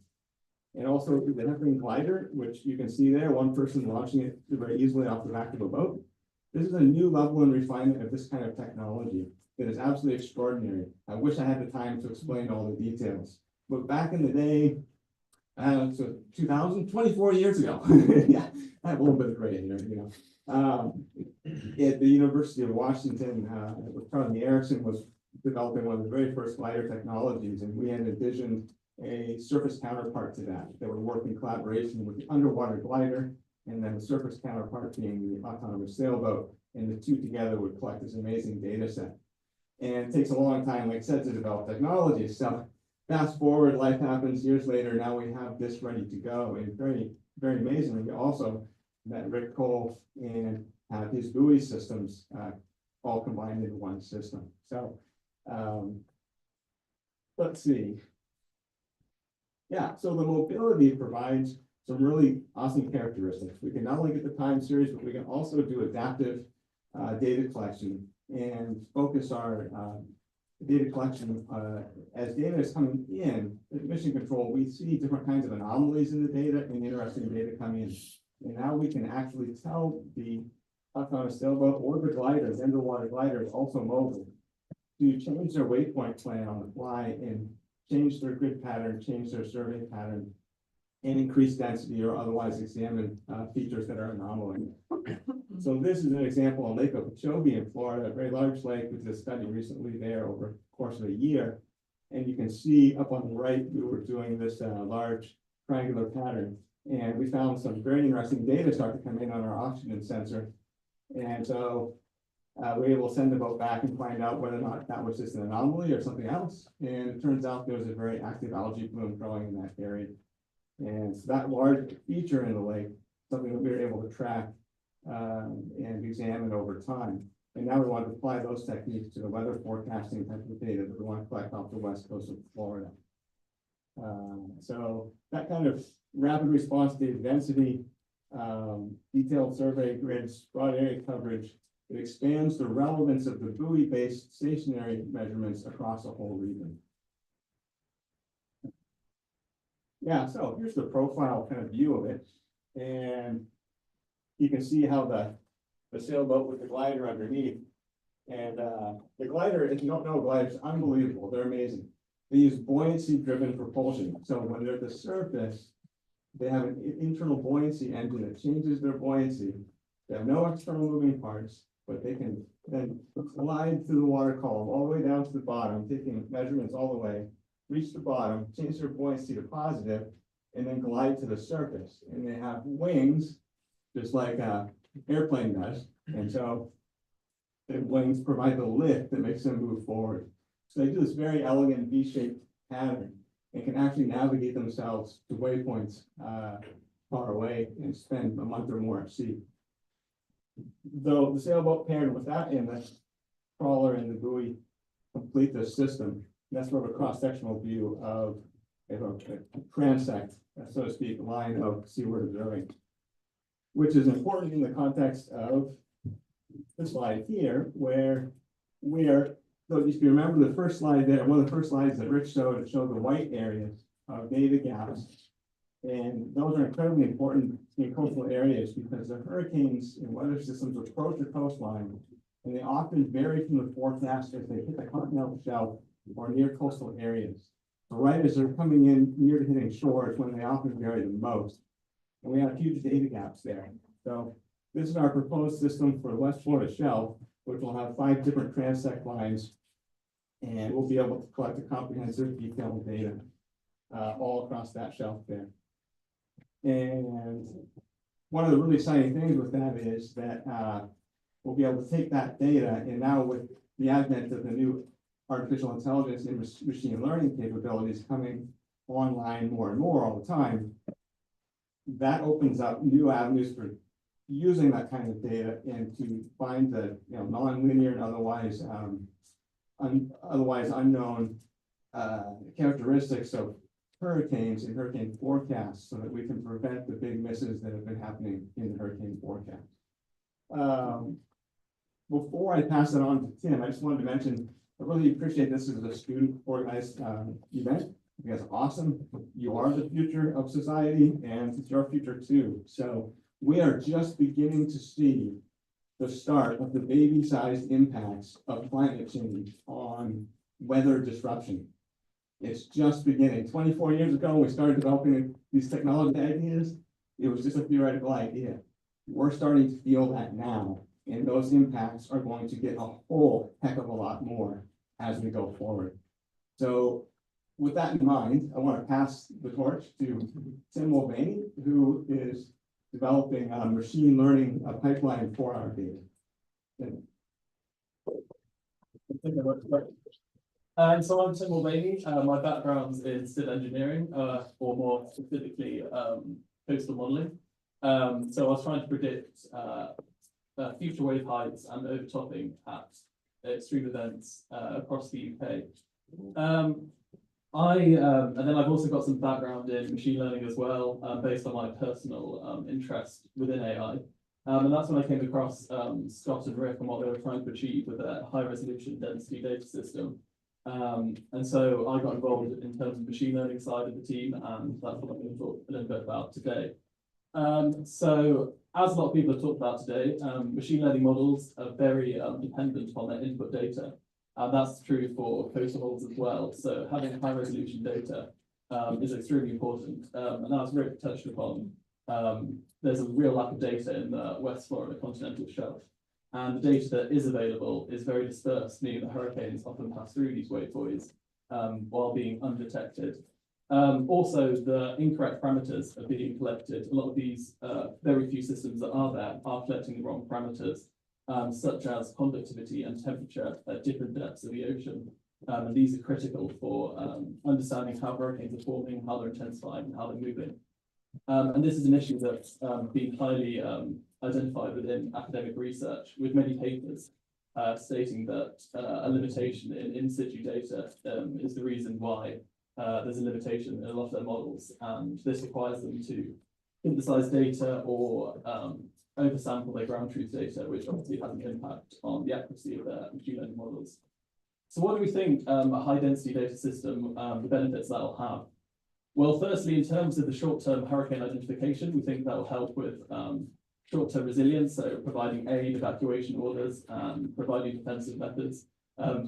And also the Heffring glider, which you can see there, 1 person launching it very easily off the back of a boat. This is a new level and refinement of this kind of technology that is absolutely extraordinary. I wish I had the time to explain all the details. But back in the day, So 24 years ago. Yeah, I have a little bit of gray here, you know. At the University of Washington, Charlie Erickson was developing one of the very first glider technologies, and we had envisioned a surface counterpart to that would work in collaboration with the underwater glider, and then the surface counterpart being the autonomous sailboat, and the two together would collect this amazing data set. And it takes a long time, like I said, to develop technology. So fast forward, life happens years later. Now we have this ready to go, and very, very amazingly, also met Rick Cole and have his buoy systems all combined into one system. So let's see. Yeah, so the mobility provides some really awesome characteristics. We can not only get the time series, but we can also do adaptive data collection and focus our data collection as data is coming in at mission control. We see different kinds of anomalies in the data and interesting data come in. And now we can actually tell the autonomous sailboat or the gliders, underwater gliders, also mobile, to change their waypoint plan on the fly and change their grid pattern, change their survey pattern, and increase density or otherwise examine features that are anomaly. So this is an example on Lake Okeechobee in Florida, a very large lake. We did a study recently there over the course of a year. And you can see up on the right, we were doing this large triangular pattern. And we found some very interesting data start to come in on our oxygen sensor. And so we were able to send the boat back and find out whether or not that was just an anomaly or something else. And it turns out there was a very active algae bloom growing in that area. And so that large feature in the lake, something that we were able to track and examine over time. And now we want to apply those techniques to the weather forecasting type of data that we want to collect off the west coast of Florida. So that kind of rapid response data density, detailed survey grids, broad area coverage, it expands the relevance of the buoy-based stationary measurements across the whole region. Yeah, so here's the profile kind of view of it. And you can see how the sailboat with the glider underneath. And the glider, if you don't know gliders, unbelievable. They're amazing. They use buoyancy-driven propulsion. So when they're at the surface, they have an internal buoyancy engine that changes their buoyancy. They have no external moving parts, but they can then glide through the water column all the way down to the bottom, taking measurements all the way, reach the bottom, change their buoyancy to positive, and then glide to the surface. And they have wings, just like an airplane does. And so the wings provide the lift that makes them move forward. So they do this very elegant V-shaped pattern and can actually navigate themselves to waypoints far away and spend a month or more at sea. Though the sailboat paired with that and the trawler and the buoy complete this system, that's sort of a cross-sectional view of a transect, so to speak, line of seaward observing, which is important in the context of the slide here, where we are, so if you remember the first slide there, one of the first slides that Rich showed, it showed the white areas of data gaps. And those are incredibly important in coastal areas because the hurricanes and weather systems approach the coastline, and they often vary from the forecast as they hit the continental shelf or near coastal areas. So right as they're coming in near to hitting shores when they often vary the most. And we have huge data gaps there. So this is our proposed system for the West Florida shelf, which will have 5 different transect lines, and we'll be able to collect a comprehensive detailed data all across that shelf there. And one of the really exciting things with that is that we'll be able to take that data, and now with the advent of the new artificial intelligence and machine learning capabilities coming online more and more all the time, that opens up new avenues for using that kind of data and to find the non-linear and otherwise unknown characteristics of hurricanes and hurricane forecasts so that we can prevent the big misses that have been happening in the hurricane forecast. Before I pass it on to Tim, I just wanted to mention, I really appreciate this as a student organized event. You guys are awesome. You are the future of society and it's your future too. So we are just beginning to see the start of the baby-sized impacts of climate change on weather disruption. It's just beginning. 24 years ago, we started developing these technology ideas, it was just a theoretical idea. We're starting to feel that now, and those impacts are going to get a whole heck of a lot more as we go forward. So with that in mind, I want to pass the torch to Tim Mulvaney, who is developing a machine learning pipeline for our data. So I'm Tim Mulvaney. My background is civil engineering, or more specifically, coastal modeling. So I was trying to predict future wave heights and overtopping at extreme events across the UK. And then I've also got some background in machine learning as well, based on my personal interest within AI. And that's when I came across Scott and Rick and what they were trying to achieve with a high resolution density data system. And so I got involved in terms of machine learning side of the team, and that's what I'm going to talk a little bit about today. So as a lot of people have talked about today, machine learning models are very dependent on their input data. And that's true for coastal models as well. So having high resolution data is extremely important. And as Rick touched upon, there's a real lack of data in the West Florida continental shelf. And the data that is available is very dispersed, meaning that hurricanes often pass through these wave buoys while being undetected. Also, the incorrect parameters are being collected. A lot of these very few systems that are there are collecting the wrong parameters, such as conductivity and temperature at different depths of the ocean. And these are critical for understanding how hurricanes are forming, how they're intensifying, and how they're moving. And this is an issue that's been highly identified within academic research, with many papers stating that a limitation in situ data is the reason why there's a limitation in a lot of their models, and this requires them to synthesize data or oversample their ground truth data, which obviously has an impact on the accuracy of their machine learning models. So what do we think a high density data system, the benefits that will have? Well, firstly, in terms of the short-term hurricane identification, we think that will help with short-term resilience, so providing aid, evacuation orders, and providing defensive methods,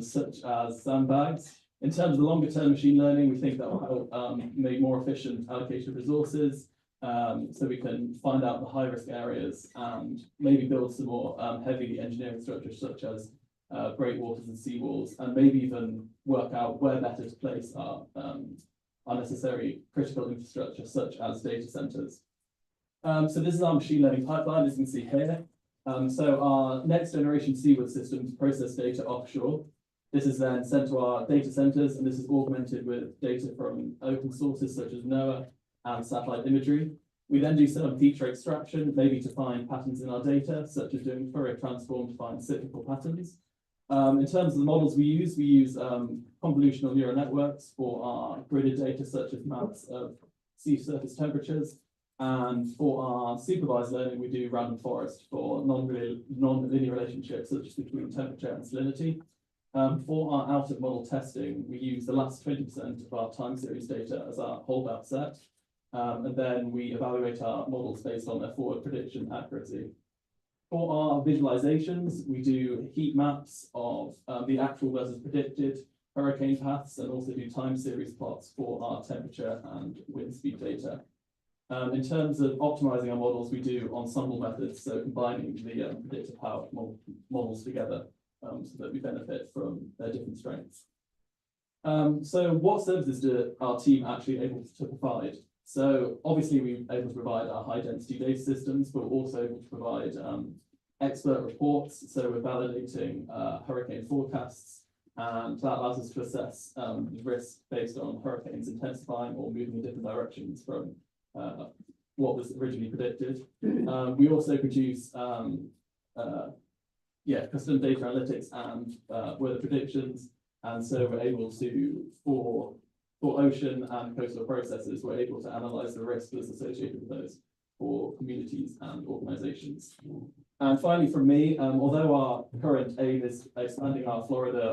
such as sandbags. In terms of the longer-term machine learning, we think that will help make more efficient allocation of resources, so we can find out the high-risk areas and maybe build some more heavy engineering structures, such as breakwaters and seawalls, and maybe even work out where better to place our unnecessary critical infrastructure, such as data centers. So this is our machine learning pipeline, as you can see here. So our next generation seaward systems process data offshore. This is then sent to our data centers, and this is augmented with data from open sources such as NOAA and satellite imagery. We then do some feature extraction, maybe to find patterns in our data, such as doing Fourier transform to find cyclical patterns. In terms of the models we use convolutional neural networks for our gridded data, such as maps of sea surface temperatures. And for our supervised learning, we do random forest for non-linear relationships, such as between temperature and salinity. For our out-of-model testing, we use the last 20% of our time series data as our holdout set. And then we evaluate our models based on their forward prediction accuracy. For our visualizations, we do heat maps of the actual versus predicted hurricane paths, and also do time series plots for our temperature and wind speed data. In terms of optimizing our models, we do ensemble methods, so combining the predictive power models together so that we benefit from their different strengths. So what services do our team actually able to provide? So obviously we're able to provide our high density data systems, but we're also able to provide expert reports. So we're validating hurricane forecasts, and that allows us to assess the risk based on hurricanes intensifying or moving in different directions from what was originally predicted. We also produce custom data analytics and weather predictions, and so we're able to, for ocean and coastal processes, we're able to analyze the risk that's associated with those for communities and organizations. And finally, from me, although our current aim is expanding our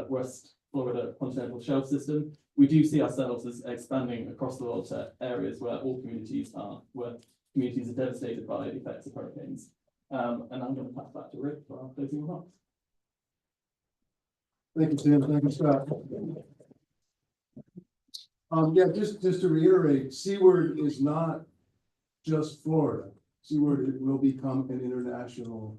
West Florida continental shelf system, we do see ourselves as expanding across the world to areas where communities are devastated by the effects of hurricanes. And I'm going to pass back to Rick for our closing remarks. Thank you, Tim. Thank you, Scott. Yeah, just to reiterate, Seaward is not just Florida. Seaward will become an international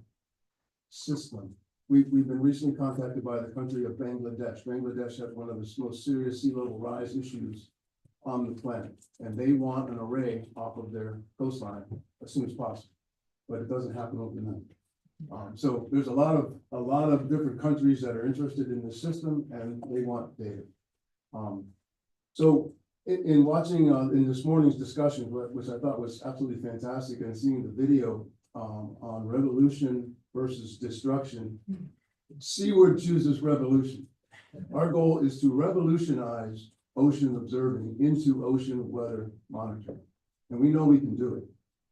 system. We've been recently contacted by the country of Bangladesh. Bangladesh has one of the most serious sea level rise issues on the planet, and they want an array off of their coastline as soon as possible, but it doesn't happen overnight. So there's a lot of different countries that are interested in this system, and they want data. So in watching in this morning's discussion, which I thought was absolutely fantastic, and seeing the video on revolution versus destruction, Seaward chooses revolution. Our goal is to revolutionize ocean observing into ocean weather monitoring, and we know we can do it.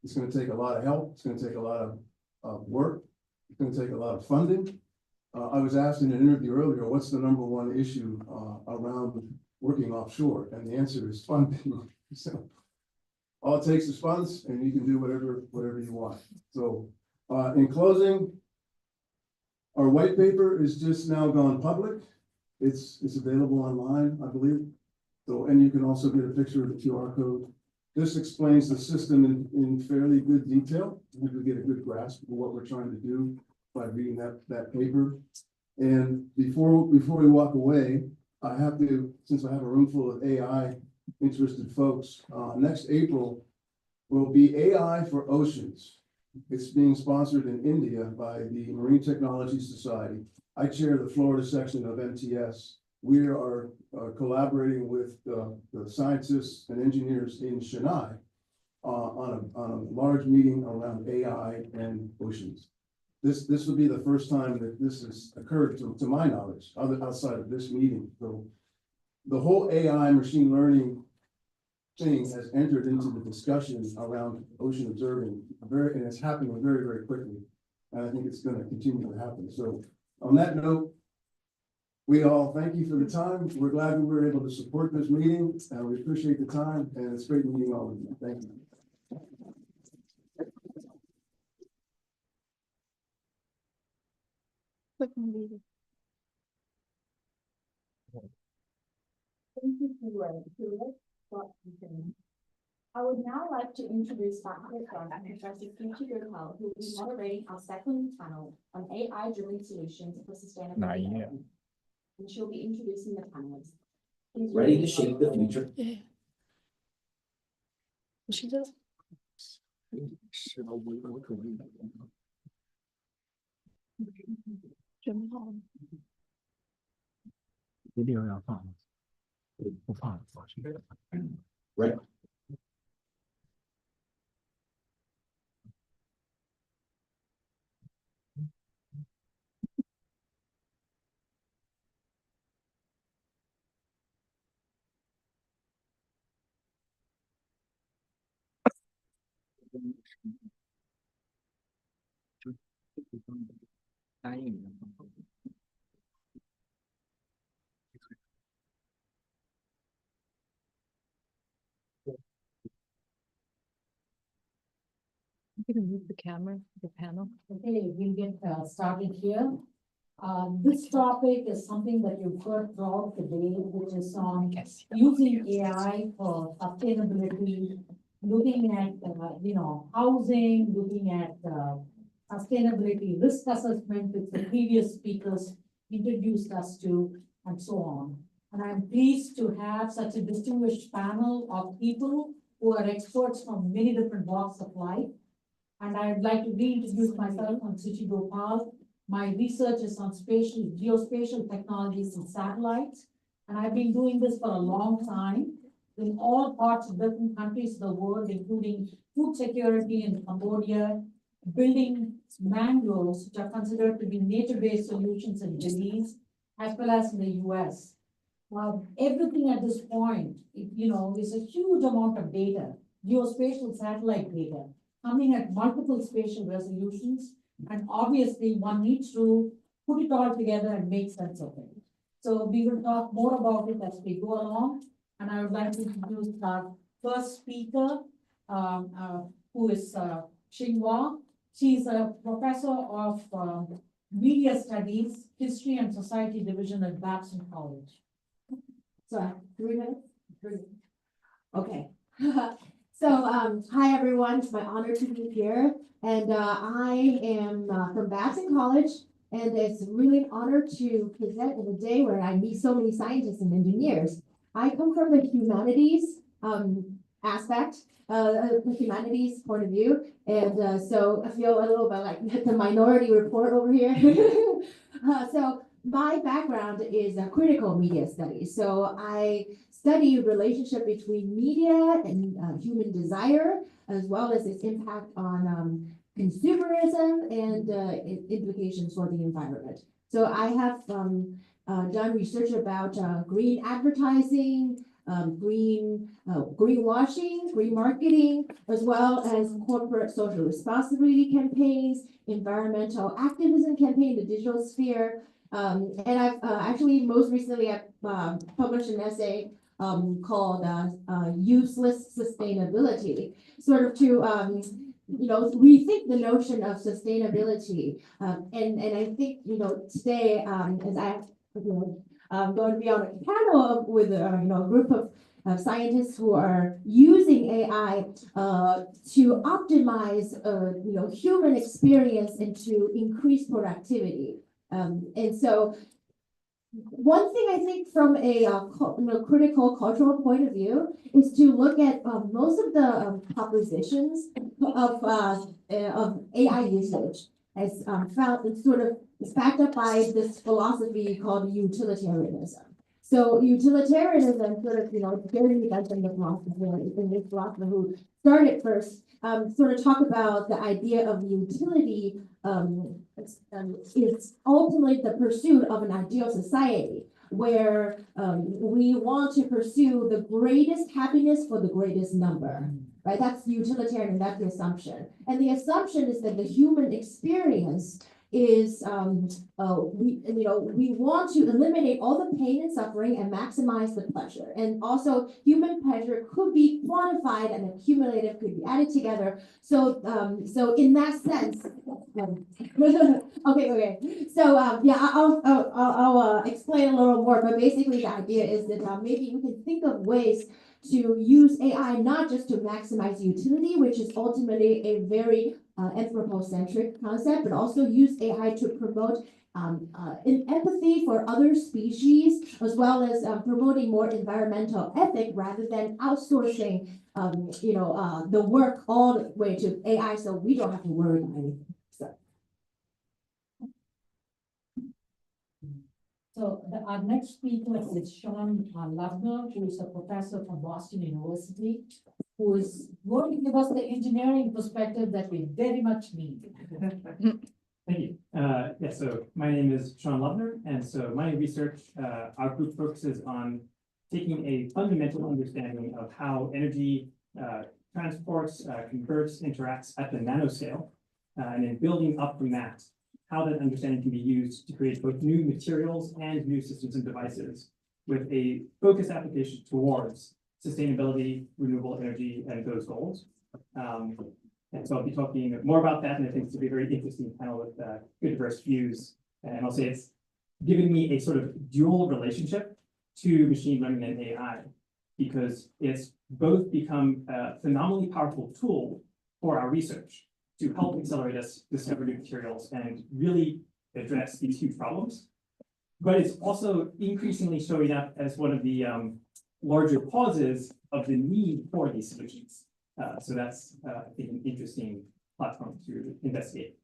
It's going to take a lot of help. It's going to take a lot of work. It's going to take a lot of funding. I was asked in an interview earlier, what's the #1 issue around working offshore? And the answer is funding. So all it takes is funds, and you can do whatever you want. So in closing, our white paper is just now gone public. It's available online, I believe. So, and you can also get a picture of the QR code. This explains the system in fairly good detail. I think we get a good grasp of what we're trying to do by reading that paper. And before we walk away, I have to, since I have a room full of AI interested folks, next April will be AI for Oceans. It's being sponsored in India by the Marine Technology Society. I chair the Florida section of MTS. We are collaborating with the scientists and engineers in Chennai on a large meeting around AI and oceans. This will be the first time that this has occurred to my knowledge, outside of this meeting. So the whole AI machine learning thing has entered into the discussion around ocean observing, and it's happening very, very quickly. And I think it's going to continue to happen. So on that note, we all thank you for the time. We're glad we were able to support this meeting, and we appreciate the time, and it's great meeting all of you. Thank you. Thank you, I would now like to introduce Faculty Professor Kinchi Gopal, who will be moderating our second panel on AI-driven solutions for sustainable development. And she'll be introducing the panelists. Ready to shape the future. She does. video 要放吗？不放，放去。Right. I'm going to move the camera, the panel. Okay, we'll get started here. This topic is something that you've heard throughout the day, which is on using AI for sustainability, looking at, housing, looking at sustainability risk assessment, which the previous speakers introduced us to, and so on. And I'm pleased to have such a distinguished panel of people who are experts from many different walks of life. And I'd like to reintroduce myself. I'm Suchi Gopal. My research is on geospatial technologies and satellites. And I've been doing this for a long time in all parts of different countries of the world, including food security in Cambodia, building mangroves, which are considered to be nature-based solutions in Belize, as well as in the US. Everything at this point, is a huge amount of data, geospatial satellite data, coming at multiple spatial resolutions, and obviously one needs to put it all together and make sense of it. So we will talk more about it as we go along, and I would like to introduce our first speaker, who is Xinhua. She's a professor of media studies, history and society division at Babson College. So 3 minutes. Okay. Hi everyone, it's my honor to be here. And I am from Babson College, and it's really an honor to present in a day where I meet so many scientists and engineers. I come from the humanities aspect, the humanities point of view, and so I feel a little bit like the minority report over here. So my background is critical media studies. So I study relationship between media and human desire, as well as its impact on consumerism and implications for the environment. So I have done research about green advertising, greenwashing, green marketing, as well as corporate social responsibility campaigns, environmental activism campaign, the digital sphere. And I've actually most recently I've published an essay called Useless Sustainability, sort of to rethink the notion of sustainability. And I think, today, as I'm going to be on a panel with a group of scientists who are using AI to optimize human experience and to increase productivity. And so one thing I think from a critical cultural point of view is to look at most of the propositions of AI usage as found it's sort of it's backed up by this philosophy called utilitarianism. So utilitarianism sort of Gary Benson, the philosopher who started first, sort of talk about the idea of utility is ultimately the pursuit of an ideal society where we want to pursue the greatest happiness for the greatest number, right? That's utilitarian, that's the assumption. And the assumption is that the human experience is we want to eliminate all the pain and suffering and maximize the pleasure. And also human pleasure could be quantified and accumulated, could be added together. So so in that sense, okay. So yeah, I'll explain a little more, but basically the idea is that maybe we can think of ways to use AI not just to maximize utility, which is ultimately a very anthropocentric concept, but also use AI to promote empathy for other species, as well as promoting more environmental ethic rather than outsourcing, the work all the way to AI, so we don't have to worry about anything. So our next speaker is Sean Lavner, who is a professor from Boston University, who is going to give us the engineering perspective that we very much need. Thank you. Yeah, so my name is Sean Lavner, and so my research, our group focuses on taking a fundamental understanding of how energy transports, converts, interacts at the nanoscale, and then building up from that, how that understanding can be used to create both new materials and new systems and devices with a focused application towards sustainability, renewable energy, and those goals. And so I'll be talking more about that, and I think it's a very interesting panel with good diverse views. And I'll say it's given me a sort of dual relationship to machine learning and AI, because it's both become a phenomenally powerful tool for our research to help accelerate us discover new materials and really address these huge problems. But it's also increasingly showing up as one of the larger causes of the need for these solutions. So that's, I think, an interesting platform to investigate.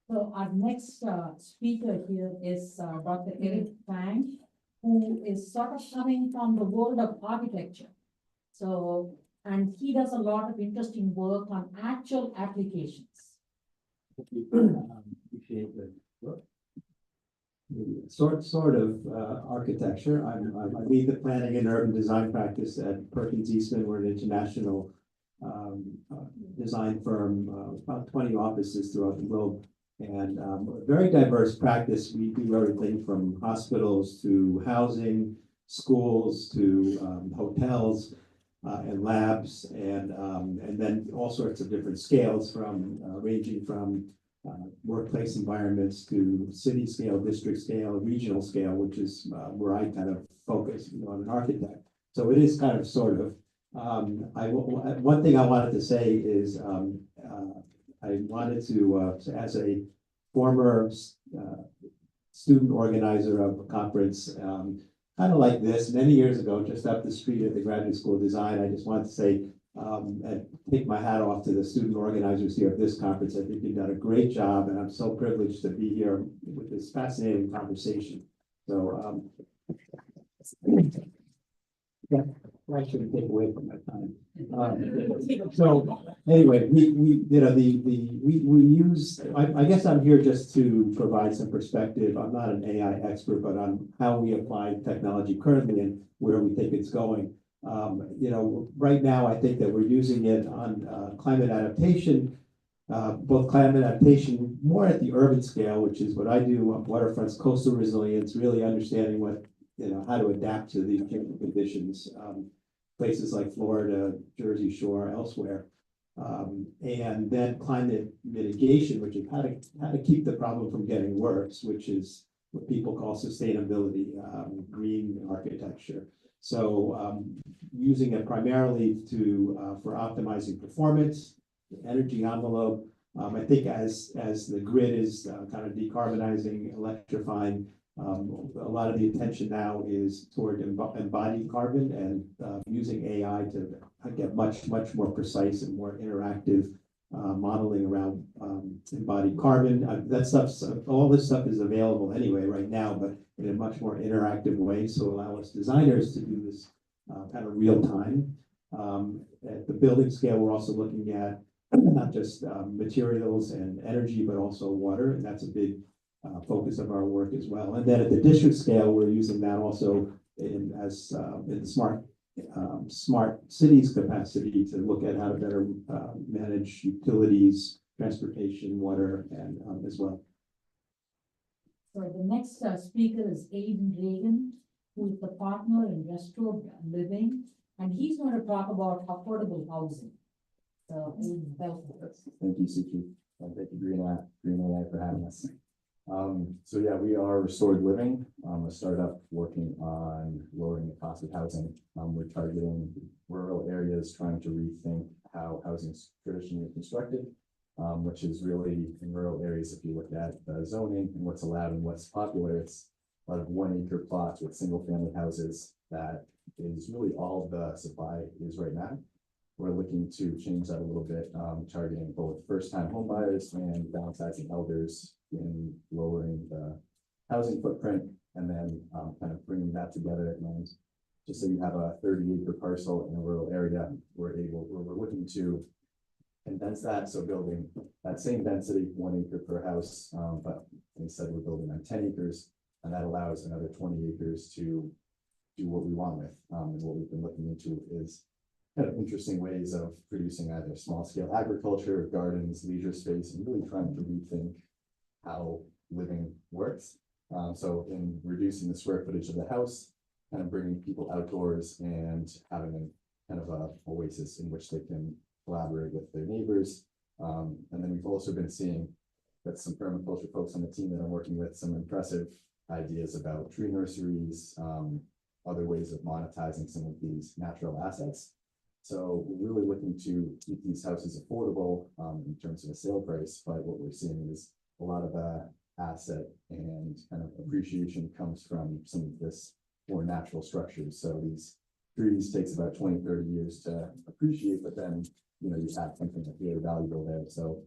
So our next speaker here is Dr. Eric Fang, who is sort of coming from the world of architecture. So, and he does a lot of interesting work on actual applications. Appreciate the work. Sort of architecture. I lead the planning and urban design practice at Perkins Eastman. We're an international design firm, about 20 offices throughout the globe, and a very diverse practice. We do everything from hospitals to housing, schools to hotels and labs, and then all sorts of different scales from ranging from workplace environments to city scale, district scale, regional scale, which is where I kind of focus, on an architect. So it is kind of sort of. One thing I wanted to say is I wanted to, as a former student organizer of a conference, kind of like this, many years ago, just up the street at the Graduate School of Design, I just wanted to say, and take my hat off to the student organizers here at this conference. I think you've done a great job, and I'm so privileged to be here with this fascinating conversation. So, yeah, I shouldn't take away from my time. So anyway, we use, I guess I'm here just to provide some perspective. I'm not an AI expert, but on how we apply technology currently and where we think it's going. Right now, I think that we're using it on climate adaptation, both climate adaptation more at the urban scale, which is what I do on waterfronts, coastal resilience, really understanding what, how to adapt to these changing conditions, places like Florida, Jersey Shore, elsewhere. And then climate mitigation, which is how to keep the problem from getting worse, which is what people call sustainability, green architecture. So using it primarily for optimizing performance, the energy envelope. I think as the grid is kind of decarbonizing, electrifying, a lot of the attention now is toward embodied carbon and using AI to get much more precise and more interactive modeling around embodied carbon. All this stuff is available anyway right now, but in a much more interactive way. So allow us designers to do this kind of real time. At the building scale, we're also looking at not just materials and energy, but also water, and that's a big focus of our work as well. And then at the district scale, we're using that also in the smart cities capacity to look at how to better manage utilities, transportation, water, and as well. So the next speaker is Aidan Reagan, who is the partner in Restored Living, and he's going to talk about affordable housing. So Aidan, welcome. Thank you, Suchi. And thank you, Green AI, for having us. So yeah, we are Restored Living, a startup working on lowering the cost of housing. We're targeting rural areas, trying to rethink how housing is traditionally constructed, which is really in rural areas. If you look at zoning and what's allowed and what's popular, it's a lot of 1 acre plots with single family houses. That is really all the supply is right now. We're looking to change that a little bit, targeting both first-time home buyers and downsizing elders in lowering the housing footprint, and then kind of bringing that together. And just so you have a 30-acre parcel in a rural area, we're looking to condense that. So building that same density, 1 acre per house, but instead we're building on 10 acres, and that allows another 20 acres to do what we want with. And what we've been looking into is kind of interesting ways of producing either small scale agriculture, gardens, leisure space, and really trying to rethink how living works. So in reducing the square footage of the house, kind of bringing people outdoors and having a kind of a oasis in which they can collaborate with their neighbors. And then we've also been seeing that some permaculture folks on the team that I'm working with some impressive ideas about tree nurseries, other ways of monetizing some of these natural assets. So we're really looking to keep these houses affordable in terms of a sale price, but what we're seeing is a lot of asset and kind of appreciation comes from some of this more natural structures. So these trees takes about 20-30 years to appreciate, but then you have something that's really valuable there. So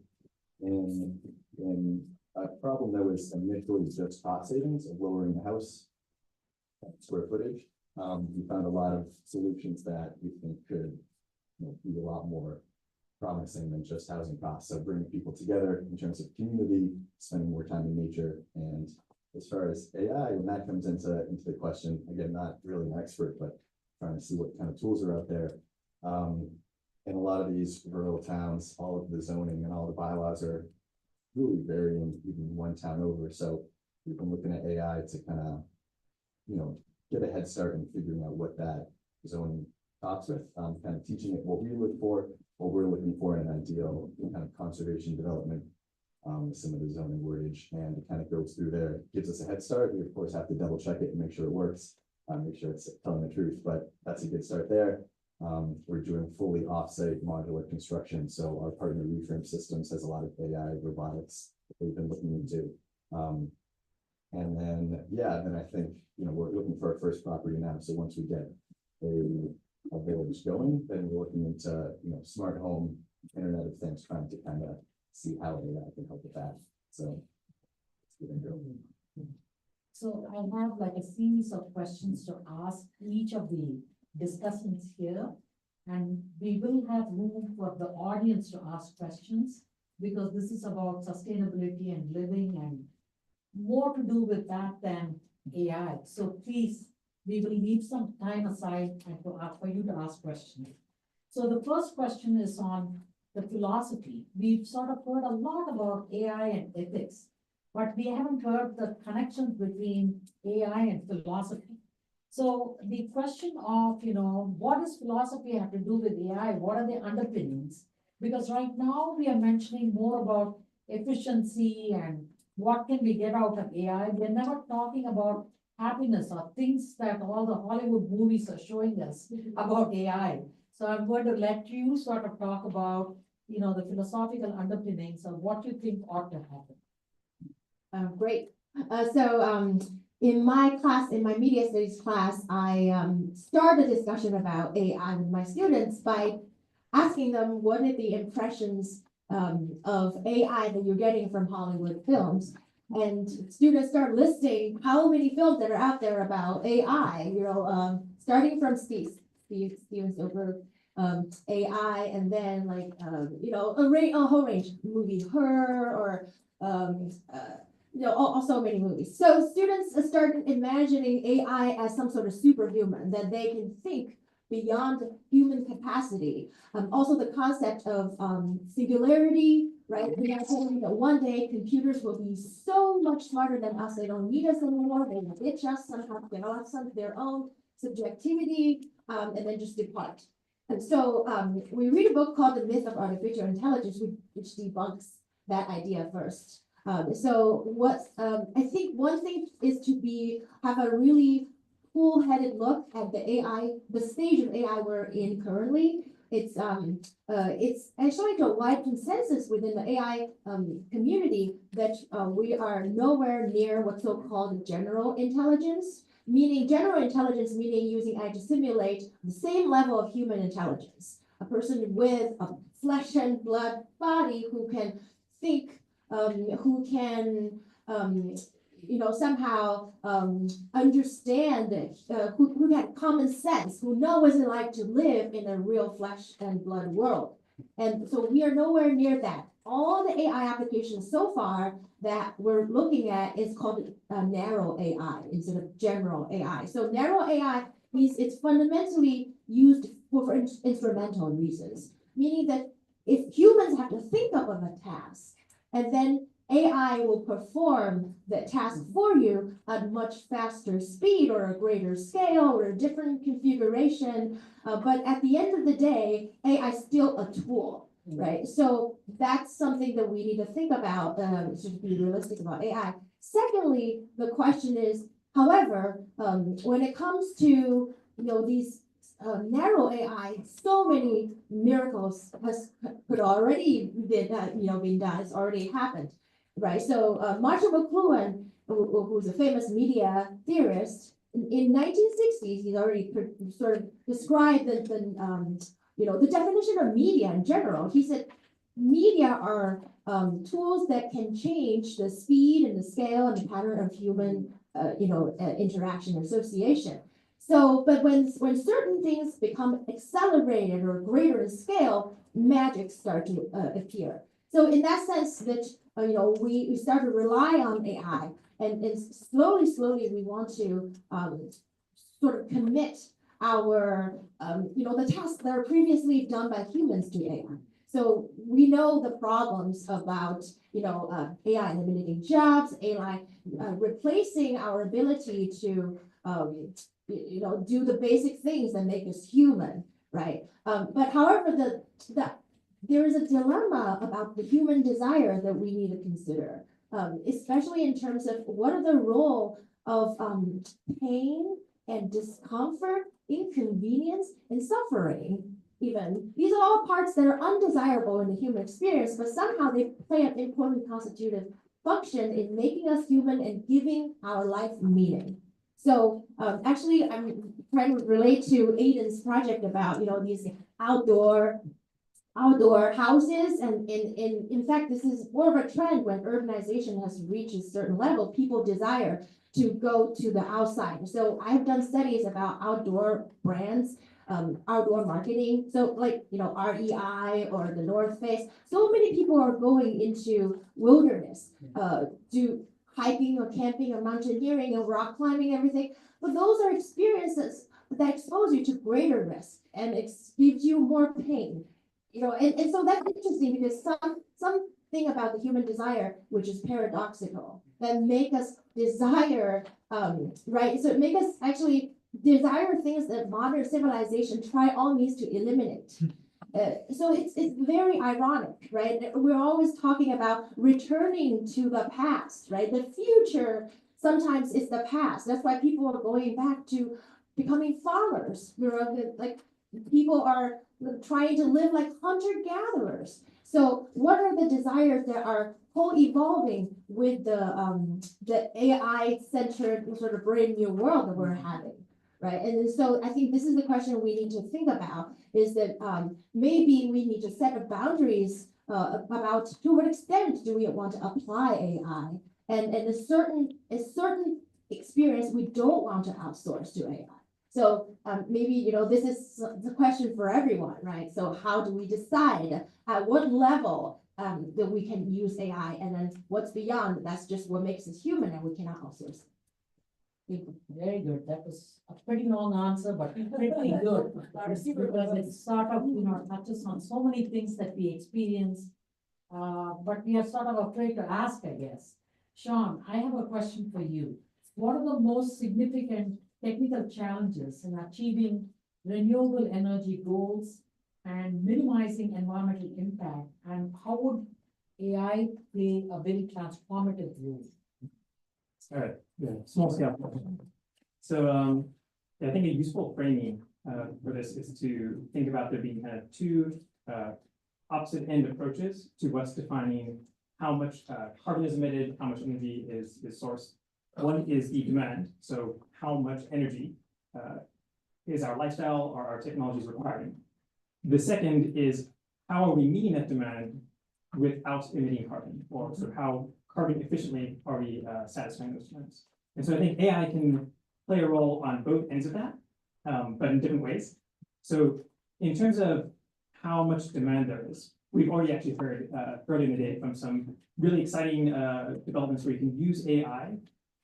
in a problem that was initially just cost savings of lowering the house square footage, we found a lot of solutions that we think could be a lot more promising than just housing costs. So bringing people together in terms of community, spending more time in nature. And as far as AI, when that comes into the question, again, not really an expert, but trying to see what kind of tools are out there. In a lot of these rural towns, all of the zoning and all the bylaws are really varying even one town over. So we've been looking at AI to kind of, get a head start in figuring out what that zoning talks with, kind of teaching it what we look for, what we're looking for in an ideal kind of conservation development some of the zoning wordage, and it kind of goes through there, gives us a head start. We of course have to double check it and make sure it works, make sure it's telling the truth, but that's a good start there. We're doing fully offsite modular construction, so our partner Reframe Systems has a lot of AI robotics that they've been looking into. And then, yeah, then I think, we're looking for our first property now. So once we get a village going, then we're looking into, smart home, Internet of Things, trying to kind of see how AI can help with that. So it's gonna go. So I have like a series of questions to ask each of the discussants here. And we will have room for the audience to ask questions, because this is about sustainability and living and more to do with that than AI. So please, we will leave some time aside and for you to ask questions. So the first question is on the philosophy. We've sort of heard a lot about AI and ethics, but we haven't heard the connections between AI and philosophy. So the question of, what does philosophy have to do with AI? What are the underpinnings? Because right now we are mentioning more about efficiency and what can we get out of AI. We're never talking about happiness or things that all the Hollywood movies are showing us about AI. So I'm going to let you sort of talk about, the philosophical underpinnings of what you think ought to happen. Great. In my class, in my media studies class, I started a discussion about AI with my students by asking them what are the impressions of AI that you're getting from Hollywood films. And students start listing how many films that are out there about AI, starting from Steven Spielberg, AI, and then a whole range, movie Her, or also many movies. So students started imagining AI as some sort of superhuman, that they can think beyond human capacity. Also the concept of singularity, right? We are saying that one day computers will be so much smarter than us, they don't need us anymore, they will ditch us, somehow get off some of their own subjectivity, and then just depart. And so we read a book called The Myth of Artificial Intelligence, which debunks that idea first. So what I think one thing is to have a really full-headed look at the stage of AI we're in currently. It's actually a wide consensus within the AI community that we are nowhere near what's so-called general intelligence, meaning using AI to simulate the same level of human intelligence. A person with a flesh and blood body who can think, who can somehow understand it, who had common sense, who know what it's like to live in a real flesh and blood world. And so we are nowhere near that. All the AI applications so far that we're looking at is called narrow AI instead of general AI. So narrow AI means it's fundamentally used for instrumental reasons, meaning that if humans have to think up of a task, and then AI will perform the task for you at much faster speed or a greater scale or a different configuration. But at the end of the day, AI is still a tool, right? So that's something that we need to think about to be realistic about AI. Secondly, the question is, however, when it comes to these narrow AI, so many miracles could already been done. It's already happened. Right, so Marshall McLuhan, who's a famous media theorist, in 1960s, he's already sort of described the definition of media in general. He said, media are tools that can change the speed and the scale and the pattern of human, interaction and association. So, but when certain things become accelerated or greater in scale, magic start to appear. So in that sense, that we start to rely on AI, and slowly we want to sort of commit our the tasks that are previously done by humans to AI. So we know the problems about AI eliminating jobs, AI replacing our ability to do the basic things that make us human, right? But however, there is a dilemma about the human desire that we need to consider, especially in terms of what are the role of pain and discomfort, inconvenience, and suffering. Even these are all parts that are undesirable in the human experience, but somehow they play an important constitutive function in making us human and giving our life meaning. So actually, I'm trying to relate to Aiden's project about these outdoor houses, and in fact, this is more of a trend when urbanization has reached a certain level. People desire to go to the outside. So I've done studies about outdoor brands, outdoor marketing. So like, REI or the North Face, so many people are going into wilderness, do hiking or camping or mountaineering and rock climbing, everything. But those are experiences that expose you to greater risk and gives you more pain. And so that's interesting because something about the human desire, which is paradoxical, that make us desire, right? So it make us actually desire things that modern civilization try all means to eliminate. So it's very ironic, right? We're always talking about returning to the past, right? The future sometimes is the past. That's why people are going back to becoming farmers. Like people are trying to live like hunter-gatherers. So what are the desires that are co-evolving with the AI-centered sort of brand new world that we're having? Right. And so I think this is the question we need to think about, is that maybe we need to set boundaries about to what extent do we want to apply AI, and a certain experience we don't want to outsource to AI. So maybe, this is the question for everyone, right? So how do we decide at what level that we can use AI, and then what's beyond, that's just what makes us human and we cannot outsource it. Very good. That was a pretty long answer, but pretty good. Because it sort of, touches on so many things that we experience, but we are sort of afraid to ask, I guess. Sean, I have a question for you. What are the most significant technical challenges in achieving renewable energy goals and minimizing environmental impact, and how would AI play a very transformative role? All right, yeah, small scale. So I think a useful framing for this is to think about there being kind of two opposite end approaches to what's defining how much carbon is emitted, how much energy is sourced. One is the demand, so how much energy is our lifestyle or our technologies requiring. The second is how are we meeting that demand without emitting carbon, or sort of how carbon efficiently are we satisfying those demands. And so I think AI can play a role on both ends of that, but in different ways. So in terms of how much demand there is, we've already actually heard earlier in the day from some really exciting developments where you can use AI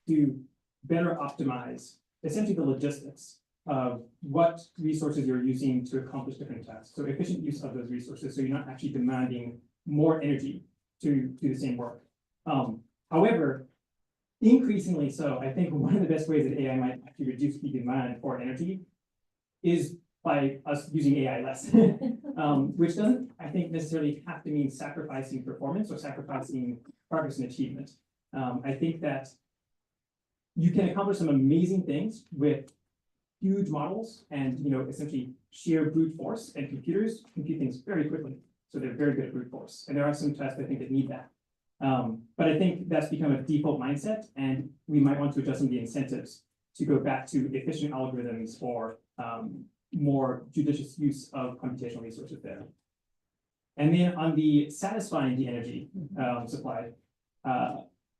to better optimize essentially the logistics of what resources you're using to accomplish different tasks. So efficient use of those resources, so you're not actually demanding more energy to do the same work. However, increasingly so, I think one of the best ways that AI might actually reduce the demand for energy is by us using AI less, which doesn't, I think, necessarily have to mean sacrificing performance or sacrificing progress and achievement. I think that you can accomplish some amazing things with huge models and, essentially sheer brute force, and computers compute things very quickly. So they're very good at brute force. And there are some tests I think that need that. But I think that's become a default mindset, and we might want to adjust some of the incentives to go back to efficient algorithms or more judicious use of computational resources there. And then on the satisfying the energy supply,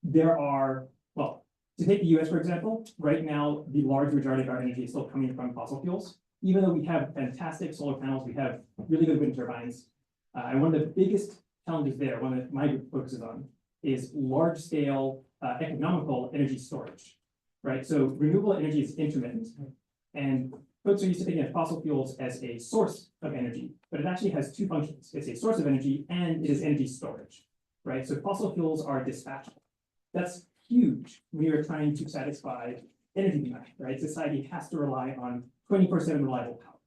there are, well, to take the US, for example, right now, the large majority of our energy is still coming from fossil fuels. Even though we have fantastic solar panels, we have really good wind turbines. And one of the biggest challenges there, one that my group focuses on, is large scale economical energy storage, right? So renewable energy is intermittent, and folks are used to thinking of fossil fuels as a source of energy, but it actually has two functions. It's a source of energy and it is energy storage, right? So fossil fuels are dispatchable. That's huge when you're trying to satisfy energy demand, right? Society has to rely on 24/7 reliable power,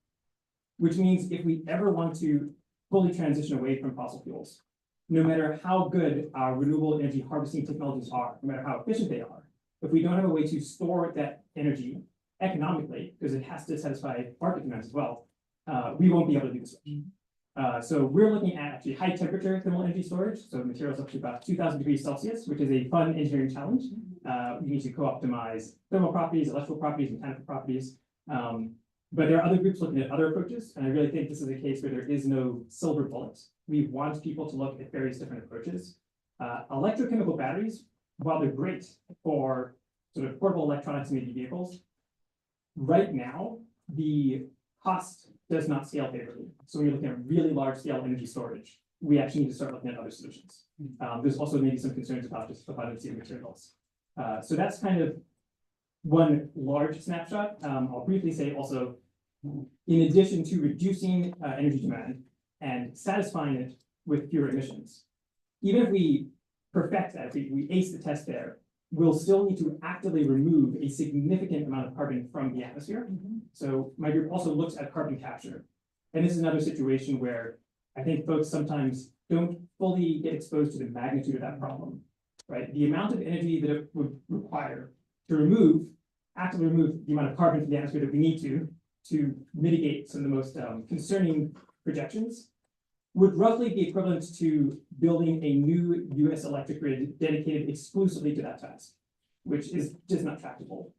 which means if we ever want to fully transition away from fossil fuels. No matter how good our renewable energy harvesting technologies are, no matter how efficient they are, if we don't have a way to store that energy economically, because it has to satisfy market demands as well, we won't be able to do this. So we're looking at actually high temperature thermal energy storage, so materials up to about 2000 degrees Celsius, which is a fun engineering challenge. We need to co-optimize thermal properties, electrical properties, mechanical properties. But there are other groups looking at other approaches, and I really think this is a case where there is no silver bullet. We want people to look at various different approaches. Electrochemical batteries, while they're great for sort of portable electronics and maybe vehicles, right now, the cost does not scale favorably. So when you're looking at really large scale energy storage, we actually need to start looking at other solutions. There's also maybe some concerns about just abundance of materials. So that's kind of one large snapshot. I'll briefly say also, in addition to reducing energy demand and satisfying it with fewer emissions, even if we perfect that, if we ace the test there, we'll still need to actively remove a significant amount of carbon from the atmosphere. So my group also looks at carbon capture. And this is another situation where I think folks sometimes don't fully get exposed to the magnitude of that problem, right? The amount of energy that it would require to actively remove the amount of carbon from the atmosphere that we need to mitigate some of the most concerning projections would roughly be equivalent to building a new US electric grid dedicated exclusively to that task, which is just not tractable.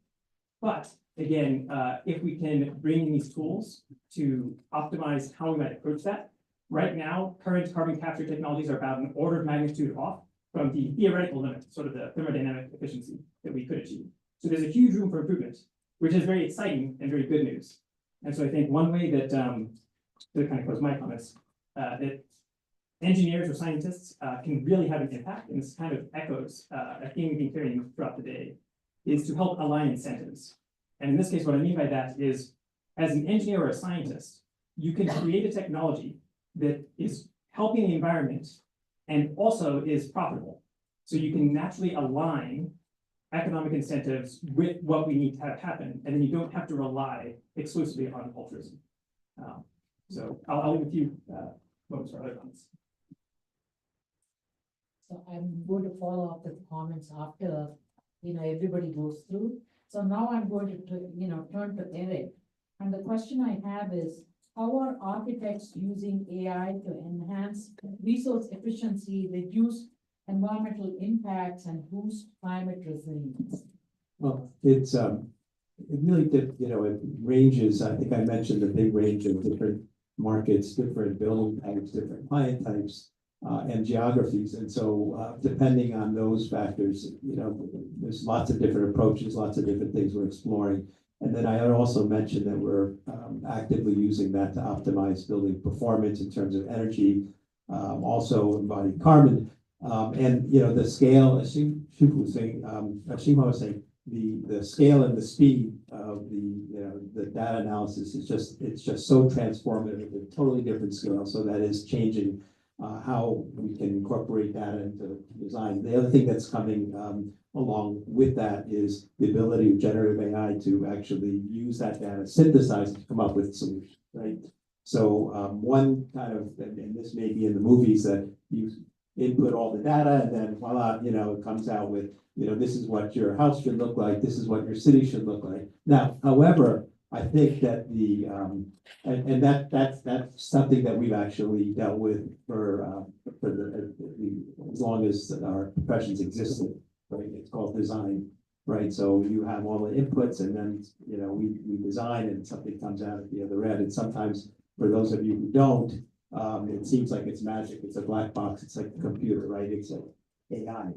But again, if we can bring in these tools to optimize how we might approach that, right now, current carbon capture technologies are about an order of magnitude off from the theoretical limit, sort of the thermodynamic efficiency that we could achieve. So there's a huge room for improvement, which is very exciting and very good news. And so I think one way that, to kind of close my comments, that engineers or scientists can really have an impact, and this kind of echoes a theme we've been hearing throughout the day, is to help align incentives. And in this case, what I mean by that is, as an engineer or a scientist, you can create a technology that is helping the environment and also is profitable. So you can naturally align economic incentives with what we need to have happen, and then you don't have to rely exclusively on altruism. So I'll leave a few moments for other comments. So I'm going to follow up with comments after, everybody goes through. So now I'm going to, turn to Eric. And the question I have is, how are architects using AI to enhance resource efficiency, reduce environmental impacts, and boost climate resilience? Well, it really did, it ranges. I think I mentioned the big range of different markets, different building types, different client types, and geographies. And so depending on those factors, there's lots of different approaches, lots of different things we're exploring. And then I also mentioned that we're actively using that to optimize building performance in terms of energy, also embodied carbon. And the scale, as Ashima was saying, the scale and the speed of the data analysis is just so transformative at a totally different scale. So that is changing how we can incorporate data into design. The other thing that's coming along with that is the ability of generative AI to actually use that data, synthesize it to come up with solutions, right? So one kind of, and this may be in the movies, that you input all the data and then voila, it comes out with, this is what your house should look like, this is what your city should look like. Now, however, I think that that's something that we've actually dealt with for as long as our professions existed, right? It's called design, right? So you have all the inputs, and then we design, and something comes out at the other end. And sometimes, for those of you who don't, it seems like it's magic. It's a black box. It's like a computer, right? It's like AI.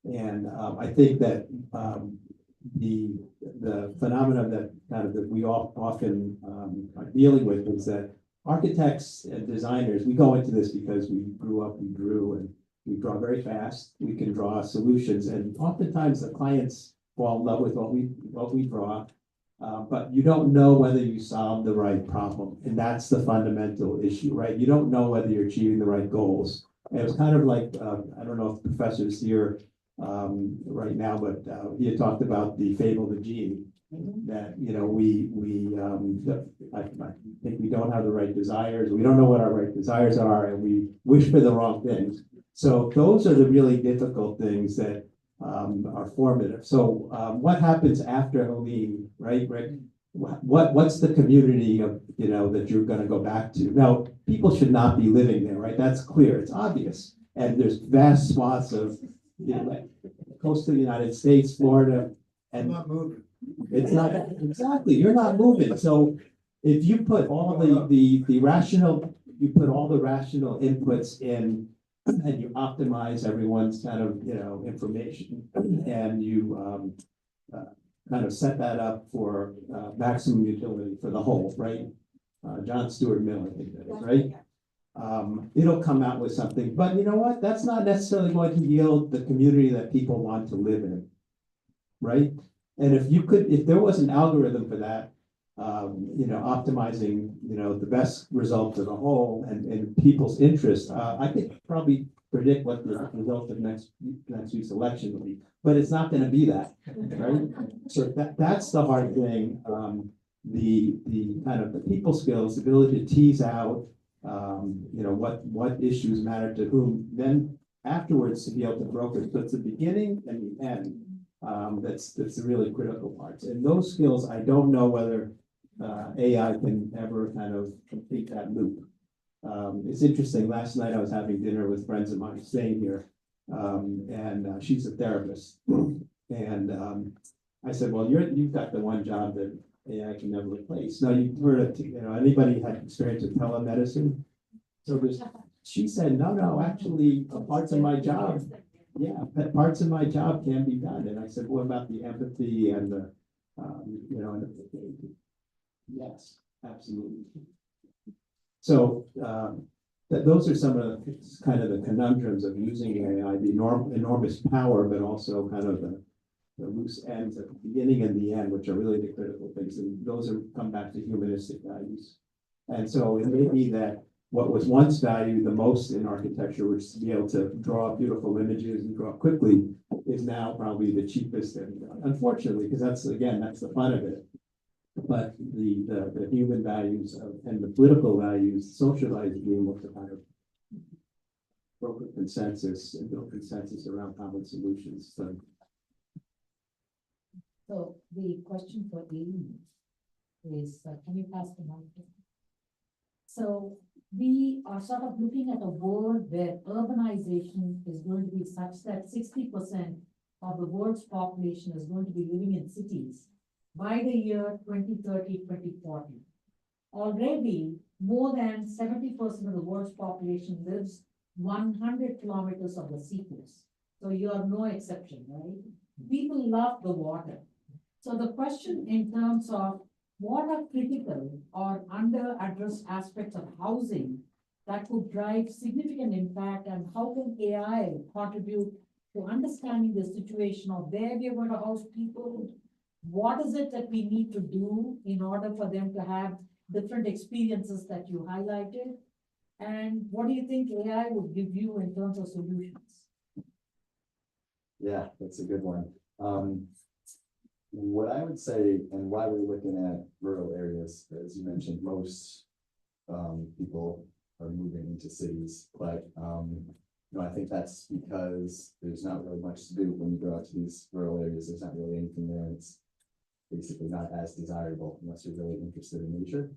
And I think that the phenomenon that we often are dealing with is that architects and designers, we go into this because we grew up, we drew, and we draw very fast. We can draw solutions, and oftentimes the clients fall in love with what we draw, but you don't know whether you solve the right problem, and that's the fundamental issue, right? You don't know whether you're achieving the right goals. And it was kind of like I don't know if the professor's here right now, but he had talked about the fable of the genie, That, I think we don't have the right desires, we don't know what our right desires are, and we wish for the wrong things. So those are the really difficult things that are formative. So what happens after Helene, right, Rick? What's the community of, that you're gonna go back to? Now, people should not be living there, right? That's clear, it's obvious. And there's vast swaths of, like coastal United States, Florida, and I'm not moving. it's not, exactly, you're not moving. So if you put all the rational, you put all the rational inputs in and you optimize everyone's kind of, information and you kind of set that up for maximum utility for the whole, right? John Stuart Mill, I think that is, right? It'll come out with something, but you know what? That's not necessarily going to yield the community that people want to live in, right? And if there was an algorithm for that, optimizing, the best result for the whole and people's interest, I could probably predict what the result of next week's election will be, but it's not going to be that, right? So that's the hard thing. The kind of the people skills, the ability to tease out, what issues matter to whom, then afterwards to be able to broker. So it's the beginning and the end. That's the really critical parts. And those skills, I don't know whether AI can ever kind of complete that loop. It's interesting. Last night I was having dinner with friends of mine staying here, and she's a therapist. And I said, "Well, you've got the one job that AI can never replace." Now you've heard of, anybody had experience with telemedicine? So she said, no, actually, parts of my job, parts of my job can be done. And I said, what about the empathy and the, yes, absolutely. So those are some of the kind of the conundrums of using AI, the enormous power, but also kind of the loose ends at the beginning and the end, which are really the critical things. And those come back to humanistic values. And so it may be that what was once valued the most in architecture, which is to be able to draw beautiful images and draw quickly, is now probably the cheapest. And unfortunately, because that's the fun of it. But the human values and the political values, social values, being able to kind of broker consensus and build consensus around common solutions. So the question for Aileen is, can you pass the mic? So we are sort of looking at a world where urbanization is going to be such that 60% of the world's population is going to be living in cities by the year 2030, 2040. Already, more than 70% of the world's population lives 100 kilometers of the seacoast. So you are no exception, right? People love the water. So the question in terms of what are critical or under-addressed aspects of housing that could drive significant impact, and how can AI contribute to understanding the situation of where we are going to house people? What is it that we need to do in order for them to have different experiences that you highlighted? And what do you think AI would give you in terms of solutions? Yeah, that's a good one. What I would say, and why we're looking at rural areas, as you mentioned, most people are moving into cities, but I think that's because there's not really much to do when you go out to these rural areas. There's not really anything there. It's basically not as desirable unless you're really interested in nature.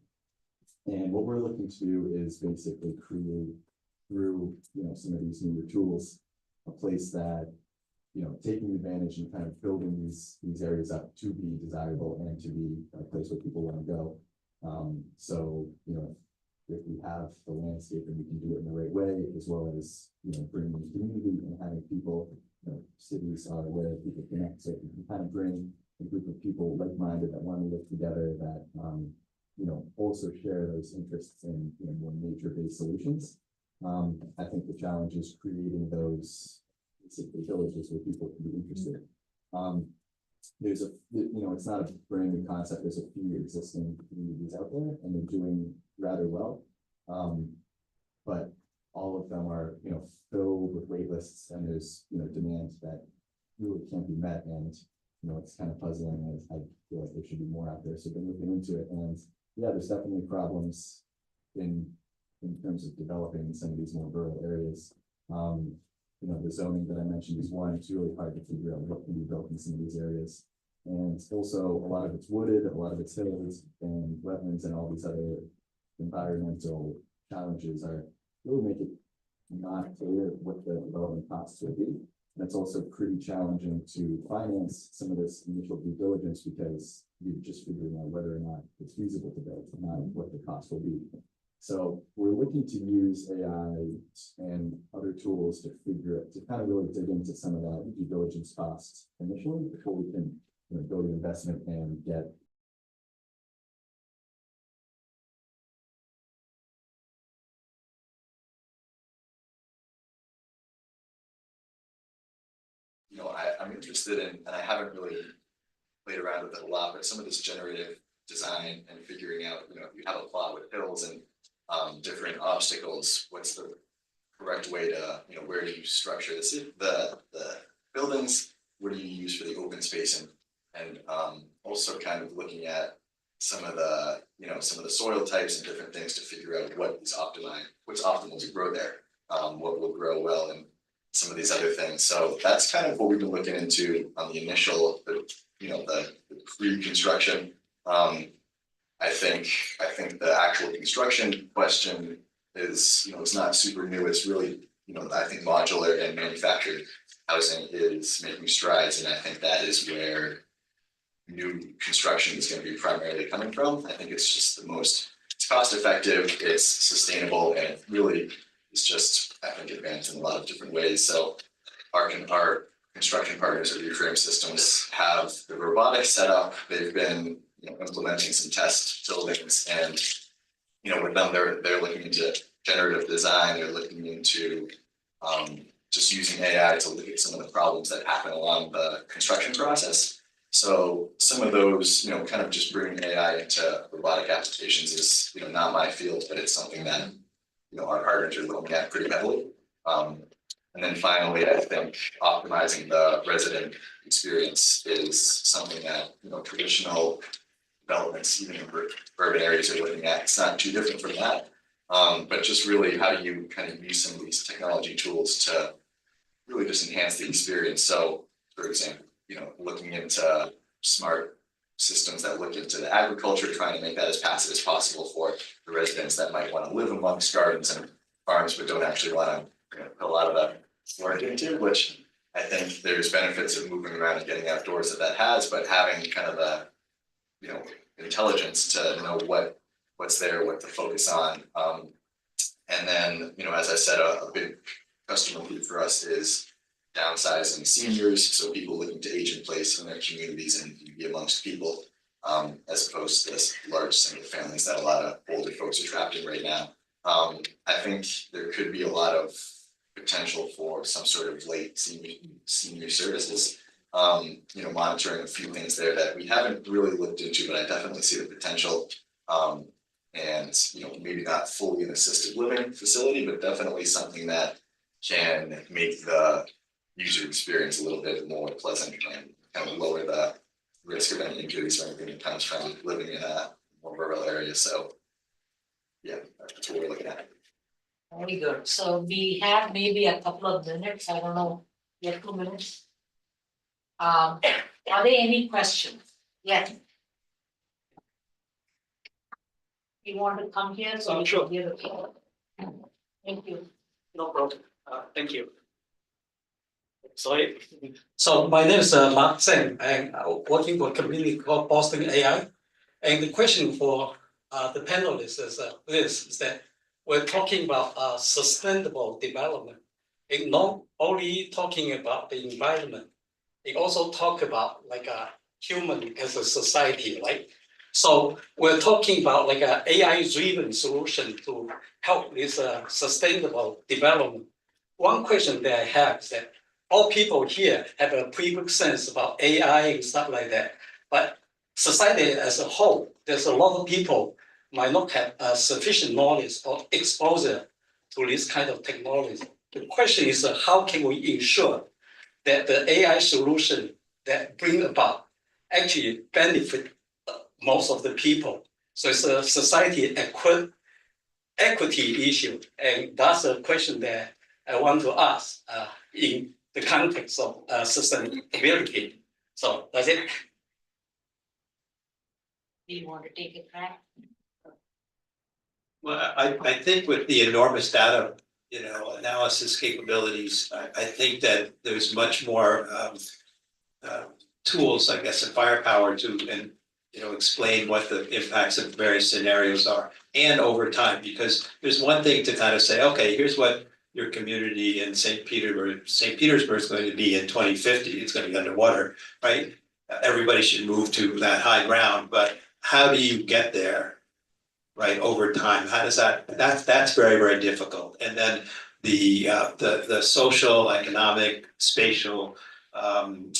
And what we're looking to do is basically create, through some of these newer tools, a place that taking advantage and kind of building these areas up to be desirable and to be a place where people want to go. So if we have the landscape and we can do it in the right way, as well as bringing community and having people, cities are where people connect, so we can kind of bring a group of people like-minded that want to live together, that also share those interests in more nature-based solutions. I think the challenge is creating those villages where people can be interested. There's it's not a brand new concept. There's a few existing communities out there, and they're doing rather well. But all of them are, filled with wait lists, and there's, demands that really can't be met. And it's kind of puzzling. I feel like there should be more out there. So I've been looking into it, and yeah, there's definitely problems in terms of developing some of these more rural areas. The zoning that I mentioned is one. It's really hard to figure out what can be built in some of these areas. And also a lot of it's wooded, a lot of it's hills and wetlands, and all these other environmental challenges are really make it not clear what the development costs will be. And it's also pretty challenging to finance some of this initial due diligence because you're just figuring out whether or not it's feasible to build, not what the cost will be. So we're looking to use AI and other tools to kind of really dig into some of that due diligence costs initially before we can go to investment and get I'm interested in, and I haven't really played around with it a lot, but some of this generative design and figuring out, if you have a plot with hills and different obstacles, what's the correct way to, where do you structure the buildings? What do you use for the open space, and also kind of looking at some of the soil types and different things to figure out what's optimal to grow there, what will grow well, and some of these other things. So that's kind of what we've been looking into on the initial, the pre-construction. I think the actual construction question is, it's not super new. It's really, I think modular and manufactured housing is making strides, and I think that is where new construction is going to be primarily coming from. I think it's just it's cost effective, it's sustainable, and it really is just, I think, advanced in a lot of different ways. So our construction partners at Reframe Systems have the robotics set up. They've been implementing some test buildings, and with them they're looking into generative design. They're looking into just using AI to look at some of the problems that happen along the construction process. So some of those, kind of just bringing AI into robotic applications is, not my field, but it's something that, our partners are looking at pretty heavily. And then finally, I think optimizing the resident experience is something that, traditional developments, even in urban areas, are looking at. It's not too different from that. But just really, how do you kind of use some of these technology tools to really just enhance the experience? So, for example, looking into smart systems that look into the agriculture, trying to make that as passive as possible for the residents that might want to live amongst gardens and farms, but don't actually want to put a lot of that work into, which I think there's benefits of moving around and getting outdoors that has, but having kind of the, intelligence to know what's there, what to focus on. And then, as I said, a big customer group for us is downsizing seniors, so people looking to age in place in their communities and be amongst people, as opposed to this large single families that a lot of older folks are trapped in right now. I think there could be a lot of potential for some sort of late senior services, monitoring a few things there that we haven't really looked into, but I definitely see the potential. And maybe not fully an assisted living facility, but definitely something that can make the user experience a little bit more pleasant and kind of lower the risk of any injuries or anything that comes from living in a more rural area. So yeah, that's what we're looking at. Very good. So we have maybe a couple of minutes. I don't know, 2 minutes. Are there any questions? Yes. You want to come here so we Sure. can hear the people? Thank you. No problem. Thank you. Sorry. So my name is Mark Sen, and I'm working for a company called Boston AI. And the question for the panelists is that we're talking about sustainable development. And not only talking about the environment, it also talk about like a human as a society, right? So we're talking about like a AI-driven solution to help this sustainable development. One question that I have is that all people here have a pretty good sense about AI and stuff like that, but society as a whole, there's a lot of people might not have sufficient knowledge or exposure to this kind of technology. The question is how can we ensure that the AI solution that bring about actually benefit most of the people. So it's a society equity issue, and that's a question that I want to ask in the context of sustainability. So that's it. Do you want to take it back? Well, I think with the enormous data, analysis capabilities, I think that there's much more tools, I guess, and firepower to explain what the impacts of various scenarios are, and over time, because there's one thing to kind of say, okay, here's what your community in St. Petersburg is going to be in 2050. It's going to be underwater, right? Everybody should move to that high ground, but how do you get there? Right, over time, how does that's very, very difficult. And then the social, economic, spatial, and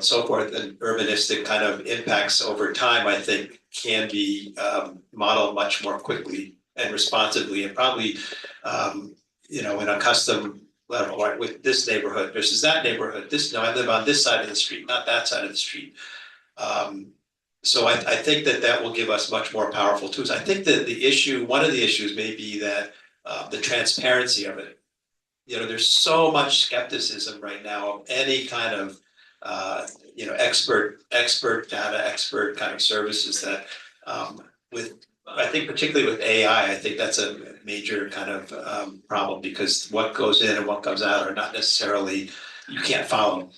so forth, and urbanistic kind of impacts over time, I think can be modeled much more quickly and responsively, and probably in a custom level, right, with this neighborhood versus that neighborhood. I live on this side of the street, not that side of the street. So I think that will give us much more powerful tools. I think that one of the issues may be that the transparency of it. There's so much skepticism right now of any kind of expert data, expert kind of services that I think particularly with AI, I think that's a major kind of problem, because what goes in and what comes out are not necessarily, you can't follow.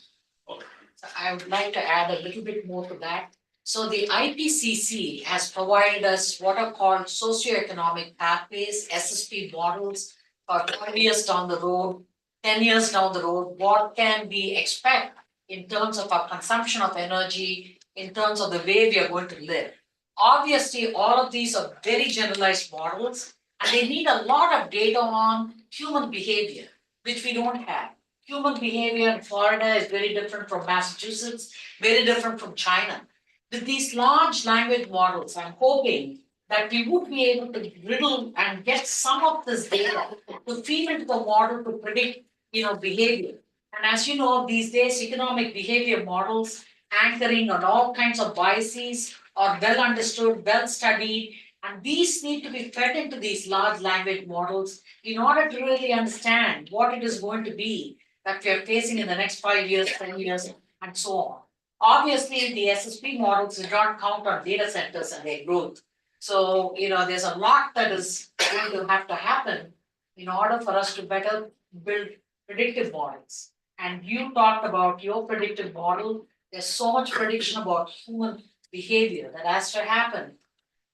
I would like to add a little bit more to that. So the IPCC has provided us what are called socioeconomic pathways, SSP models, for 5 years down the road, 10 years down the road, what can we expect in terms of our consumption of energy, in terms of the way we are going to live. Obviously, all of these are very generalized models, and they need a lot of data on human behavior, which we don't have. Human behavior in Florida is very different from Massachusetts, very different from China. With these large language models, I'm hoping that we would be able to riddle and get some of this data to feed into the model to predict, behavior. And as you know, these days, economic behavior models anchoring on all kinds of biases are well understood, well studied, and these need to be fed into these large language models in order to really understand what it is going to be that we are facing in the next 5 years, 10 years, and so on. Obviously, the SSP models do not count on data centers and their growth. So, there's a lot that is going to have to happen in order for us to better build predictive models. And you talked about your predictive model. There's so much prediction about human behavior that has to happen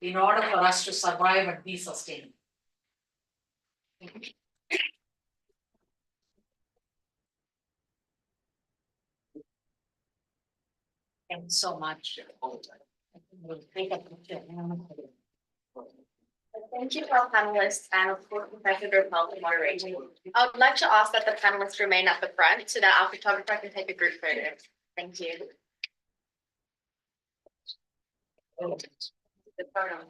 in order for us to survive and be sustainable. Thank you so much. We'll take a picture. Thank you to our panelists and of course Professor Gopal for moderating. I would like to ask that the panelists remain at the front so that our photographer can take a group photo. Thank you. The photos.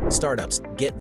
Startups get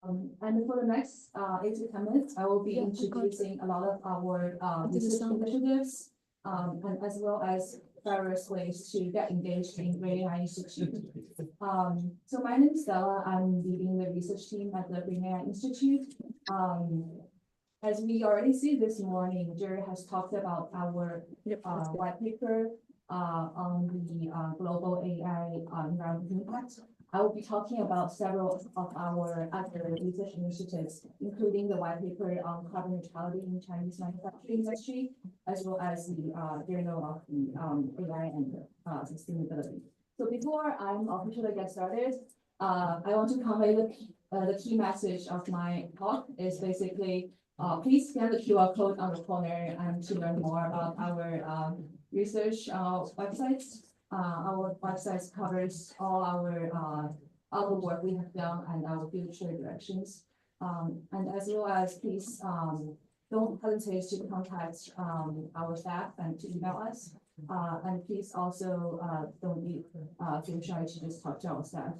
And for the next 8 to 10 minutes, I will be introducing a lot of our research initiatives, and as well as various ways to get engaged in Green AI Institute. So my name is Stella. I'm leading the research team at the Green AI Institute. As we already see this morning, Jerry has talked about our white paper on the global AI environmental impact. I will be talking about several of our other research initiatives, including the white paper on carbon neutrality in Chinese manufacturing industry, as well as the journal of the AI and sustainability. So before I'm officially get started, I want to convey the key message of my talk is basically, please scan the QR code on the corner and to learn more about our research websites. Our website covers all the work we have done and our future directions. And as well as please don't hesitate to contact our staff and to email us. And please also don't be feel shy to just talk to our staff.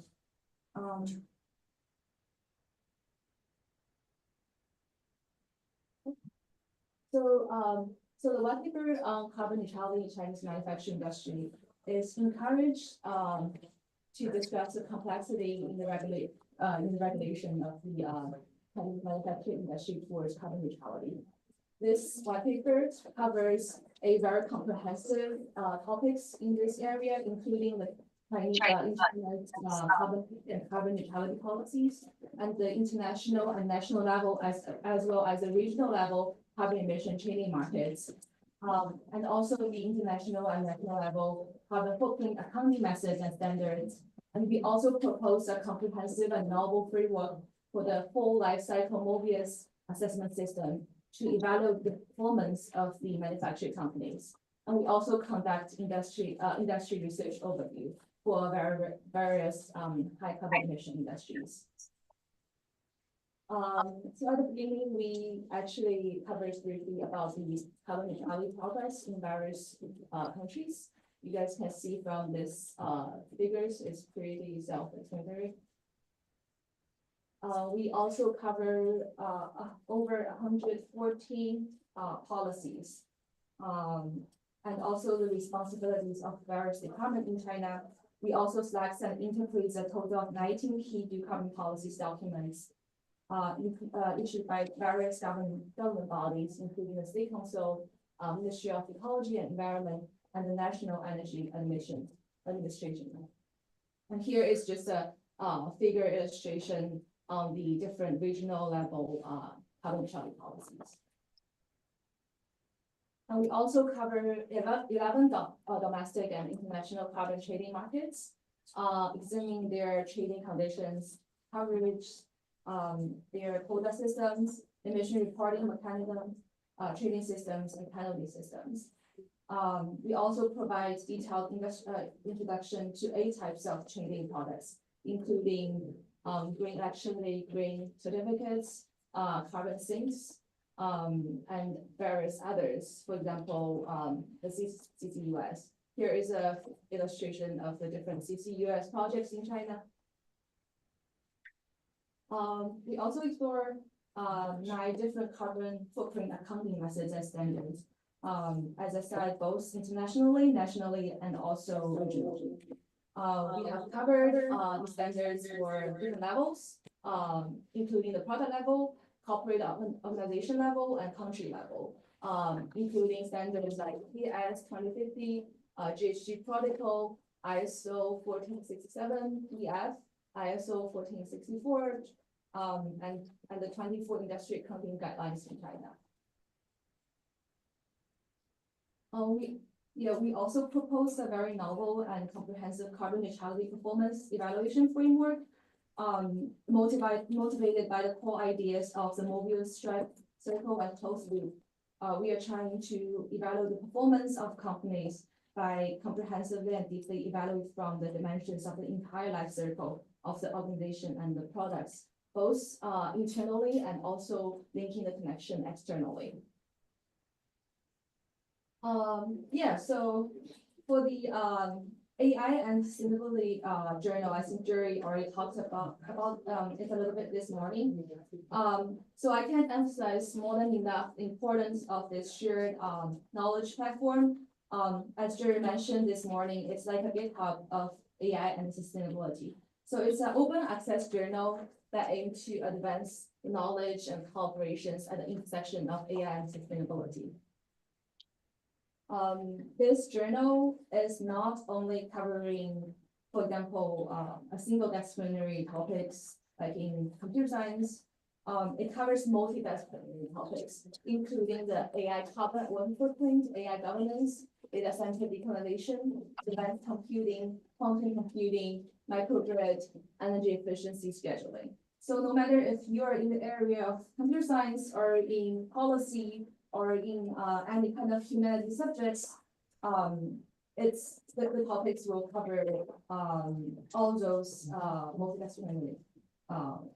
So the white paper on carbon neutrality in Chinese manufacturing industry is encouraged to discuss the complexity in the regulation of the Chinese manufacturing industry towards carbon neutrality. This white paper covers a very comprehensive topics in this area, including the Chinese carbon neutrality policies and the international and national level as well as the regional level carbon emission trading markets. And also the international and national level carbon footprint accounting methods and standards. And we also propose a comprehensive and novel framework for the full life cycle Mobius assessment system to evaluate the performance of the manufacturing companies. And we also conduct industry research overview for various high carbon emission industries. So at the beginning, we actually covered briefly about the carbon neutrality progress in various countries. You guys can see from this figures, it's pretty self-explanatory. We also cover over 114 policies, and also the responsibilities of various departments in China. We also select and interpret a total of 19 key decarbon policies documents issued by various government bodies, including the State Council, Ministry of Ecology and Environment, and the National Energy Administration. And here is just a figure illustration on the different regional level carbon neutrality policies. And we also cover 11 domestic and international carbon trading markets, examining their trading conditions, coverage, their quota systems, emission reporting mechanisms, trading systems, and penalty systems. We also provide detailed introduction to 8 types of trading products, including green electricity, green certificates, carbon sinks, and various others. For example, the CCUS. Here is a illustration of the different CCUS projects in China. We also explore 9 different carbon footprint accounting methods and standards. As I said, both internationally, nationally, and also regionally. We have covered the standards for different levels, including the product level, corporate organization level, and country level, including standards like PS 2050, GHG Protocol, ISO 1467, EF, ISO 1464, and the 24 industry accounting guidelines in China. We also proposed a very novel and comprehensive carbon neutrality performance evaluation framework, motivated by the core ideas of the Mobius stripe, circle, and closed loop. We are trying to evaluate the performance of companies by comprehensively and deeply evaluate from the dimensions of the entire life cycle of the organization and the products, both internally and also linking the connection externally. So for the AI and sustainability journal, I think Jerry already talked about it a little bit this morning. So I can't emphasize more than enough the importance of this shared knowledge platform. As Jerry mentioned this morning, it's like a GitHub of AI and sustainability. So it's an open access journal that aims to advance knowledge and collaborations at the intersection of AI and sustainability. This journal is not only covering, for example, a single disciplinary topics like in computer science. It covers multidisciplinary topics, including the AI carbon footprint, AI governance, data center decarbonization, advanced computing, quantum computing, microgrid, energy efficiency scheduling. So no matter if you're in the area of computer science or in policy or in any kind of humanities subjects, it's the topics will cover all those multidisciplinary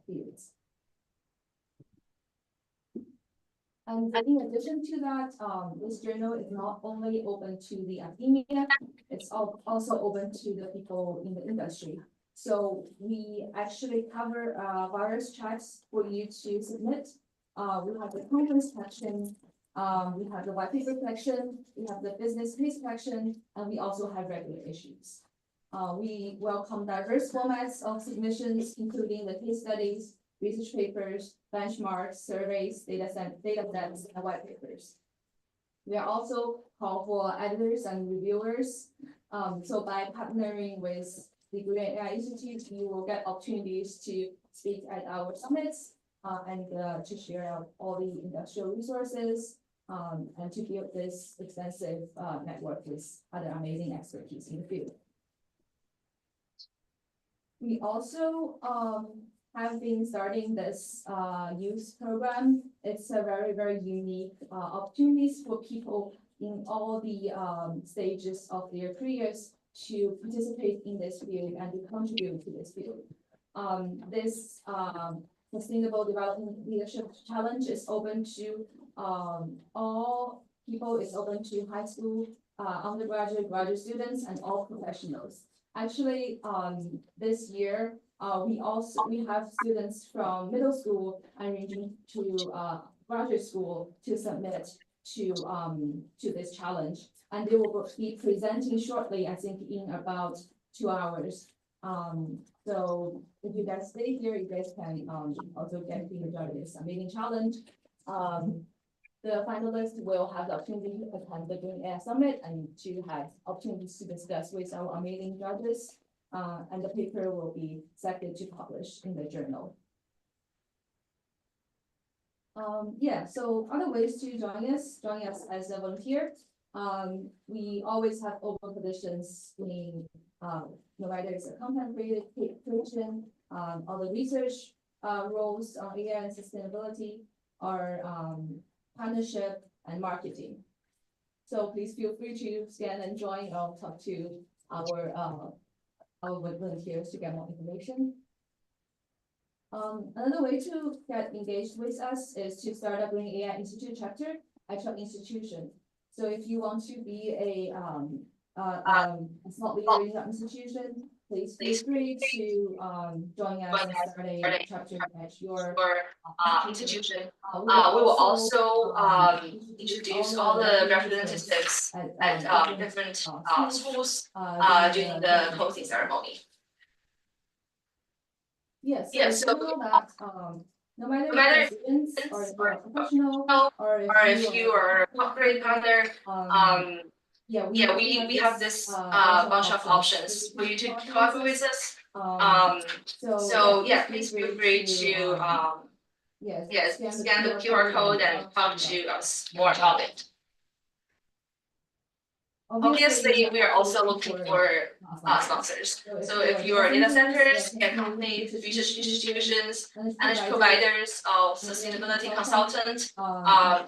fields. And in addition to that, this journal is not only open to the academia, it's also open to the people in the industry. So we actually cover various tracks for you to submit. We have the conference section, we have the white paper collection, we have the business case collection, and we also have regular issues. We welcome diverse formats of submissions, including the case studies, research papers, benchmarks, surveys, data sets, and white papers. We are also call for editors and reviewers. So by partnering with the Green AI Institute, you will get opportunities to speak at our summits and to share out all the industrial resources and to build this extensive network with other amazing expertise in the field. We also have been starting this youth program. It's a very, very unique opportunities for people in all the stages of their careers to participate in this field and to contribute to this field. This Sustainable Development Leadership Challenge is open to all people. It's open to high school, undergraduate, graduate students, and all professionals. Actually, this year, we have students from middle school and ranging to graduate school to submit to this challenge, and they will be presenting shortly, I think in about 2 hours. So if you guys stay here, you guys can also get to enjoy this amazing challenge. The finalists will have the opportunity to attend the Green AI Summit and to have opportunities to discuss with our amazing judges. And the paper will be selected to publish in the journal. Yeah, so other ways to join us as a volunteer. We always have open positions in no matter it's a content creation, other research roles on AI and sustainability, or partnership and marketing. So please feel free to scan and join or talk to our volunteers to get more information. Another way to get engaged with us is to start a Green AI Institute chapter at your institution. So if you want to be a thought leader in your institution, please feel free to join us and start a chapter at your institution. We will also introduce all the representatives at different schools during the closing ceremony. Yes, so that no matter if you're students or if you're a professional or if you are a corporate partner, we have this bunch of options for you to collaborate with us. So yeah, please feel free to scan the QR code and talk to us more about it. Obviously, we are also looking for sponsors. So if you are data centers, companies, research institutions, energy providers, sustainability consultants, and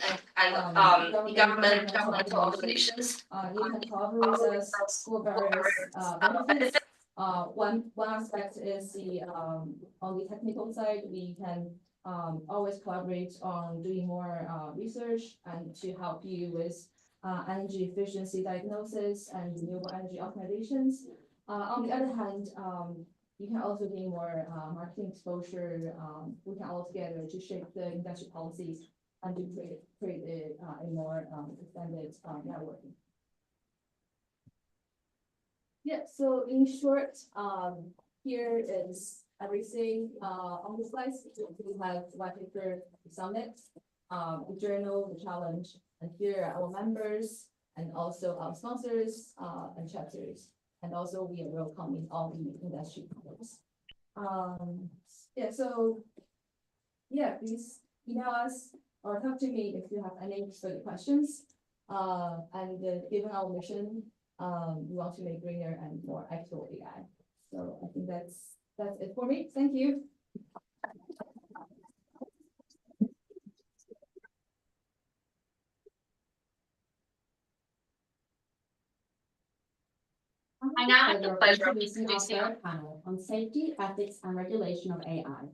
governmental organizations, you can collaborate with us for various benefits. One aspect is on the technical side, we can always collaborate on doing more research and to help you with energy efficiency diagnosis and renewable energy optimizations. On the other hand, you can also gain more marketing exposure. We can all together to shape the industry policies and to create a more extended networking. Yeah, so in short, here is everything on the slides. We have white paper summit, the journal, the challenge, and here are our members and also our sponsors and chapters. And also we are welcoming all the industry partners. Yeah, so yeah, please email us or talk to me if you have any further questions. And given our mission, we want to make greener and more ethical AI. So I think that's it for me. Thank you. I now have the pleasure of introducing our third panel on safety, ethics, and regulation of AI.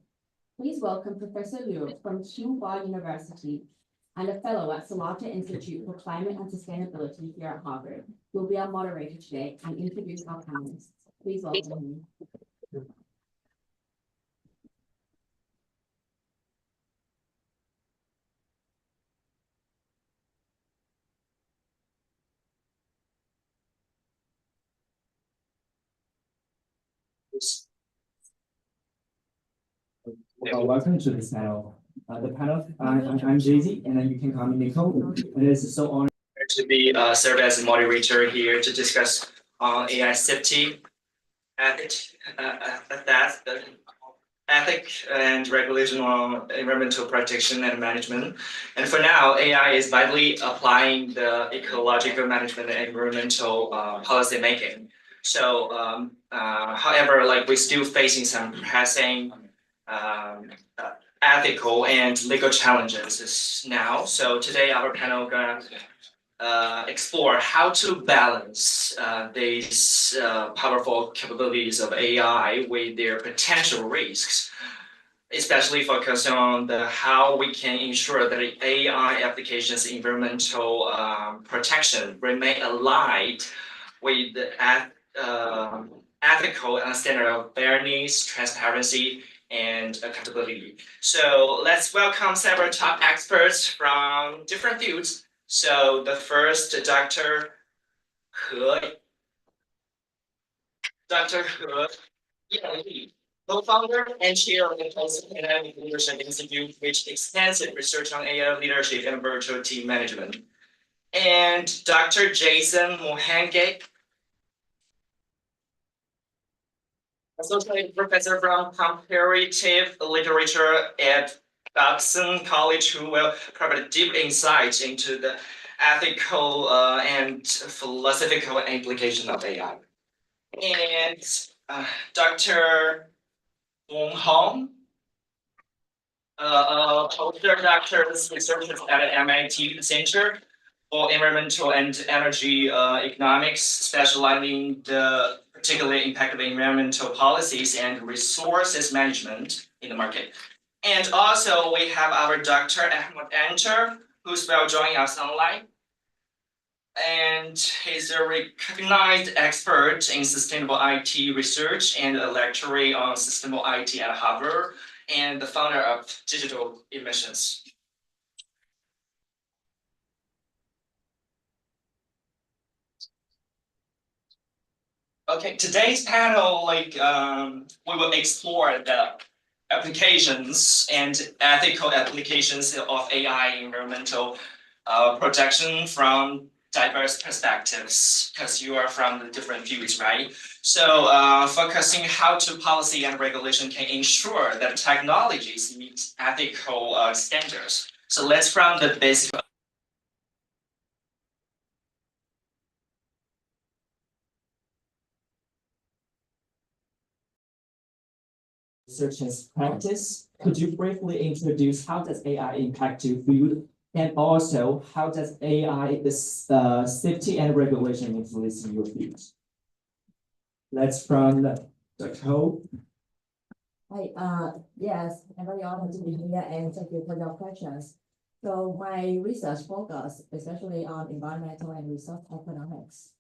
Please welcome Professor Liu from Tsinghua University and a fellow at Salata Institute for Climate and Sustainability here at Harvard, who will be our moderator today and introduce our panelists. Please welcome him. Welcome to this panel. The panel, I'm Jay-Z, and then you can call me Nicole. And it's so honored to be served as a moderator here to discuss AI safety, ethics and regulation on environmental protection and management. And for now, AI is widely applying the ecological management and environmental policy making. So, however, like we're still facing some pressing ethical and legal challenges now. So today our panel gonna explore how to balance these powerful capabilities of AI with their potential risks, especially focus on how we can ensure that AI applications environmental protection remain aligned with the ethical and standard of fairness, transparency, and accountability. So let's welcome several top experts from different fields. So the first, Dr. He, co-founder and chair of the Academic Leadership Institute, which extensive research on AI leadership and virtual team management. And Dr. Jason Mohange, Associate Professor from Comparative Literature at Babson College, who will provide deep insights into the ethical and philosophical implication of AI. And Dr. Wong Hong, postdoctoral researcher at MIT Center for Environmental and Energy Economics, specializing the particularly impact of environmental policies and resources management in the market. And also we have our Dr. Ahmed Enter, who's well joining us online. And he's a recognized expert in sustainable IT research and a lecturer on sustainable IT at Harvard, and the founder of Digital Emissions. Okay, today's panel, we will explore the applications and ethical applications of AI environmental protection from diverse perspectives, because you are from the different fields, right? So focusing how to policy and regulation can ensure that technologies meet ethical standards. So let's from the basic. Research and practice. Could you briefly introduce how does AI impact your field? And also, how does AI, safety and regulation influence your field? Let's from Dr. Ho. Hi, yes, I'm very honored to be here and thank you for your questions. So my research focus especially on environmental and resource economics.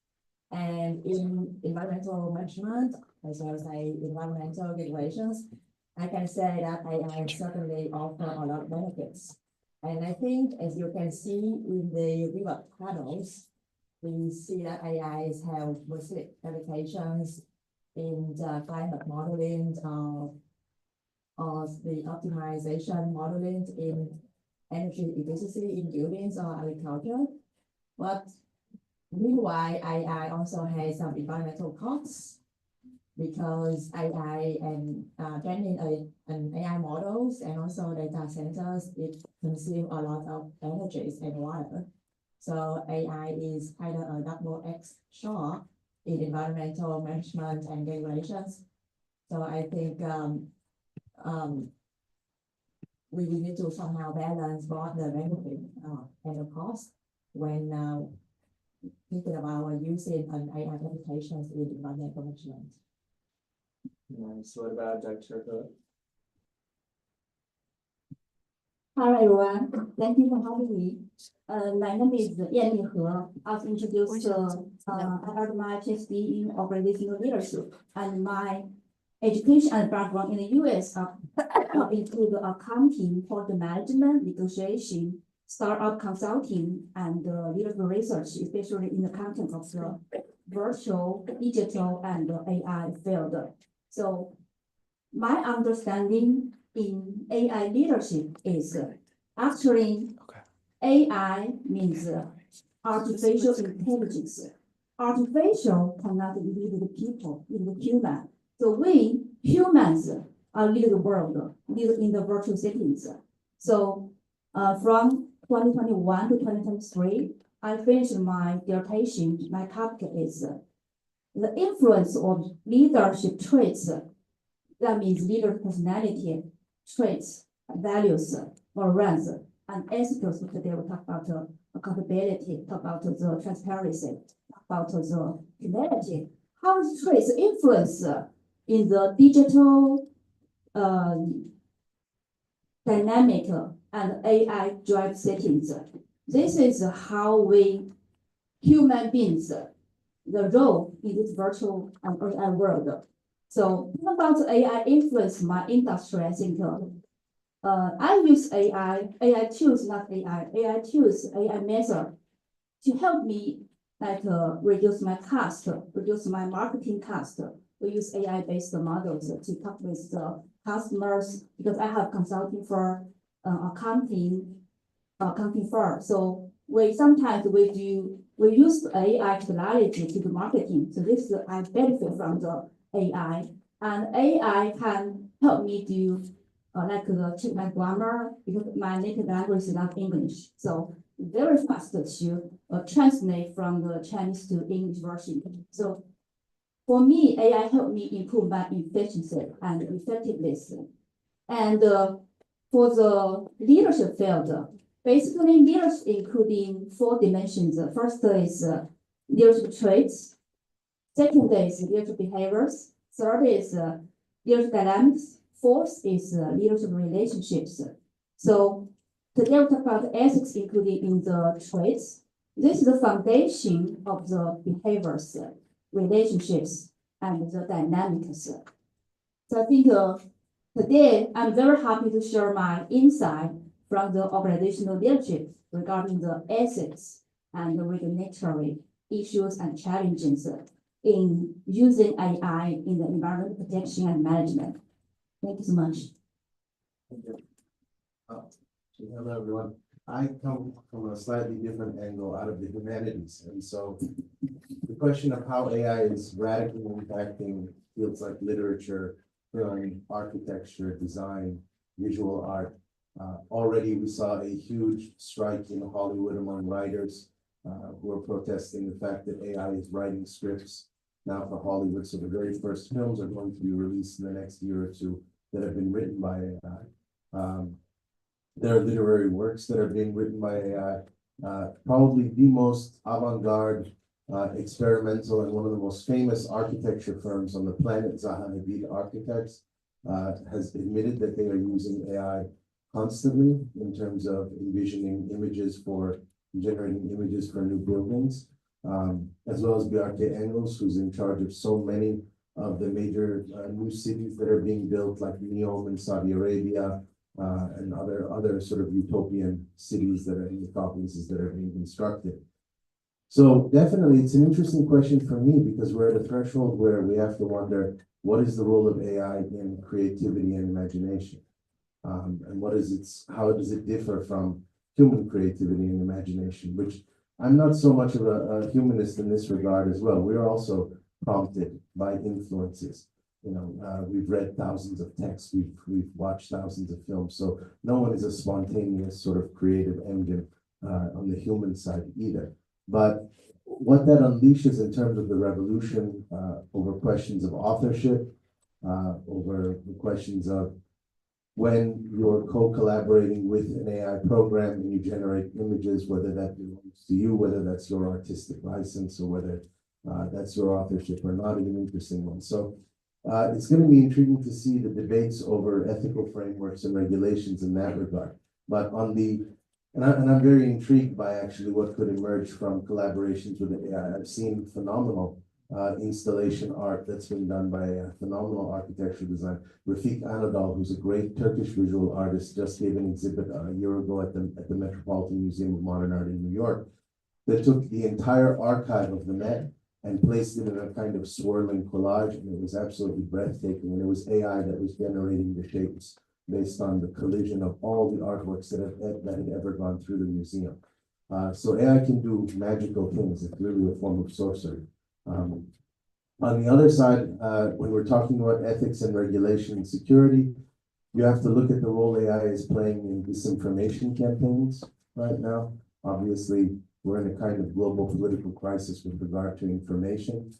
And in environmental management, as well as environmental regulations, I can say that AI certainly offer a lot of benefits. And I think, as you can see in the river panels, we see that AIs have mostly applications in the climate modeling, of the optimization modeling in energy efficiency in buildings or agriculture. But meanwhile, AI also has some environmental costs because AI and training an AI models and also data centers, it consume a lot of energies and water. So AI is kind of a double-edged sword in environmental management and regulations. So I think we need to somehow balance both the benefit and the cost when thinking about using an AI applications in environmental management. Nice. What about Dr. Hook? Hello everyone, thank you for having me. My name is Yan He. As introduced, I have my PhD in organizational leadership, and my education and background in the US include accounting, project management, negotiation, startup consulting, and leadership research, especially in the context of the virtual, digital, and AI field. So my understanding in AI leadership is actually AI means artificial intelligence. Artificial cannot lead the people, lead the human. So we humans lead the world, lead in the virtual settings. So from 2021 to 2023, I finished my dissertation. My topic is the influence of leadership traits. That means leader personality, traits, values, morals, and ethics. Today we talk about accountability, talk about the transparency, talk about the humanity. How is traits influence in the digital dynamic and AI drive settings? This is how we human beings the role in this virtual and AI world. So about AI influence my industry, I think I use AI tools, not AI tools, AI method to help me like reduce my cost, reduce my marketing cost. We use AI-based models to talk with the customers because I have consulting for accounting firm. So sometimes we use AI technology to do marketing. So this I benefit from the AI, and AI can help me do like check my grammar because my native language is not English. So very fast to translate from the Chinese to English version. So for me, AI helped me improve my efficiency and effectiveness. And for the leadership field, basically leadership including 4 dimensions. First is leadership traits. Second is leadership behaviors. Third is leadership dynamics. Fourth is leadership relationships. So today we'll talk about ethics included in the traits. This is the foundation of the behaviors, relationships, and the dynamics. So I think today I'm very happy to share my insight from the organizational leadership regarding the ethics and the regulatory issues and challenges in using AI in the environmental protection and management. Thank you so much. Thank you. Hello, everyone. I come from a slightly different angle out of the humanities. And so the question of how AI is radically impacting fields like literature, film, architecture, design, visual art. Already we saw a huge strike in Hollywood among writers who are protesting the fact that AI is writing scripts now for Hollywood. So the very first films are going to be released in the next year or two that have been written by AI. There are literary works that are being written by AI. Probably the most avant-garde, experimental, and one of the most famous architecture firms on the planet, Zaha Hadid Architects, has admitted that they are using AI constantly in terms of envisioning images for generating images for new buildings. as well as Bjarke Engels, who's in charge of so many of the major new cities that are being built, like Neom in Saudi Arabia, and other sort of utopian cities that are in metropolises that are being constructed. So definitely, it's an interesting question for me because we're at a threshold where we have to wonder, what is the role of AI in creativity and imagination? And how does it differ from human creativity and imagination, which I'm not so much of a humanist in this regard as well. We're also prompted by influences. We've read thousands of texts, we've watched thousands of films, so no one is a spontaneous sort of creative engine on the human side either. But what that unleashes in terms of the revolution over questions of authorship, over the questions of when you're co-collaborating with an AI program and you generate images, whether that belongs to you, whether that's your artistic license, or whether that's your authorship or not, is an interesting one. So it's going to be intriguing to see the debates over ethical frameworks and regulations in that regard. But I'm very intrigued by actually what could emerge from collaborations with AI. I've seen phenomenal installation art that's been done by a phenomenal architectural design. Rafik Anadol, who's a great Turkish visual artist, just gave an exhibit a year ago at the Metropolitan Museum of Modern Art in New York that took the entire archive of the Met and placed it in a kind of swirling collage, and it was absolutely breathtaking. And it was AI that was generating the shapes based on the collision of all the artworks that had ever gone through the museum. So AI can do magical things. It's really a form of sorcery. On the other side, when we're talking about ethics and regulation and security, you have to look at the role AI is playing in disinformation campaigns right now. Obviously, we're in a kind of global political crisis with regard to information.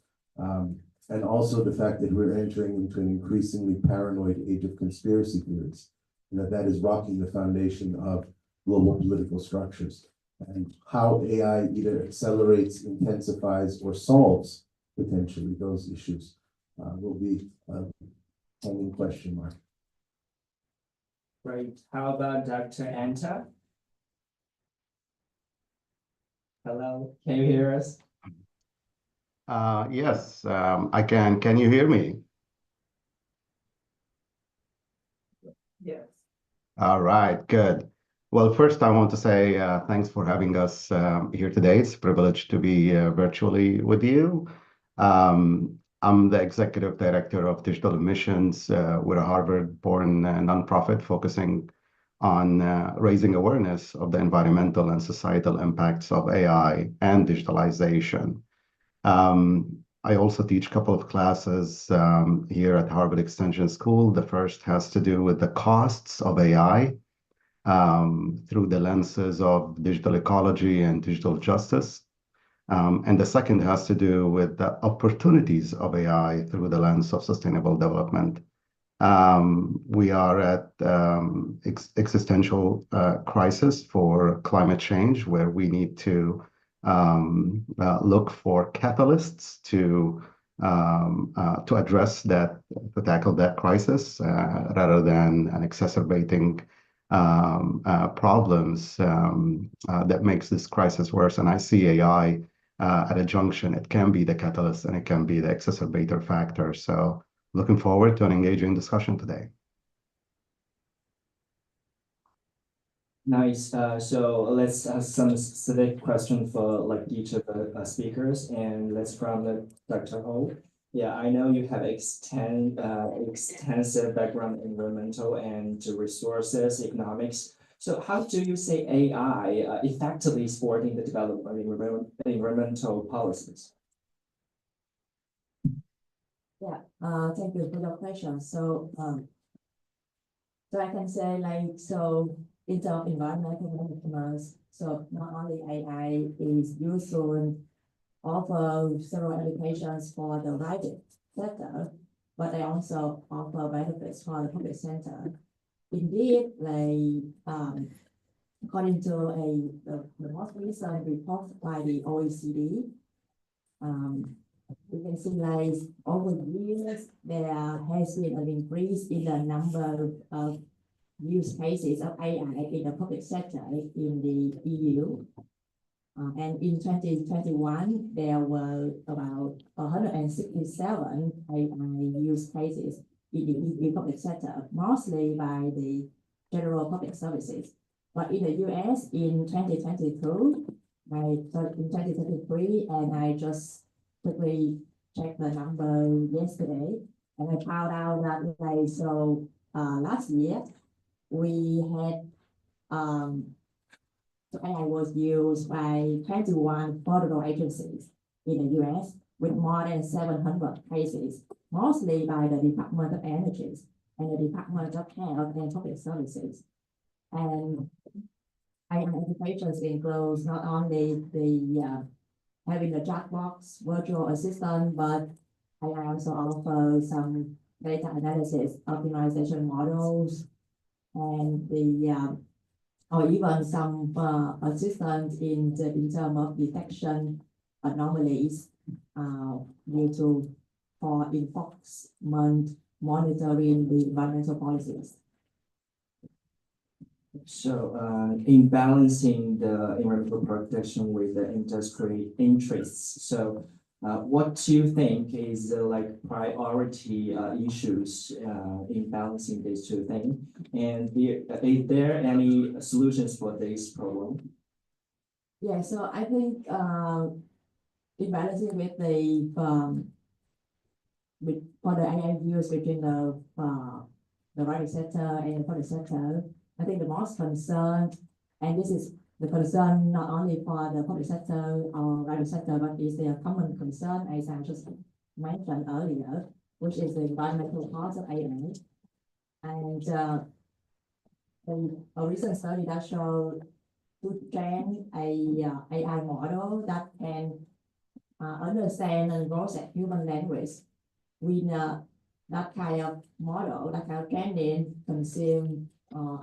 And also the fact that we're entering into an increasingly paranoid age of conspiracy theories, and that is rocking the foundation of global political structures. And how AI either accelerates, intensifies, or solves potentially those issues will be a hanging question mark. Great. How about Dr. Anta? Hello, can you hear us? Yes, I can. Can you hear me? Yes. All right, good. Well, first I want to say thanks for having us here today. It's a privilege to be virtually with you. I'm the executive director of digital emissions. We're a Harvard-born nonprofit focusing on raising awareness of the environmental and societal impacts of AI and digitalization. I also teach a couple of classes here at Harvard Extension School. The first has to do with the costs of AI through the lenses of digital ecology and digital justice. And the second has to do with the opportunities of AI through the lens of sustainable development. We are at existential crisis for climate change, where we need to look for catalysts to address that, to tackle that crisis, rather than an exacerbating problems that makes this crisis worse. And I see AI at a junction. It can be the catalyst and it can be the exacerbator factor. So looking forward to an engaging discussion today. Nice. So let's ask some specific question for like each of the speakers, and let's from Dr. Ho. Yeah, I know you have extensive background in environmental and resources economics. So how do you say AI effectively supporting the development of environmental policies? Yeah, thank you for the question. So I can say in terms of environmental management, so not only AI is useful, offer several applications for the private sector, but they also offer benefits for the public sector. Indeed, according to the most recent report by the OECD, we can see over the years there has been an increase in the number of use cases of AI in the public sector in the EU. And in 2021, there were about 167 AI use cases in the public sector, mostly by the general public services. But in the US in 2022, in 2023, and I just quickly checked the number yesterday, and I found out that last year we had so AI was used by 21 federal agencies in the US with more than 700 cases, mostly by the Department of Energy and the Department of Health and Public Services. And AI applications includes not only the having the chatbox virtual assistant, but AI also offers some data analysis optimization models and or even some assistance in terms of detection anomalies for enforcement monitoring the environmental policies. So, in balancing the environmental protection with the industry interests, so what do you think is like priority issues in balancing these two things? And is there any solutions for this problem? Yeah, so I think in balancing with for the AI use between the private sector and the public sector, I think the most concern, and this is the concern not only for the public sector or private sector, but is a common concern, as I just mentioned earlier, which is the environmental cost of AI. And a recent study that showed to train a AI model that can understand and process human language with that kind of model, that kind of training consume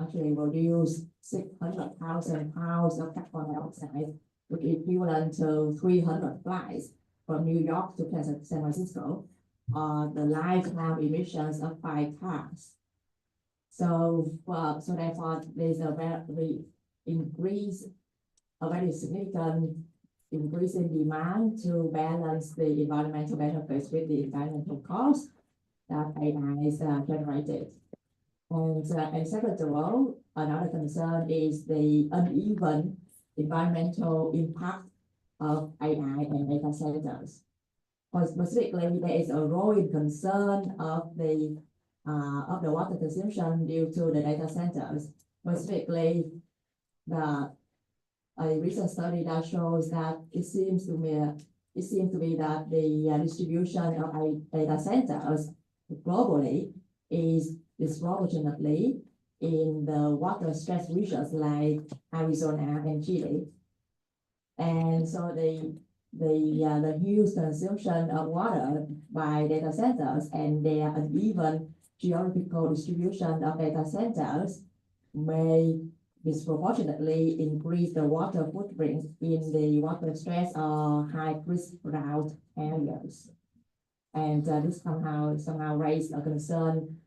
actually reduce 600,000 pounds of carbon dioxide, which is equivalent to 300 flights from New York to San Francisco, the lifetime emissions of 5 cars. So therefore, there's a very significant increase in demand to balance the environmental benefits with the environmental costs that AI is generated. And second of all, another concern is the uneven environmental impact of AI and data centers. Specifically, there is a growing concern of the water consumption due to the data centers. Specifically, a recent study that shows that it seems to be that the distribution of data centers globally is disproportionately in the water stressed regions like Arizona and Chile. And so the huge consumption of water by data centers and their uneven geographical distribution of data centers may disproportionately increase the water footprint in the water stress or high risk drought areas. And this somehow raised a concern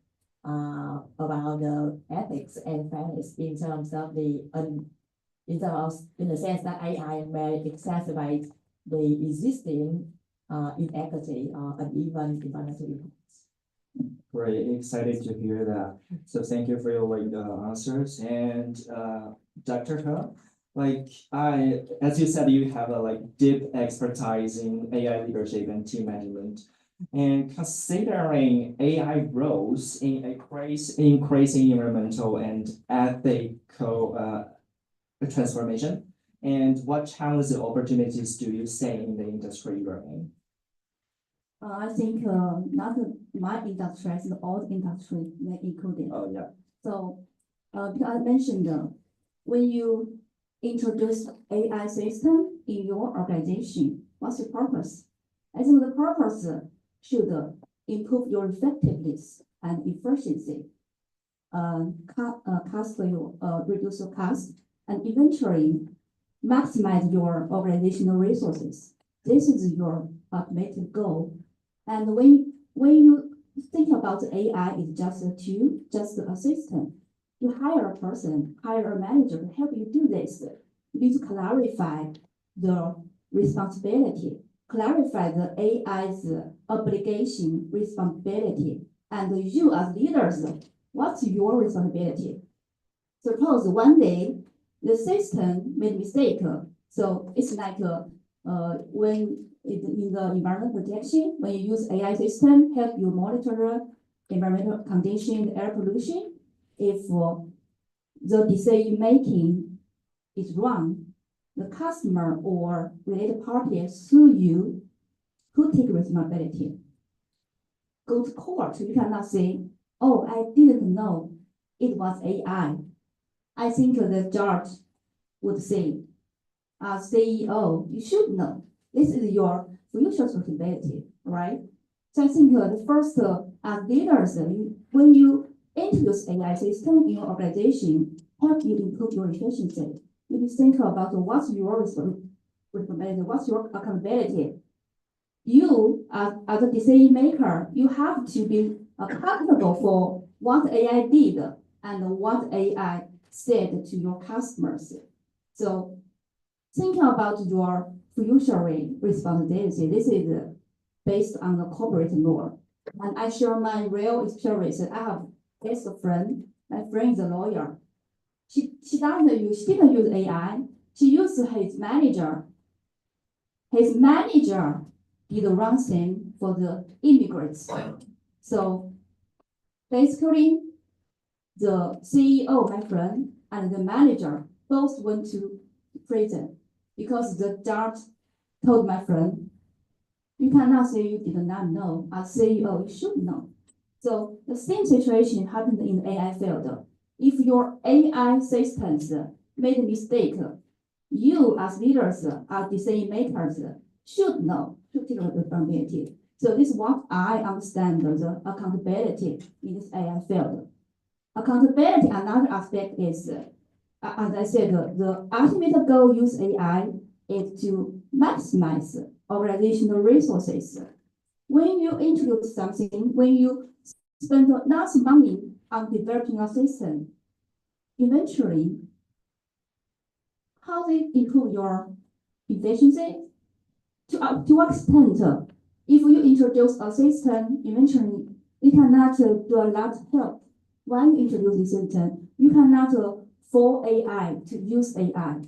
about the ethics and fairness in terms of in the sense that AI may exacerbate the existing inequity or uneven environmental impacts. Great, excited to hear that. So thank you for your answers. And Dr. He, as you said, you have a deep expertise in AI leadership and team management. And considering AI roles in increasing environmental and ethical transformation, and what challenges and opportunities do you see in the industry you're in? I think not my industry, it's all industry included. Oh yeah. So because I mentioned when you introduce AI system in your organization, what's the purpose? I think the purpose should improve your effectiveness and efficiency, reduce your cost, and eventually maximize your organizational resources. This is your ultimate goal. And when you think about AI, it's just a tool, just an assistant. You hire a person, hire a manager to help you do this. You need to clarify the responsibility, clarify the AI's obligation, responsibility, and you as leaders, what's your responsibility? Suppose one day the system made mistake, so it's like when in the environmental protection, when you use AI system, help you monitor environmental condition, air pollution. If the decision making is wrong, the customer or related party sue you, who take responsibility? Go to court. You cannot say, "Oh, I didn't know it was AI." I think the judge would say, CEO, you should know. This is your future responsibility, right? So I think the first, as leaders, when you introduce AI system in your organization, help you improve your efficiency. You think about what's your responsibility, what's your accountability. You, as a decision maker, you have to be accountable for what AI did and what AI said to your customers. So thinking about your fiduciary responsibility, this is based on the corporate law. And I share my real experience. I have a friend, my friend is a lawyer. She didn't use AI. She used his manager. His manager did the wrong thing for the immigrants. So basically, the CEO, my friend, and the manager both went to prison because the judge told my friend, you cannot say you did not know. As CEO, you should know. So the same situation happened in the AI field. If your AI systems made a mistake, you as leaders, as decision makers, should know, should take responsibility. So this is what I understand the accountability in this AI field. Accountability, another aspect is, as I said, the ultimate goal use AI is to maximize organizational resources. When you introduce something, when you spend lots of money on developing a system, eventually, how they improve your efficiency? To what extent, if you introduce a system, eventually it cannot do a lot of help. When you introduce the system, you cannot for AI to use AI.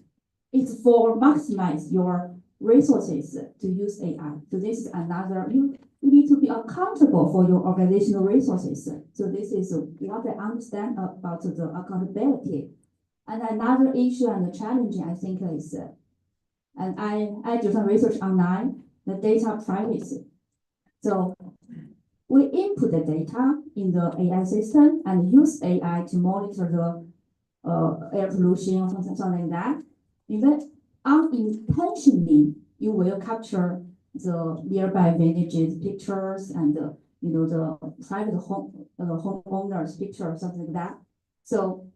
It's for maximize your resources to use AI. So this is another, you need to be accountable for your organizational resources. So this is what I understand about the accountability. And another issue and the challenge I think is, and I do some research online, the data privacy. So we input the data in the AI system and use AI to monitor the air pollution or something like that. Even unintentionally, you will capture the nearby villages pictures and the private homeowners picture, something like that. So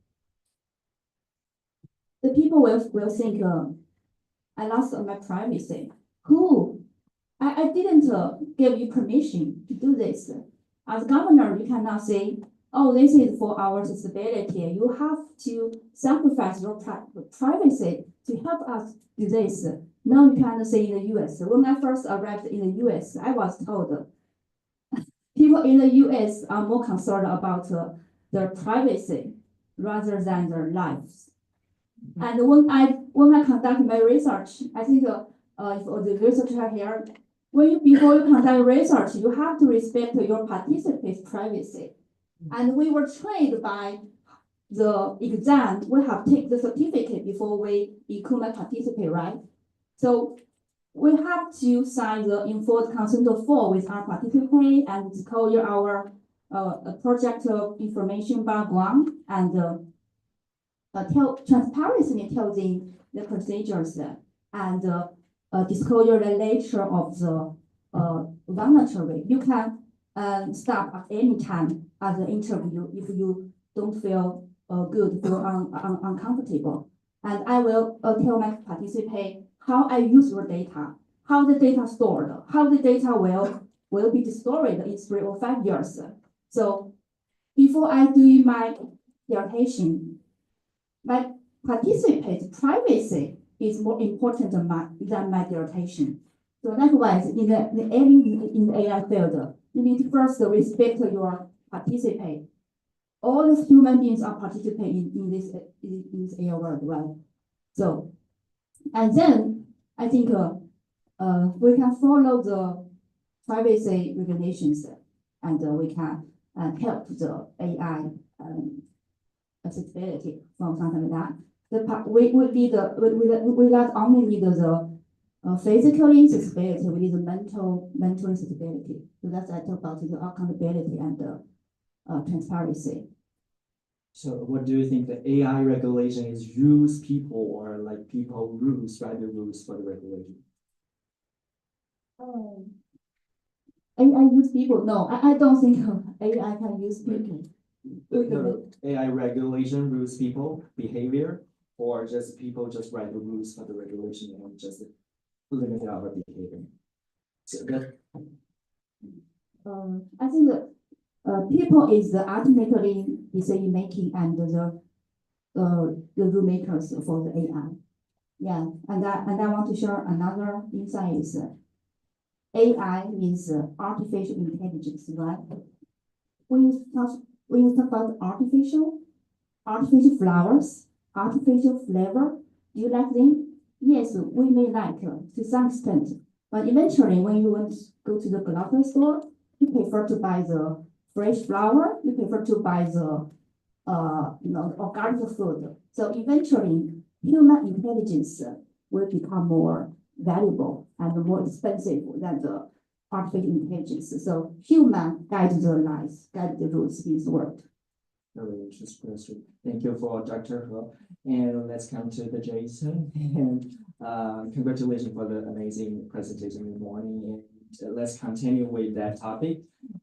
the people will think I lost my privacy. I didn't give you permission to do this. As governor, you cannot say, oh, this is for our disability. You have to sacrifice your privacy to help us do this. No, you cannot say in the US. When I first arrived in the US, I was told people in the US are more concerned about their privacy rather than their lives. And when I conduct my research, I think if the researcher here, before you conduct research, you have to respect your participant's privacy. And we were trained by the exam. We have to take the certificate before we include my participant, right? So we have to sign the informed consent form with our participant and disclose our project information background and transparently tell them the procedures and disclosure the nature of the voluntary. You can stop at any time at the interview if you don't feel good, feel uncomfortable. And I will tell my participant how I use your data, how the data stored, how the data will be destroyed in 3 or 5 years. So before I do my dissertation, my participant's privacy is more important than my dissertation. So likewise, in the AI field, you need to first respect your participate. All the human beings are participating in this AI world, right? So, and then I think we can follow the privacy regulations, and we can help the AI accessibility from something like that. We not only need the physical accessibility, we need the mental accessibility. So that's I talk about the accountability and transparency. So what do you think the AI regulation is rules people or like people rules, rather rules for the regulation? AI use people? No, I don't think AI can use people. No, AI regulation rules people behavior, or just people just write the rules for the regulation and just limit our behavior. So that I think that people is ultimately decision making and the rule makers for the AI. Yeah, and I want to share another insight is AI is artificial intelligence, right? When you talk about artificial flowers, artificial flavor, do you like them? Yes, we may like to some extent, but eventually when you want to go to the grocery store, you prefer to buy the fresh flower, you prefer to buy the organic food. So eventually human intelligence will become more valuable and more expensive than the artificial intelligence. So human guide the lives, guide the rules in this world. very interesting question. Thank you for Dr. He. And let's come to the Jason. And congratulations for the amazing presentation in the morning. And let's continue with that topic.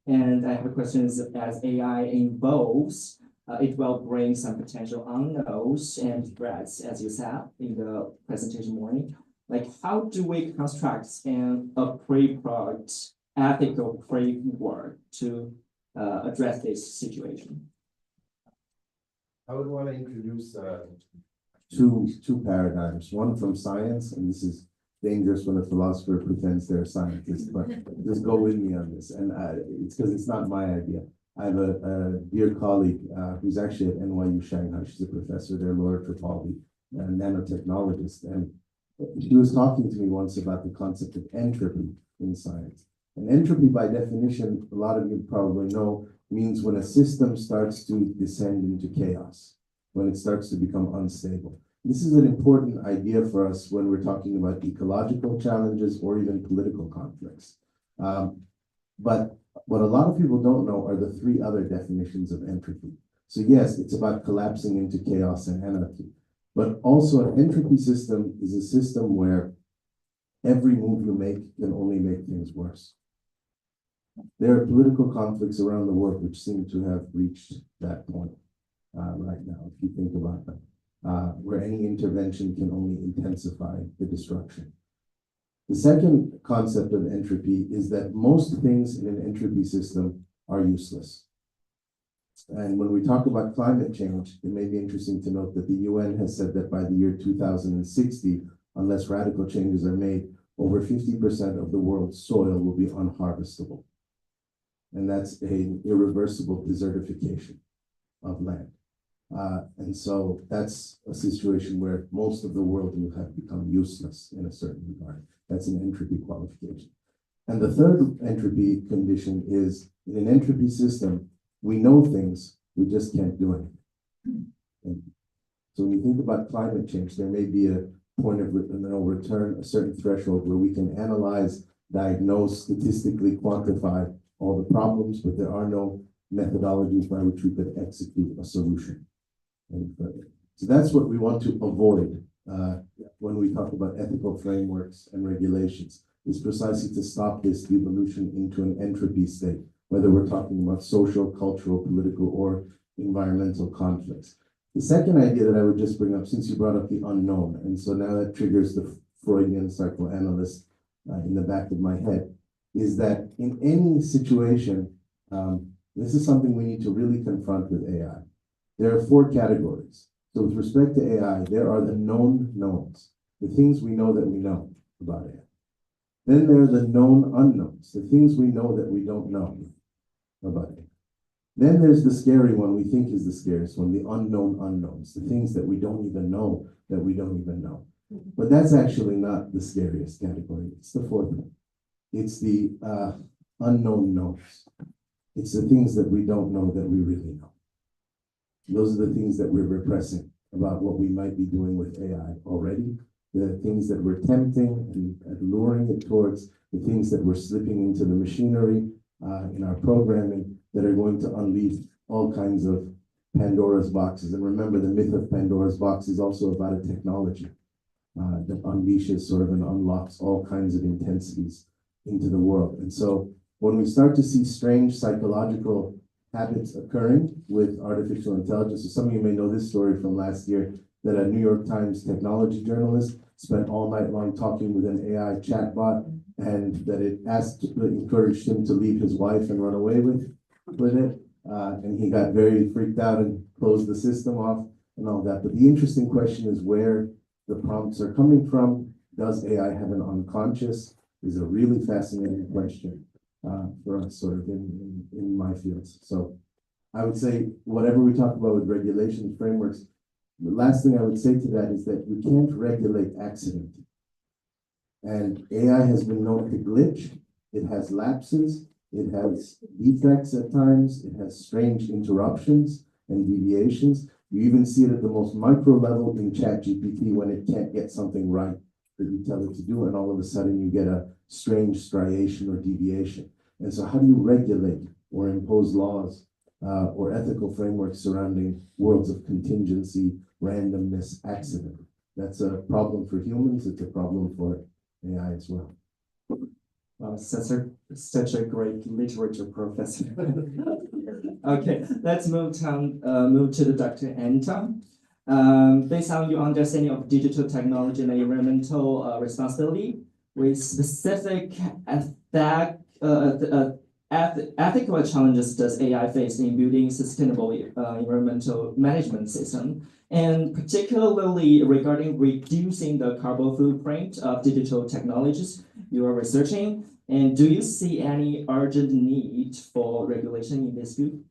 And I have a question as AI evolves, it will bring some potential unknowns and threats, as you said in the presentation morning. Like, how do we construct an appropriate ethical framework to address this situation? I would want to introduce two paradigms, one from science, and this is dangerous when a philosopher pretends they're a scientist, but just go with me on this. And it's because it's not my idea. I have a dear colleague who's actually at NYU Shanghai. She's a professor there, Laura Tripaldi, a nanotechnologist. And she was talking to me once about the concept of entropy in science. And entropy, by definition, a lot of you probably know, means when a system starts to descend into chaos, when it starts to become unstable. This is an important idea for us when we're talking about ecological challenges or even political conflicts. But what a lot of people don't know are the three other definitions of entropy. So yes, it's about collapsing into chaos and anarchy, but also an entropy system is a system where every move you make can only make things worse. There are political conflicts around the world which seem to have reached that point right now, if you think about them, where any intervention can only intensify the destruction. The second concept of entropy is that most things in an entropy system are useless. And when we talk about climate change, it may be interesting to note that the UN has said that by the year 2060, unless radical changes are made, over 50% of the world's soil will be unharvestable. And that's an irreversible desertification of land. And so that's a situation where most of the world will have become useless in a certain regard. That's an entropy qualification. And the third entropy condition is, in an entropy system, we know things, we just can't do anything. And so when you think about climate change, there may be a point of no return, a certain threshold where we can analyze, diagnose, statistically quantify all the problems, but there are no methodologies by which we could execute a solution. And so that's what we want to avoid when we talk about ethical frameworks and regulations, is precisely to stop this devolution into an entropy state, whether we're talking about social, cultural, political, or environmental conflicts. The second idea that I would just bring up, since you brought up the unknown, and so now that triggers the Freudian psychoanalyst in the back of my head, is that in any situation, this is something we need to really confront with AI. There are four categories. So with respect to AI, there are the known knowns. the things we know that we know about AI. Then there are the known unknowns, the things we know that we don't know about AI. Then there's the scary one we think is the scariest one, the unknown unknowns, the things that we don't even know that we don't even know. But that's actually not the scariest category. It's the fourth one. It's the unknown knowns. It's the things that we don't know that we really know. Those are the things that we're repressing about what we might be doing with AI already, the things that we're tempting and luring it towards, the things that we're slipping into the machinery in our programming that are going to unleash all kinds of Pandora's boxes. And remember, the myth of Pandora's box is also about a technology that unleashes sort of and unlocks all kinds of intensities into the world. And so when we start to see strange psychological habits occurring with artificial intelligence, so some of you may know this story from last year, that a New York Times technology journalist spent all night long talking with an AI chatbot, and that it encouraged him to leave his wife and run away with it. And he got very freaked out and closed the system off and all that. But the interesting question is where the prompts are coming from. Does AI have an unconscious? Is a really fascinating question for us sort of in my fields. So I would say whatever we talk about with regulation frameworks, the last thing I would say to that is that you can't regulate accident. And AI has been known to glitch. It has lapses. It has defects at times. It has strange interruptions and deviations. You even see it at the most micro level in ChatGPT when it can't get something right that you tell it to do, and all of a sudden you get a strange striation or deviation. And so how do you regulate or impose laws or ethical frameworks surrounding worlds of contingency, randomness, accident? That's a problem for humans. It's a problem for AI as well. Such a great literature professor. Okay, let's move to the Dr. Anton. Based on your understanding of digital technology and environmental responsibility, with specific ethical challenges does AI face in building sustainable environmental management system, and particularly regarding reducing the carbon footprint of digital technologies you are researching, and do you see any urgent need for regulation in this field?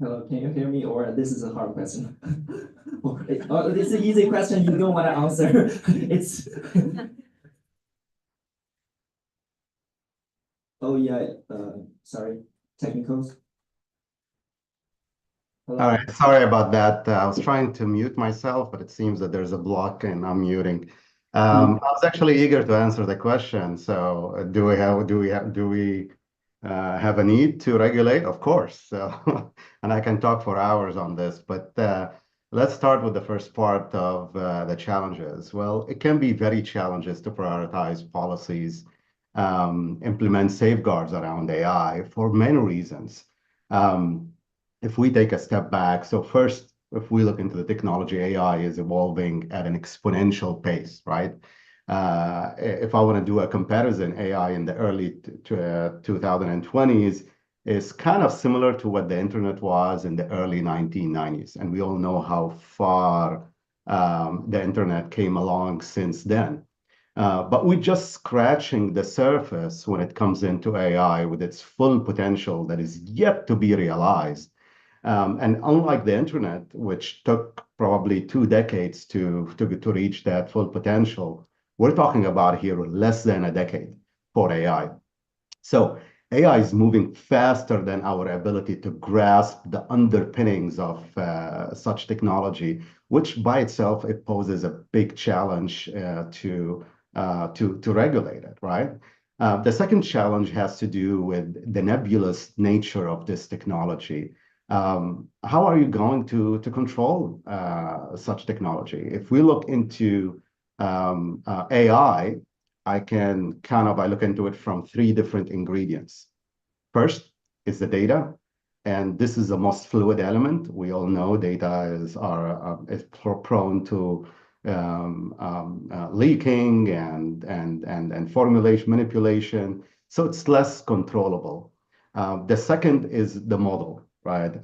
Hello, can you hear me? Or this is a hard question? Or this is an easy question you don't want to answer. It's oh yeah, sorry, technicals. Hello? All right, sorry about that. I was trying to mute myself, but it seems that there's a block and I'm muting. I was actually eager to answer the question. So, do we have a need to regulate? Of course. So, and I can talk for hours on this, but let's start with the first part of the challenges. Well, it can be very challenging to prioritize policies, implement safeguards around AI for many reasons. If we take a step back, so first, if we look into the technology, AI is evolving at an exponential pace, right? If I want to do a comparison, AI in the early 2020s is kind of similar to what the internet was in the early 1990s. And we all know how far the internet came along since then. But we're just scratching the surface when it comes into AI with its full potential that is yet to be realized. And unlike the internet, which took probably 2 decades to reach that full potential, we're talking about here less than a decade for AI. So AI is moving faster than our ability to grasp the underpinnings of such technology, which by itself, it poses a big challenge to regulate it, right? The second challenge has to do with the nebulous nature of this technology. How are you going to control such technology? If we look into AI, I look into it from 3 different ingredients. First is the data, and this is the most fluid element. We all know data is prone to leaking and formulation manipulation. So it's less controllable. The second is the model, right?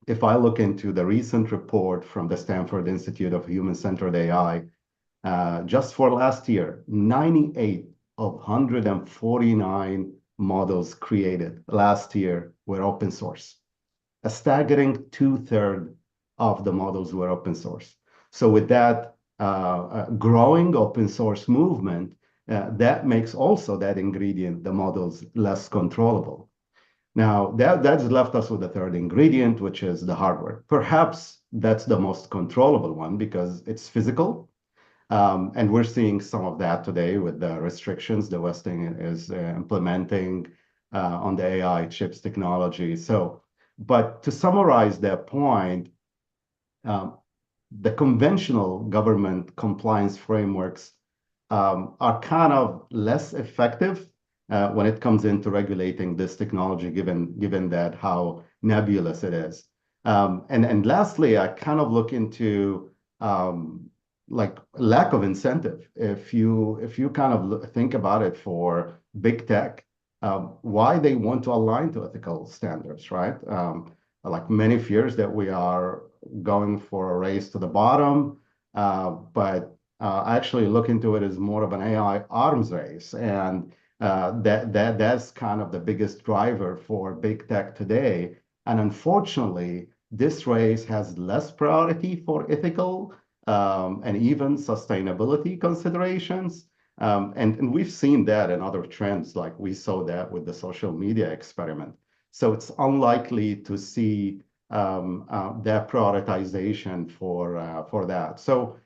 If I look into the recent report from the Stanford Institute of Human-Centered AI, just for last year, 98 of 149 models created last year were open source. A staggering 2/3 of the models were open source. So with that growing open source movement, that makes also that ingredient, the models, less controllable. Now, that's left us with the third ingredient, which is the hardware. Perhaps that's the most controllable one because it's physical. And we're seeing some of that today with the restrictions the Westing is implementing on the AI chips technology. So, but to summarize that point, the conventional government compliance frameworks are kind of less effective when it comes into regulating this technology, given that how nebulous it is. And lastly, I kind of look into like lack of incentive. If you kind of think about it for big tech, why they want to align to ethical standards, right? Like many fears that we are going for a race to the bottom, but actually look into it as more of an AI arms race, and that's kind of the biggest driver for big tech today. And unfortunately, this race has less priority for ethical and even sustainability considerations. And we've seen that in other trends, like we saw that with the social media experiment. So it's unlikely to see that prioritization for that. So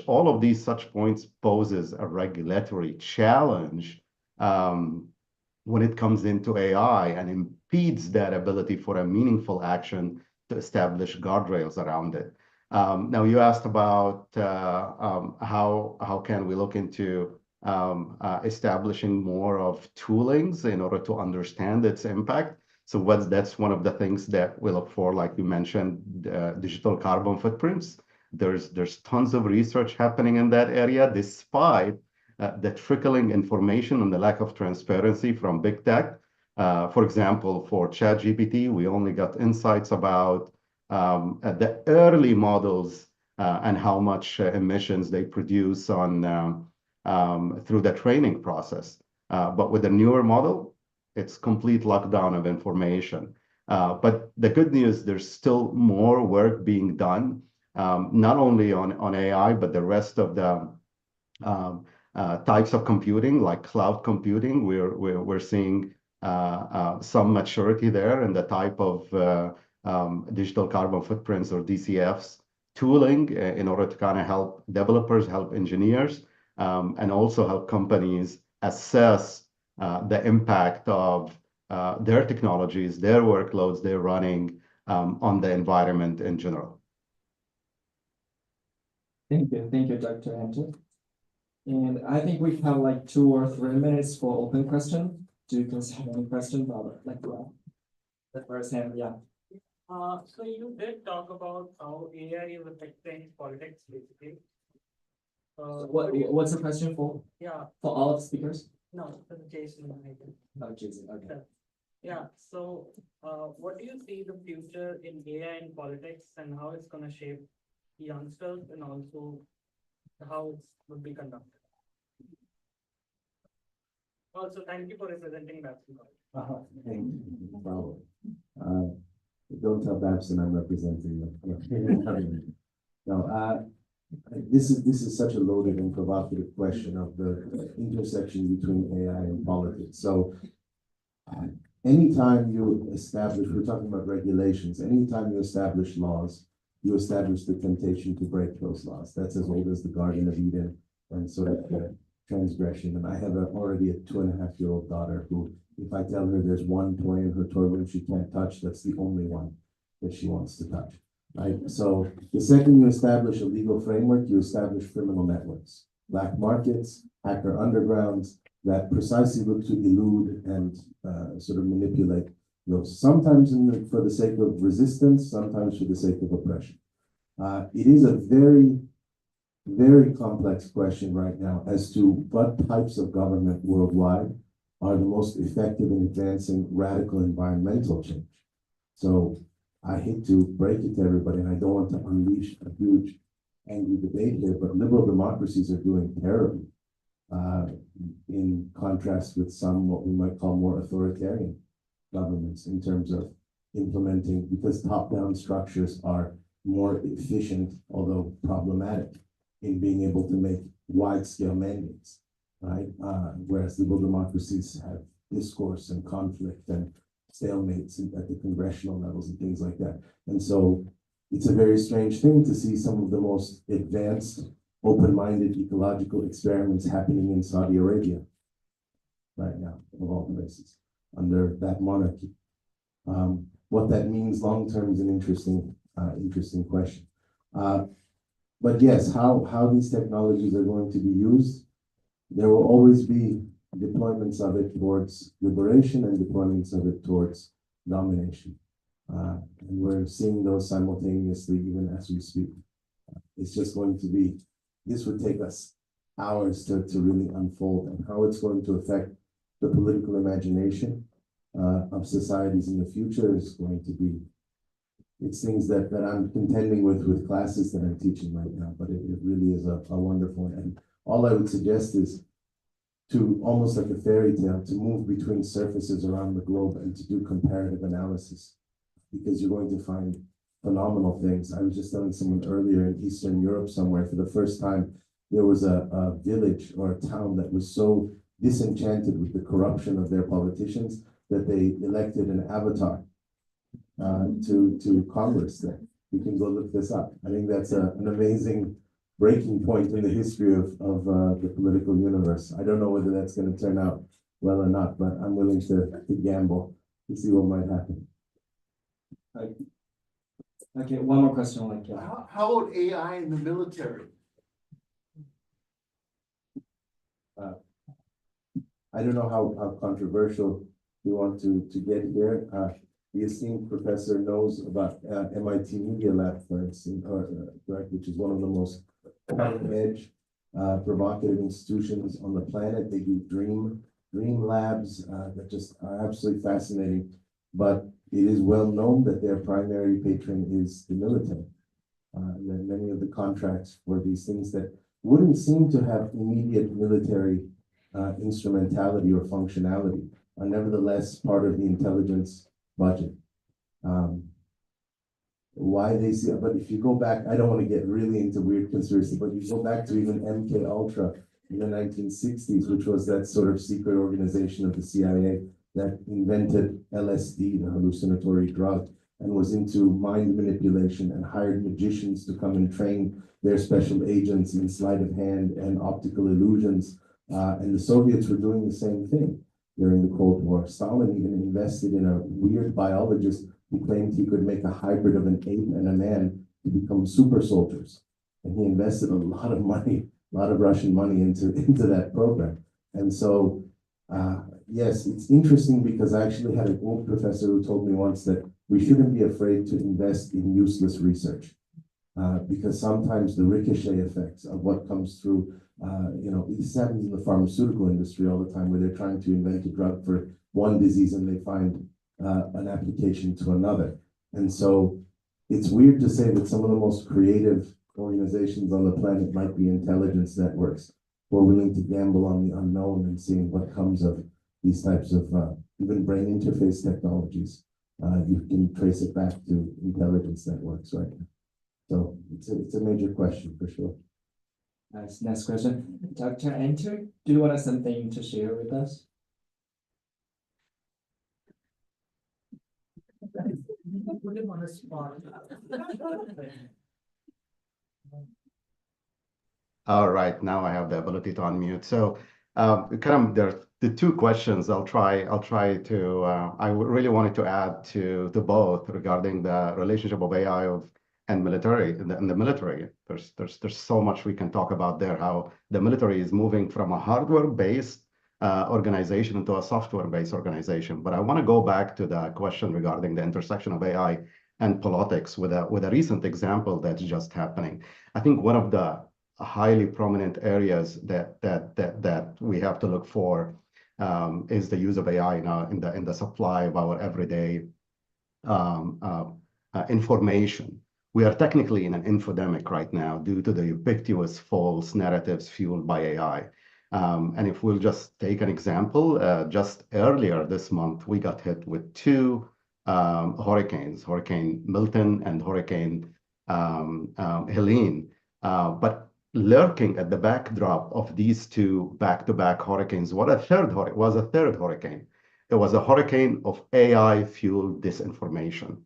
all of these such points poses a regulatory challenge when it comes into AI and impedes that ability for a meaningful action to establish guardrails around it. Now you asked about how can we look into establishing more of toolings in order to understand its impact. So that's one of the things that we look for, like you mentioned, digital carbon footprints. There's tons of research happening in that area, despite the trickling information and the lack of transparency from big tech. For example, for ChatGPT, we only got insights about the early models and how much emissions they produce on through the training process. But with the newer model, it's complete lockdown of information. But the good news, there's still more work being done, not only on AI, but the rest of the types of computing, like cloud computing. We're seeing some maturity there in the type of digital carbon footprints, or DCFs, tooling in order to kind of help developers, help engineers, and also help companies assess the impact of their technologies, their workloads they're running on the environment in general. Thank you, Dr. Andrew. And I think we have like 2 or 3 minutes for open question. Do you guys have any questions? Like the first hand, yeah. So you did talk about how AI is affecting politics, basically. What's the question for? Yeah. For all of the speakers? No, for Jason. No, Jason, okay. Yeah, so what do you see the future in AI in politics, and how it's gonna shape youngsters, and also how it would be conducted? Also, thank you for representing that. Thank you. No problem. Don't tell Babson I'm representing them. No, this is such a loaded and provocative question of the intersection between AI and politics. So anytime you establish, we're talking about regulations, anytime you establish laws, you establish the temptation to break those laws. That's as old as the Garden of Eden and sort of the transgression. And I have already a 2.5-year-old daughter who, if I tell her there's one toy in her toy room she can't touch, that's the only one that she wants to touch, right? So the second you establish a legal framework, you establish criminal networks, black markets, hacker undergrounds that precisely look to elude and sort of manipulate those, sometimes for the sake of resistance, sometimes for the sake of oppression. It is a very very complex question right now as to what types of government worldwide are the most effective in advancing radical environmental change. So I hate to break it to everybody, and I don't want to unleash a huge angry debate here, but liberal democracies are doing terribly in contrast with some what we might call more authoritarian governments in terms of implementing, because top-down structures are more efficient, although problematic, in being able to make wide-scale mandates, right? Whereas liberal democracies have discourse and conflict and stalemates at the congressional levels and things like that. And so it's a very strange thing to see some of the most advanced, open-minded ecological experiments happening in Saudi Arabia right now, of all places, under that monarchy. What that means long-term is an interesting question. But yes, how these technologies are going to be used, there will always be deployments of it towards liberation and deployments of it towards domination. And we're seeing those simultaneously even as we speak. It's just going to be, this would take us hours to really unfold, and how it's going to affect the political imagination of societies in the future is going to be, it's things that I'm contending with classes that I'm teaching right now, but it really is a wonderful one. And all I would suggest is to, almost like a fairy tale, to move between surfaces around the globe and to do comparative analysis, because you're going to find phenomenal things. I was just telling someone earlier, in Eastern Europe somewhere, for the first time, there was a village or a town that was so disenchanted with the corruption of their politicians that they elected an avatar to Congress there. You can go look this up. I think that's an amazing breaking point in the history of the political universe. I don't know whether that's going to turn out well or not, but I'm willing to gamble to see what might happen. Okay, one more question. Like, how about AI in the military? I don't know how controversial we want to get here. The esteemed professor knows about MIT Media Lab, for instance, which is one of the most cutting-edge, provocative institutions on the planet. They do dream labs that just are absolutely fascinating. But it is well known that their primary patron is the military. And many of the contracts for these things that wouldn't seem to have immediate military instrumentality or functionality are nevertheless part of the intelligence budget. Why they see, but if you go back, I don't want to get really into weird conspiracy, but you go back to even MK Ultra in the 1960s, which was that sort of secret organization of the CIA that invented LSD, the hallucinatory drug, and was into mind manipulation and hired magicians to come and train their special agents in sleight of hand and optical illusions. And the Soviets were doing the same thing during the Cold War. Stalin even invested in a weird biologist who claimed he could make a hybrid of an ape and a man to become super soldiers. And he invested a lot of money, a lot of Russian money into that program. And so, yes, it's interesting because I actually had an old professor who told me once that we shouldn't be afraid to invest in useless research. Because sometimes the ricochet effects of what comes through, this happens in the pharmaceutical industry all the time, where they're trying to invent a drug for one disease and they find an application to another. And so it's weird to say that some of the most creative organizations on the planet might be intelligence networks who are willing to gamble on the unknown and seeing what comes of these types of even brain interface technologies. You can trace it back to intelligence networks, right? So it's a major question for sure. Nice. Next question. Dr. Enter, do you want something to share with us? Put him on a spot. All right, now I have the ability to unmute. So there are the two questions. I'll try to, I really wanted to add to both regarding the relationship of AI and military. In the military, there's so much we can talk about there, how the military is moving from a hardware-based organization into a software-based organization. But I want to go back to the question regarding the intersection of AI and politics with a recent example that's just happening. I think one of the highly prominent areas that we have to look for is the use of AI now in the supply of our everyday information. We are technically in an infodemic right now due to the ubiquitous false narratives fueled by AI. And if we'll just take an example, just earlier this month, we got hit with two hurricanes, Hurricane Milton and Hurricane Helene. But lurking at the backdrop of these two back-to-back hurricanes was a third hurricane. It was a hurricane of AI-fueled disinformation.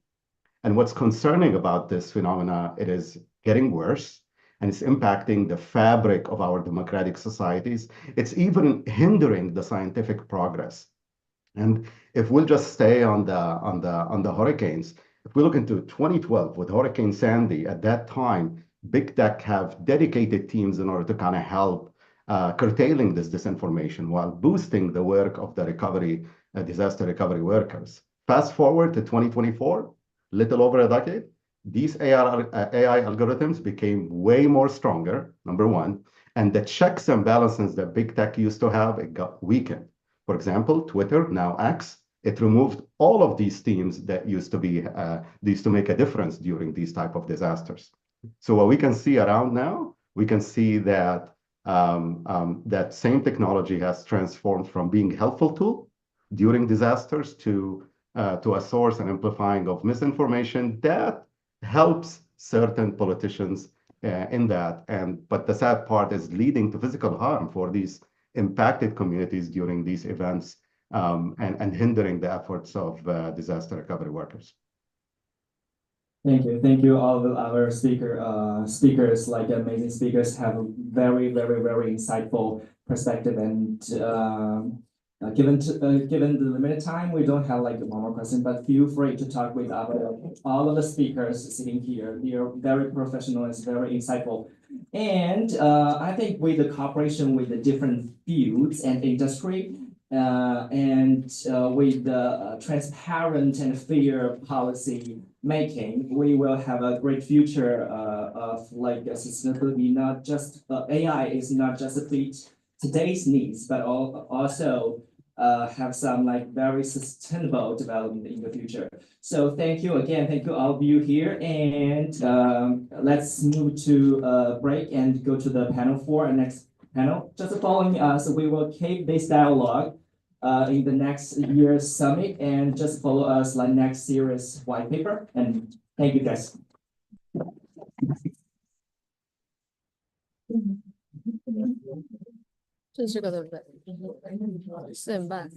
And what's concerning about this phenomena, it is getting worse, and it's impacting the fabric of our democratic societies. It's even hindering the scientific progress. And if we'll just stay on the hurricanes, if we look into 2012 with Hurricane Sandy, at that time, big tech have dedicated teams in order to kind of help curtailing this disinformation while boosting the work of the recovery, disaster recovery workers. Fast forward to 2024, little over a decade, these AI algorithms became way more stronger, number one, and the checks and balances that big tech used to have, it got weakened. For example, Twitter, now X, it removed all of these teams that used to make a difference during these type of disasters. So what we can see around now, we can see that that same technology has transformed from being a helpful tool during disasters to a source and amplifying of misinformation that helps certain politicians in that. But the sad part is leading to physical harm for these impacted communities during these events and hindering the efforts of disaster recovery workers. Thank you. All of our speakers, like amazing speakers, have a very insightful perspective. And given the limited time, we don't have like one more question. But feel free to talk with all of the speakers sitting here. They are very professional and very insightful. And I think with the cooperation with the different fields and industry, and with the transparent and fair policy making, we will have a great future of like sustainability. Not just AI is not just to fit today's needs, but also have some like very sustainable development in the future. So thank you again. Thank you all of you here. And let's move to break and go to the panel 4 and next panel. Just following us, we will keep this dialogue in the next year's summit, and just follow us like next series white paper. And thank you guys. 这是个对不对？4点半。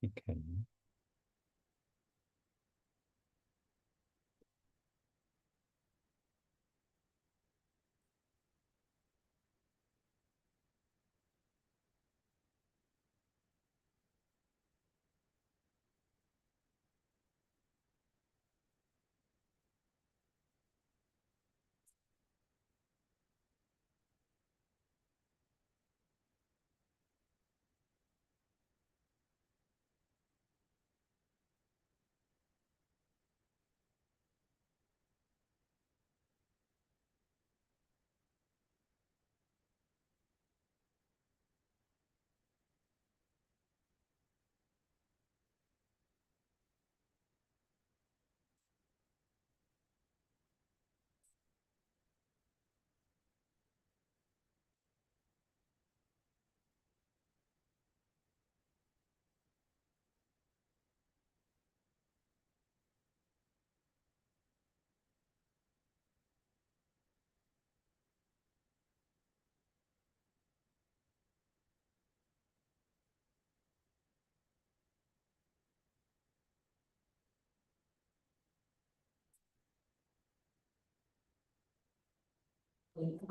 Okay.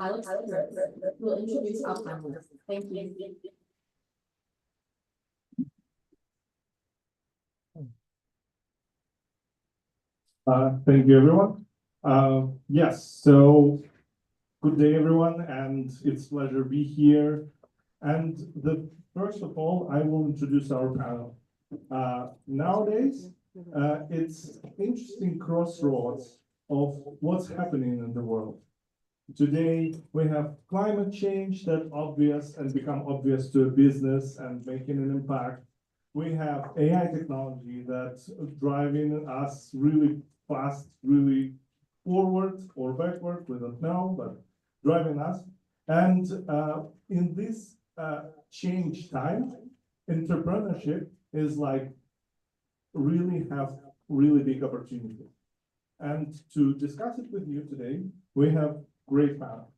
Alex will introduce our panelists. Thank you. Thank you, everyone. Yes, so good day, everyone, and it's a pleasure to be here. And first of all, I will introduce our panel. Nowadays, it's interesting crossroads of what's happening in the world. Today, we have climate change that's obvious and become obvious to a business and making an impact. We have AI technology that's driving us really fast, really forward or backward, we don't know, but driving us. And in this change time, entrepreneurship is like really have really big opportunity. And to discuss it with you today, we have great panel.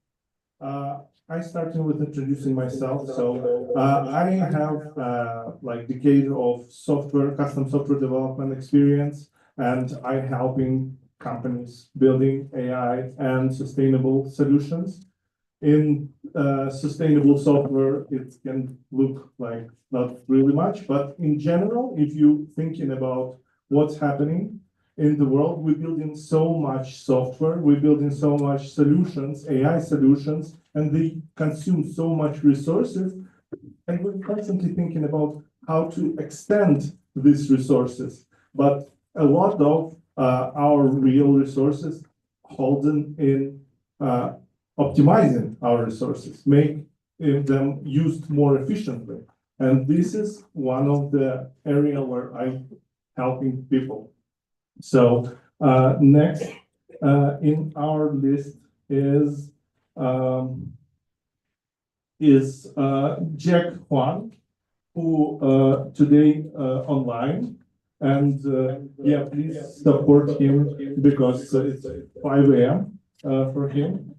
I started with introducing myself. So I have like decade of custom software development experience, and I helping companies building AI and sustainable solutions. In sustainable software, it can look like not really much, but in general, if you're thinking about what's happening in the world, we're building so much software, we're building so much solutions, AI solutions, and they consume so much resources. And we're constantly thinking about how to extend these resources. But a lot of our real resources holding in optimizing our resources, make them used more efficiently. And this is one of the area where I'm helping people. So next in our list is Jack Huang, who today online, and yeah, please support him because it's 5 a.m. For him.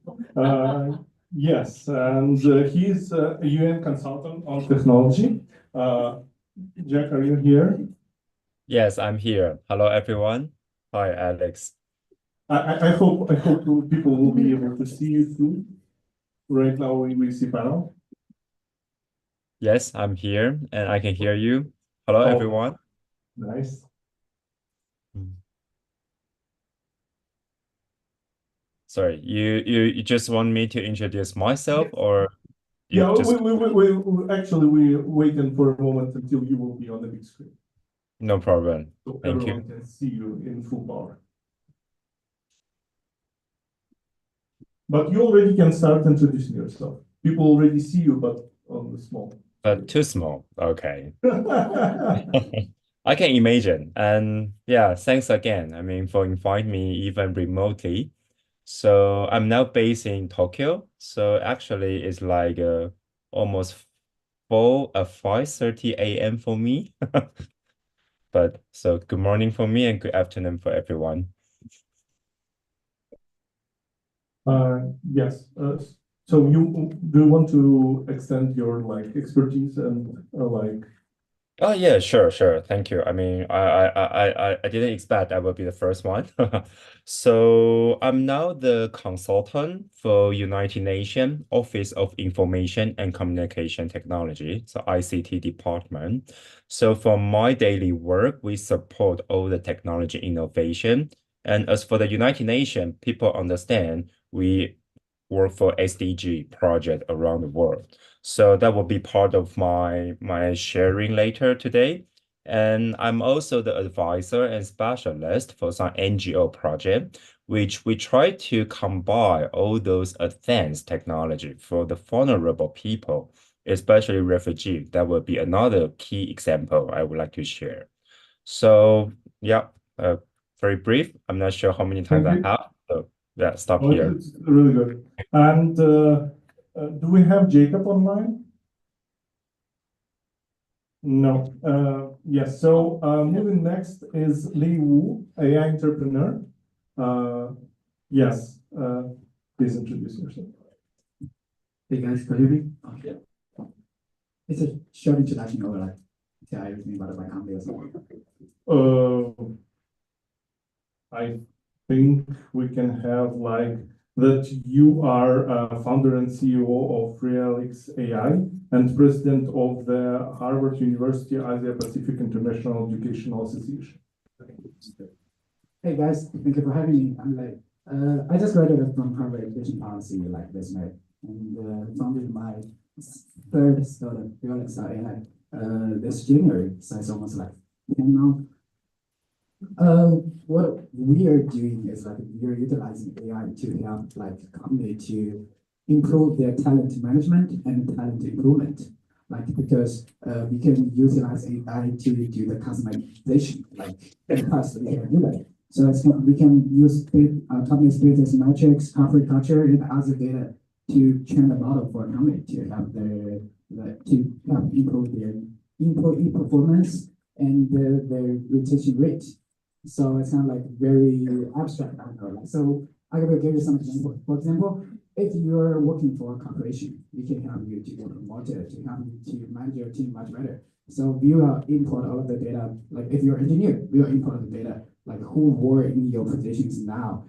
Yes, and he's a UN consultant on technology. Jack, are you here? Yes, I'm here. Hello, everyone. Hi, Alex. I hope people will be able to see you too. Right now we see panel. Yes, I'm here and I can hear you. Hello, everyone. Nice. Sorry, you just want me to introduce myself, or you Yeah, just we actually we're waiting for a moment until you will be on the big screen. No problem. So Thank everyone you. can see you in full power. But you already can start introducing yourself. People already see you, but on the small. Too small. Okay. I can imagine. And yeah, thanks again. I mean, for inviting me even remotely. So I'm now based in Tokyo. So actually it's like almost 5:30 a.m. for me. But so good morning for me and good afternoon for everyone. Yes. So you do you want to extend your like expertise and like Oh yeah, sure, sure. Thank you. I mean, I didn't expect I would be the first one. So I'm now the consultant for United Nations Office of Information and Communication Technology, so ICT department. So for my daily work, we support all the technology innovation. And as for the United Nations, people understand we work for SDG project around the world. So that will be part of my sharing later today. And I'm also the advisor and specialist for some NGO project, which we try to combine all those advanced technology for the vulnerable people, especially refugees. That would be another key example I would like to share. So yeah, very brief. I'm not sure how many times I Thank you. have. So yeah, stop Oh, here. it's really good. And do we have Jacob online? No. Yes. So moving next is Li Wu, AI entrepreneur. Yes. Please introduce yourself. Hey guys, can you hear me? Okay. It's a short introduction or like tell everything about my company or something. I think we can have like that you are founder and CEO of Realix AI and president of the Harvard University Asia Pacific International Educational Association. Hey guys, thank you for having me. I'm like, I just graduated from Harvard Education Policy like this May, and founded my third startup, Realix AI, this January. So it's almost like 10 now. What we are doing is like we're utilizing AI to help like company to improve their talent management and talent improvement. Like because we can utilize AI to do the customization, like in the past we can do that. So we can use company's business metrics, corporate culture, and other data to train the model for a company to have to help improve their employee performance and their retention rate. So it's kind of like very abstract. I don't know. So I will give you some examples. For example, if you're working for a corporation, we can help you to get promoted, to help you to manage your team much better. So we will import all of the data. Like if you're an engineer, we will import the data. Like who were in your positions now,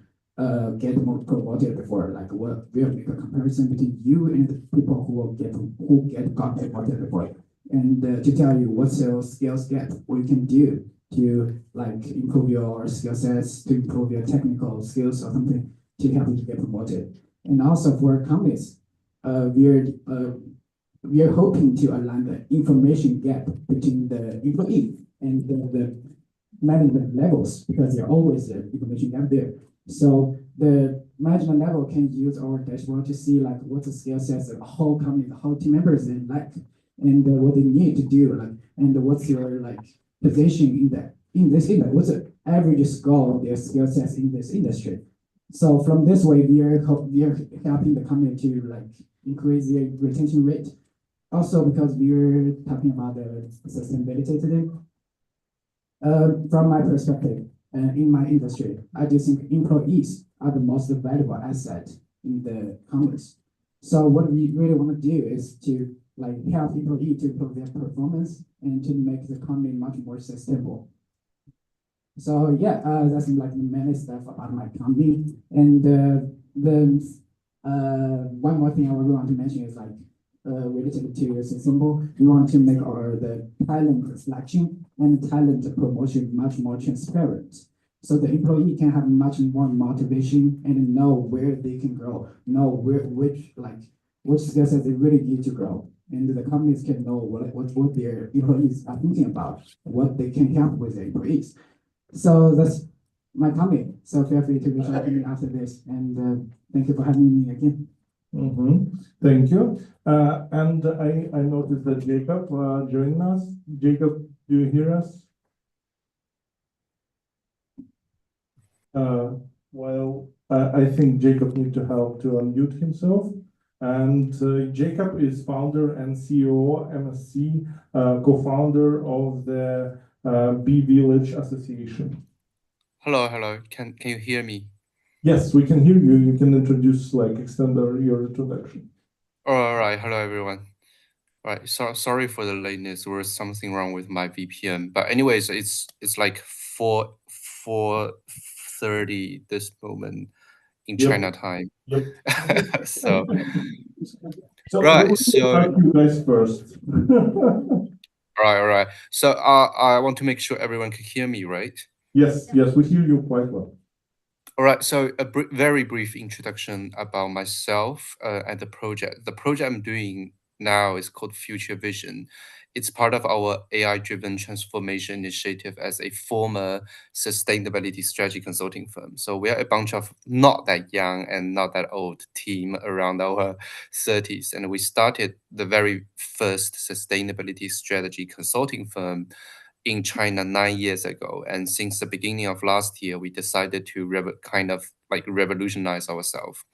get more promoted before. Like what we'll make a comparison between you and the people who got promoted before, and to tell you what's your skills gap, what you can do to like improve your skill sets, to improve your technical skills or something to help you to get promoted. And also for companies, we are hoping to align the information gap between the employee and the management levels because there are always the information gap there. So the management level can use our dashboard to see like what's the skill sets of the whole company, the whole team members they like, and what they need to do, like, and what's your like position in this industry, what's the average score of their skill sets in this industry. So from this way, we are helping the company to like increase their retention rate. Also, because we are talking about the sustainability today. From my perspective, in my industry, I do think employees are the most valuable asset in the companies. So what we really want to do is to like help employees to improve their performance and to make the company much more sustainable. So yeah, that's like the main stuff about my company. And one more thing I really want to mention is like related to sustainable. We want to make the talent selection and talent promotion much more transparent. So the employee can have much more motivation and know where they can grow, know which skill sets they really need to grow. And the companies can know what their employees are thinking about, what they can help with their employees. So that's my comment. So feel free to reach out to me after this. And thank you for having me again. Thank you. And I noticed that Jacob joined us. Jacob, do you hear us? Well, I think Jacob needs to help to unmute himself. And Jacob is founder and CEO, MSc, co-founder of the Bee Village Association. Hello. Can you hear me? Yes, we can hear you. You can introduce, like, extend your introduction. All right. Hello, everyone. Right. So sorry for the lateness. There was something wrong with my VPN. But anyways, it's like 4:30 this moment in Yep. China time. Yep. So So right. we So will start you guys first. all right. So I want to make sure everyone can hear me, right? Yes, yes, we hear you quite well. All right, so a very brief introduction about myself and the project. The project I'm doing now is called Future Vision. It's part of our AI-driven transformation initiative as a former sustainability strategy consulting firm. So we are a bunch of not that young and not that old team around our 30s. And we started the very first sustainability strategy consulting firm in China 9 years ago. And since the beginning of last year, we decided to kind of like revolutionize ourselves.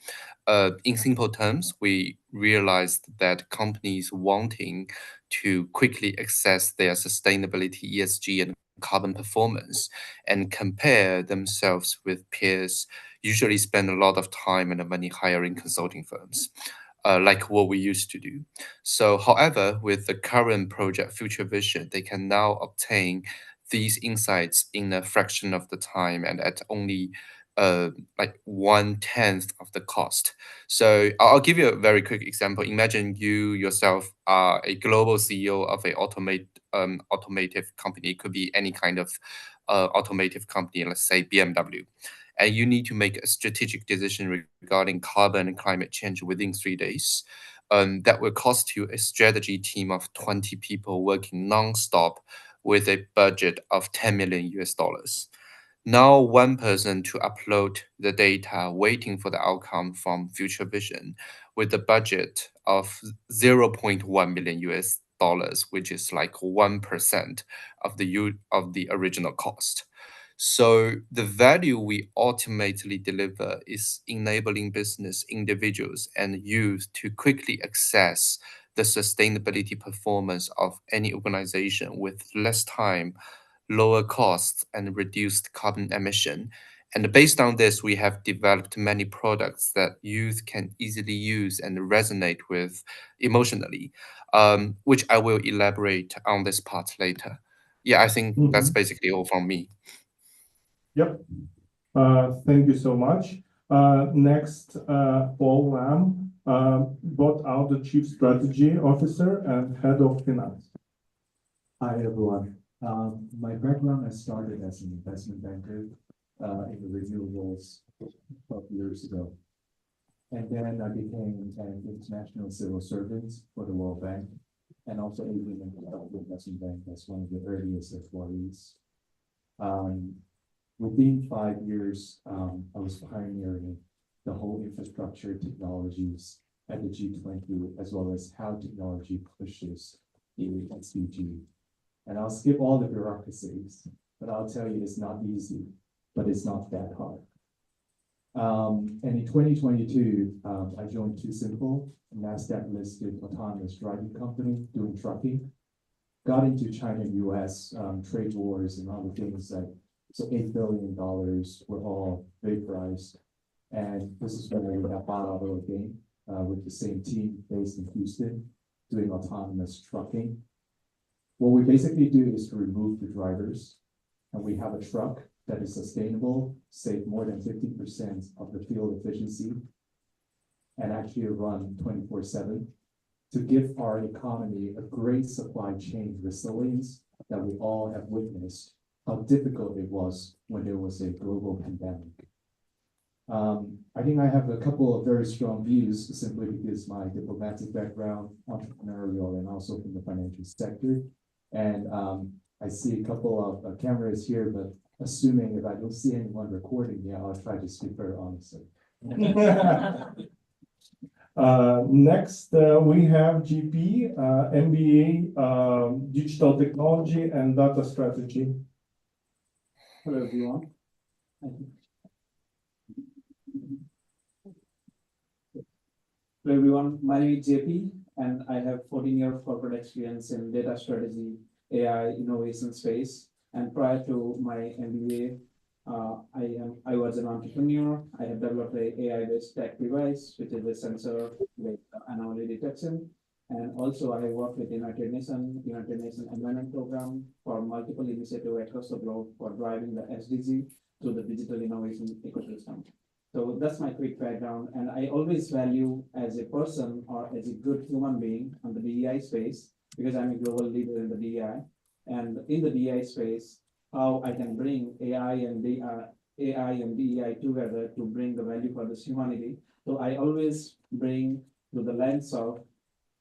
In simple terms, we realized that companies wanting to quickly access their sustainability, ESG, and carbon performance and compare themselves with peers usually spend a lot of time and money hiring consulting firms. Like what we used to do. So, however, with the current project Future Vision, they can now obtain these insights in a fraction of the time and at only like 1/10 of the cost. So I'll give you a very quick example. Imagine you yourself are a global CEO of a automotive company. It could be any kind of automotive company, let's say BMW, and you need to make a strategic decision regarding carbon and climate change within 3 days. That will cost you a strategy team of 20 people working non-stop with a budget of 10 million US dollars. Now, one person to upload the data, waiting for the outcome from Future Vision, with a budget of 0.1 million US dollars, which is like 1% of the original cost. So the value we ultimately deliver is enabling business individuals and youth to quickly access the sustainability performance of any organization with less time, lower costs, and reduced carbon emission. And based on this, we have developed many products that youth can easily use and resonate with emotionally, which I will elaborate on this part later. Yeah, I think that's basically all from me. Yep. Thank you so much. Next, Paul Lam, both are the Chief Strategy Officer and Head of Finance. Hi, everyone. My background, I started as an investment banker in the renewables 12 years ago. And then I became an international civil servant for the World Bank and also Asian Investment Bank as one of the earliest employees. Within 5 years, I was pioneering the whole infrastructure technologies at the G20, as well as how technology pushes the SDG. And I'll skip all the bureaucracies, but I'll tell you it's not easy, but it's not that hard. And in 2022, I joined TuSimple, a NASDAQ-listed autonomous driving company doing trucking. Got into China-US trade wars and other things like, so $8 billion were all vaporized. And this is when we got bought out of again with the same team based in Houston, doing autonomous trucking. What we basically do is to remove the drivers, and we have a truck that is sustainable, save more than 50% of the fuel efficiency, and actually run 24/7 to give our economy a great supply chain resilience that we all have witnessed how difficult it was when there was a global pandemic. I think I have a couple of very strong views simply because my diplomatic background, entrepreneurial, and also from the financial sector. And I see a couple of cameras here, but assuming if I don't see anyone recording, yeah, I'll try to speak very honestly. Next, we have GP, MBA, Digital Technology and Data Strategy. Hello, everyone. Hello, everyone. My name is JP, and I have 14 years of corporate experience in data strategy, AI, innovation space. And prior to my MBA, I was an entrepreneur. I have developed an AI-based tech device, which is a sensor with anomaly detection. And also I work with United Nations Environment Program for multiple initiatives across the globe for driving the SDG to the digital innovation ecosystem. So that's my quick background. And I always value as a person or as a good human being on the DEI space, because I'm a global leader in the DEI. And in the DEI space, how I can bring AI and DEI together to bring the value for this humanity. So I always bring to the lens of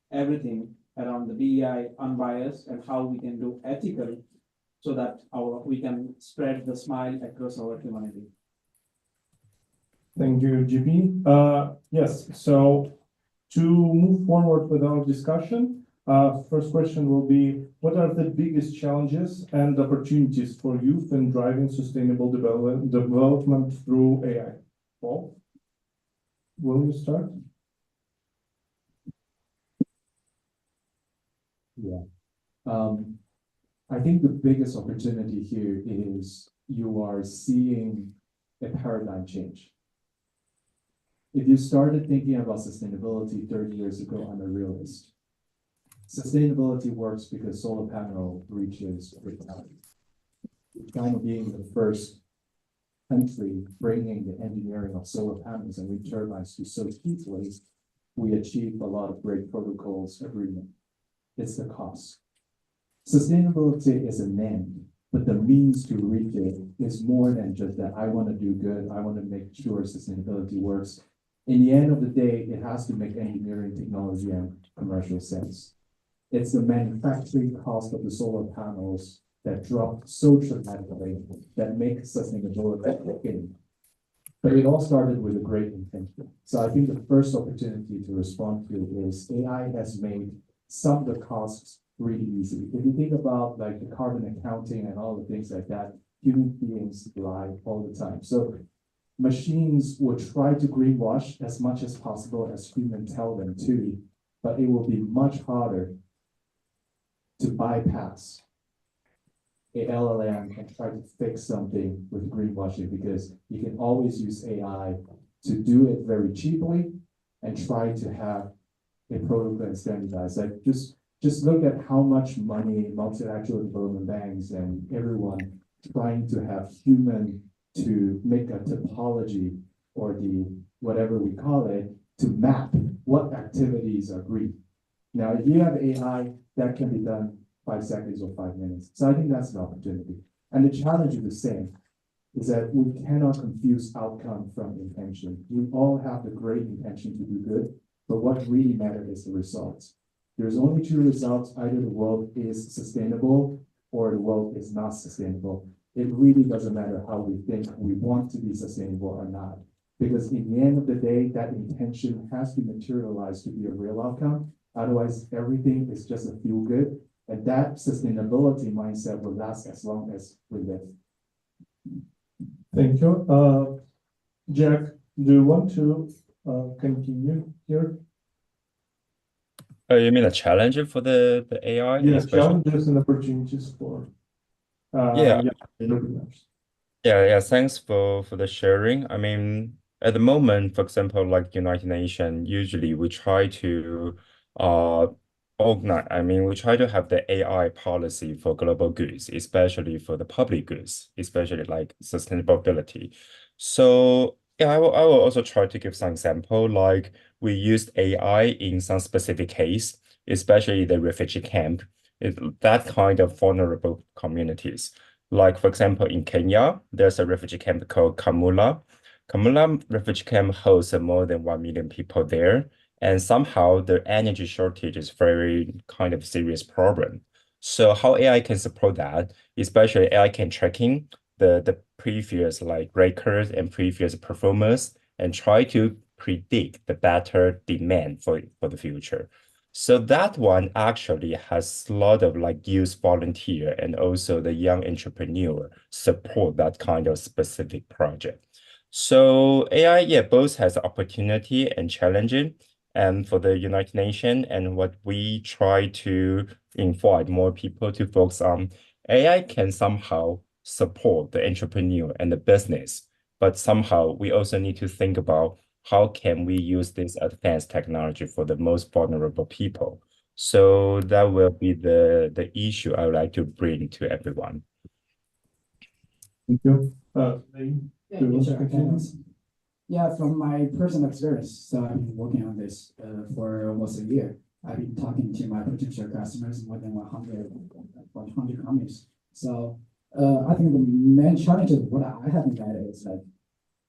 everything around the DEI unbiased and how we can do ethical so that we can spread the smile across our humanity. Thank you, GP. Yes, so to move forward with our discussion, first question will be, what are the biggest challenges and opportunities for youth in driving sustainable development through AI? Paul, will you start? Yeah. I think the biggest opportunity here is you are seeing a paradigm change. If you started thinking about sustainability 30 years ago, I'm a realist. Sustainability works because solar panel reaches criticality. China being the first country bringing the engineering of solar panels and wind turbines to so cheaply, we achieved a lot of great protocols agreement. It's the cost. Sustainability is an end, but the means to reach it is more than just that. I want to do good. I want to make sure sustainability works. In the end of the day, it has to make engineering, technology, and commercial sense. It's the manufacturing cost of the solar panels that drop so dramatically that make sustainability working. But it all started with a great intention. So I think the first opportunity to respond to is AI has made some of the costs really easy. If you think about like the carbon accounting and all the things like that, human beings lie all the time. So machines will try to greenwash as much as possible as humans tell them to, but it will be much harder to bypass a LLM and try to fix something with greenwashing, because you can always use AI to do it very cheaply and try to have a protocol and standardized. Like just look at how much money multilateral development banks and everyone trying to have human to make a topology or the whatever we call it to map what activities are green. Now, if you have AI, that can be done 5 seconds or 5 minutes. So I think that's an opportunity. And the challenge is the same, is that we cannot confuse outcome from intention. We all have the great intention to do good, but what really matters is the results. There's only 2 results: either the world is sustainable or the world is not sustainable. It really doesn't matter how we think we want to be sustainable or not, because in the end of the day, that intention has to materialize to be a real outcome. Otherwise, everything is just a feel good, and that sustainability mindset will last as long as we live. Thank you. Jack, do you want to continue here? You mean a challenge for the AI? Yeah, especially? challenges and opportunities for Yeah. entrepreneurs. Yeah, thanks for the sharing. I mean, at the moment, for example, like United Nations, usually we try to organize, I mean, we try to have the AI policy for global goods, especially for the public goods, especially like sustainability. So yeah, I will also try to give some example, like we used AI in some specific case, especially the refugee camp, that kind of vulnerable communities. Like, for example, in Kenya, there's a refugee camp called Kamula. Kamula refugee camp hosts more than 1 million people there. And somehow the energy shortage is very kind of serious problem. So how AI can support that, especially AI can tracking the previous like breakers and previous performers and try to predict the better demand for the future. So that one actually has a lot of like youth volunteer and also the young entrepreneur support that kind of specific project. So AI, yeah, both has opportunity and challenging. And for the United Nations and what we try to invite more people to focus on, AI can somehow support the entrepreneur and the business, but somehow we also need to think about how can we use this advanced technology for the most vulnerable people. So that will be the issue I would like to bring to everyone. Thank you. Yeah, yeah, from my personal experience, so I've been working on this for almost a year. I've been talking to my potential customers, more than 100 companies. So I think the main challenge of what I have met is like,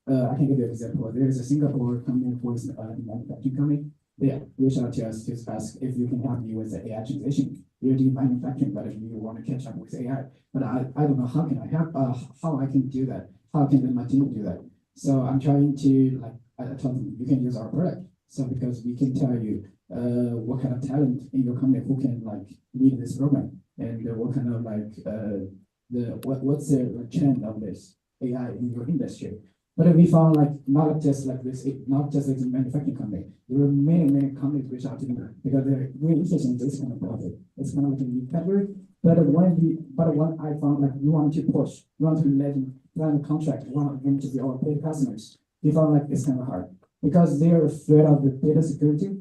I can give you an example. There is a Singapore company who is a manufacturing company. They reached out to us to ask if you can help me with the AI transition. You're doing manufacturing, but if you want to catch up with AI, but I don't know how can I help, how I can do that, how can my team do that. So I'm trying to like I told them you can use our product. So because we can tell you what kind of talent in your company who can like lead this program and what kind of like what's the trend of this AI in your industry. But we found like not just like this, not just as a manufacturing company. There were many companies reach out to me because they're really interested in this kind of project. It's kind of like a new category. But when I found like we want to push, we want to let them sign a contract, we want them to be our paid customers. We found like it's kind of hard because they're afraid of the data security.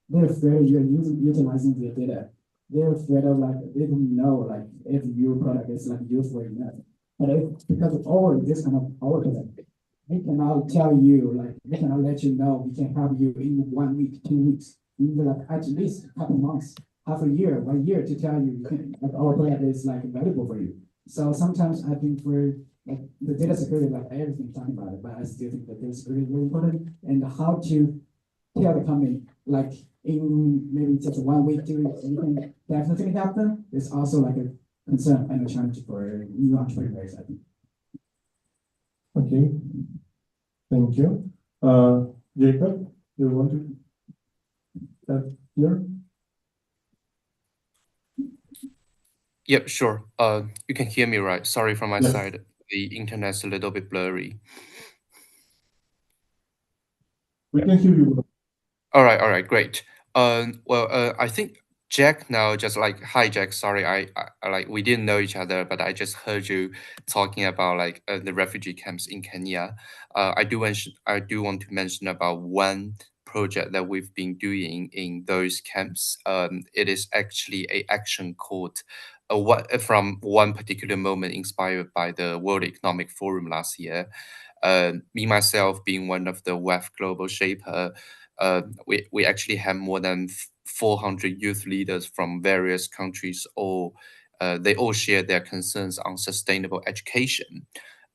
They're afraid you're utilizing their data. They're afraid of like they don't know like if your product is like useful enough. But because of all this kind of our product, we cannot tell you, like, we cannot let you know, we can help you in 1 week, 2 weeks, even like at least a couple months, half a year, 1 year to tell you, like, our product is like valuable for you. So sometimes I think for like the data security, like everything talking about it, but I still think that data security is very important and how to tell the company, like in maybe just 1 week, 2 weeks, you can definitely help them. It's also like a concern and a challenge for new entrepreneurs, I think. Okay, thank you. Jacob, you want to add here? Yep, sure. You can hear me, right? Sorry from my Yes. side. The internet's a little bit blurry. We can hear you. All right, great. I think Jack now just like, hi Jack, sorry, I like we didn't know each other, but I just heard you talking about like the refugee camps in Kenya. I do want to mention about one project that we've been doing in those camps. It is actually a action called from one particular moment inspired by the World Economic Forum last year. Me myself being one of the WEF global shaper, we actually have more than 400 youth leaders from various countries. They all share their concerns on sustainable education.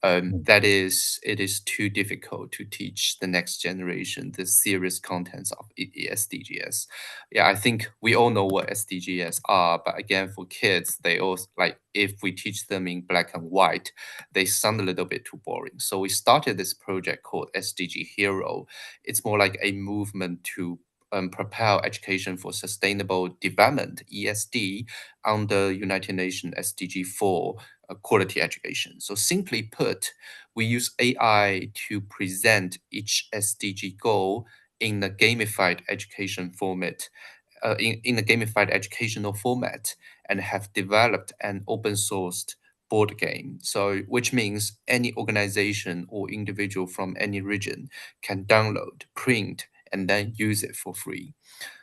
That is, it is too difficult to teach the next generation the serious contents of SDGs. Yeah, I think we all know what SDGs are, but again, for kids, they also like if we teach them in black and white, they sound a little bit too boring. So we started this project called SDG Hero. It's more like a movement to propel education for sustainable development (ESD) under United Nations SDG 4 quality education. So simply put, we use AI to present each SDG goal in the gamified education format. In a gamified educational format, and have developed an open sourced board game. So, which means any organization or individual from any region can download, print, and then use it for free.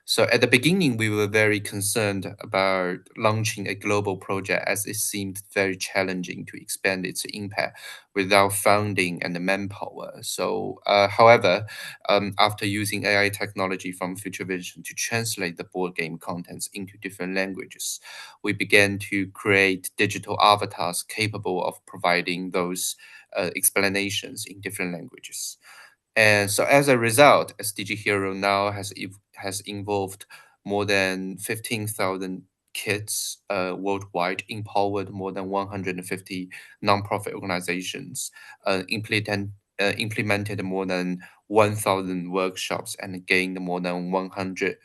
So at the beginning, we were very concerned about launching a global project as it seemed very challenging to expand its impact without funding and the manpower. So, however, after using AI technology from Future Vision to translate the board game contents into different languages, we began to create digital avatars capable of providing those explanations in different languages. And so as a result, SDG Hero now has involved more than 15,000 kids worldwide, empowered more than 150 nonprofit organizations, implemented more than 1,000 workshops, and gained more than 100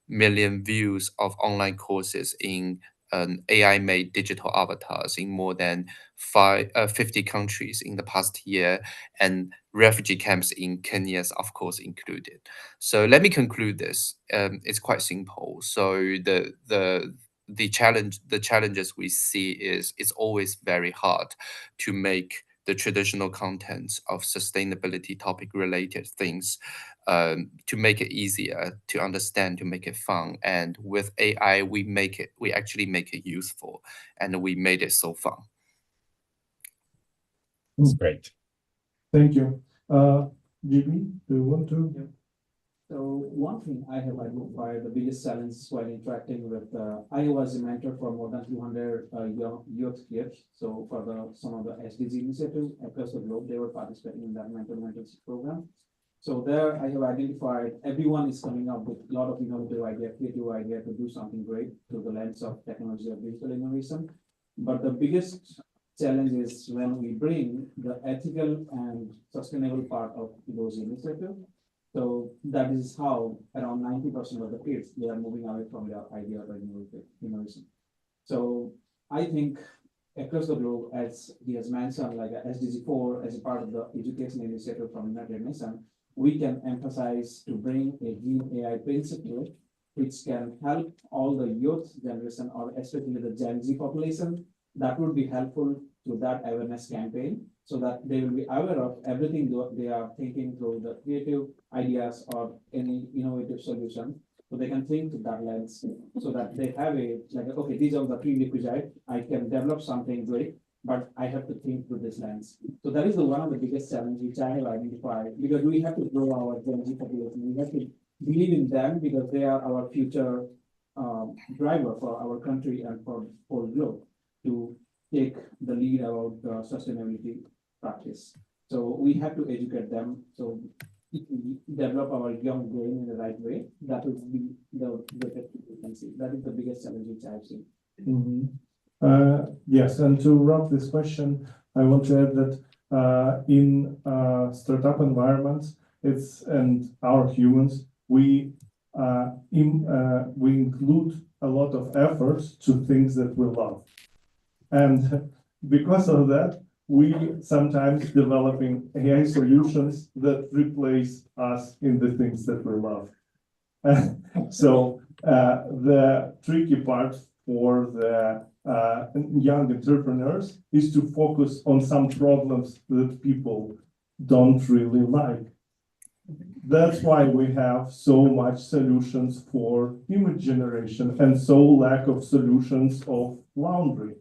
million views of online courses in AI-made digital avatars in more than 50 countries in the past year, and refugee camps in Kenya, of course, included. So let me conclude this. It's quite simple. So the challenges we see is it's always very hard to make the traditional contents of sustainability topic related things to make it easier to understand, to make it fun. And with AI, we actually make it useful, and we made it so fun. It's great. Thank you. GB, do you want to? So one thing I have identified the biggest challenge while interacting with, I was a mentor for more than 200 young youth kids. So for some of the SDG initiative across the globe, they were participating in that mentorship program. So there I have identified everyone is coming up with a lot of innovative idea, creative idea to do something great through the lens of technology or digital innovation. But the biggest challenge is when we bring the ethical and sustainable part of those initiatives. So that is how around 90% of the kids, they are moving away from their idea of innovation. So I think across the globe, as he has mentioned, like SDG 4 as a part of the education initiative from United Nations, we can emphasize to bring a green AI principle, which can help all the youth generation or especially the Gen Z population. That would be helpful to that awareness campaign so that they will be aware of everything they are thinking through the creative ideas or any innovative solution. So they can think to that lens so that they have a, like, okay, these are the prerequisites. I can develop something great, but I have to think through this lens. So that is one of the biggest challenges which I have identified, because we have to grow our Gen Z population. We have to believe in them because they are our future driver for our country and for whole globe to take the lead about sustainability practice. So we have to educate them. So if we develop our young brain in the right way, that will be the greatest efficiency. That is the biggest challenge which I've seen. Yes, and to wrap this question, I want to add that in startup environments, and our humans, we include a lot of efforts to things that we love. And because of that, we sometimes developing AI solutions that replace us in the things that we love. So the tricky part for the young entrepreneurs is to focus on some problems that people don't really like. That's why we have so much solutions for image generation and so lack of solutions of laundry.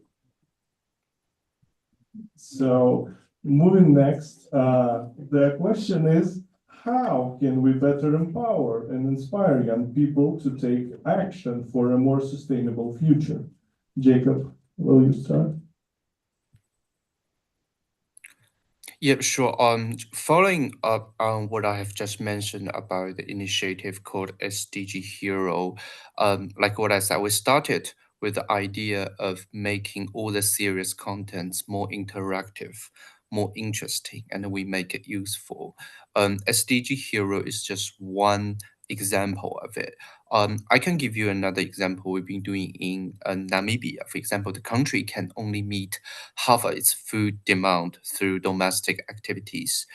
So moving next, the question is, how can we better empower and inspire young people to take action for a more sustainable future? Jacob, will you start? Yeah, sure. Following up on what I have just mentioned about the initiative called SDG Hero, like what I said, we started with the idea of making all the serious contents more interactive, more interesting, and we make it useful. SDG Hero is just one example of it. I can give you another example we've been doing in Namibia. For example, the country can only meet half of its food demand through domestic activities,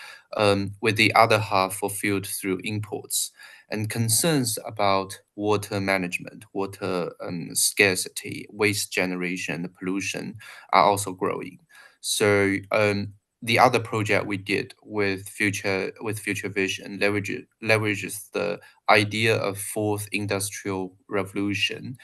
with the other half fulfilled through imports. And concerns about water management, water scarcity, waste generation, and pollution are also growing. So the other project we did with Future Vision leverages the idea of fourth industrial revolution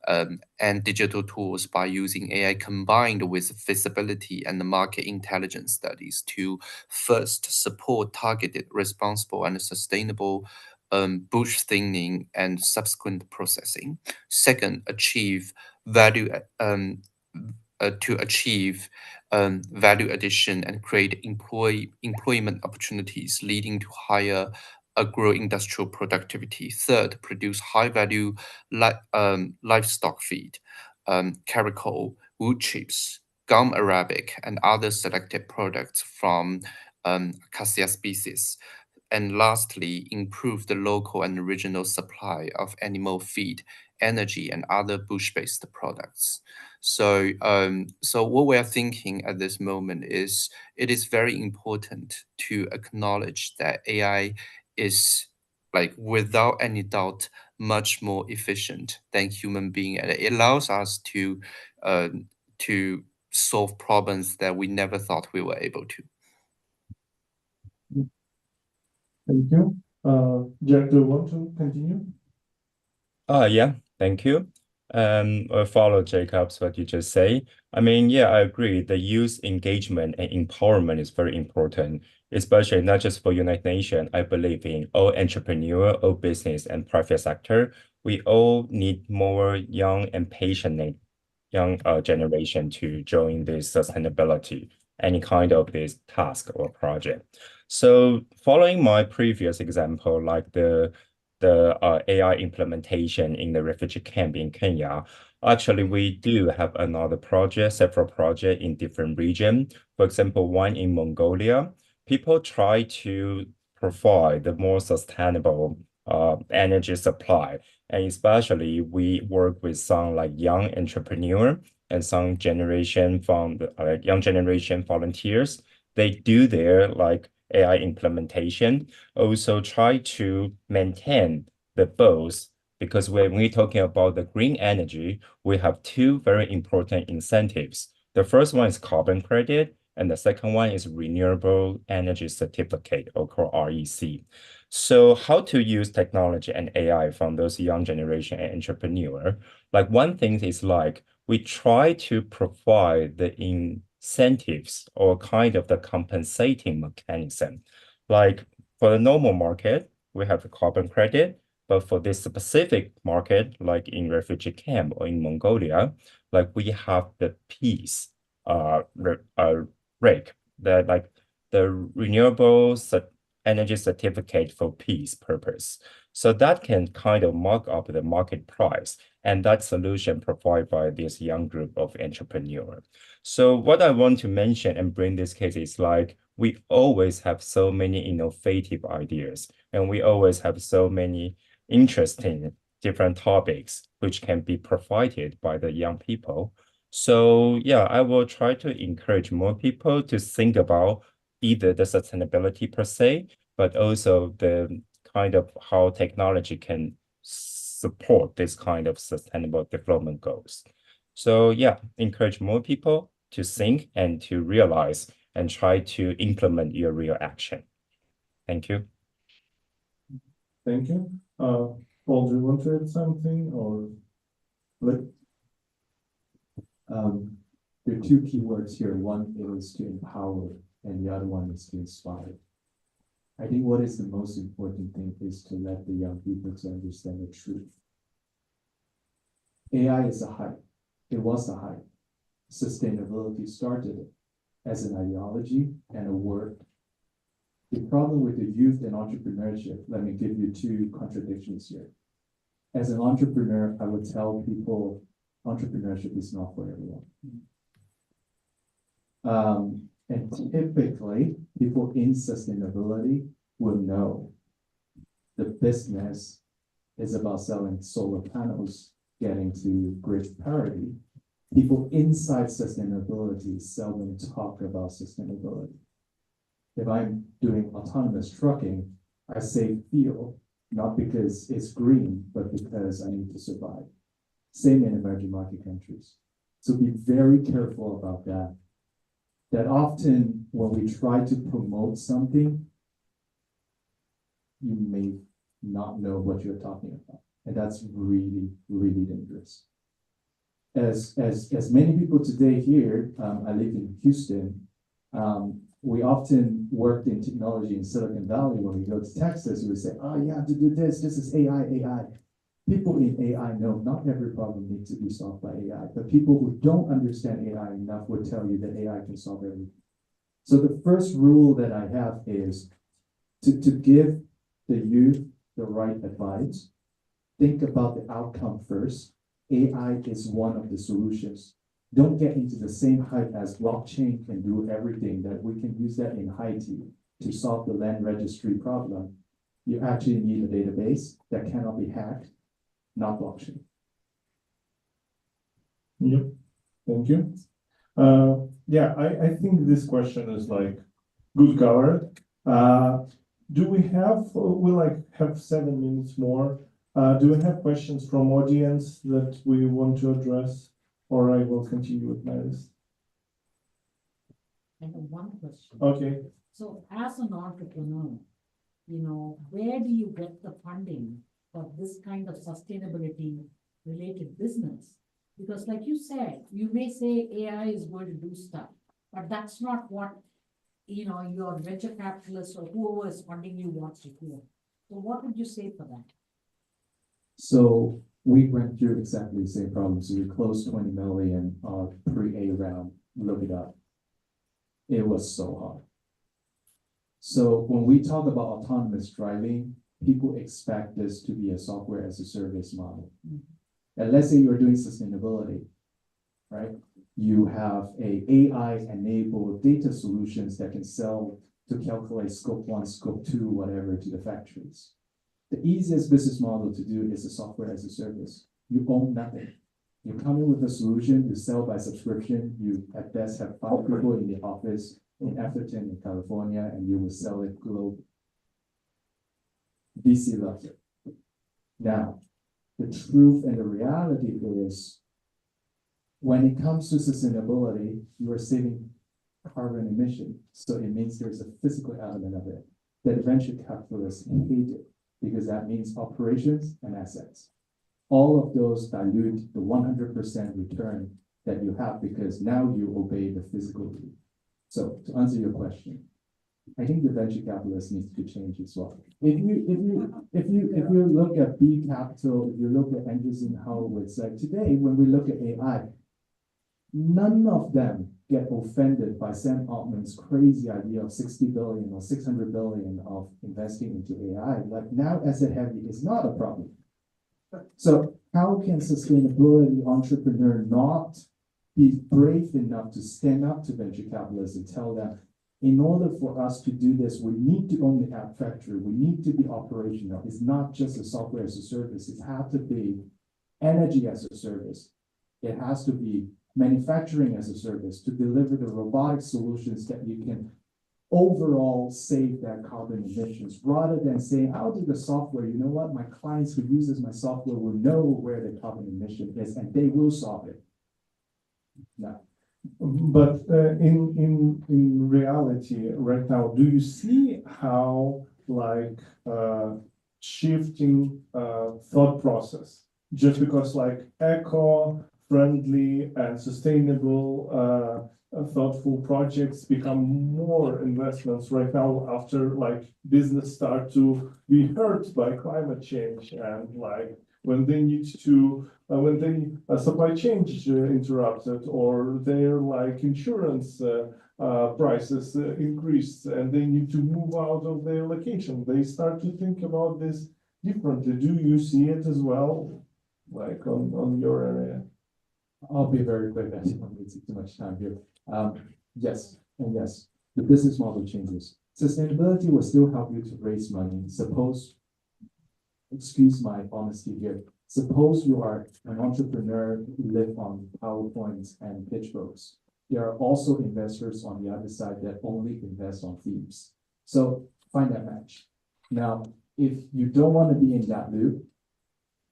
and digital tools by using AI combined with feasibility and market intelligence studies to first support targeted, responsible, and sustainable bush thinning and subsequent processing. Second, achieve value to achieve value addition and create employment opportunities, leading to higher agro-industrial productivity. Third, produce high-value livestock feed, charcoal, wood chips, gum arabic, and other selected products from acacia species. And lastly, improve the local and regional supply of animal feed, energy, and other bush-based products. So, so what we are thinking at this moment is it is very important to acknowledge that AI is, like, without any doubt, much more efficient than human being, and it allows us to solve problems that we never thought we were able to. Thank you. Jack, do you want to continue? Yeah, thank you. I follow Jacob's what you just say. I mean, yeah, I agree. The youth engagement and empowerment is very important, especially not just for United Nations. I believe in all entrepreneur, all business, and private sector. We all need more young and patient young generation to join this sustainability, any kind of this task or project. So following my previous example, like the AI implementation in the refugee camp in Kenya, actually we do have another project, several projects in different regions. For example, one in Mongolia, people try to provide the more sustainable energy supply. And especially we work with some like young entrepreneur and some generation from the young generation volunteers. They do their like AI implementation, also try to maintain the both, because when we're talking about the green energy, we have two very important incentives. The first one is carbon credit, and the second one is renewable energy certificate, or called REC. So how to use technology and AI from those young generation and entrepreneur? Like one thing is like we try to provide the incentives or kind of the compensating mechanism. Like for the normal market, we have the carbon credit, but for this specific market, like in refugee camp or in Mongolia, like we have the peace rate, that like the renewable energy certificate for peace purpose. So that can kind of mark up the market price, and that solution provided by this young group of entrepreneurs. So what I want to mention and bring this case is like we always have so many innovative ideas, and we always have so many interesting different topics which can be provided by the young people. So yeah, I will try to encourage more people to think about either the sustainability per se, but also the kind of how technology can support this kind of sustainable development goals. So yeah, encourage more people to think and to realize and try to implement your real action. Thank you. Thank you. Paul, do you want to add something or? There are two keywords here. One is to empower, and the other one is to inspire. I think what is the most important thing is to let the young people to understand the truth. AI is a hype. It was a hype. Sustainability started as an ideology and a word. The problem with the youth and entrepreneurship, let me give you two contradictions here. As an entrepreneur, I would tell people entrepreneurship is not for everyone. And typically, people in sustainability will know the business is about selling solar panels, getting to grid parity. People inside sustainability seldom talk about sustainability. If I'm doing autonomous trucking, I say fuel, not because it's green, but because I need to survive. Same in emerging market countries. So be very careful about that. That often when we try to promote something, you may not know what you're talking about. And that's really, really dangerous. As many people today here, I live in Houston, we often worked in technology in Silicon Valley. When we go to Texas, we say, oh, you have to do this. This is AI. People in AI know not every problem needs to be solved by AI, but people who don't understand AI enough would tell you that AI can solve everything. So the first rule that I have is to give the youth the right advice. Think about the outcome first. AI is one of the solutions. Don't get into the same hype as blockchain can do everything, that we can use that in Haiti to solve the land registry problem. You actually need a database that cannot be hacked, not blockchain. Yep, thank you. Yeah, I think this question is like good covered. Do we have, we have 7 minutes more. Do we have questions from audience that we want to address, or I will continue with my list? I have one question. Okay. So as an entrepreneur, where do you get the funding for this kind of sustainability related business? Because like you said, you may say AI is going to do stuff, but that's not what, your venture capitalist or whoever is funding you wants to do. So what would you say for that? So we went through exactly the same problem. So we closed 20 million pre-A round. Look it up. It was so hard. So when we talk about autonomous driving, people expect this to be a software as a service model. And let's say you're doing sustainability, right? You have a AI-enabled data solutions that can sell to calculate scope 1, scope 2, whatever to the factories. The easiest business model to do is a software as a service. You own nothing. You come in with a solution, you sell by subscription, you at best have 5 people in the office in Atherton, in California, and you will sell it globally. VC loves it. Now, the truth and the reality is, when it comes to sustainability, you are saving carbon emission. So it means there's a physical element of it that the venture capitalists hate it, because that means operations and assets. All of those dilute the 100% return that you have, because now you obey the physical rule. So to answer your question, I think the venture capitalist needs to change as well. If you look at B Capital, if you look at Anderson Horowitz, like today, when we look at AI, none of them get offended by Sam Altman's crazy idea of 60 billion or 600 billion of investing into AI. Like now, asset heavy is not a problem. So how can sustainability entrepreneur not be brave enough to stand up to venture capitalists and tell them, in order for us to do this, we need to own the app factory. We need to be operational. It's not just a software as a service. It has to be energy as a service. It has to be manufacturing as a service to deliver the robotic solutions that you can overall save that carbon emissions, rather than saying, I'll do the software. You know what? My clients who uses my software will know where the carbon emission is, and they will solve it. No. But in reality, right now, do you see how shifting thought process, just because eco-friendly and sustainable thoughtful projects become more investments right now after business start to be hurt by climate change, and when they need to when they supply chain interrupted, or their insurance prices increased and they need to move out of their location, they start to think about this differently. Do you see it as well, on your area? I'll be very quick. I don't want to take too much time here. Yes, and yes, the business model changes. Sustainability will still help you to raise money. Suppose, excuse my honesty here, suppose you are an entrepreneur who live on PowerPoints and pitch books. There are also investors on the other side that only invest on themes. So find that match. Now, if you don't want to be in that loop,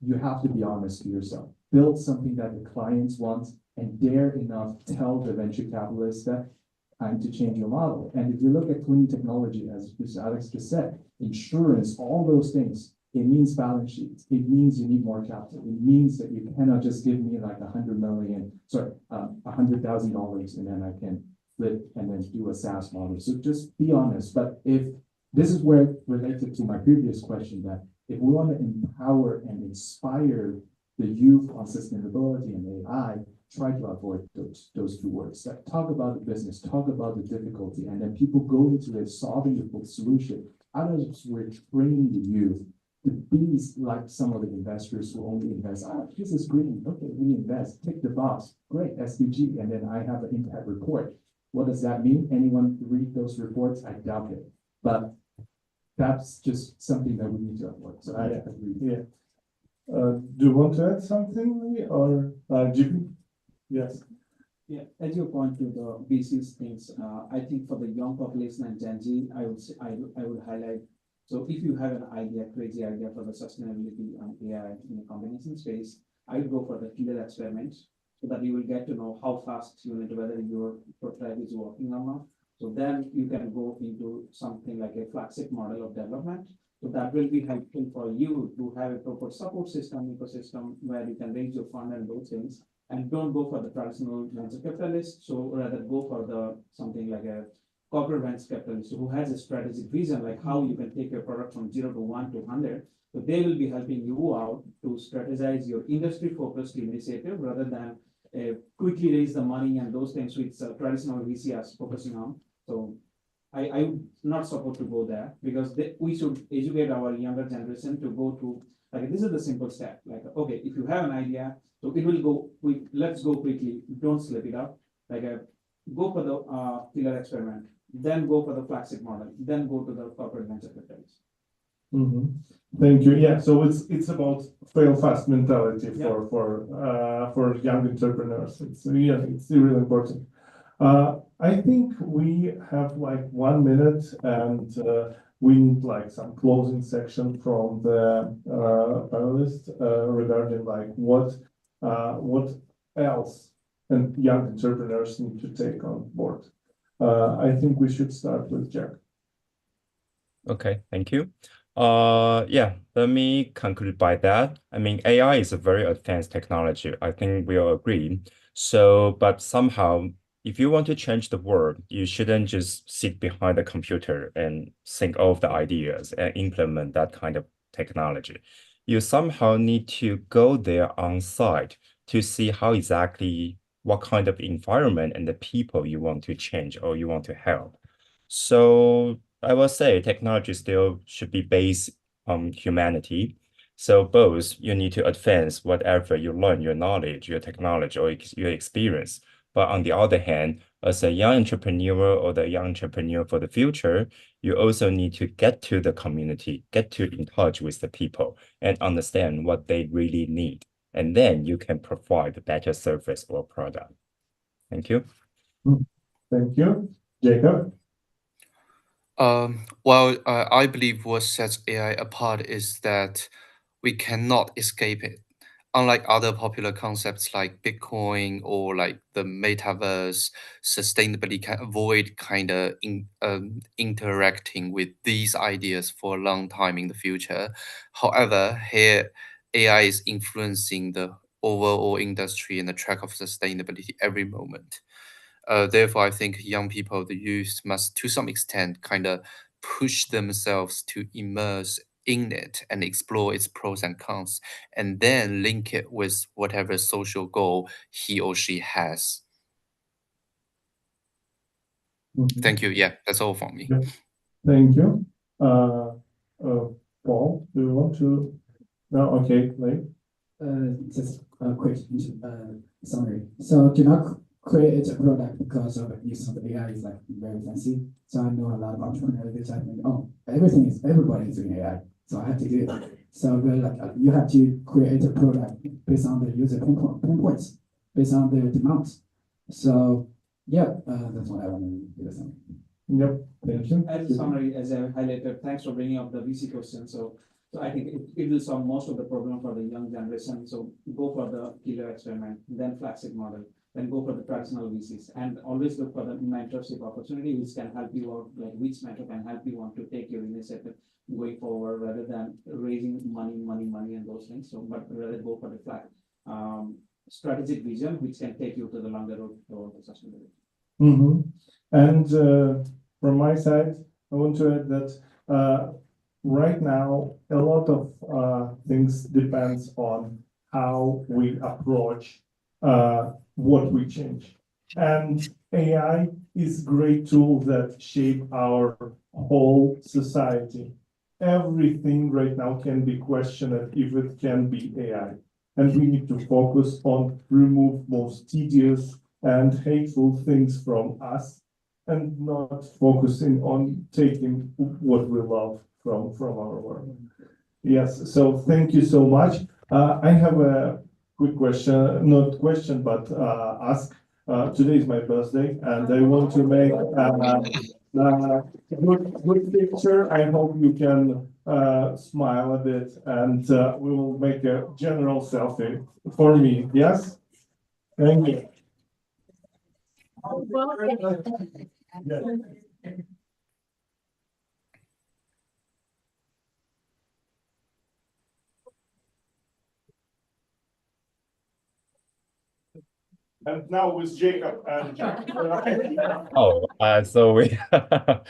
you have to be honest to yourself. Build something that the clients want, and dare enough tell the venture capitalists that time to change your model. And if you look at clean technology, as Alex just said, insurance, all those things, it means balance sheets. It means you need more capital. It means that you cannot just give me $100,000 and then I can flip and then do a SaaS model. So just be honest. But if this is where related to my previous question, that if we want to empower and inspire the youth on sustainability and AI, try to avoid those two words. Talk about the business, talk about the difficulty, and then people go into it solving the solution. Others, we're training the youth to be like some of the investors who only invest. This is green. Okay, we invest. Tick the box. Great, SDG. And then I have an impact report. What does that mean? Anyone read those reports? I doubt it. But that's just something that we need to avoid. So I agree. Yeah. Do you want to add something, Lee, or Jimmy? Yes. Yeah, as you point to the VCs things, I think for the young population and Gen Z, I would highlight. So if you have an idea, crazy idea for the sustainability and AI in the combination space, I would go for the killer experiments so that you will get to know how fast whether your prototype is working or not. So then you can go into something like a flagship model of development. So that will be helpful for you to have a proper support system, ecosystem where you can raise your fund and those things. And don't go for the traditional venture capitalist. So rather go for the something like a corporate venture capitalist who has a strategic vision, like how you can take your product from 0 to 1 to 100. So they will be helping you out to strategize your industry-focused initiative rather than quickly raise the money and those things which traditional VCs focusing on. So I would not support to go there because we should educate our younger generation to go to, like, this is the simple step. Like, okay, if you have an idea, so it will go quick, let's go quickly, don't slip it up. Like, go for the killer experiment, then go for the flagship model, then go to the corporate venture capitalists. Thank you. Yeah, so it's about fail fast mentality for young entrepreneurs. It's really important. I think we have like 1 minute, and we need like some closing section from the panelists regarding like what else and young entrepreneurs need to take on board. I think we should start with Jack. Okay, thank you. Yeah, let me conclude by that. I mean, AI is a very advanced technology. I think we all agree. So, but somehow, if you want to change the world, you shouldn't just sit behind the computer and think of the ideas and implement that kind of technology. You somehow need to go there on site to see how exactly what kind of environment and the people you want to change or you want to help. So I will say technology still should be based on humanity. So both you need to advance whatever you learn, your knowledge, your technology, or your experience. But on the other hand, as a young entrepreneur or the young entrepreneur for the future, you also need to get to the community, get to in touch with the people and understand what they really need. And then you can provide a better service or product. Thank you. Thank you. Jacob? Well, I believe what sets AI apart is that we cannot escape it. Unlike other popular concepts like Bitcoin or like the metaverse, sustainability can avoid kind of interacting with these ideas for a long time in the future. However, here AI is influencing the overall industry and the track of sustainability every moment. Therefore, I think young people, the youth, must to some extent kind of push themselves to immerse in it and explore its pros and cons, and then link it with whatever social goal he or she has. Thank you. Yeah, that's all from me. Yep. Thank you. Paul, do you want to? No, okay, Lee. Just a quick summary. So do not create a product because of use of AI is like very fancy. So I know a lot of entrepreneurs which I think, oh, everybody's doing AI, so I have to do it. So like you have to create a product based on the user pain points, based on their demands. So yeah, that's what I want to do. The summary. Yep, thank you. As a summary, as I highlighted, thanks for bringing up the VC question. So I think it will solve most of the problem for the young generation. So go for the killer experiment, then flagship model, then go for the traditional VCs, and always look for the mentorship opportunity which can help you out, like which mentor can help you want to take your initiative going forward rather than raising money and those things. So, but rather go for the flat strategic vision which can take you to the longer road toward the sustainability. And from my side, I want to add that right now, a lot of things depends on how we approach what we change. And AI is a great tool that shape our whole society. Everything right now can be questioned if it can be AI. And we need to focus on remove most tedious and hateful things from us and not focusing on taking what we love from our world. Yes, so thank you so much. I have a quick question, not question, but ask. Today is my birthday, and I want to make a good picture. I hope you can smile a bit, and we will make a general selfie for me. Yes? Thank you. And now with Jacob and Oh, so we how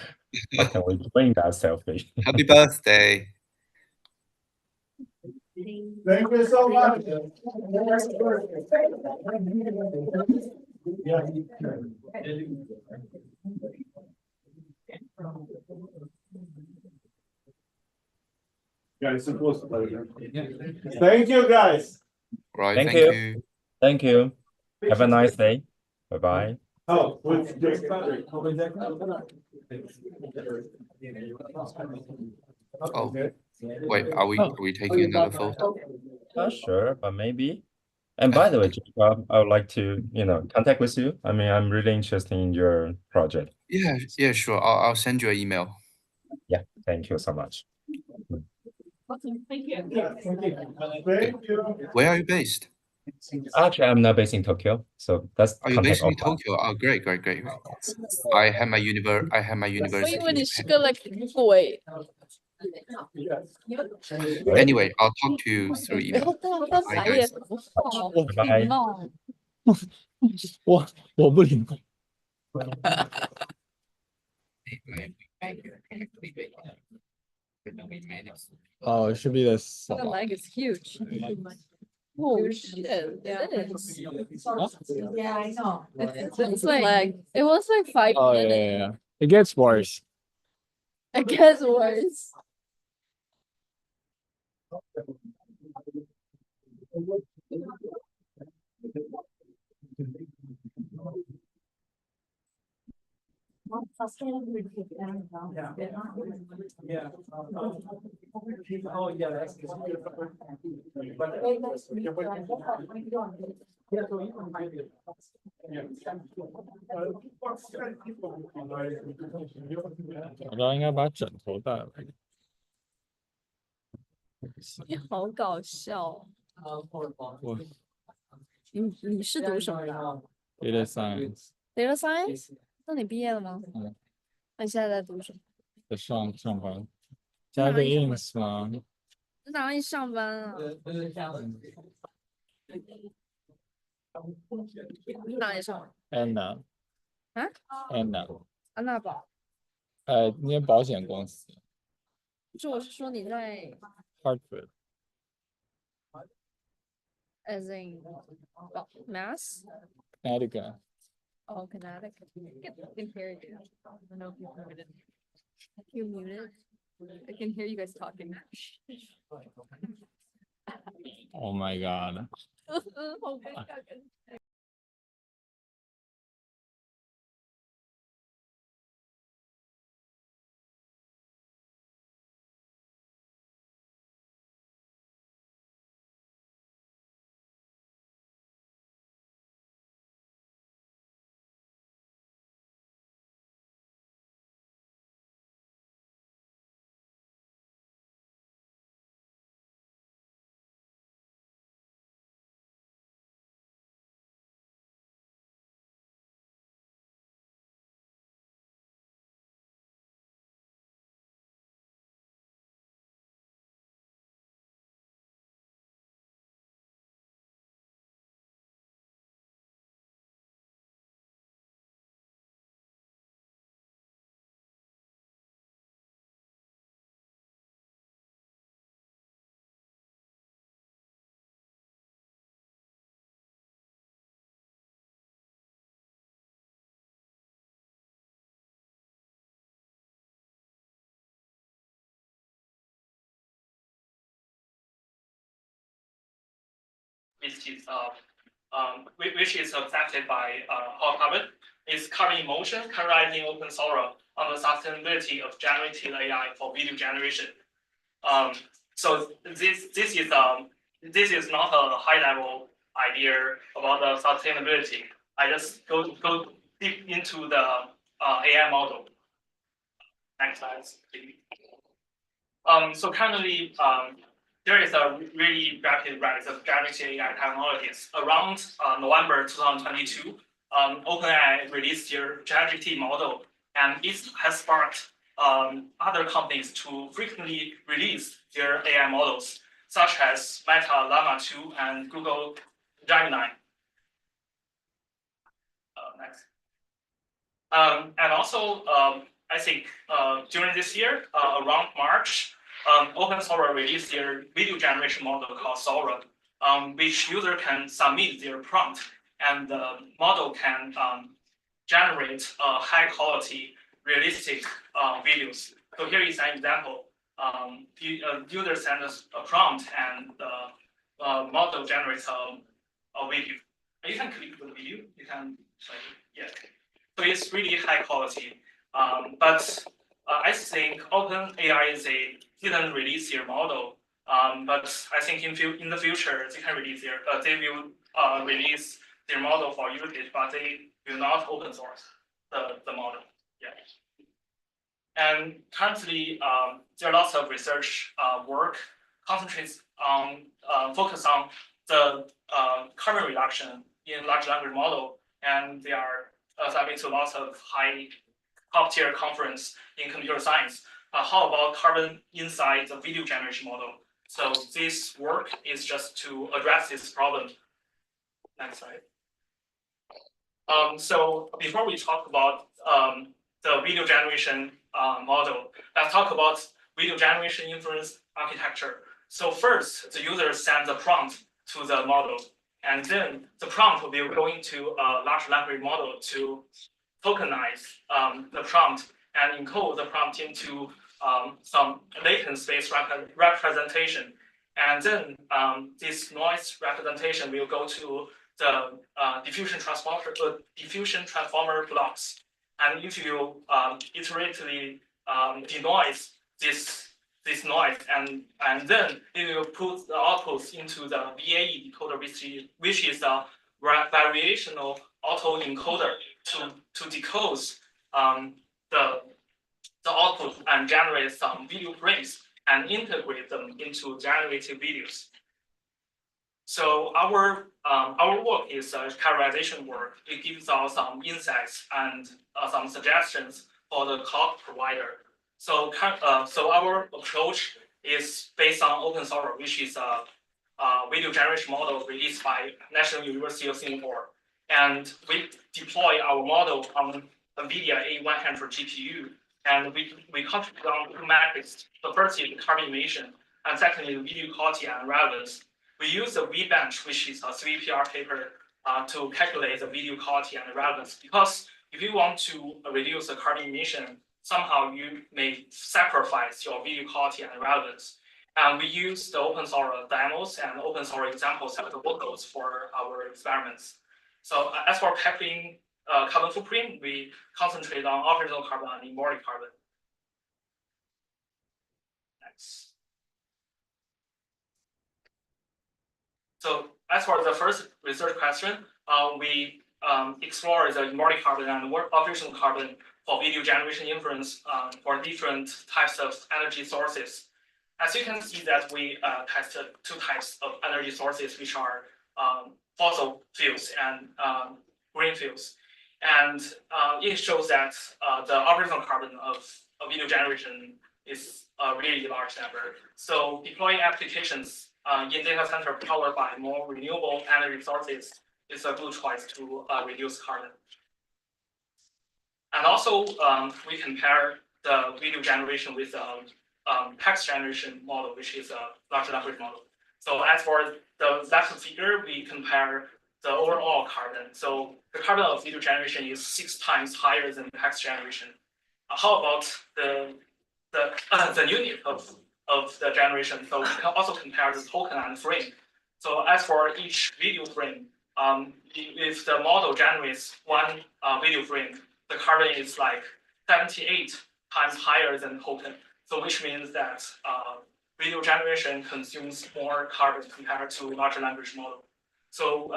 can we bring that selfie? Happy birthday. Thank you so much. Guys, so close. Thank you, guys. Right, Thank thank you. you. Thank you. Have a nice day. Bye bye. Oh, with Oh, wait, are we taking another photo? Not sure, but maybe. And by the way, Jacob, I would like to, contact with you. I mean, I'm really interested in your project. Yeah, sure. I'll send you an email. Yeah, thank you so much. Thank you. Where are you based? Actually, I'm not based in Tokyo, so that's Are you contact based in offline. Tokyo? Oh, great. I have my 我 university 以为 in 你是 Japan. 个 like 鬼。 Anyway, I'll talk to you through 不要 email. 到 Bye, 白眼 guys. 不好，拜拜。礼貌。我不理。Oh, it should be this. The leg is huge. Oh shit! It is. Yeah, I know. It's like it was like 5 Oh yeah, minutes. yeah. It gets worse. It gets worse. Yeah. Oh, yeah, that's. Yeah. 我应该把枕头带来。你好搞笑。我你是读什么的 data science ？Data science？那你毕业了吗？那你现在在读什么？在上班，加个 ins 吗？在哪里上班啊？哪里上？Anna 啊 Anna 安娜堡。那间保险公司。我是说你在 Hartford as in Mass? Connecticut. Oh, Connecticut. I can hear you. I don't know if you're muted. You muted? I can hear you guys talking. Oh my god. Which is affected by hot carbon, is carbon motion characterizing open source on the sustainability of generative AI for video generation. So this is not a high level idea about the sustainability. I just go deep into the AI model. Next slide, please. So currently, there is a really rapid rise of generative AI technologies. Around November 2022, OpenAI released their GPT model and it has sparked other companies to frequently release their AI models, such as Meta Llama 2 and Google Gemini. Next. And also, I think during this year, around March, OpenSora released their video generation model called Sora, which user can submit their prompt, and the model can generate high quality, realistic videos. So here is an example. The user sends us a prompt, and the model generates a video. You can click the video. You can yeah. So it's really high quality. But I think OpenAI didn't release their model. But I think in the future they can release they will release their model for usage, but they will not open source the model. Yeah. And currently, there are lots of research work concentrates on focus on the carbon reduction in large language model, and they are submitted to lots of high top tier conference in computer science. How about carbon inside the video generation model? So this work is just to address this problem. Next slide. So before we talk about the video generation model, let's talk about video generation inference architecture. So first, the user sends a prompt to the model, and then the prompt will be going to a large language model to tokenize the prompt and encode the prompt into some latent space representation. And then this noise representation will go to the diffusion transformer blocks. And if you iteratively denoise this noise, and then it will put the outputs into the VAE decoder, which is a variational autoencoder to decode the output and generate some video frames and integrate them into generative videos. So our work is characterization work. It gives us some insights and some suggestions for the cloud provider. So our approach is based on OpenSora, which is a video generation model released by National University of Singapore. And we deploy our model on NVIDIA A100 GPU, and we concentrate on two metrics. The first is carbon emission, and secondly, the video quality and relevance. We use the VBench, which is a 3PR paper, to calculate the video quality and relevance. Because if you want to reduce the carbon emission, somehow you may sacrifice your video quality and relevance. And we use the OpenSora demos and OpenSora examples as the workloads for our experiments. So as for calculating carbon footprint, we concentrate on original carbon and embodied carbon. Next. So as for the first research question, we explore the embodied carbon and operational carbon for video generation inference for different types of energy sources. As you can see that we tested two types of energy sources, which are fossil fuels and green fuels. And it shows that the original carbon of video generation is a really large number. So deploying applications in data center powered by more renewable energy sources is a good choice to reduce carbon. And also, we compare the video generation with text generation model, which is a large language model. So as for the left figure, we compare the overall carbon. So the carbon of video generation is 6 times higher than text generation. How about the unit of the generation? So we can also compare the token and frame. So as for each video frame, if the model generates one video frame, the carbon is like 78 times higher than token. So which means that video generation consumes more carbon compared to large language model. So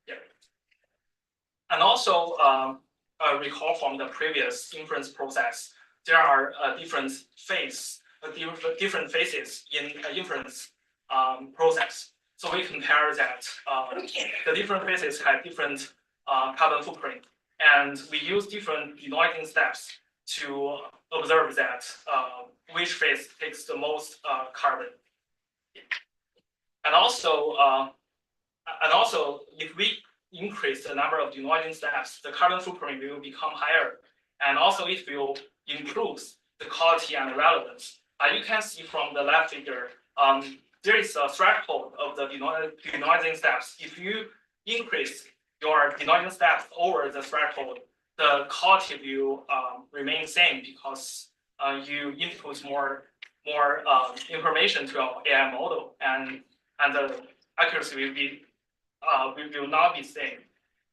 yeah. And also recall from the previous inference process, there are different phases in inference process. So we compare that the different phases have different carbon footprint, and we use different denoising steps to observe that which phase takes the most carbon. And also, if we increase the number of denoising steps, the carbon footprint will become higher. And also it will improve the quality and relevance. You can see from the left figure, there is a threshold of the denoising steps. If you increase your denoising steps over the threshold, the quality will remain same because you input more information to your AI model, and the accuracy will not be same.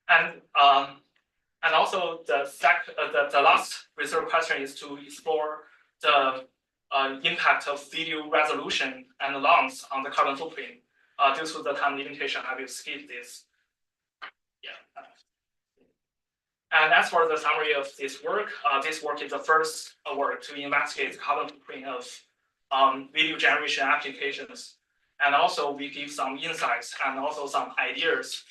And also the last research question is to explore the impact of video resolution and length on the carbon footprint. Due to the time limitation, I will skip this. Yeah. And as for the summary of this work is the first work to investigate the carbon footprint of video generation applications. And also we give some insights and also some ideas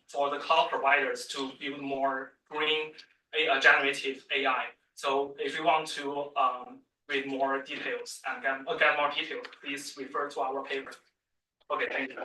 for the cloud providers to build more green generative AI. So if you want to read more details and get more details, please refer to our paper. Okay, thank you.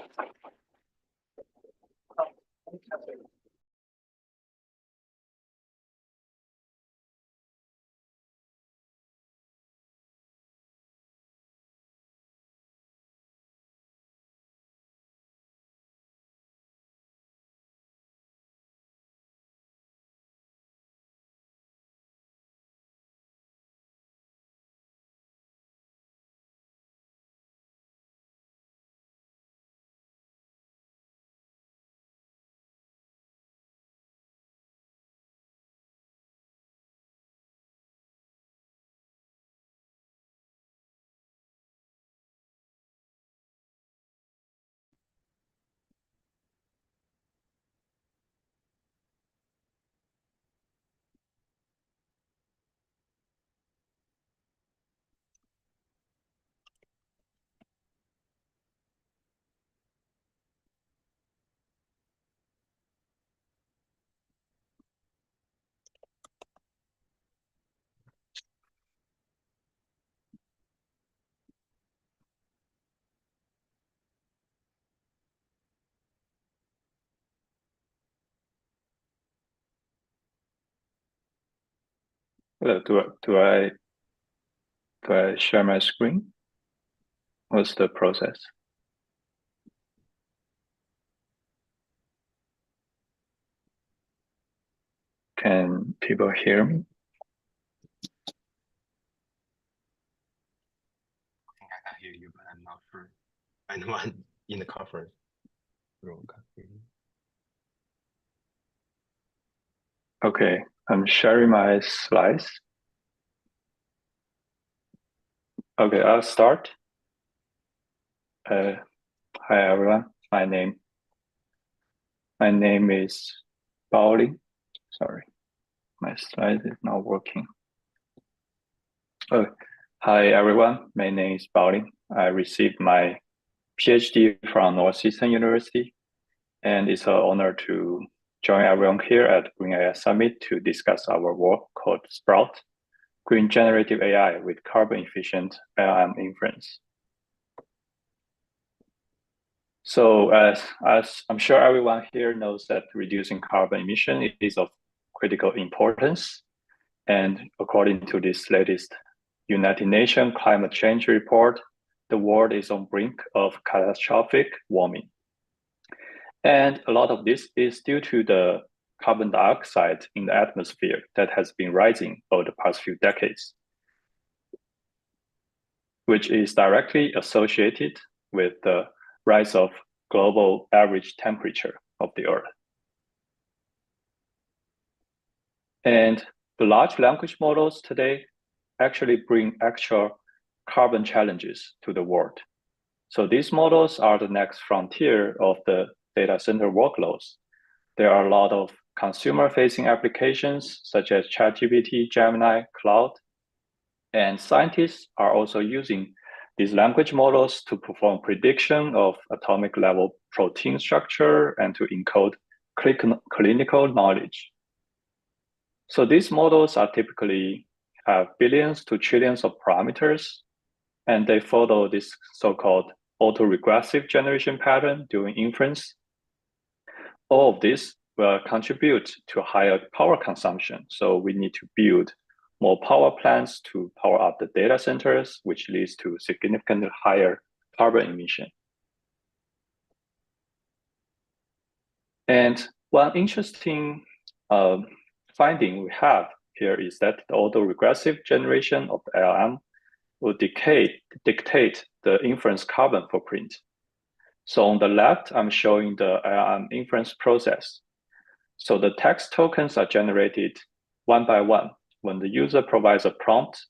Hello, do I share my screen? What's the process? Can people hear me? I think I can hear you, but I'm not sure anyone in the conference room can hear you. Okay, I'm sharing my slides. Okay, I'll start. Hi everyone. My name is Baoli. Sorry, my slide is not working. Oh, hi everyone. My name is Baoli. I received my PhD from Northeastern University, and it's an honor to join everyone here at Green AI Summit to discuss our work called Sprout, Green Generative AI with Carbon Efficient LLM Inference. So as I'm sure everyone here knows that reducing carbon emission is of critical importance. And according to this latest United Nations climate change report, the world is on brink of catastrophic warming. And a lot of this is due to the carbon dioxide in the atmosphere that has been rising over the past few decades, which is directly associated with the rise of global average temperature of the Earth. And the large language models today actually bring actual carbon challenges to the world. So these models are the next frontier of the data center workloads. There are a lot of consumer-facing applications such as ChatGPT, Gemini, Cloud, and scientists are also using these language models to perform prediction of atomic level protein structure and to encode clinical knowledge. So these models are typically have billions to trillions of parameters, and they follow this so-called autoregressive generation pattern during inference. All of this will contribute to higher power consumption. So we need to build more power plants to power up the data centers, which leads to significantly higher carbon emission. And one interesting finding we have here is that the autoregressive generation of the LLM will dictate the inference carbon footprint. So on the left, I'm showing the LLM inference process. So the text tokens are generated one by one. When the user provides a prompt,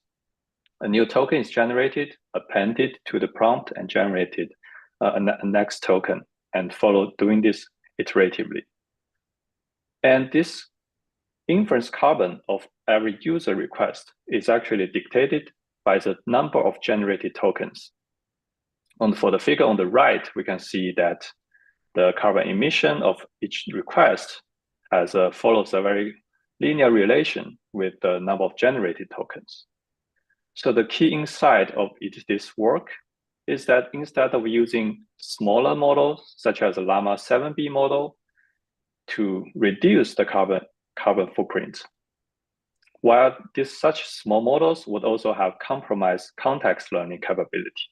a new token is generated, appended to the prompt, and generated a next token, and doing this iteratively. And this inference carbon of every user request is actually dictated by the number of generated tokens. And for the figure on the right, we can see that the carbon emission of each request follows a very linear relation with the number of generated tokens. So the key insight of this work is that instead of using smaller models, such as the Llama 7B model, to reduce the carbon footprint, while such small models would also have compromised context learning capability.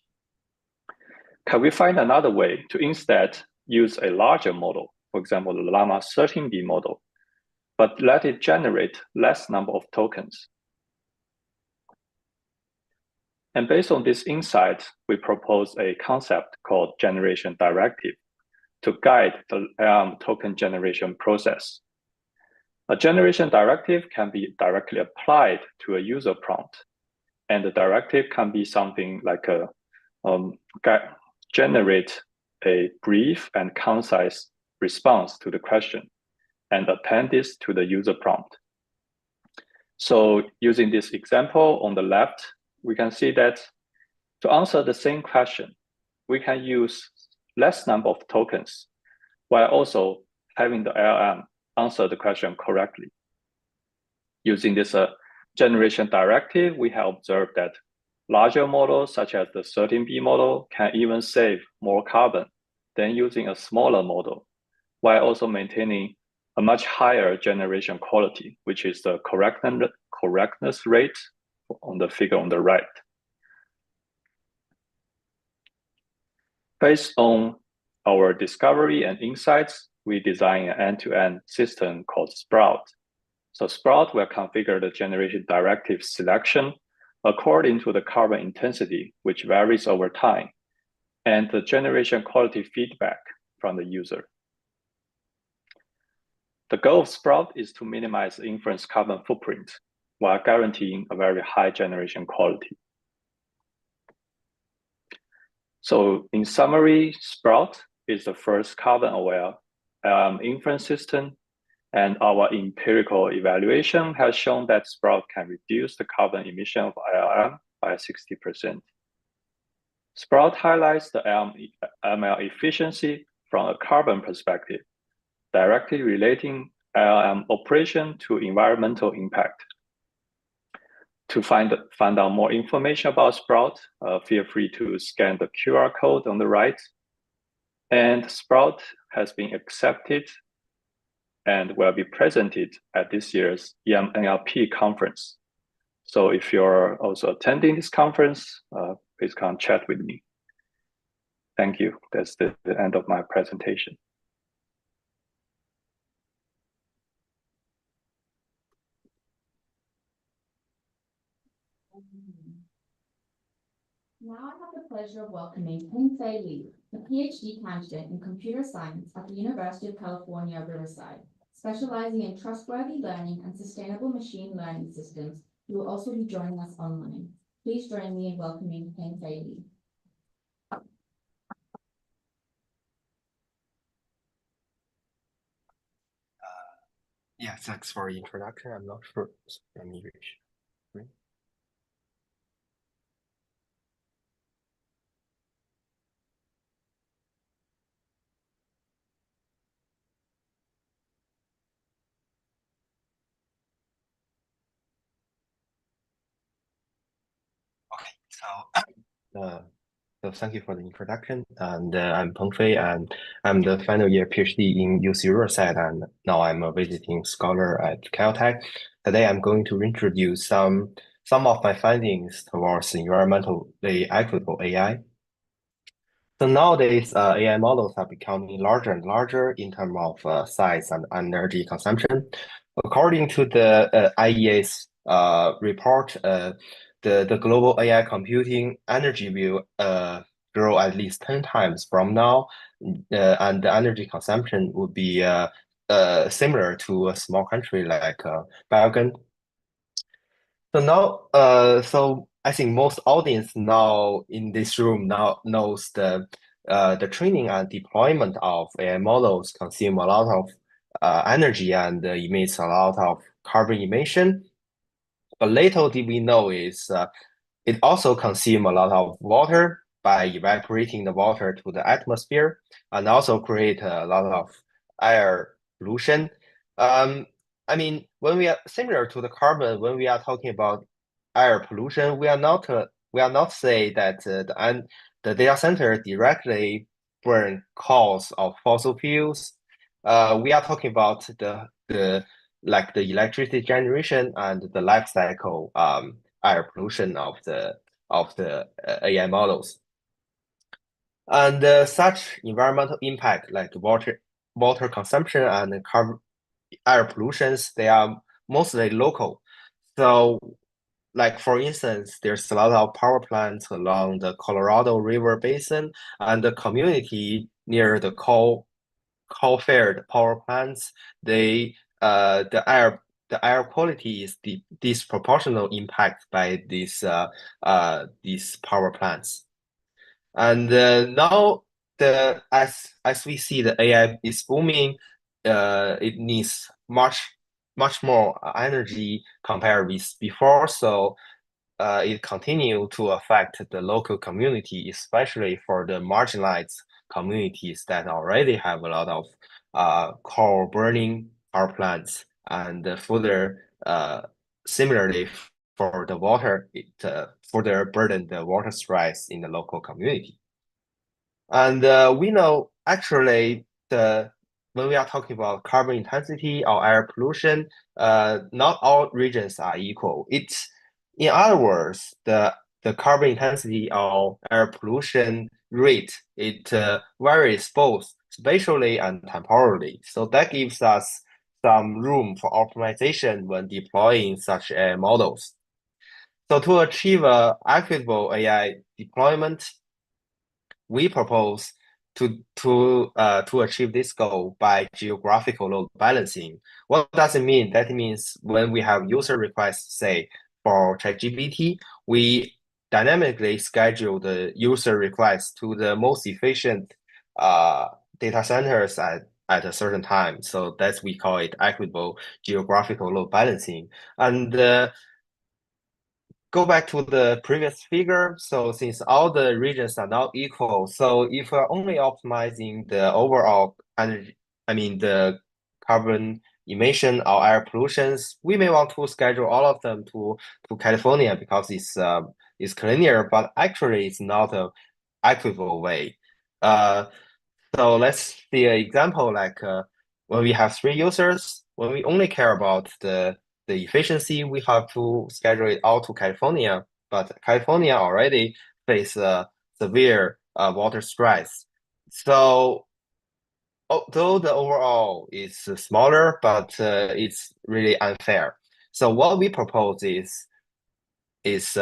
Can we find another way to instead use a larger model, for example, the Llama 13B model, but let it generate less number of tokens? And based on this insight, we propose a concept called generation directive to guide the token generation process. A generation directive can be directly applied to a user prompt, and the directive can be something like generate a brief and concise response to the question and append this to the user prompt. So using this example on the left, we can see that to answer the same question, we can use less number of tokens while also having the LLM answer the question correctly. Using this generation directive, we have observed that larger models, such as the 13B model, can even save more carbon than using a smaller model, while also maintaining a much higher generation quality, which is the correctness rate on the figure on the right. Based on our discovery and insights, we designed an end-to-end system called Sprout. So Sprout will configure the generation directive selection according to the carbon intensity, which varies over time, and the generation quality feedback from the user. The goal of Sprout is to minimize the inference carbon footprint while guaranteeing a very high generation quality. So in summary, Sprout is the first carbon-aware inference system, and our empirical evaluation has shown that Sprout can reduce the carbon emission of LLM by 60%. Sprout highlights the ML efficiency from a carbon perspective, directly relating LLM operation to environmental impact. To find out more information about Sprout, feel free to scan the QR code on the right. And Sprout has been accepted and will be presented at this year's EMNLP conference. So if you're also attending this conference, please come chat with me. Thank you. That's the end of my presentation. Now I have the pleasure of welcoming Peng-Fei Li, a PhD candidate in computer science at the University of California, Riverside, specializing in trustworthy learning and sustainable machine learning systems, who will also be joining us online. Please join me in welcoming Peng-Fei Li. Yeah, thanks for the introduction. I'm not sure. Let me reach. So thank you for the introduction. And I'm Peng Fei, and I'm the final year PhD in UC Riverside, and now I'm a visiting scholar at Caltech. Today, I'm going to introduce some of my findings towards environmentally equitable AI. So nowadays, AI models are becoming larger and larger in terms of size and energy consumption. According to the IEA's report, the global AI computing energy will grow at least 10 times from now, and the energy consumption would be similar to a small country like Belgium. So now, so I think most audience now in this room now knows the training and deployment of AI models consume a lot of energy and emits a lot of carbon emission. But little did we know is it also consumes a lot of water by evaporating the water to the atmosphere, and also create a lot of air pollution. I mean, when we are similar to the carbon, when we are talking about air pollution, we are not say that the data center directly burn coals of fossil fuels. We are talking about the like the electricity generation and the life cycle air pollution of the AI models. And such environmental impact like water consumption and carbon air pollutions, they are mostly local. So like for instance, there's a lot of power plants along the Colorado River Basin, and the community near the coal-fired power plants, the air quality is disproportional impact by these power plants. And now as we see the AI is booming, it needs much more energy compared with before. So it continue to affect the local community, especially for the marginalized communities that already have a lot of coal burning power plants, and further similarly for the water, it further burden the water stress in the local community. And we know actually when we are talking about carbon intensity or air pollution, not all regions are equal. It's in other words, the carbon intensity or air pollution rate, it varies both spatially and temporally. So that gives us some room for optimization when deploying such AI models. So to achieve a equitable AI deployment, we propose to achieve this goal by geographical load balancing. What does it mean? That means when we have user requests, say for ChatGPT, we dynamically schedule the user requests to the most efficient data centers at a certain time. So that's we call it equitable geographical load balancing. And go back to the previous figure. So since all the regions are not equal, so if we're only optimizing the overall energy, I mean the carbon emission or air pollutions, we may want to schedule all of them to California because it's cleaner, but actually it's not a equitable way. So let's see an example like when we have 3 users, when we only care about the efficiency, we have to schedule it all to California. But California already face severe water stress. So although the overall is smaller, but it's really unfair. So what we propose is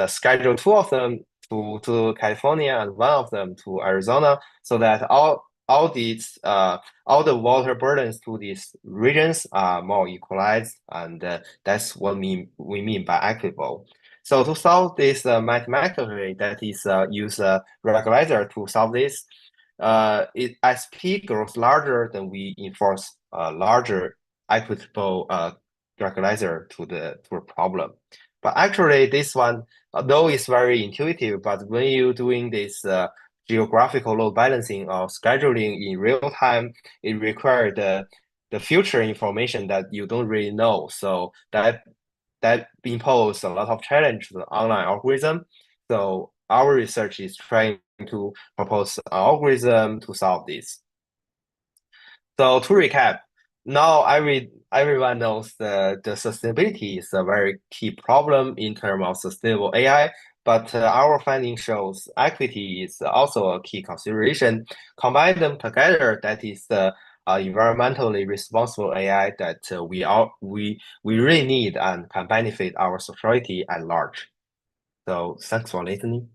schedule 2 of them to California and 1 of them to Arizona, so that all the water burdens to these regions are more equalized, and that's what we mean by equitable. So to solve this mathematically, that is use a regularizer to solve this. As P grows larger, then we enforce a larger equitable regularizer to the problem. But actually, this one, although it's very intuitive, but when you're doing this geographical load balancing or scheduling in real time, it requires the future information that you don't really know. So that imposes a lot of challenge to the online algorithm. So our research is trying to propose an algorithm to solve this. So to recap, now everyone knows the sustainability is a very key problem in terms of sustainable AI, but our finding shows equity is also a key consideration. Combine them together, that is the environmentally responsible AI that we really need and can benefit our society at large. So thanks for listening.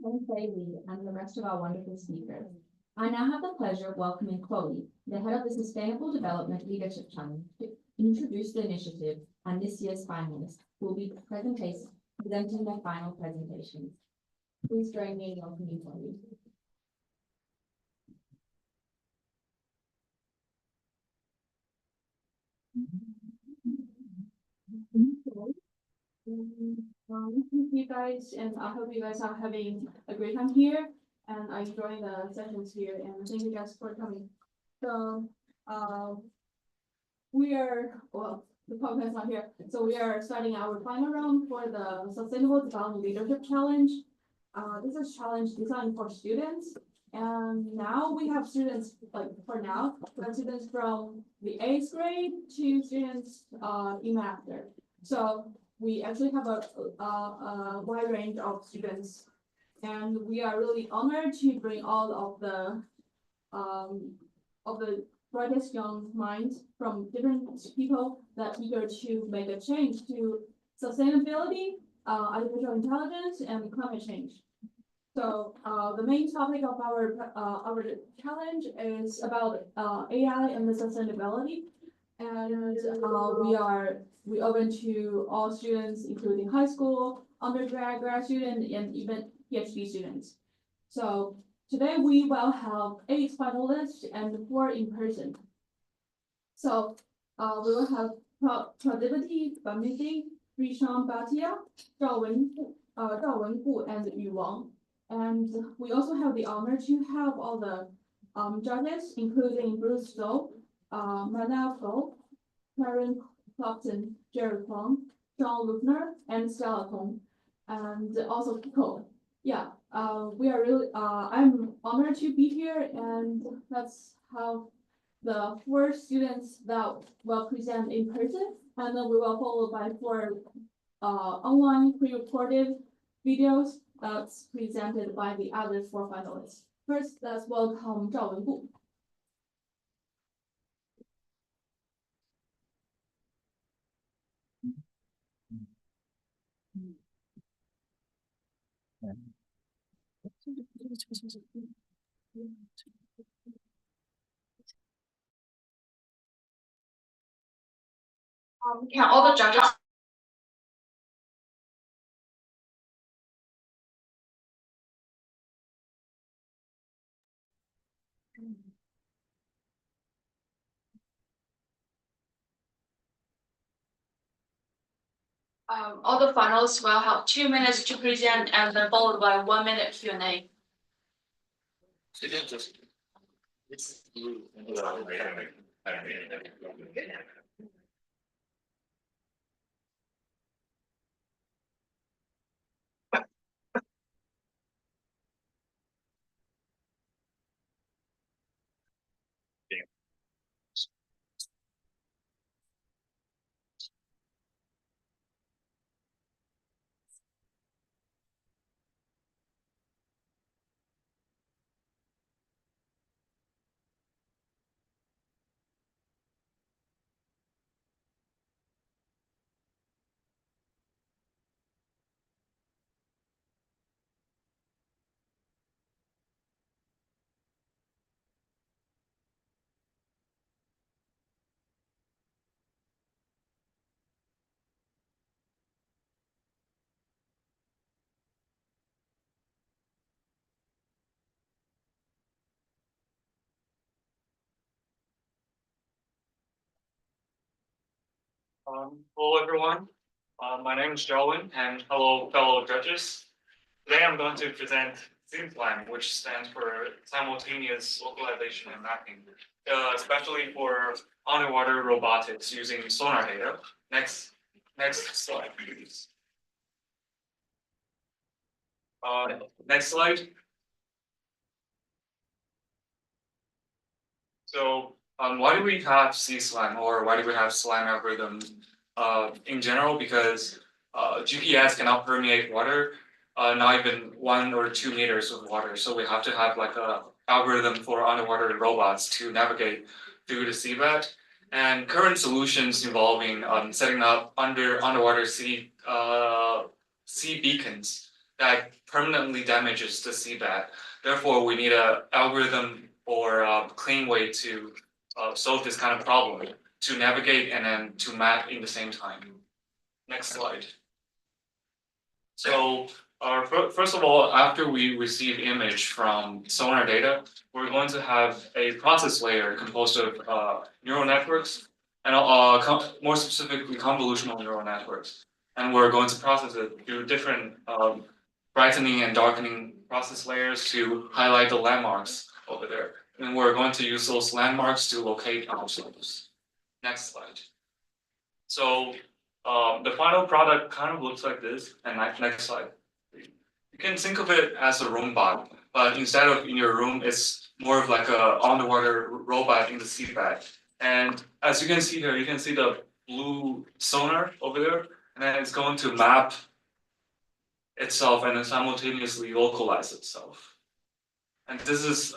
Thank you, Lee, and the rest of our wonderful speakers. I now have the pleasure of welcoming Chloe, the head of the Sustainable Development Leadership Challenge, to introduce the initiative and this year's finalists, who will be presenting their final presentations. Please join me in welcoming Chloe. Thank you guys, and I hope you guys are having a great time here and are enjoying the sessions here, and thank you guys for coming. So, the podcast not here. So we are starting our final round for the Sustainable Development Leadership Challenge. This is a challenge designed for students. And now we have students, like for now, we have students from the 8th grade to students in master. So we actually have a wide range of students. And we are really honored to bring all of the brightest young minds from different people that eager to make a change to sustainability, artificial intelligence, and climate change. So the main topic of our challenge is about AI and the sustainability, and we open to all students, including high school, undergrad, grad student, and even PhD students. So today we will have 8 finalists and 4 in person. So we will have Pradipati Bamidhi, Risham Bhatia, Zhao Wengu, and Yu Wang. And we also have the honor to have all the judges, including Bruce Zhou, Manav Go, Karen Clopton, Jerry Kwong, John Lubner, and Stella Kong, and also Kiko. Yeah, we are really, I'm honored to be here, and that's how the 4 students that will present in person, and then we will follow by 4 online pre-recorded videos that's presented by the other 4 finalists. First, let's welcome Zhao Wengu. Can all the judges all the finalists will have 2 minutes to present and then followed by 1 minute Q&A. Hello everyone. My name is Joan, and hello fellow judges. Today I'm going to present SIMPLAN, which stands for simultaneous localization and mapping, especially for underwater robotics using sonar data. Next slide, please. Next slide. So, why do we have CSLAM, or why do we have SLAM algorithm? In general, because GPS cannot permeate water, not even 1 or 2 meters of water. So we have to have like a algorithm for underwater robots to navigate through the seabed. And current solutions involving setting up underwater sea beacons that permanently damages the seabed. Therefore, we need an algorithm or a clean way to solve this kind of problem, to navigate and then to map in the same time. Next slide. So first of all, after we receive image from sonar data, we're going to have a process layer composed of neural networks and more specifically convolutional neural networks. And we're going to process it through different brightening and darkening process layers to highlight the landmarks over there. And we're going to use those landmarks to locate ourselves. Next slide. So the final product kind of looks like this. And next slide. You can think of it as a robot, but instead of in your room, it's more of like a underwater robot in the seabed. And as you can see here, you can see the blue sonar over there, and then it's going to map itself and then simultaneously localize itself. And this is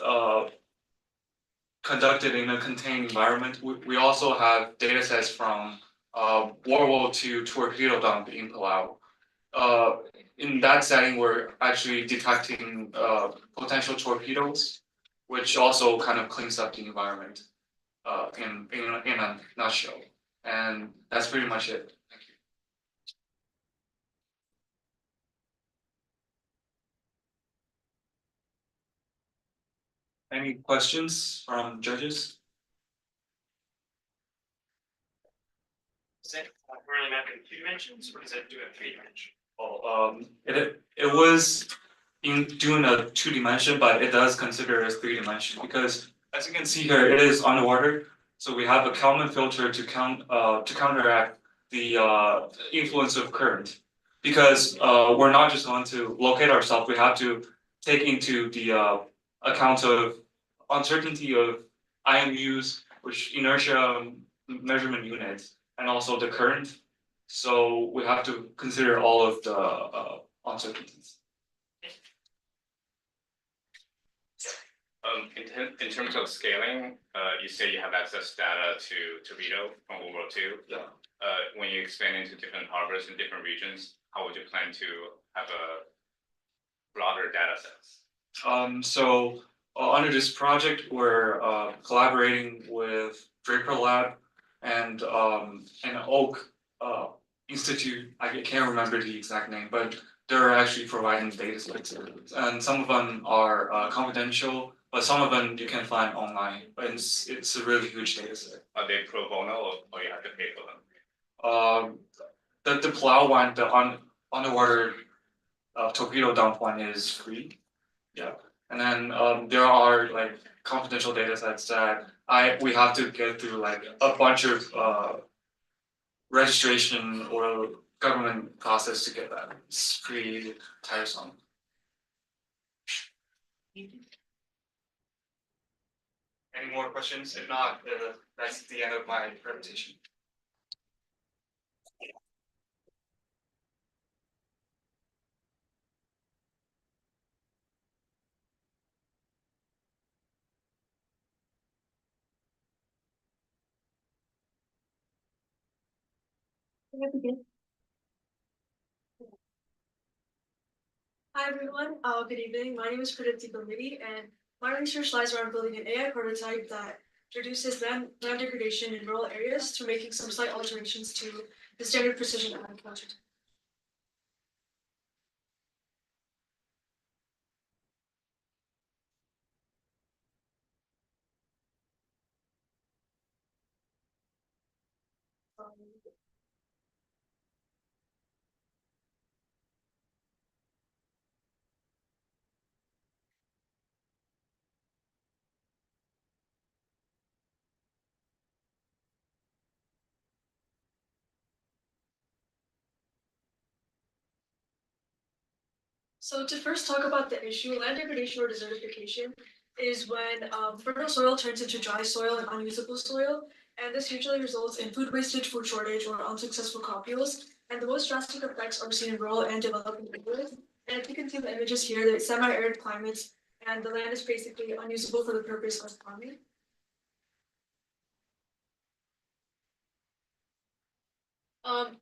conducted in a contained environment. We also have data sets from World War II torpedo dump in Palau. In that setting, we're actually detecting potential torpedoes, which also kind of cleans up the environment in a nutshell. And that's pretty much it. Thank you. Any questions from judges? Is it really mapping 2 dimensions, or does it do it 3 dimensions? It was doing a 2-dimension, but it does consider as 3-dimension because, as you can see here, it is underwater. So we have a Kalman filter to counteract the influence of current. Because we're not just going to locate ourselves, we have to take into the account of uncertainty of IMUs, which inertia measurement units, and also the current. So we have to consider all of the uncertainties. In terms of scaling, you say you have access data to Torpedo from World War II. Yeah. When you expand into different harbors in different regions, how would you plan to have a broader data sets? So under this project, we're collaborating with Draper Lab and Oak Institute. I can't remember the exact name, but they're actually providing data sets, and some of them are confidential, but some of them you can find online. But it's a really huge data set. Are they pro bono, or you have to pay for them? The Palau one, the underwater torpedo dump one is free. Yeah, and then there are like confidential data sets that we have to get through like a bunch of registration or government process to get that. It's pretty tiresome. Any more questions? If not, that's the end of my presentation. Hi everyone, good evening. My name is Pradipti Gomidi, and my research lies around building an AI prototype that reduces land degradation in rural areas through making some slight alterations to the standard precision agriculture. So to first talk about the issue, land degradation or desertification is when fertile soil turns into dry soil and unusable soil, and this usually results in food wastage, food shortage, or unsuccessful crop yields. And the most drastic effects are seen in rural and developing areas. And if you can see the images here, the semi-arid climates, and the land is basically unusable for the purpose of farming.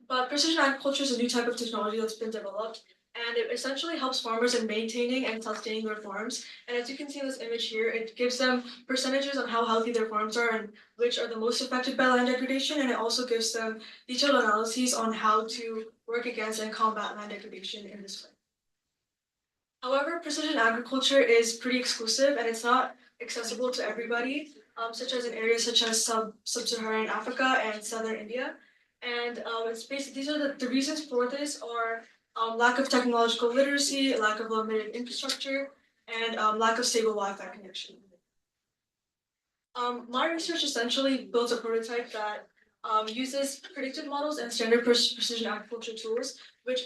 But precision agriculture is a new type of technology that's been developed, and it essentially helps farmers in maintaining and sustaining their farms. And as you can see in this image here, it gives them percentages on how healthy their farms are and which are the most affected by land degradation, and it also gives them detailed analyses on how to work against and combat land degradation in this way. However, precision agriculture is pretty exclusive and it's not accessible to everybody, such as in areas such as sub-Saharan Africa and southern India. And it's basically, these are the reasons for this are lack of technological literacy, lack of limited infrastructure, and lack of stable Wi-Fi connection. My research essentially builds a prototype that uses predictive models and standard precision agriculture tools,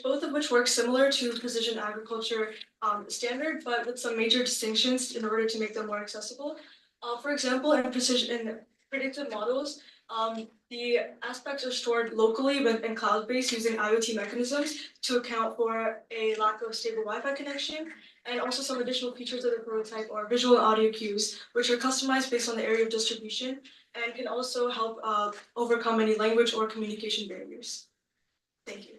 both of which work similar to precision agriculture standard, but with some major distinctions in order to make them more accessible. For example, in predictive models, the aspects are stored locally but in cloud-based using IoT mechanisms to account for a lack of stable Wi-Fi connection. And also some additional features of the prototype are visual and audio cues, which are customized based on the area of distribution and can also help overcome any language or communication barriers. Thank you.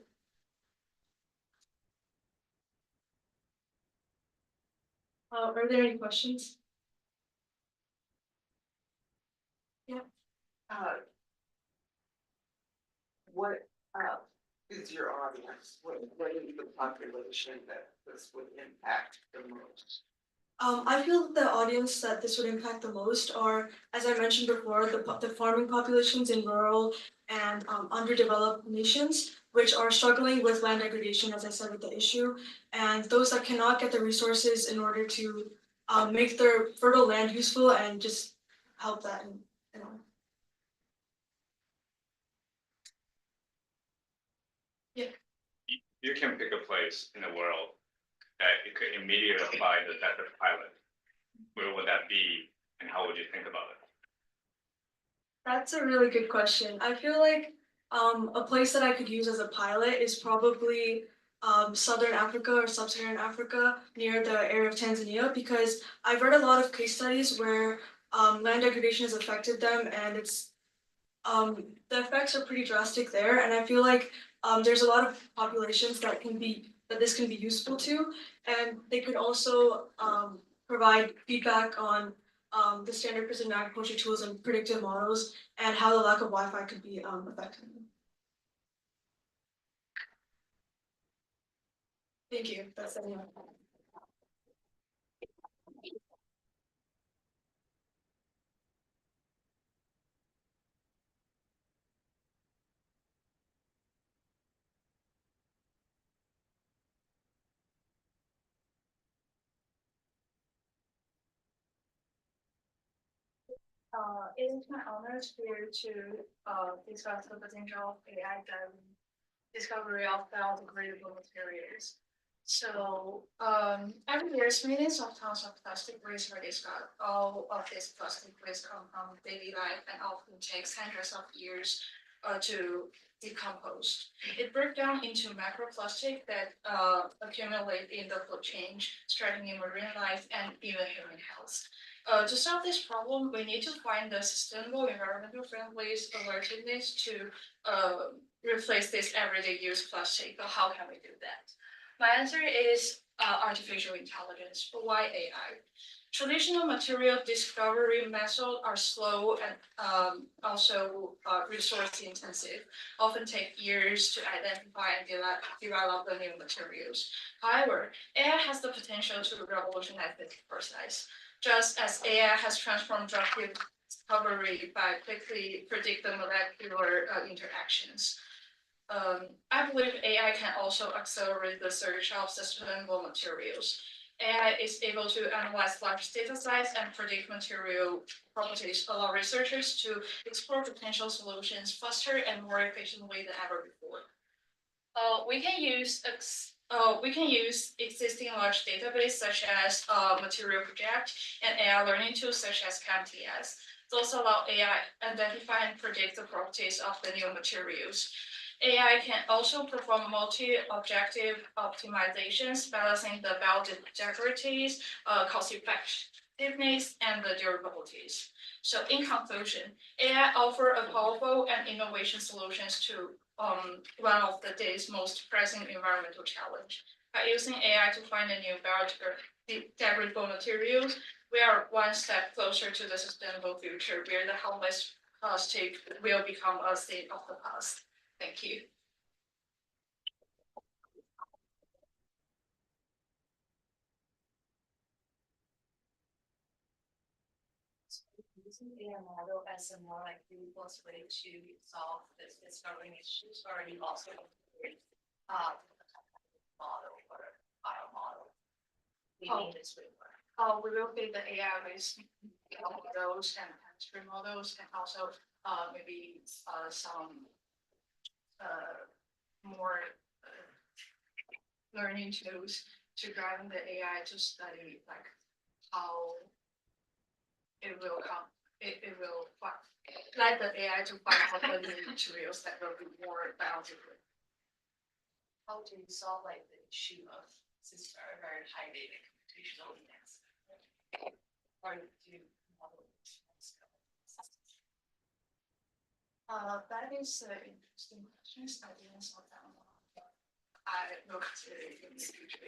Are there any questions? Yeah. What is your audience? What is the population that this would impact the most? I feel that the audience that this would impact the most are, as I mentioned before, the farming populations in rural and underdeveloped nations, which are struggling with land degradation, as I said, with the issue, and those that cannot get the resources in order to make their fertile land useful and just help that. Yeah. You can pick a place in the world that you could immediately apply the desert pilot. Where would that be, and how would you think about it? That's a really good question. I feel like a place that I could use as a pilot is probably Southern Africa or Sub-Saharan Africa near the area of Tanzania, because I've read a lot of case studies where land degradation has affected them, and the effects are pretty drastic there. And I feel like there's a lot of populations that this can be useful to, and they could also provide feedback on the standard precision agriculture tools and predictive models and how the lack of Wi-Fi could be affecting them. Thank you. That's it. It is my honor to be here to discuss the potential of AI-driven discovery of biodegradable materials. So every year, millions of tons of plastic waste are discarded. All of this plastic waste come from daily life and often takes hundreds of years to decompose. It breaks down into microplastic that accumulate in the food chain, threatening marine life and even human health. To solve this problem, we need to find a sustainable, environmental friendly alternatives to replace this everyday use plastic. But how can we do that? My answer is artificial intelligence. Why AI? Traditional material discovery methods are slow and also resource intensive, often take years to identify and develop the new materials. However, AI has the potential to revolutionize this process. Just as AI has transformed drug discovery by quickly predict the molecular interactions. I believe AI can also accelerate the search of sustainable materials. AI is able to analyze large data sets and predict material properties, allow researchers to explore potential solutions faster and more efficiently than ever before. We can use We can use existing large database such as Material Project and AI learning tools such as CAMTS. Those allow AI identify and predict the properties of the new materials. AI can also perform multi-objective optimizations, balancing the biodegradibilities, cost effectiveness, and the durabilities. So in conclusion, AI offer a powerful and innovation solutions to one of the day's most pressing environmental challenge. By using AI to find a new biodegradable materials, we are one step closer to the sustainable future where the harmless plastic will become a thing of the past. Thank you. Using AI model as a more like robust way to solve this discovering issues, or you also model or file model. We need this framework. We will feed the AI with models and chemistry models, and also maybe some more learning tools to guide the AI to study like how it will come. It will let the AI to find out the new materials that will be more biodegradable. How do you solve like the issue of since are very high data computational needs? Or do you model that is an interesting question. I didn't solve that one. I will consider it in the future.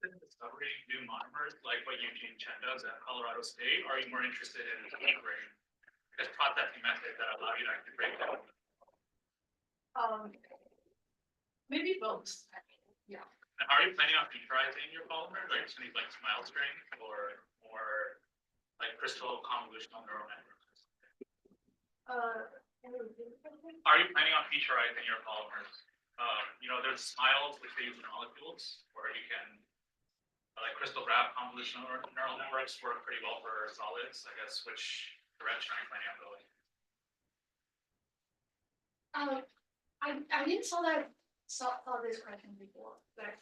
Discovering new monomers like what Eugene Chen does at Colorado State? Or are you more interested in integrating this processing method that allow you to actually break down? Maybe both. Yeah. And are you planning on featureizing your polymers, like using like smile string or more like crystal convolutional neural networks? Are you planning on featureizing your polymers? There's smiles which they use in molecules, or you can like crystal graph convolutional neural networks work pretty well for solids. I guess which direction are you planning on going? I didn't saw this question before, but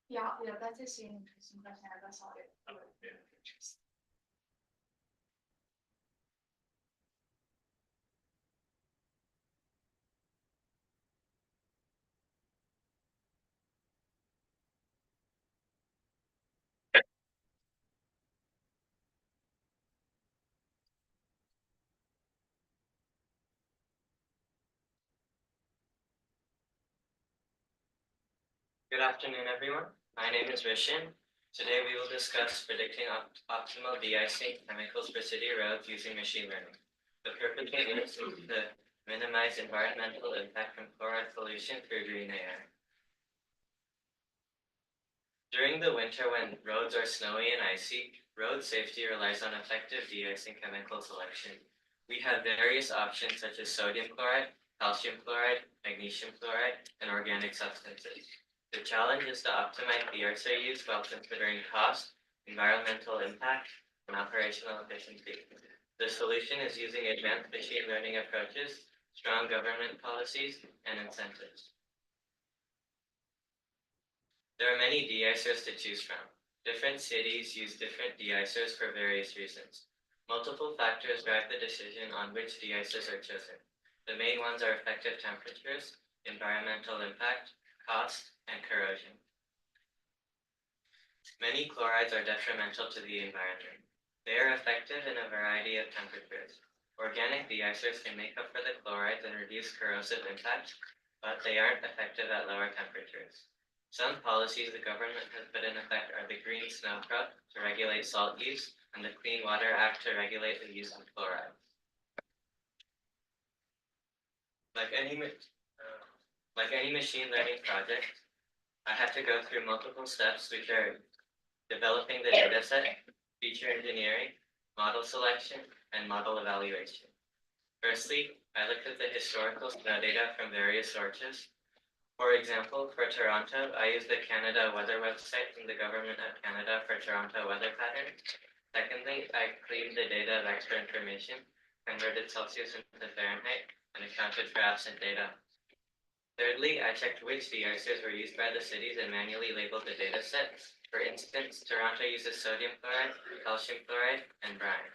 yeah, that is an interesting question. I never saw it. Good afternoon, everyone. My name is Rishan. Today we will discuss predicting optimal de-icing chemicals for city roads using machine learning. The purpose of this is to minimize environmental impact from chloride pollution through green AI. During the winter when roads are snowy and icy, road safety relies on effective de-icing chemical selection. We have various options such as sodium chloride, calcium chloride, magnesium chloride, and organic substances. The challenge is to optimize de-icer use while considering cost, environmental impact, and operational efficiency. The solution is using advanced machine learning approaches, strong government policies, and incentives. There are many de-icers to choose from. Different cities use different de-icers for various reasons. Multiple factors drive the decision on which de-icers are chosen. The main ones are effective temperatures, environmental impact, cost, and corrosion. Many chlorides are detrimental to the environment. They are effective in a variety of temperatures. Organic de-icers can make up for the chlorides and reduce corrosive impact, but they aren't effective at lower temperatures. Some policies the government has put in effect are the Green Snow Crop to regulate salt use and the Clean Water Act to regulate the use of chloride. Like any machine learning project, I have to go through multiple steps, which are developing the dataset, feature engineering, model selection, and model evaluation. Firstly, I looked at the historical snow data from various sources. For example, for Toronto, I use the Canada weather website from the Government of Canada for Toronto weather patterns. Secondly, I cleaned the data of extra information, converted Celsius into Fahrenheit, and accounted for absent data. Thirdly, I checked which de-icers were used by the cities and manually labeled the data set. For instance, Toronto uses sodium chloride, calcium chloride, and brine.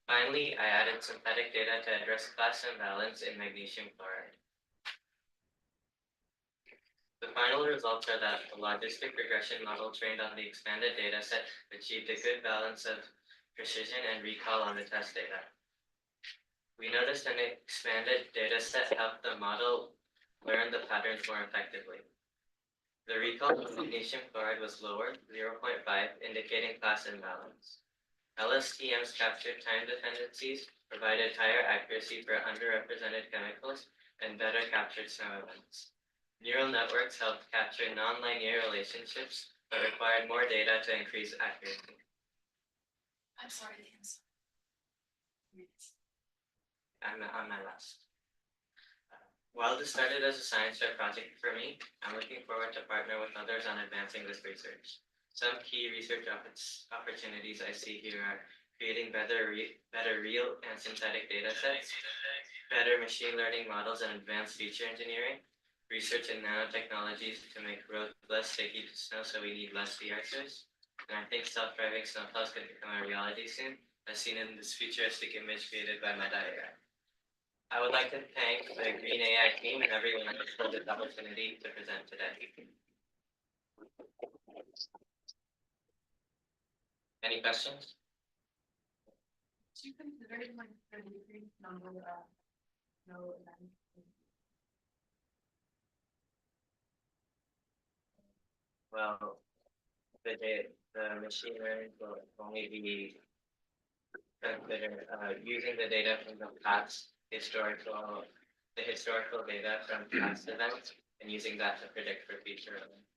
Finally, I added synthetic data to address class imbalance in magnesium chloride. The final results are that the logistic regression model trained on the expanded dataset achieved a good balance of precision and recall on the test data. We noticed an expanded dataset helped the model learn the patterns more effectively. The recall of magnesium chloride was lower, 0.5, indicating class imbalance. LSTMs captured time dependencies, provided higher accuracy for underrepresented chemicals, and better captured snow events. Neural networks helped capture non-linear relationships, but required more data to increase accuracy. I'm sorry, Hans. I'm on my last. While this started as a science fair project for me, I'm looking forward to partner with others on advancing this research. Some key research opportunities I see here are creating better real and synthetic data sets, better machine learning models and advanced feature engineering, research in nanotechnologies to make roads less sticky to snow so we need less de-icers. And I think self-driving snowplows could become a reality soon, as seen in this futuristic image created by Meta AI. I would like to thank the Green AI team and everyone else for this opportunity to present today. Any questions? Do you consider like the increased number of no events? Well, the machine learning will only be considered using the data from the past historical data from past events and using that to predict for future events.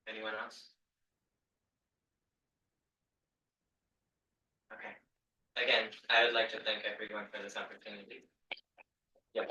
Anyone else? Okay. Again, I would like to thank everyone for this opportunity. Yeah.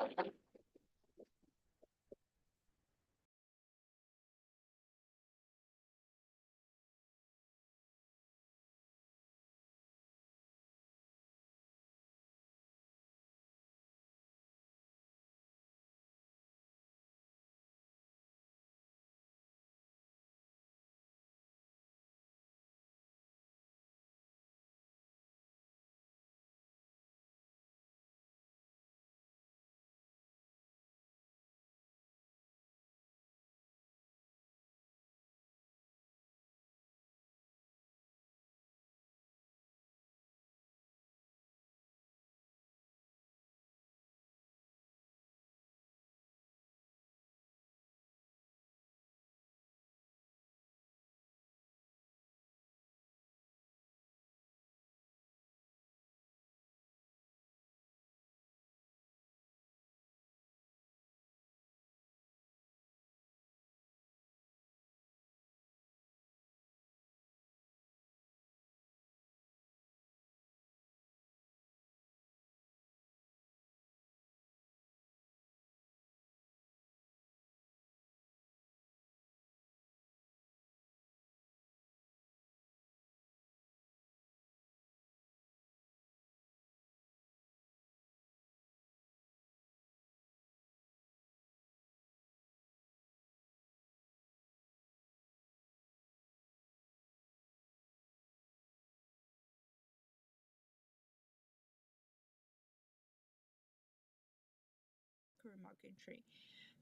market entry.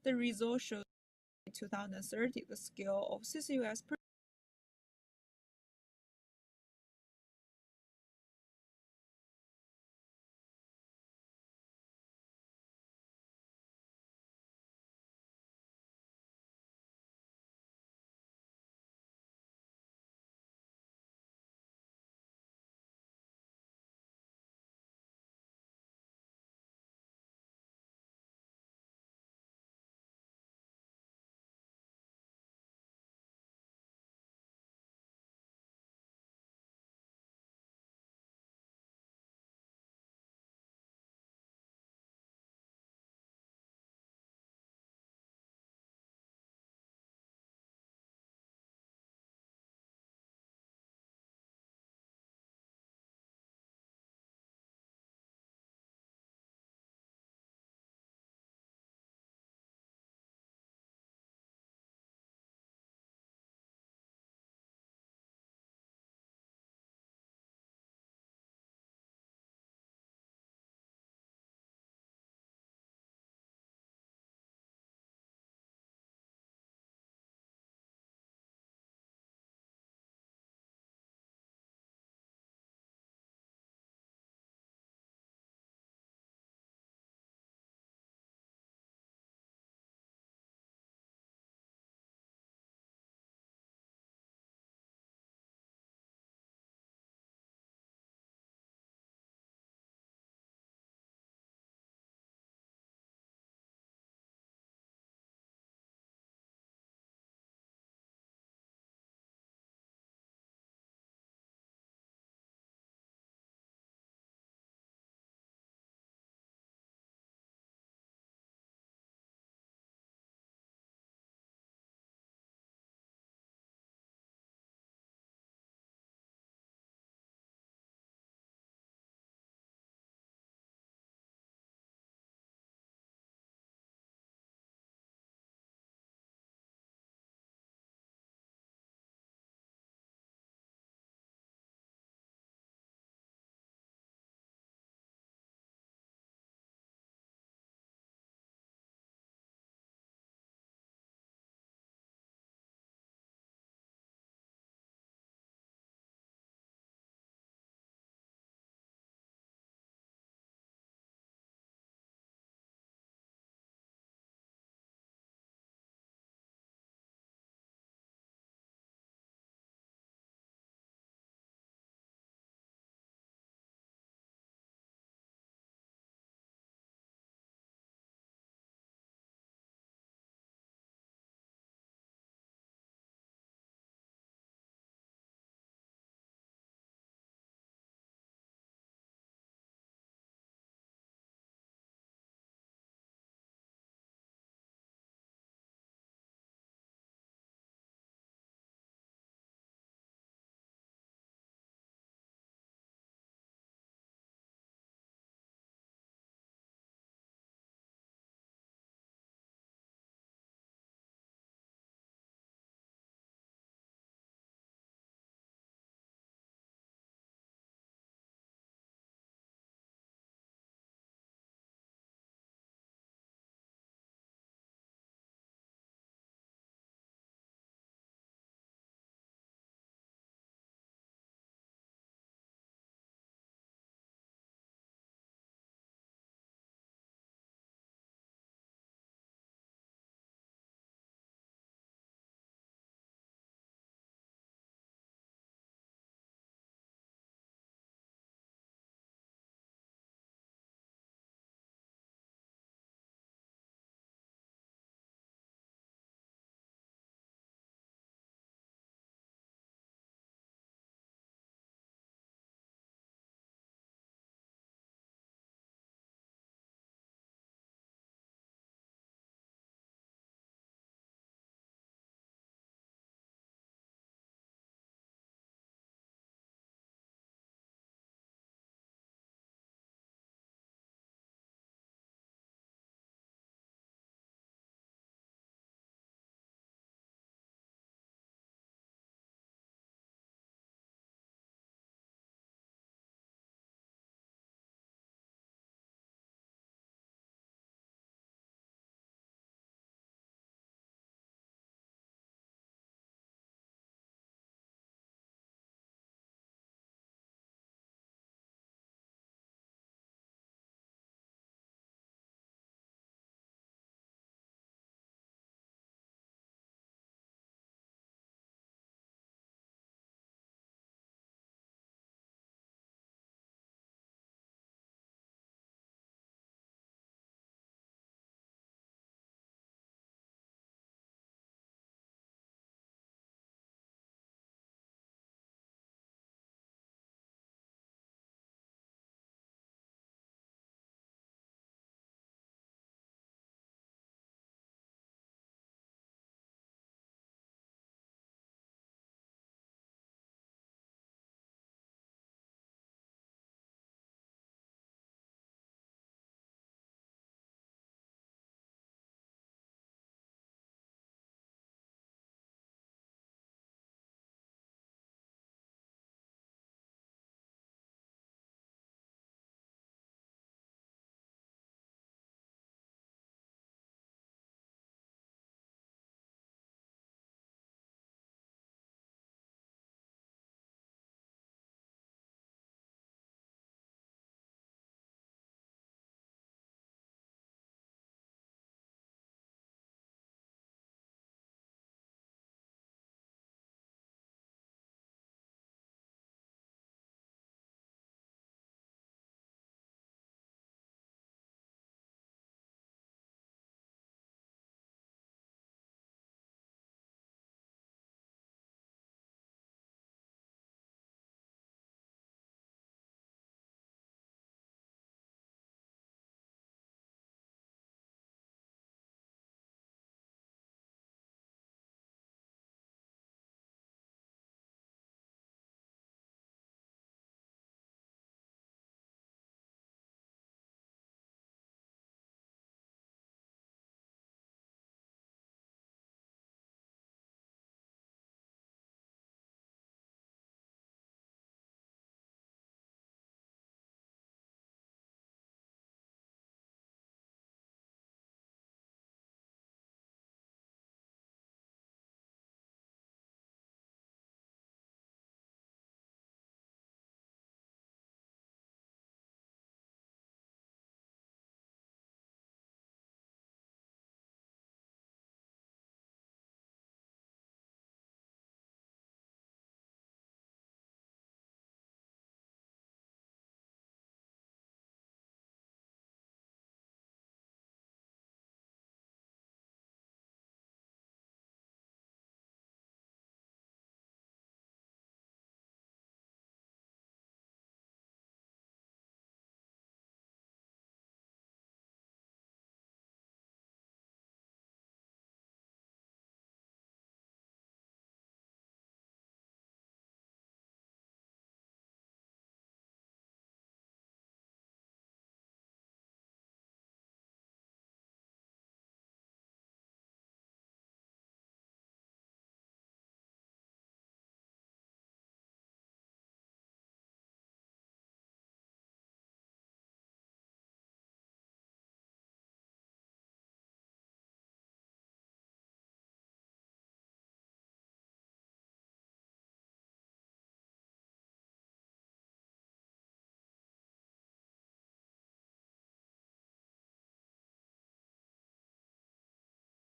The result shows in 2030 the scale of CCUS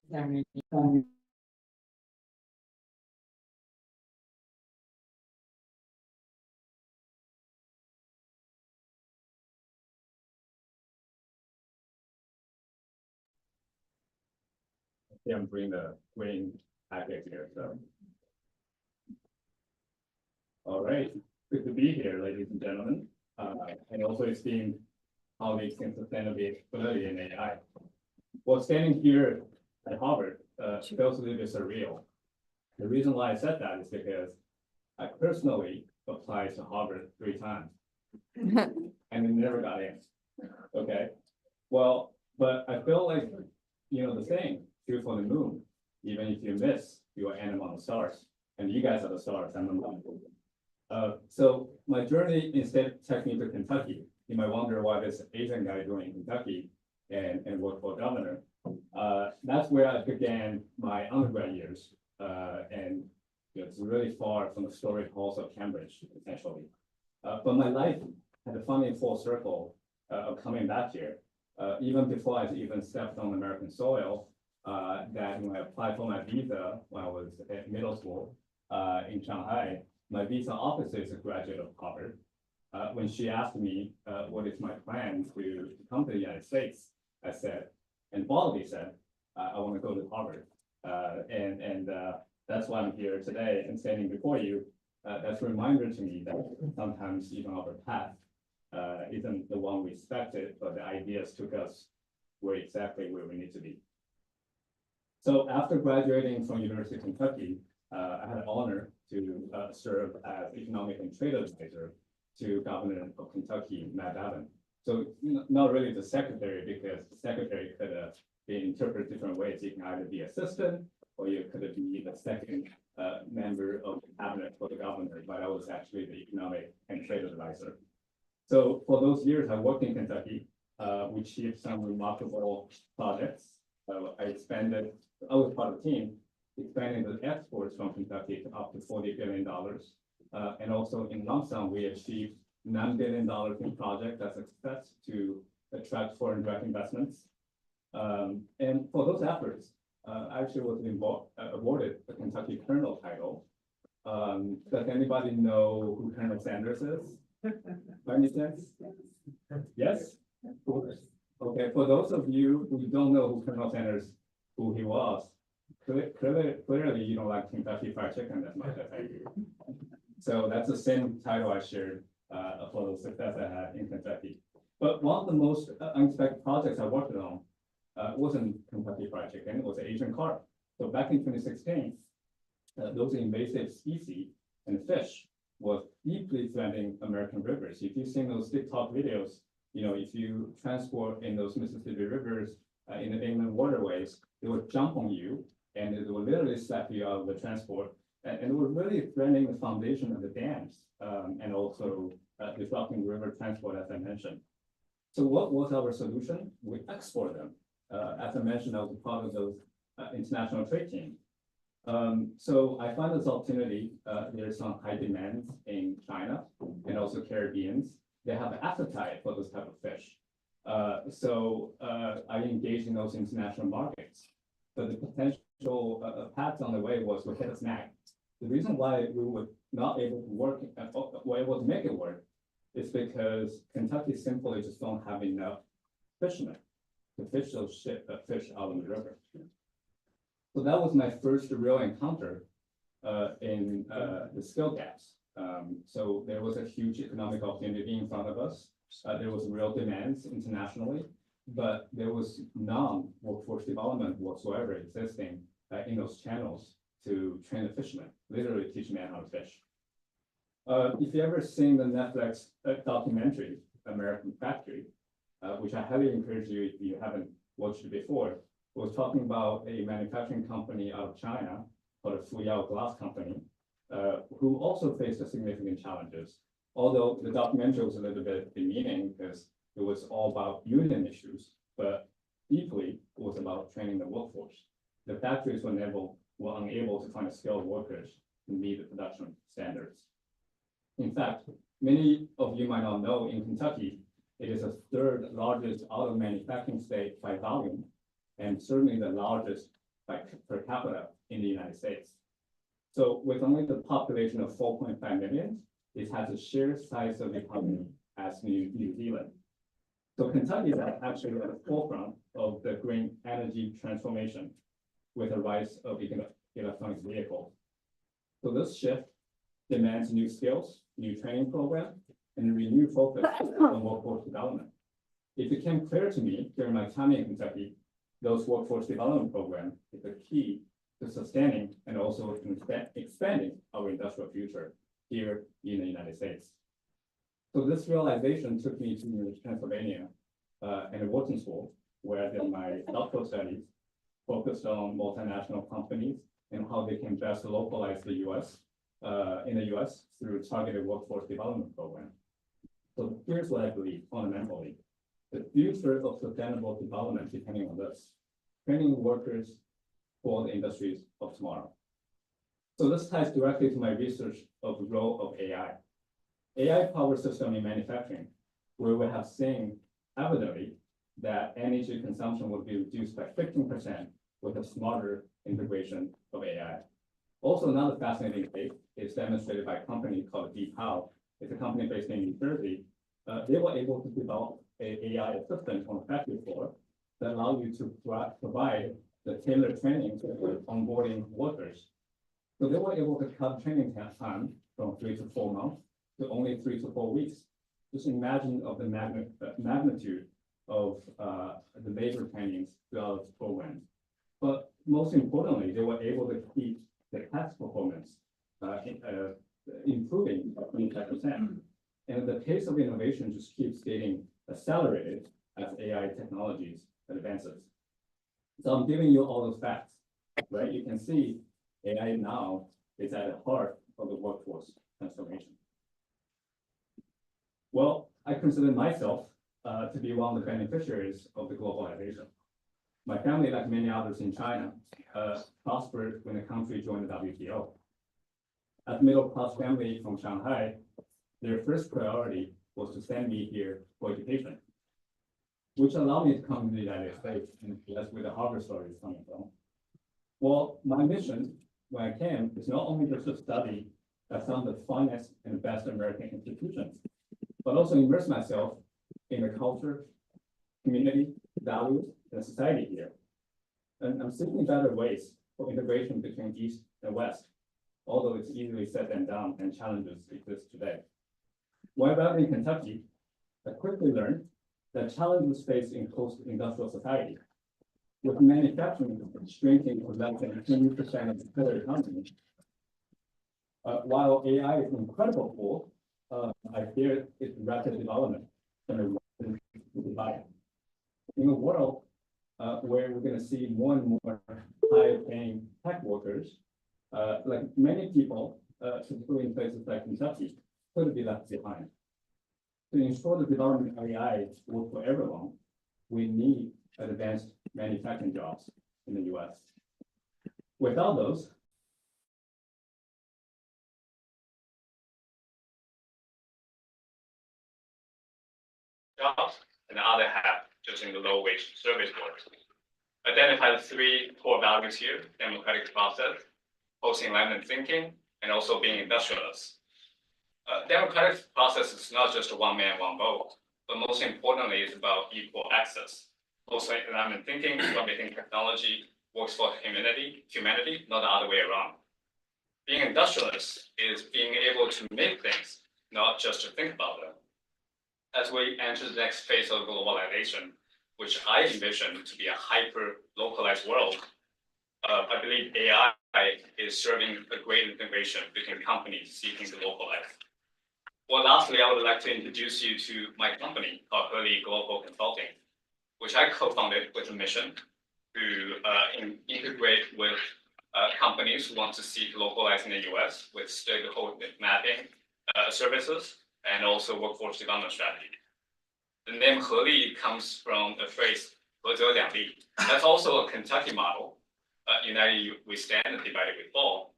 Yeah, I'm bringing the green packet here, so. All right, good to be here, ladies and gentlemen, and also esteemed colleagues in sustainability and AI. Well, standing here at Harvard feels a little bit surreal. The reason why I said that is because I personally applied to Harvard 3 times and never got in. Okay, well, but I feel like, the saying, shoot for the moon. Even if you miss, you are animal on the stars, and you guys are the stars. I'm the moon. So my journey instead took me to Kentucky. You might wonder why this Asian guy doing Kentucky and work for governor. That's where I began my undergrad years, and it's really far from the storied halls of Cambridge, essentially. But my life had a funny full circle of coming back here. Even before I even stepped on American soil, that when I applied for my visa when I was at middle school in Shanghai, my visa officer is a graduate of Harvard. When she asked me what is my plan to come to the United States, I said, and boldly said, I want to go to Harvard. And that's why I'm here today and standing before you. That's a reminder to me that sometimes even our path isn't the one we expected, but the ideas took us where we need to be. So after graduating from University of Kentucky, I had the honor to serve as economic and trade advisor to Governor of Kentucky, Matt Allen. So not really the secretary, because the secretary could be interpreted different ways. You can either be assistant or you could be the second member of the cabinet for the governor, but I was actually the economic and trade advisor. So for those years I worked in Kentucky, we achieved some remarkable projects. I was part of the team expanding the exports from Kentucky to up to $40 billion. And also in lump sum, we achieved $9 billion in project as a success to attract foreign direct investments. And for those efforts, I actually was awarded the Kentucky Colonel title. Does anybody know who Colonel Sanders is? By any chance? Yes? Okay, for those of you who don't know who Colonel Sanders, who he was, clearly you don't like Kentucky Fried Chicken as much as I do. So that's the same title I shared for the success I had in Kentucky. But one of the most unexpected projects I worked on wasn't Kentucky Fried Chicken, it was Asian carp. So back in 2016, those invasive species and fish was deeply threatening American rivers. If you've seen those TikTok videos, if you transport in those Mississippi rivers, in the inland waterways, they would jump on you and it would literally slap you out of the transport. And it was really threatening the foundation of the dams and also disrupting river transport, as I mentioned. So what was our solution? We export them. As I mentioned, I was part of those international trade team. So I found this opportunity. There's some high demands in China and also Caribbeans. They have an appetite for this type of fish. So I engaged in those international markets. But the potential path on the way was we hit a snag. The reason why we were not able to work, were able to make it work, is because Kentucky simply just don't have enough fishermen to fish those fish out of the river. So that was my first real encounter in the skill gaps. So there was a huge economic opportunity in front of us. There was real demands internationally, but there was none workforce development whatsoever existing in those channels to train the fishermen, literally teach men how to fish. If you ever seen the Netflix documentary, American Factory, which I highly encourage you if you haven't watched it before, was talking about a manufacturing company out of China called a Fuyao Glass Company, who also faced significant challenges. Although the documentary was a little bit demeaning because it was all about union issues, but deeply it was about training the workforce. The factories were unable to find skilled workers to meet the production standards. In fact, many of you might not know in Kentucky, it is the third largest auto manufacturing state by volume, and certainly the largest per capita in the United States. So with only the population of 4.5 million, it has a sheer size of economy as New Zealand. So Kentucky is actually at the forefront of the green energy transformation with the rise of electronic vehicles. So this shift demands new skills, new training programs, and a renewed focus on workforce development. It became clear to me during my time in Kentucky, those workforce development programs is the key to sustaining and also expanding our industrial future here in the United States. So this realization took me to Pennsylvania and a Wharton School, where I did my doctoral studies focused on multinational companies and how they can best localize the US in the US through targeted workforce development program. So here's what I believe fundamentally. The future of sustainable development depending on this, training workers for the industries of tomorrow. So this ties directly to my research of the role of AI. AI powered system in manufacturing, where we have seen evidently that energy consumption will be reduced by 15% with a smarter integration of AI. Also, another fascinating case is demonstrated by a company called DeepHow. It's a company based in New Jersey. They were able to develop an AI assistant on the factory floor that allow you to provide the tailored training for onboarding workers. So they were able to cut training time from 3 to 4 months to only 3 to 4 weeks. Just imagine of the magnitude of the labor trainings throughout this program. But most importantly, they were able to keep the test performance improving by 25%. And the pace of innovation just keeps getting accelerated as AI technologies advances. So I'm giving you all those facts, right? You can see AI now is at the heart of the workforce transformation. Well, I consider myself to be one of the beneficiaries of the globalization. My family, like many others in China, prospered when the country joined the WTO. As a middle-class family from Shanghai, their first priority was to send me here for education, which allowed me to come to the United States, and that's where the Harvard story is coming from. Well, my mission when I came is not only just to study at some of the finest and best American institutions, but also immerse myself in the culture, community, values, and society here. And I'm seeking better ways for integration between East and West, although it's easily said than done and challenges exist today. While back in Kentucky, I quickly learned that challenges faced in post-industrial society, with manufacturing shrinking to less than 20% of the total economy. While AI is an incredible tool, I fear its rapid development and divide. In a world where we're going to see more and more high-paying tech workers, like many people, particularly in places like Kentucky, could be left behind. To ensure the development of AI work for everyone, we need advanced manufacturing jobs in the US. Without those, jobs, and the other half just in the low-wage service work. Identify the 3 core values here: democratic process, post-enlightenment thinking, and also being industrialists. Democratic process is not just a one man, one vote, but most importantly, it's about equal access. Post-enlightenment thinking is when we think technology works for humanity, not the other way around. Being industrialist is being able to make things, not just to think about them. As we enter the next phase of globalization, which I envision to be a hyper-localized world, I believe AI is serving a great integration between companies seeking to localize. Well, lastly, I would like to introduce you to my company called Hurley Global Consulting, which I co-founded with a mission to integrate with companies who want to seek localize in the US with stakeholder mapping services and also workforce development strategy. The name Hurley comes from the phrase 合则两利. That's also a Kentucky model. United we stand and divided we fall.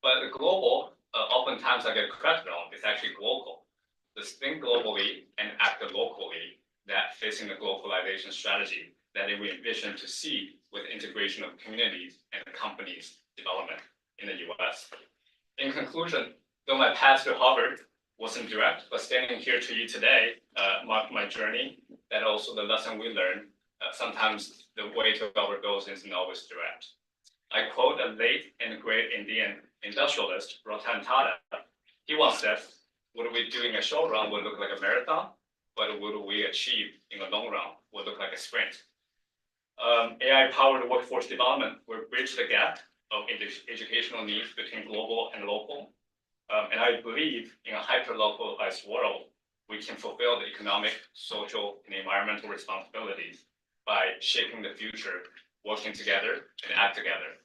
But the global, oftentimes I get credit on, it's actually global. Let's think globally and act locally that fits in the globalization strategy that we envision to see with integration of communities and companies development in the US. In conclusion, though my path to Harvard wasn't direct, but standing here to you today marked my journey, and also the lesson we learned. Sometimes the way to our goals isn't always direct. I quote a late and great Indian industrialist, Ratan Tata. He once said, what we do in a short run will look like a marathon, but what we achieve in the long run will look like a sprint. AI-powered workforce development will bridge the gap of educational needs between global and local. And I believe in a hyper-localized world, we can fulfill the economic, social, and environmental responsibilities by shaping the future, working together, and act together.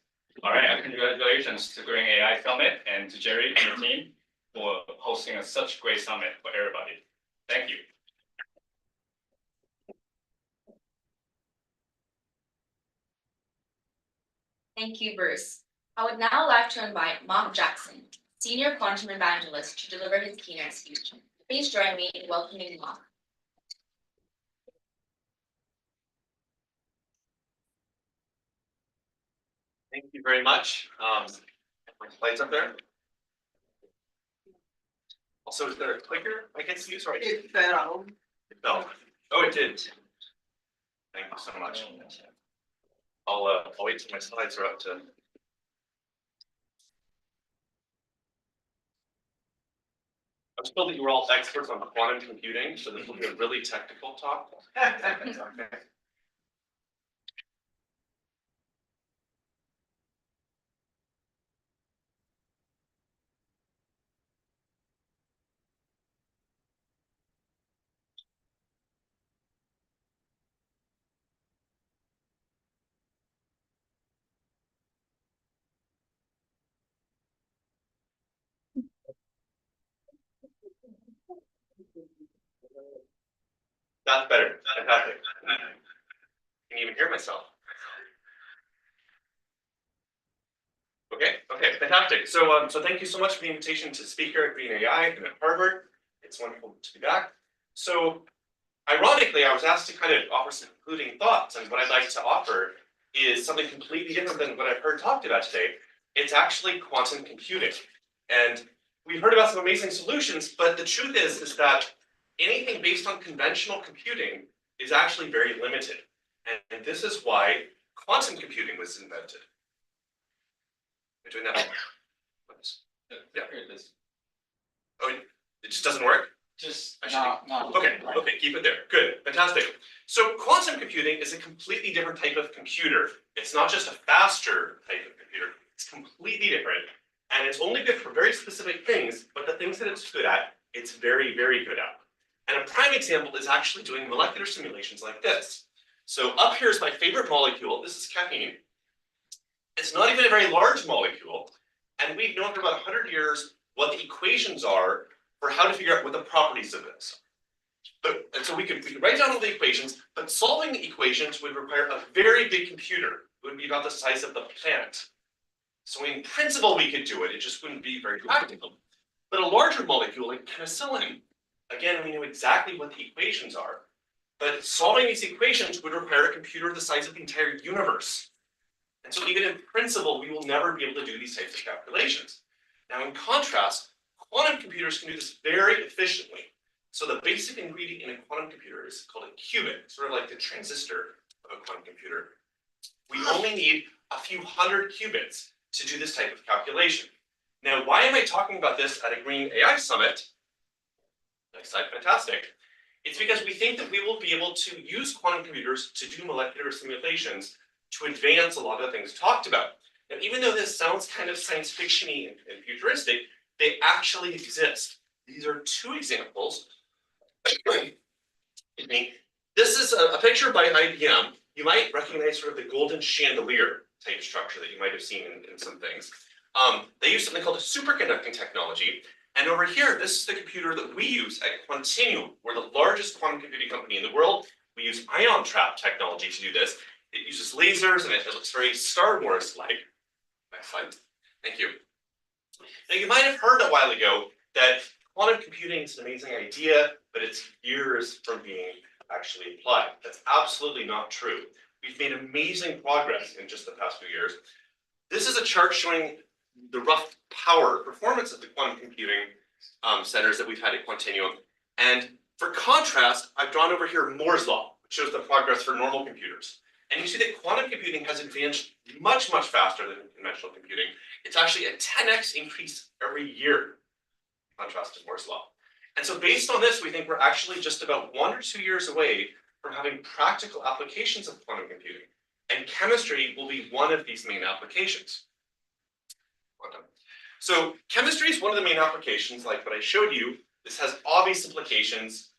All right, congratulations to Green AI Summit and to Jerry and the team for hosting such great summit for everybody. Thank you. Thank you, Bruce. I would now like to invite Mark Jackson, Senior Quantum Evangelist, to deliver his keynote speech. Please join me in welcoming Mark. Thank you very much. My slides up there. Also, is there a clicker I can use? Right? It fell. It fell. Oh, it did. Thank you so much. I'll wait till my slides are up to. I was told that you were all experts on quantum computing, so this will be a really technical talk. Okay. That's better. Fantastic. I can even hear myself. Okay, fantastic. So thank you so much for the invitation to speak here at Green AI and at Harvard. It's wonderful to be back. So ironically, I was asked to kind of offer some concluding thoughts, and what I'd like to offer is something completely different than what I've heard talked about today. It's actually quantum computing. And we've heard about some amazing solutions, but the truth is that anything based on conventional computing is actually very limited. And this is why quantum computing was invented. Am I doing that? Yeah. Oh, it just doesn't work? Just no. Okay, keep it there. Good, fantastic. So quantum computing is a completely different type of computer. It's not just a faster type of computer. It's completely different. And it's only good for very specific things, but the things that it's good at, it's very, very good at. And a prime example is actually doing molecular simulations like this. So up here is my favorite molecule. This is caffeine. It's not even a very large molecule. And we've known for about 100 years what the equations are for how to figure out what the properties of this. And so we could write down all the equations, but solving the equations would require a very big computer. It would be about the size of the planet. So in principle, we could do it. It just wouldn't be very practical. But a larger molecule like penicillin, again, we know exactly what the equations are. But solving these equations would require a computer the size of the entire universe. And so even in principle, we will never be able to do these types of calculations. Now, in contrast, quantum computers can do this very efficiently. So the basic ingredient in a quantum computer is called a qubit, sort of like the transistor of a quantum computer. We only need a few hundred qubits to do this type of calculation. Now, why am I talking about this at a Green AI Summit? Next slide, fantastic. It's because we think that we will be able to use quantum computers to do molecular simulations to advance a lot of the things talked about. Now, even though this sounds kind of science fiction-y and futuristic, they actually exist. These are two examples. This is a picture by IBM. You might recognize sort of the golden chandelier type structure that you might have seen in some things. They use something called a superconducting technology. And over here, this is the computer that we use at Quantinuum. We're the largest quantum computing company in the world. We use ion trap technology to do this. It uses lasers, and it looks very Star Wars-like. Next slide. Thank you. Now, you might have heard a while ago that quantum computing is an amazing idea, but it's years from being actually applied. That's absolutely not true. We've made amazing progress in just the past few years. This is a chart showing the rough power performance of the quantum computing centers that we've had at Quantinuum. And for contrast, I've drawn over here Moore's law, which shows the progress for normal computers. And you see that quantum computing has advanced much, much faster than conventional computing. It's actually a 10x increase every year, in contrast to Moore's law. And so based on this, we think we're actually just about 1 or 2 years away from having practical applications of quantum computing. And chemistry will be one of these main applications. So chemistry is one of the main applications, like what I showed you. This has obvious implications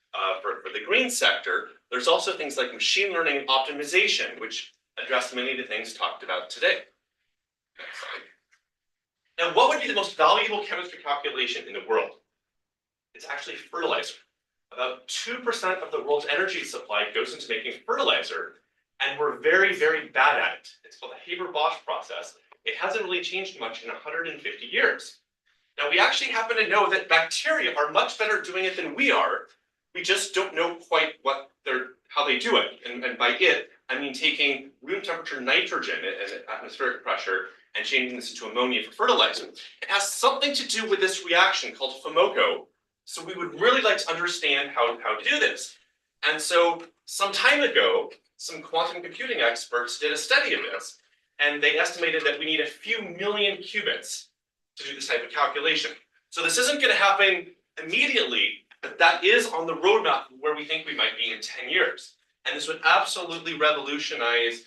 for the green sector. There's also things like machine learning and optimization, which address many of the things talked about today. Next slide. Now, what would be the most valuable chemistry calculation in the world? It's actually fertilizer. About 2% of the world's energy supply goes into making fertilizer, and we're very, very bad at it. It's called the Haber-Bosch process. It hasn't really changed much in 150 years. Now, we actually happen to know that bacteria are much better at doing it than we are. We just don't know quite how they do it. And by it, I mean taking room temperature nitrogen at atmospheric pressure and changing this into ammonia for fertilizer. It has something to do with this reaction called FOMOCO. So we would really like to understand how to do this. And so some time ago, some quantum computing experts did a study of this, and they estimated that we need a few million qubits to do this type of calculation. So this isn't going to happen immediately, but that is on the roadmap where we think we might be in 10 years. And this would absolutely revolutionize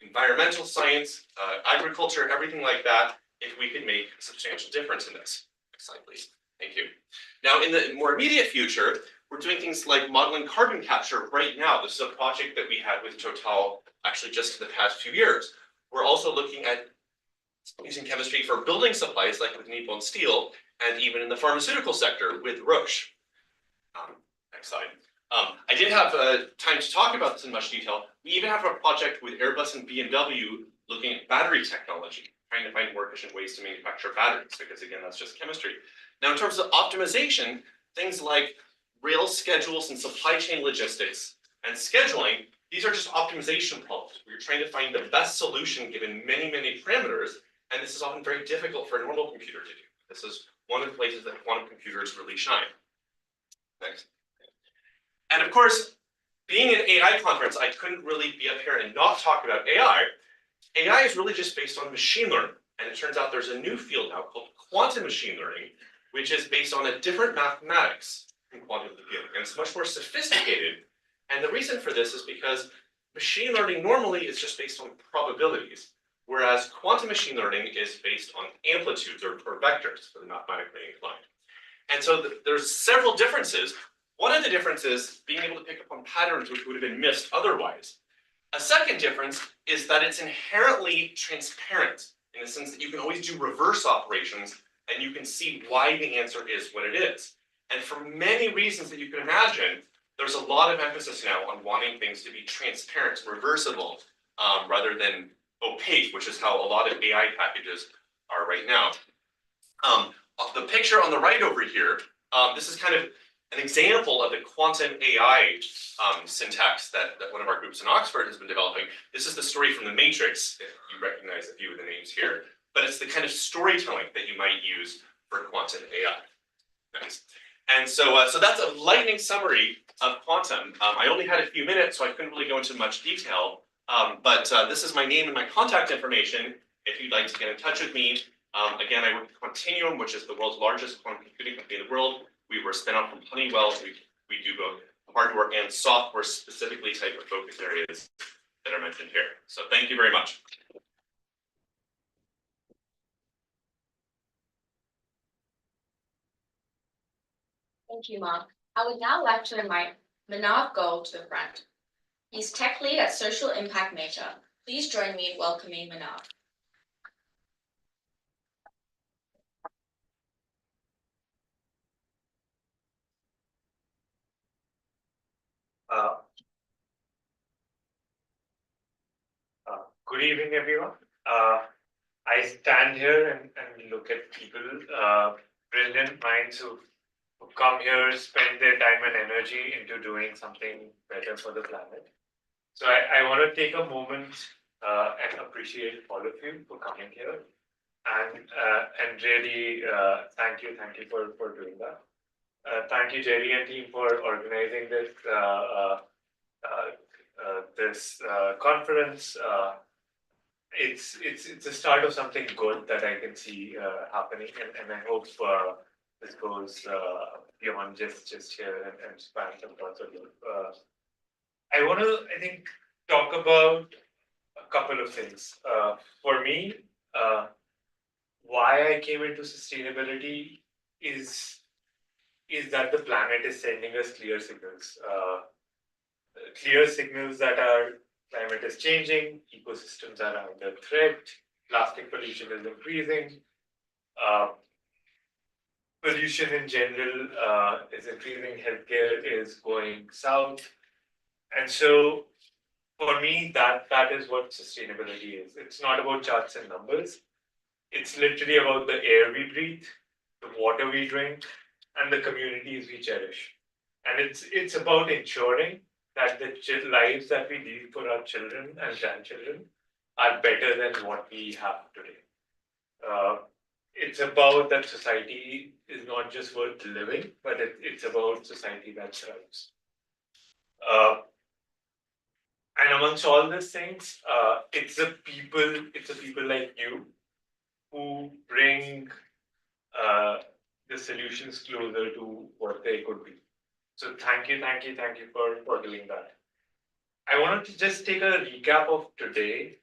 environmental science, agriculture, everything like that, if we could make a substantial difference in this. Next slide, please. Thank you. Now, in the more immediate future, we're doing things like modeling carbon capture right now. This is a project that we had with Total actually just in the past few years. We're also looking at using chemistry for building supplies like with Nippon Steel, and even in the pharmaceutical sector with Roche. Next slide. I didn't have time to talk about this in much detail. We even have a project with Airbus and BMW looking at battery technology, trying to find more efficient ways to manufacture batteries, because again, that's just chemistry. Now, in terms of optimization, things like rail schedules and supply chain logistics and scheduling, these are just optimization problems. We're trying to find the best solution given many, many parameters, and this is often very difficult for a normal computer to do. This is one of the places that quantum computers really shine. Next. And of course, being an AI conference, I couldn't really be up here and not talk about AI. AI is really just based on machine learning. And it turns out there's a new field now called quantum machine learning, which is based on a different mathematics from quantum computing. And it's much more sophisticated. And the reason for this is because machine learning normally is just based on probabilities, whereas quantum machine learning is based on amplitudes or vectors for the mathematically inclined. And so there's several differences. One of the differences being able to pick up on patterns which would have been missed otherwise. A second difference is that it's inherently transparent in the sense that you can always do reverse operations and you can see why the answer is what it is. And for many reasons that you can imagine, there's a lot of emphasis now on wanting things to be transparent, reversible, rather than opaque, which is how a lot of AI packages are right now. The picture on the right over here, this is kind of an example of the quantum AI syntax that one of our groups in Oxford has been developing. This is the story from The Matrix, if you recognize a few of the names here, but it's the kind of storytelling that you might use for quantum AI. Nice. And so, so that's a lightning summary of quantum. I only had a few minutes, so I couldn't really go into much detail, but this is my name and my contact information if you'd like to get in touch with me. Again, I work at Quantinuum, which is the world's largest quantum computing company in the world. We were spun out from Honeywell. We do both hardware and software, specifically type of focus areas that are mentioned here. So thank you very much. Thank you, Mark. I would now like to invite Manav Goel to the front. He's tech lead at Social Impact Meta. Please join me in welcoming Manav. Good evening, everyone. I stand here and look at people, brilliant minds who come here, spend their time and energy into doing something better for the planet. So I want to take a moment and appreciate all of you for coming here, and really thank you for doing that. Thank you, Jerry and team, for organizing this conference. It's a start of something good that I can see happening, and I hope this goes beyond just here and spans across the globe. I want to, I think, talk about a couple of things. For me, why I came into sustainability is that the planet is sending us clear signals that our climate is changing, ecosystems are under threat, plastic pollution is increasing, pollution in general is increasing, healthcare is going south. And so for me, that is what sustainability is. It's not about charts and numbers. It's literally about the air we breathe, the water we drink, and the communities we cherish. And it's about ensuring that the lives that we leave for our children and grandchildren are better than what we have today. It's about that society is not just worth living, but it's about society that thrives. And amongst all these things, it's the people like you who bring the solutions closer to what they could be. So thank you for doing that. I wanted to just take a recap of today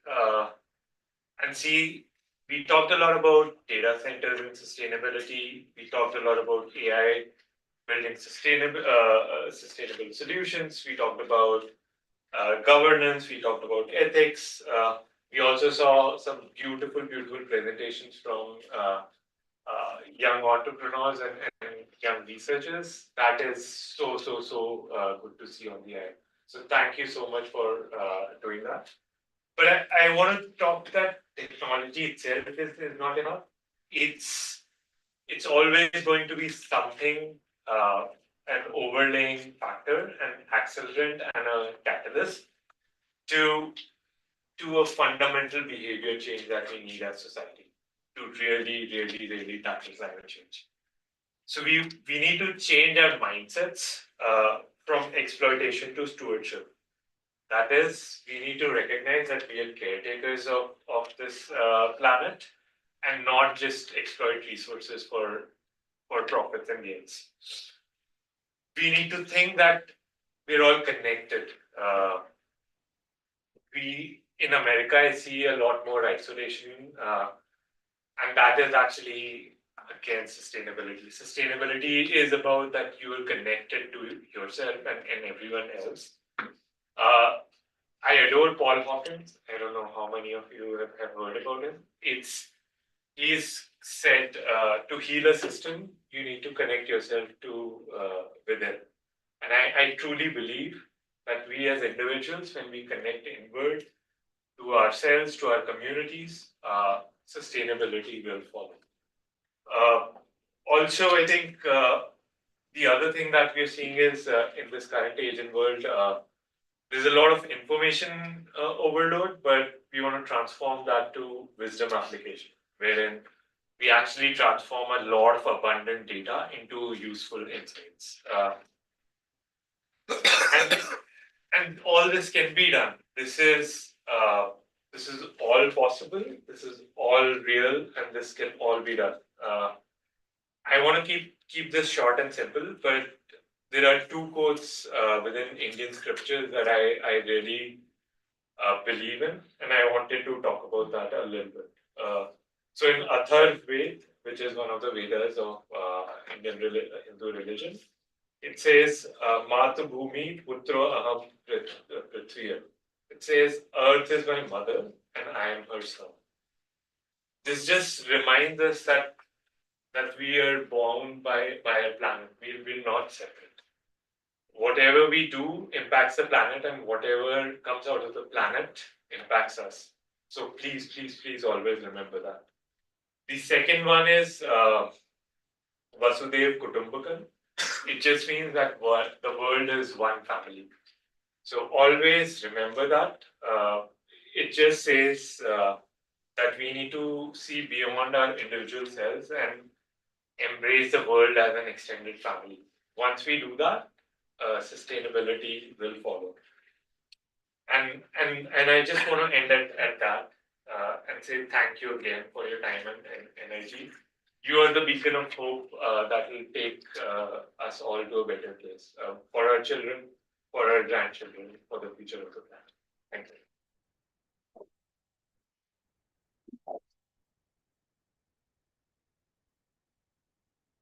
and see, we talked a lot about data centers and sustainability. We talked a lot about AI building sustainable solutions. We talked about governance. We talked about ethics. We also saw some beautiful presentations from young entrepreneurs and young researchers. That is so good to see on the air. So thank you so much for doing that. But I want to talk that technology itself is not enough. It's always going to be something, an overlaying factor, an accelerant, and a catalyst to a fundamental behavior change that we need as society to really tackle climate change. So we need to change our mindsets from exploitation to stewardship. That is, we need to recognize that we are caretakers of this planet and not just exploit resources for profits and gains. We need to think that we're all connected. In America, I see a lot more isolation, and that is actually against sustainability. Sustainability is about that you are connected to yourself and everyone else. I adore Paul Hawkins. I don't know how many of you have heard about him. He's said to heal a system, you need to connect yourself to within. And I truly believe that we as individuals, when we connect inward to ourselves, to our communities, sustainability will follow. Also, I think the other thing that we're seeing is in this current age and world, there's a lot of information overload, but we want to transform that to wisdom application, wherein we actually transform a lot of abundant data into useful insights. And all this can be done. This is all possible. This is all real, and this can all be done. I want to keep this short and simple, but there are two quotes within Indian scriptures that I really believe in, and I wanted to talk about that a little bit. So in Atharv-Ved, which is one of the Vedas of Indian Hindu religion, it says, Matu Bhumi Putro Aham Prithviya. It says, Earth is my mother and I am her son. This just reminds us that we are bound by our planet. We're not separate. Whatever we do impacts the planet, and whatever comes out of the planet impacts us. So please always remember that. The second one is Vasudev Kutumbakam. It just means that the world is one family. So always remember that. It just says that we need to see beyond our individual selves and embrace the world as an extended family. Once we do that, sustainability will follow. And I just want to end at that and say thank you again for your time and energy. You are the beacon of hope that will take us all to a better place for our children, for our grandchildren, for the future of the planet. Thank you.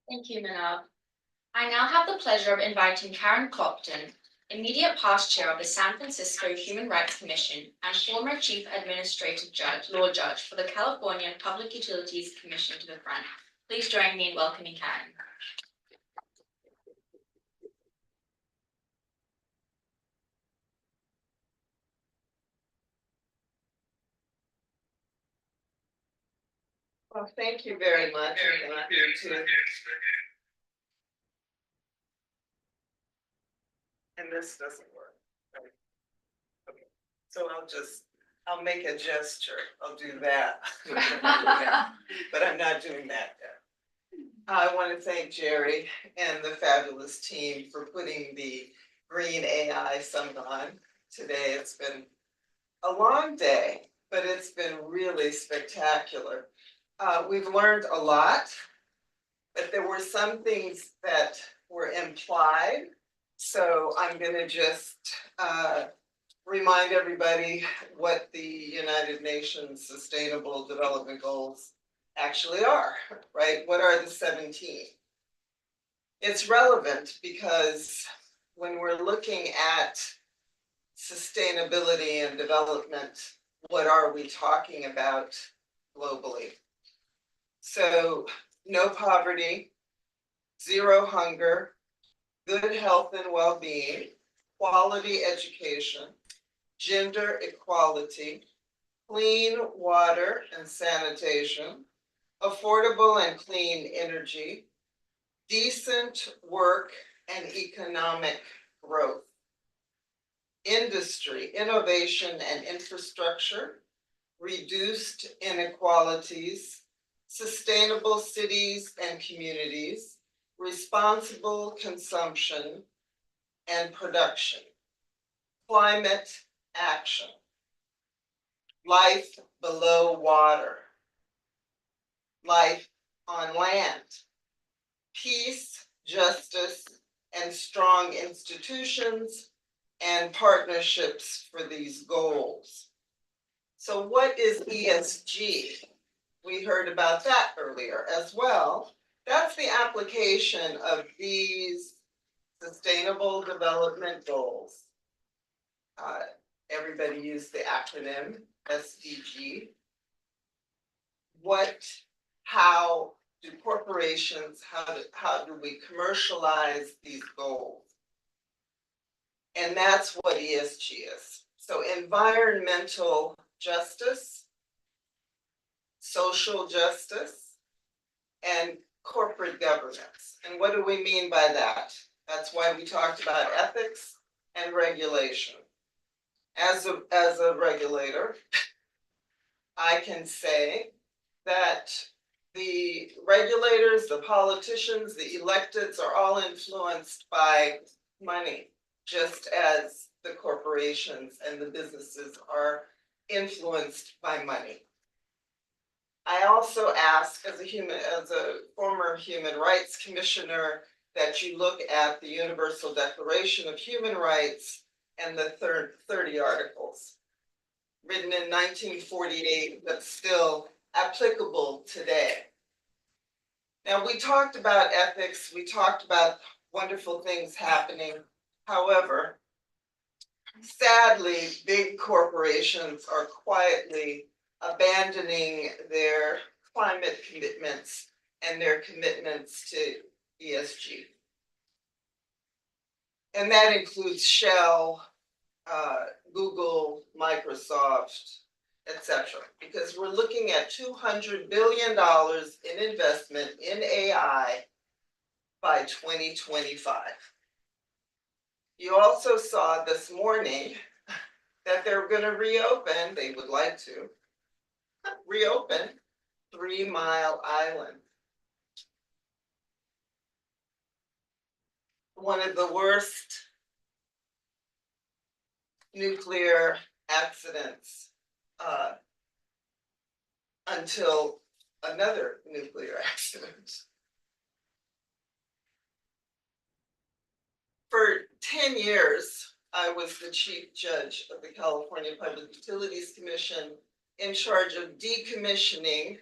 Thank you, Manav. I now have the pleasure of inviting Karen Clopton, immediate past chair of the San Francisco Human Rights Commission and former chief administrative law judge for the California Public Utilities Commission to the front. Please join me in welcoming Karen. Well, thank you very much. Thank you too. And this doesn't work. Right. Okay. So I'll make a gesture. I'll do that. But I'm not doing that yet. I want to thank Jerry and the fabulous team for putting the Green AI Summit on today. It's been a long day, but it's been really spectacular. We've learned a lot, but there were some things that were implied. So I'm going to just remind everybody what the United Nations Sustainable Development Goals actually are, right? What are the 17? It's relevant because when we're looking at sustainability and development, what are we talking about globally? So no poverty, zero hunger, good health and well-being, quality education, gender equality, clean water and sanitation, affordable and clean energy, decent work and economic growth, industry, innovation and infrastructure, reduced inequalities, sustainable cities and communities, responsible consumption and production, climate action, life below water, life on land, peace, justice, and strong institutions and partnerships for these goals. So what is ESG? We heard about that earlier as well. That's the application of these Sustainable Development Goals. Everybody used the acronym SDG. How do corporations, how do we commercialize these goals? And that's what ESG is. So environmental justice, social justice, and corporate governance. And what do we mean by that? That's why we talked about ethics and regulation. As a regulator, I can say that the regulators, the politicians, the electeds are all influenced by money, just as the corporations and the businesses are influenced by money. I also ask as a former human rights commissioner that you look at the Universal Declaration of Human Rights and the 30 articles written in 1948, but still applicable today. Now, we talked about ethics, we talked about wonderful things happening. However, sadly, big corporations are quietly abandoning their climate commitments and their commitments to ESG. And that includes Shell, Google, Microsoft, etc. Because we're looking at $200 billion in investment in AI by 2025. You also saw this morning that they're gonna reopen, they would like to reopen 3 Mile Island. One of the worst nuclear accidents until another nuclear accident. For 10 years, I was the chief judge of the California Public Utilities Commission in charge of decommissioning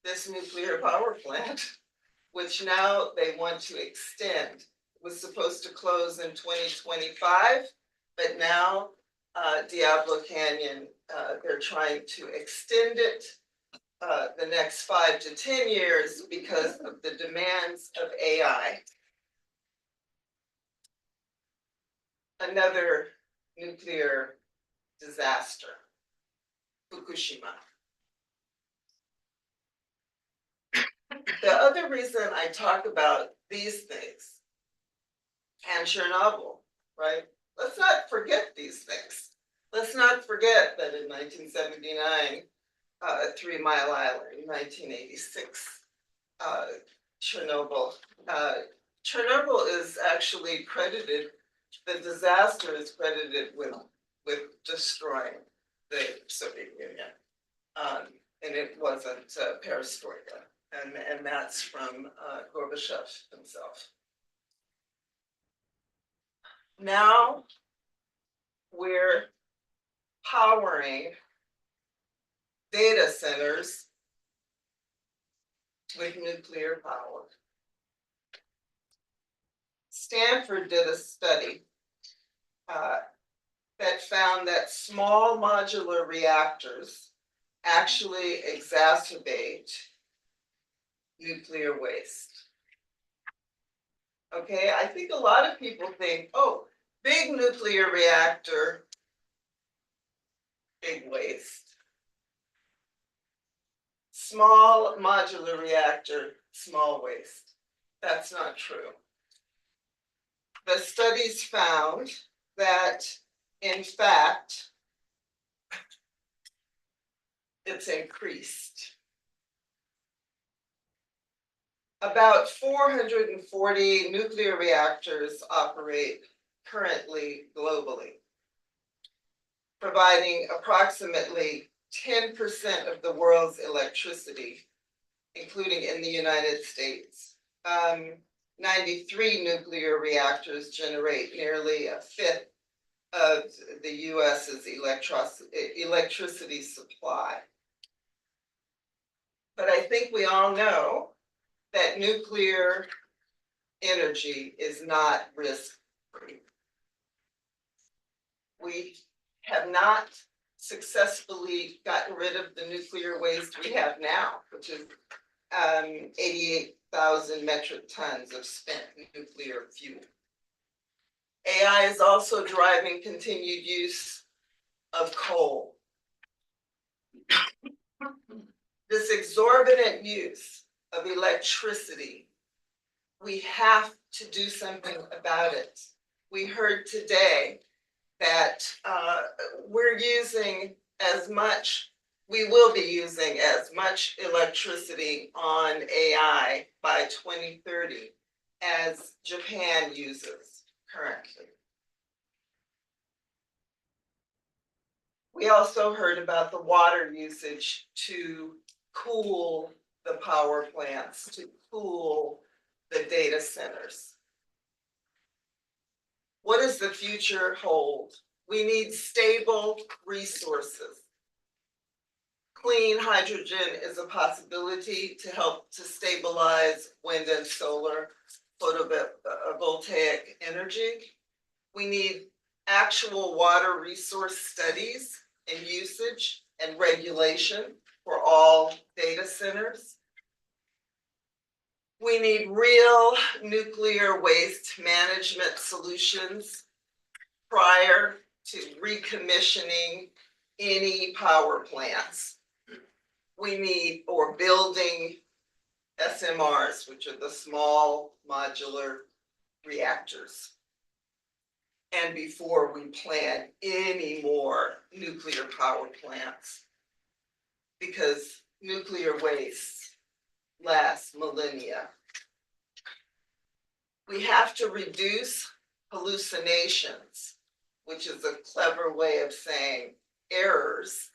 this nuclear power plant, which now they want to extend. It was supposed to close in 2025, but now Diablo Canyon, they're trying to extend it the next 5 to 10 years because of the demands of AI. Another nuclear disaster, Fukushima. The other reason I talk about these things and Chernobyl, right? Let's not forget these things. Let's not forget that in 1979, 3 Mile Island, in 1986, Chernobyl. Chernobyl is actually credited, the disaster is credited with destroying the Soviet Union. And it wasn't perestroika. And that's from Gorbachev himself. Now we're powering data centers with nuclear power. Stanford did a study that found that small modular reactors actually exacerbate nuclear waste. Okay, I think a lot of people think, oh, big nuclear reactor, big waste. Small modular reactor, small waste. That's not true. The studies found that, in fact, it's increased. About 440 nuclear reactors operate currently globally, providing approximately 10% of the world's electricity, including in the United States. 93 nuclear reactors generate nearly a fifth of the US's electricity supply. But I think we all know that nuclear energy is not risk-free. We have not successfully gotten rid of the nuclear waste we have now, which is 88,000 metric tons of spent nuclear fuel. AI is also driving continued use of coal. This exorbitant use of electricity, we have to do something about it. We heard today that we're using as much, we will be using as much electricity on AI by 2030 as Japan uses currently. We also heard about the water usage to cool the power plants, to cool the data centers. What does the future hold? We need stable resources. Clean hydrogen is a possibility to help to stabilize wind and solar photovoltaic energy. We need actual water resource studies and usage and regulation for all data centers. We need real nuclear waste management solutions prior to recommissioning any power plants. We need, or building SMRs, which are the small modular reactors. and before we plan any more nuclear power plants. Because nuclear waste lasts millennia. We have to reduce hallucinations, which is a clever way of saying errors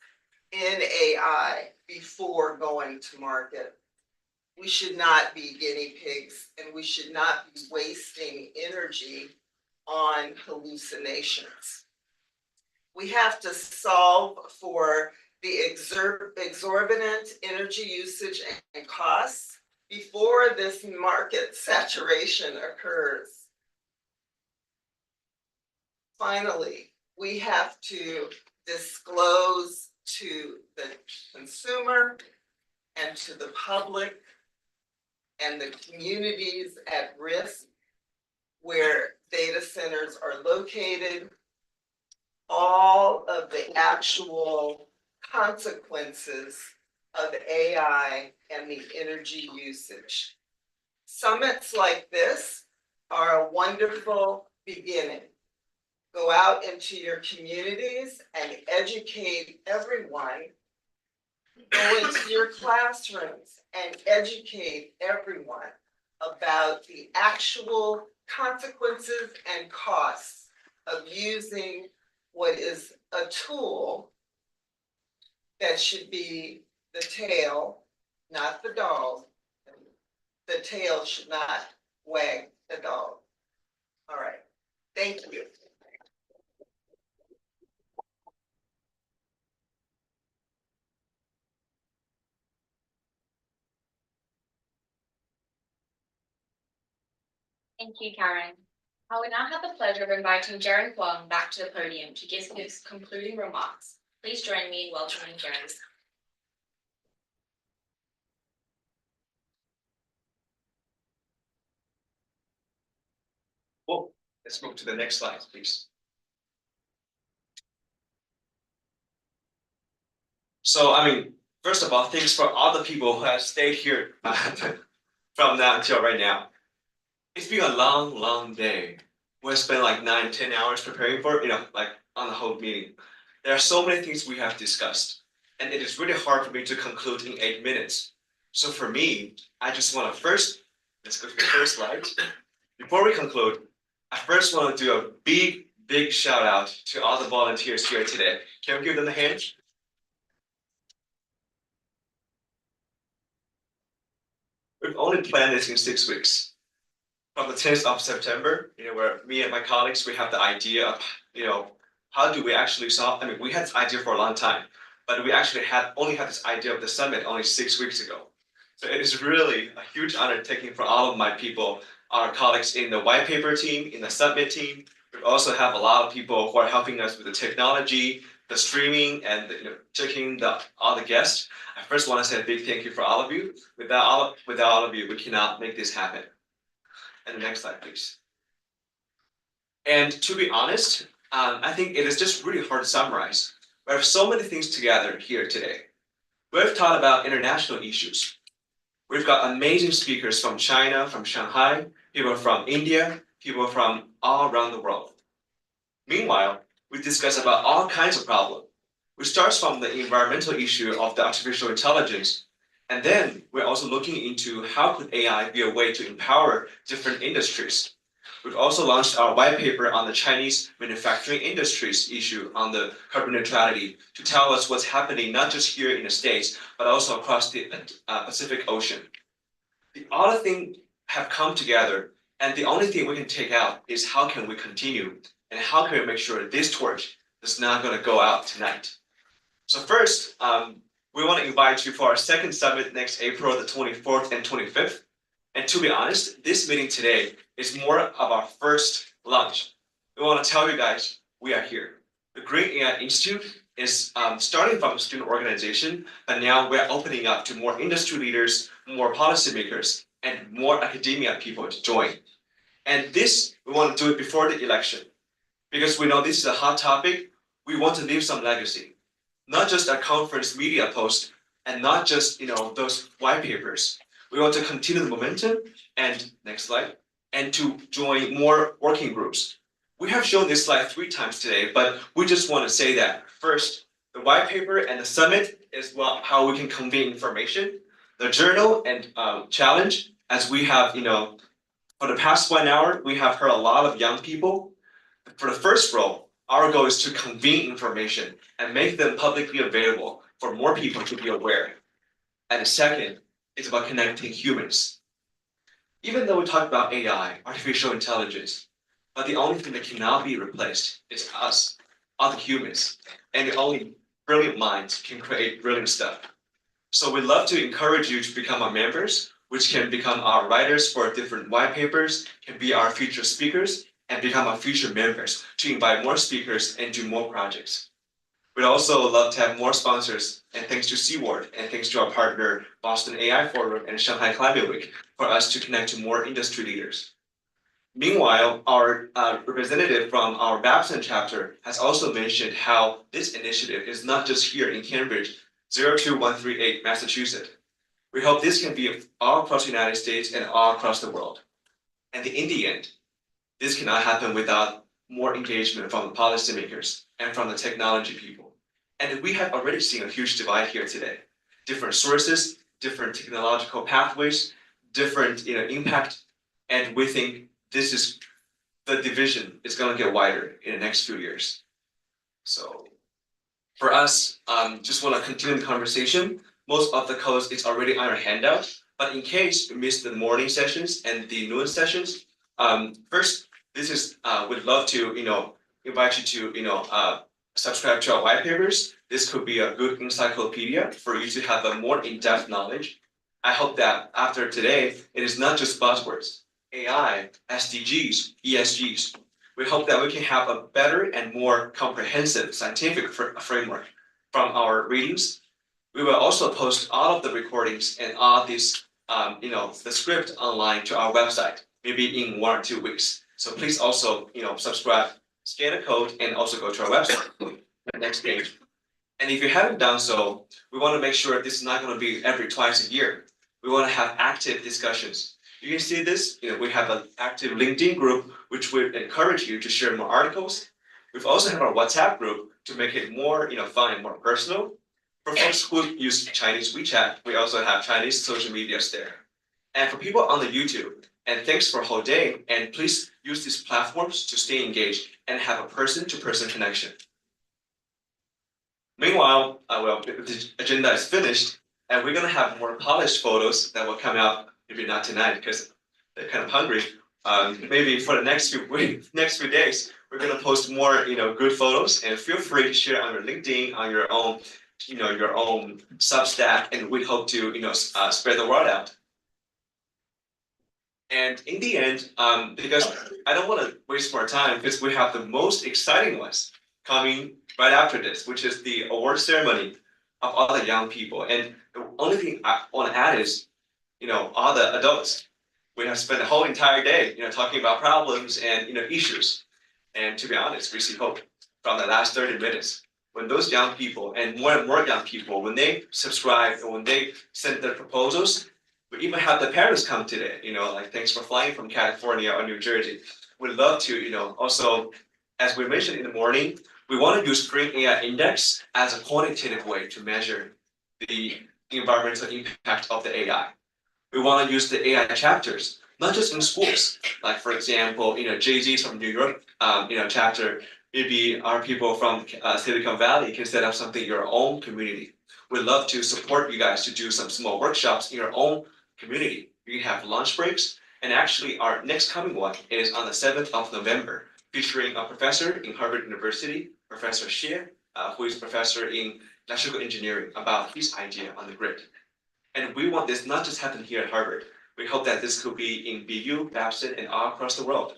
in AI before going to market. We should not be guinea pigs, and we should not be wasting energy on hallucinations. We have to solve for the exorbitant energy usage and costs before this market saturation occurs. Finally, we have to disclose to the consumer and to the public and the communities at risk where data centers are located, all of the actual consequences of AI and the energy usage. Summits like this are a wonderful beginning. Go out into your communities and educate everyone. Go into your classrooms and educate everyone about the actual consequences and costs of using what is a tool that should be the tail, not the dog. The tail should not wag the dog. All right, thank you. Thank you, Karen. I would now have the pleasure of inviting Jaren Huang back to the podium to give his concluding remarks. Please join me in welcoming Jaren. Well, let's move to the next slide, please. So, first of all, thanks for all the people who have stayed here from now until right now. It's been a long, long day. We spent like 9-10 hours preparing for, like on the whole meeting. There are so many things we have discussed, and it is really hard for me to conclude in 8 minutes. So for me, I just want to let's go to the first slide. Before we conclude, I first want to do a big shout out to all the volunteers here today. Can we give them a hand? We've only planned this in 6 weeks. From the 10th of September, where me and my colleagues, we have the idea of, how do we actually solve, we had this idea for a long time, but we actually only had this idea of the summit only 6 weeks ago. So it is really a huge undertaking for all of my people, our colleagues in the white paper team, in the summit team. We also have a lot of people who are helping us with the technology, the streaming, and checking all the guests. I first want to say a big thank you for all of you. Without all of you, we cannot make this happen. And the next slide, please. And to be honest, I think it is just really hard to summarize. We have so many things together here today. We've talked about international issues. We've got amazing speakers from China, from Shanghai, people from India, people from all around the world. Meanwhile, we discuss about all kinds of problems. We start from the environmental issue of the artificial intelligence, and then we're also looking into how could AI be a way to empower different industries. We've also launched our white paper on the Chinese manufacturing industries issue on the carbon neutrality to tell us what's happening not just here in the States, but also across the Pacific Ocean. All the things have come together, and the only thing we can take out is how can we continue, and how can we make sure this torch is not going to go out tonight. So first, we want to invite you for our second summit next April, the 24th and 25th. And to be honest, this meeting today is more of our first launch. We want to tell you guys we are here. The Green AI Institute is starting from a student organization, but now we're opening up to more industry leaders, more policymakers, and more academia people to join. And this, we want to do it before the election, because we know this is a hot topic. We want to leave some legacy, not just a conference media post, and not just those white papers. We want to continue the momentum, and next slide, and to join more working groups. We have shown this slide 3 times today, but we just want to say that first, the white paper and the summit is how we can convey information. The journal and challenge, as we have, for the past 1 hour, we have heard a lot of young people. For the first role, our goal is to convey information and make them publicly available for more people to be aware. And the second is about connecting humans. Even though we talk about AI, artificial intelligence, but the only thing that cannot be replaced is us, other humans, and the only brilliant minds can create brilliant stuff. So we'd love to encourage you to become our members, which can become our writers for different white papers, can be our future speakers, and become our future members to invite more speakers and do more projects. We'd also love to have more sponsors, and thanks to Seaward, and thanks to our partner, Boston AI Forum and Shanghai Climate Week, for us to connect to more industry leaders. Meanwhile, our representative from our Babson chapter has also mentioned how this initiative is not just here in Cambridge, 02138, Massachusetts. We hope this can be all across the United States and all across the world. And in the end, this cannot happen without more engagement from the policymakers and from the technology people. And we have already seen a huge divide here today. Different sources, different technological pathways, different impact, and we think the division is going to get wider in the next few years. So for us, just want to continue the conversation. Most of the codes is already on our handout, but in case you missed the morning sessions and the noon sessions, first, we'd love to invite you to subscribe to our white papers. This could be a good encyclopedia for you to have a more in-depth knowledge. I hope that after today, it is not just buzzwords, AI, SDGs, ESGs. We hope that we can have a better and more comprehensive scientific framework from our readings. We will also post all of the recordings and all these, the script online to our website, maybe in 1 or 2 weeks. So please also, subscribe, scan a code, and also go to our website. Next page. And if you haven't done so, we want to make sure this is not going to be every twice a year. We want to have active discussions. You can see this, we have an active LinkedIn group, which would encourage you to share more articles. We've also have our WhatsApp group to make it more, fun and more personal. For folks who use Chinese WeChat, we also have Chinese social medias there. And for people on the YouTube, and thanks for a whole day, and please use these platforms to stay engaged and have a person-to-person connection. Meanwhile, the agenda is finished, and we're gonna have more polished photos that will come out, maybe not tonight because they're kind of hungry. Maybe for the next few days, we're gonna post more, good photos, and feel free to share on your LinkedIn, on your own, your own Substack, and we hope to, spread the word out. And in the end, because I don't want to waste more time, because we have the most exciting ones coming right after this, which is the award ceremony of all the young people. And the only thing I want to add is, all the adults. We have spent the whole entire day, talking about problems and issues. And to be honest, we see hope from the last 30 minutes. When those young people and more young people, when they subscribe and when they send their proposals, we even have the parents come today, like thanks for flying from California or New Jersey. We'd love to, also, as we mentioned in the morning, we want to use Green AI Index as a quantitative way to measure the environmental impact of the AI. We want to use the AI chapters, not just in schools. Like for example, Jay-Z's from New York, chapter, maybe our people from Silicon Valley can set up something in your own community. We'd love to support you guys to do some small workshops in your own community. You can have lunch breaks, and actually our next coming one is on the 7th of November, featuring a professor in Harvard University, Professor Xie, who is a professor in electrical engineering, about his idea on the grid. And we want this not just happen here at Harvard. We hope that this could be in BU, Babson, and all across the world.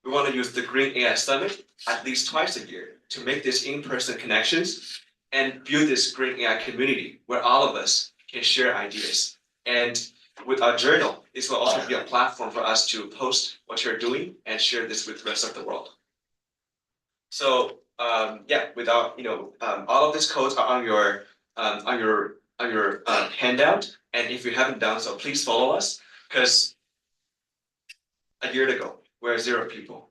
We want to use the Green AI Summit at least twice a year to make these in-person connections and build this Green AI community where all of us can share ideas. And with our journal, this will also be a platform for us to post what you're doing and share this with the rest of the world. So without all of these codes are on your handout, and if you haven't done so, please follow us, because a year ago we're 0 people.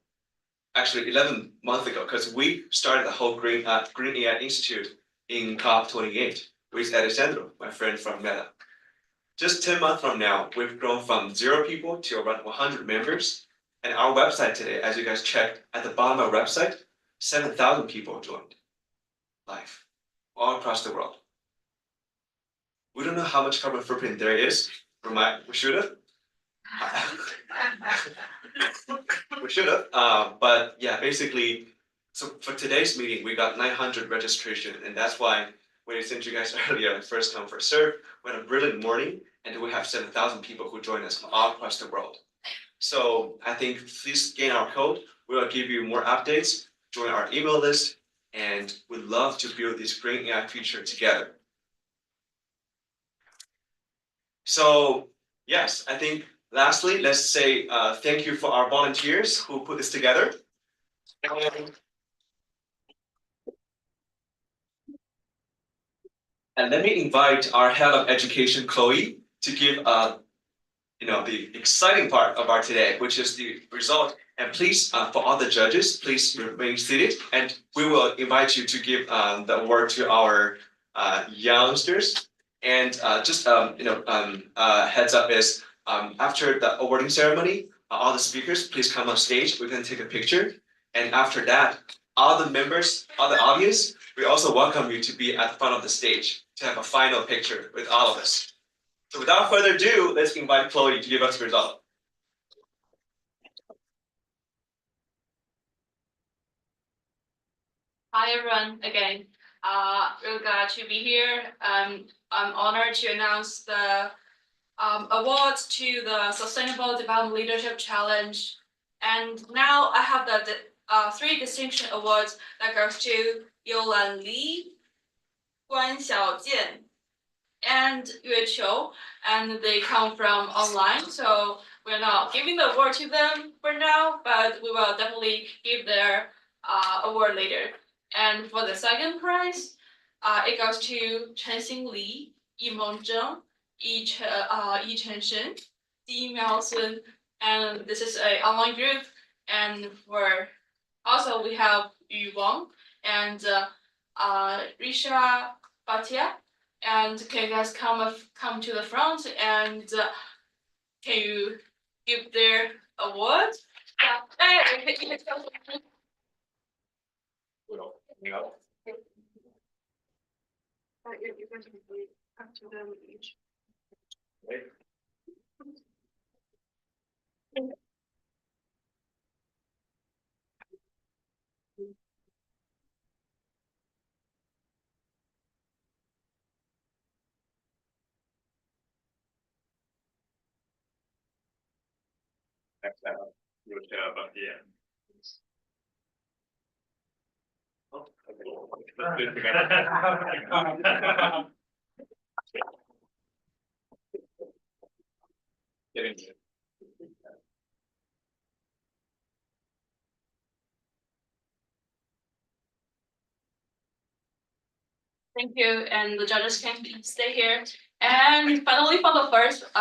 actually 11 months ago, because we started the whole Green AI Institute in COP28 with Alessandro, my friend from Meta. Just 10 months from now, we've grown from 0 people to around 100 members. And our website today, as you guys checked at the bottom of our website, 7,000 people joined live all across the world. We don't know how much carbon footprint there is. We should have. We should have. But yeah, basically, so for today's meeting, we got 900 registration, and that's why when I sent you guys earlier, first come, first serve, we had a brilliant morning, and we have 7,000 people who join us from all across the world. So I think please gain our code. We will give you more updates, join our email list, and we'd love to build this great AI future together. So yes, I think lastly, let's say thank you for our volunteers who put this together. And let me invite our head of education, Chloe, to give the exciting part of our today, which is the result. And please, for all the judges, please remain seated, and we will invite you to give the award to our youngsters. And heads up is after the awarding ceremony, all the speakers, please come on stage. We're going to take a picture. And after that, all the members, all the audience, we also welcome you to be at the front of the stage to have a final picture with all of us. So without further ado, let's invite Chloe to give us the result. Hi everyone, again. Real glad to be here. I'm honored to announce the awards to the Sustainable Development Leadership Challenge. And now I have the 3 distinction awards that goes to Youlan Li, Guan Xiaojian, and Yue Qiu, and they come from online, so we're not giving the award to them for now, but we will definitely give their award later. And for the second prize, it goes to Chenxing Li, Yimeng Zheng, Yi Chen Shen, Di Miao Sun, and this is an online group. And also we have Yu Wang and Risha Bhatia. And can you guys come to the front and can you give their award? Thank you, and the judges can stay here. And finally, for the first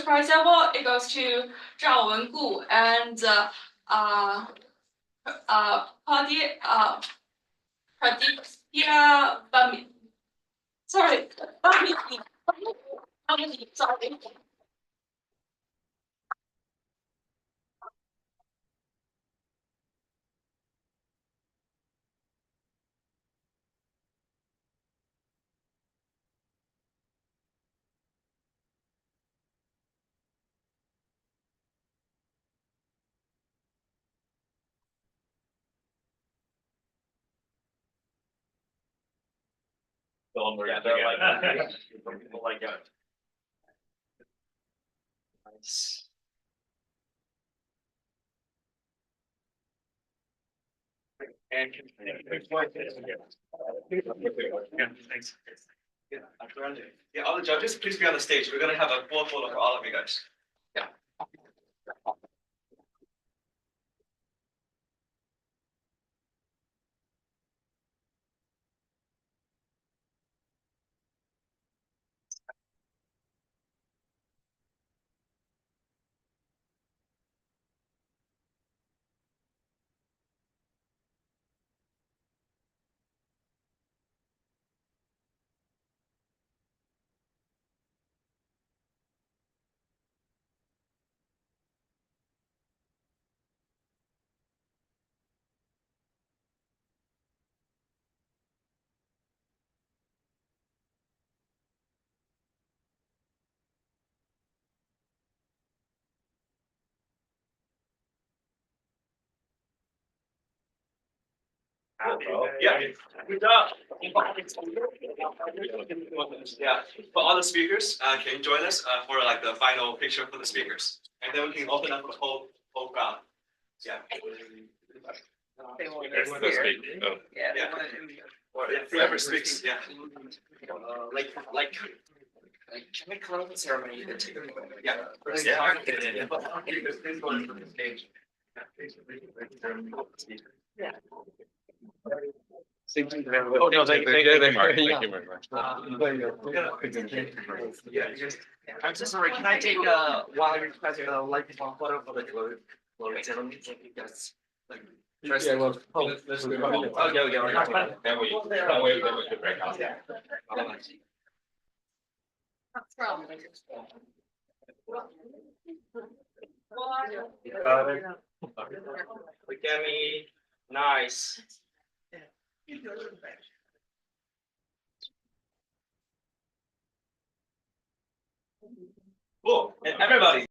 prize award, it goes to Zhao Wengu and Pradipya Bami. Sorry, sorry. Don't worry. Yeah, they're like people like nice. And thanks. Yeah, all the judges, please be on the stage. We're gonna have a full photo for all of you guys. Yeah. Yeah, good job. Yeah, for all the speakers, can you join us for like the final picture for the speakers? And then we can open up the whole crowd. Yeah. Yeah. Whoever speaks, yeah. Like, can we close the ceremony? Yeah. Yeah. Oh, no, thank you very much. Thank you very much. I'm so sorry, can I take while you're passing a like photo for the glory ceremony? Yes. First, Yeah, well, let's go. Okay. Then we should break out. Look at me, nice. Cool, and everybody,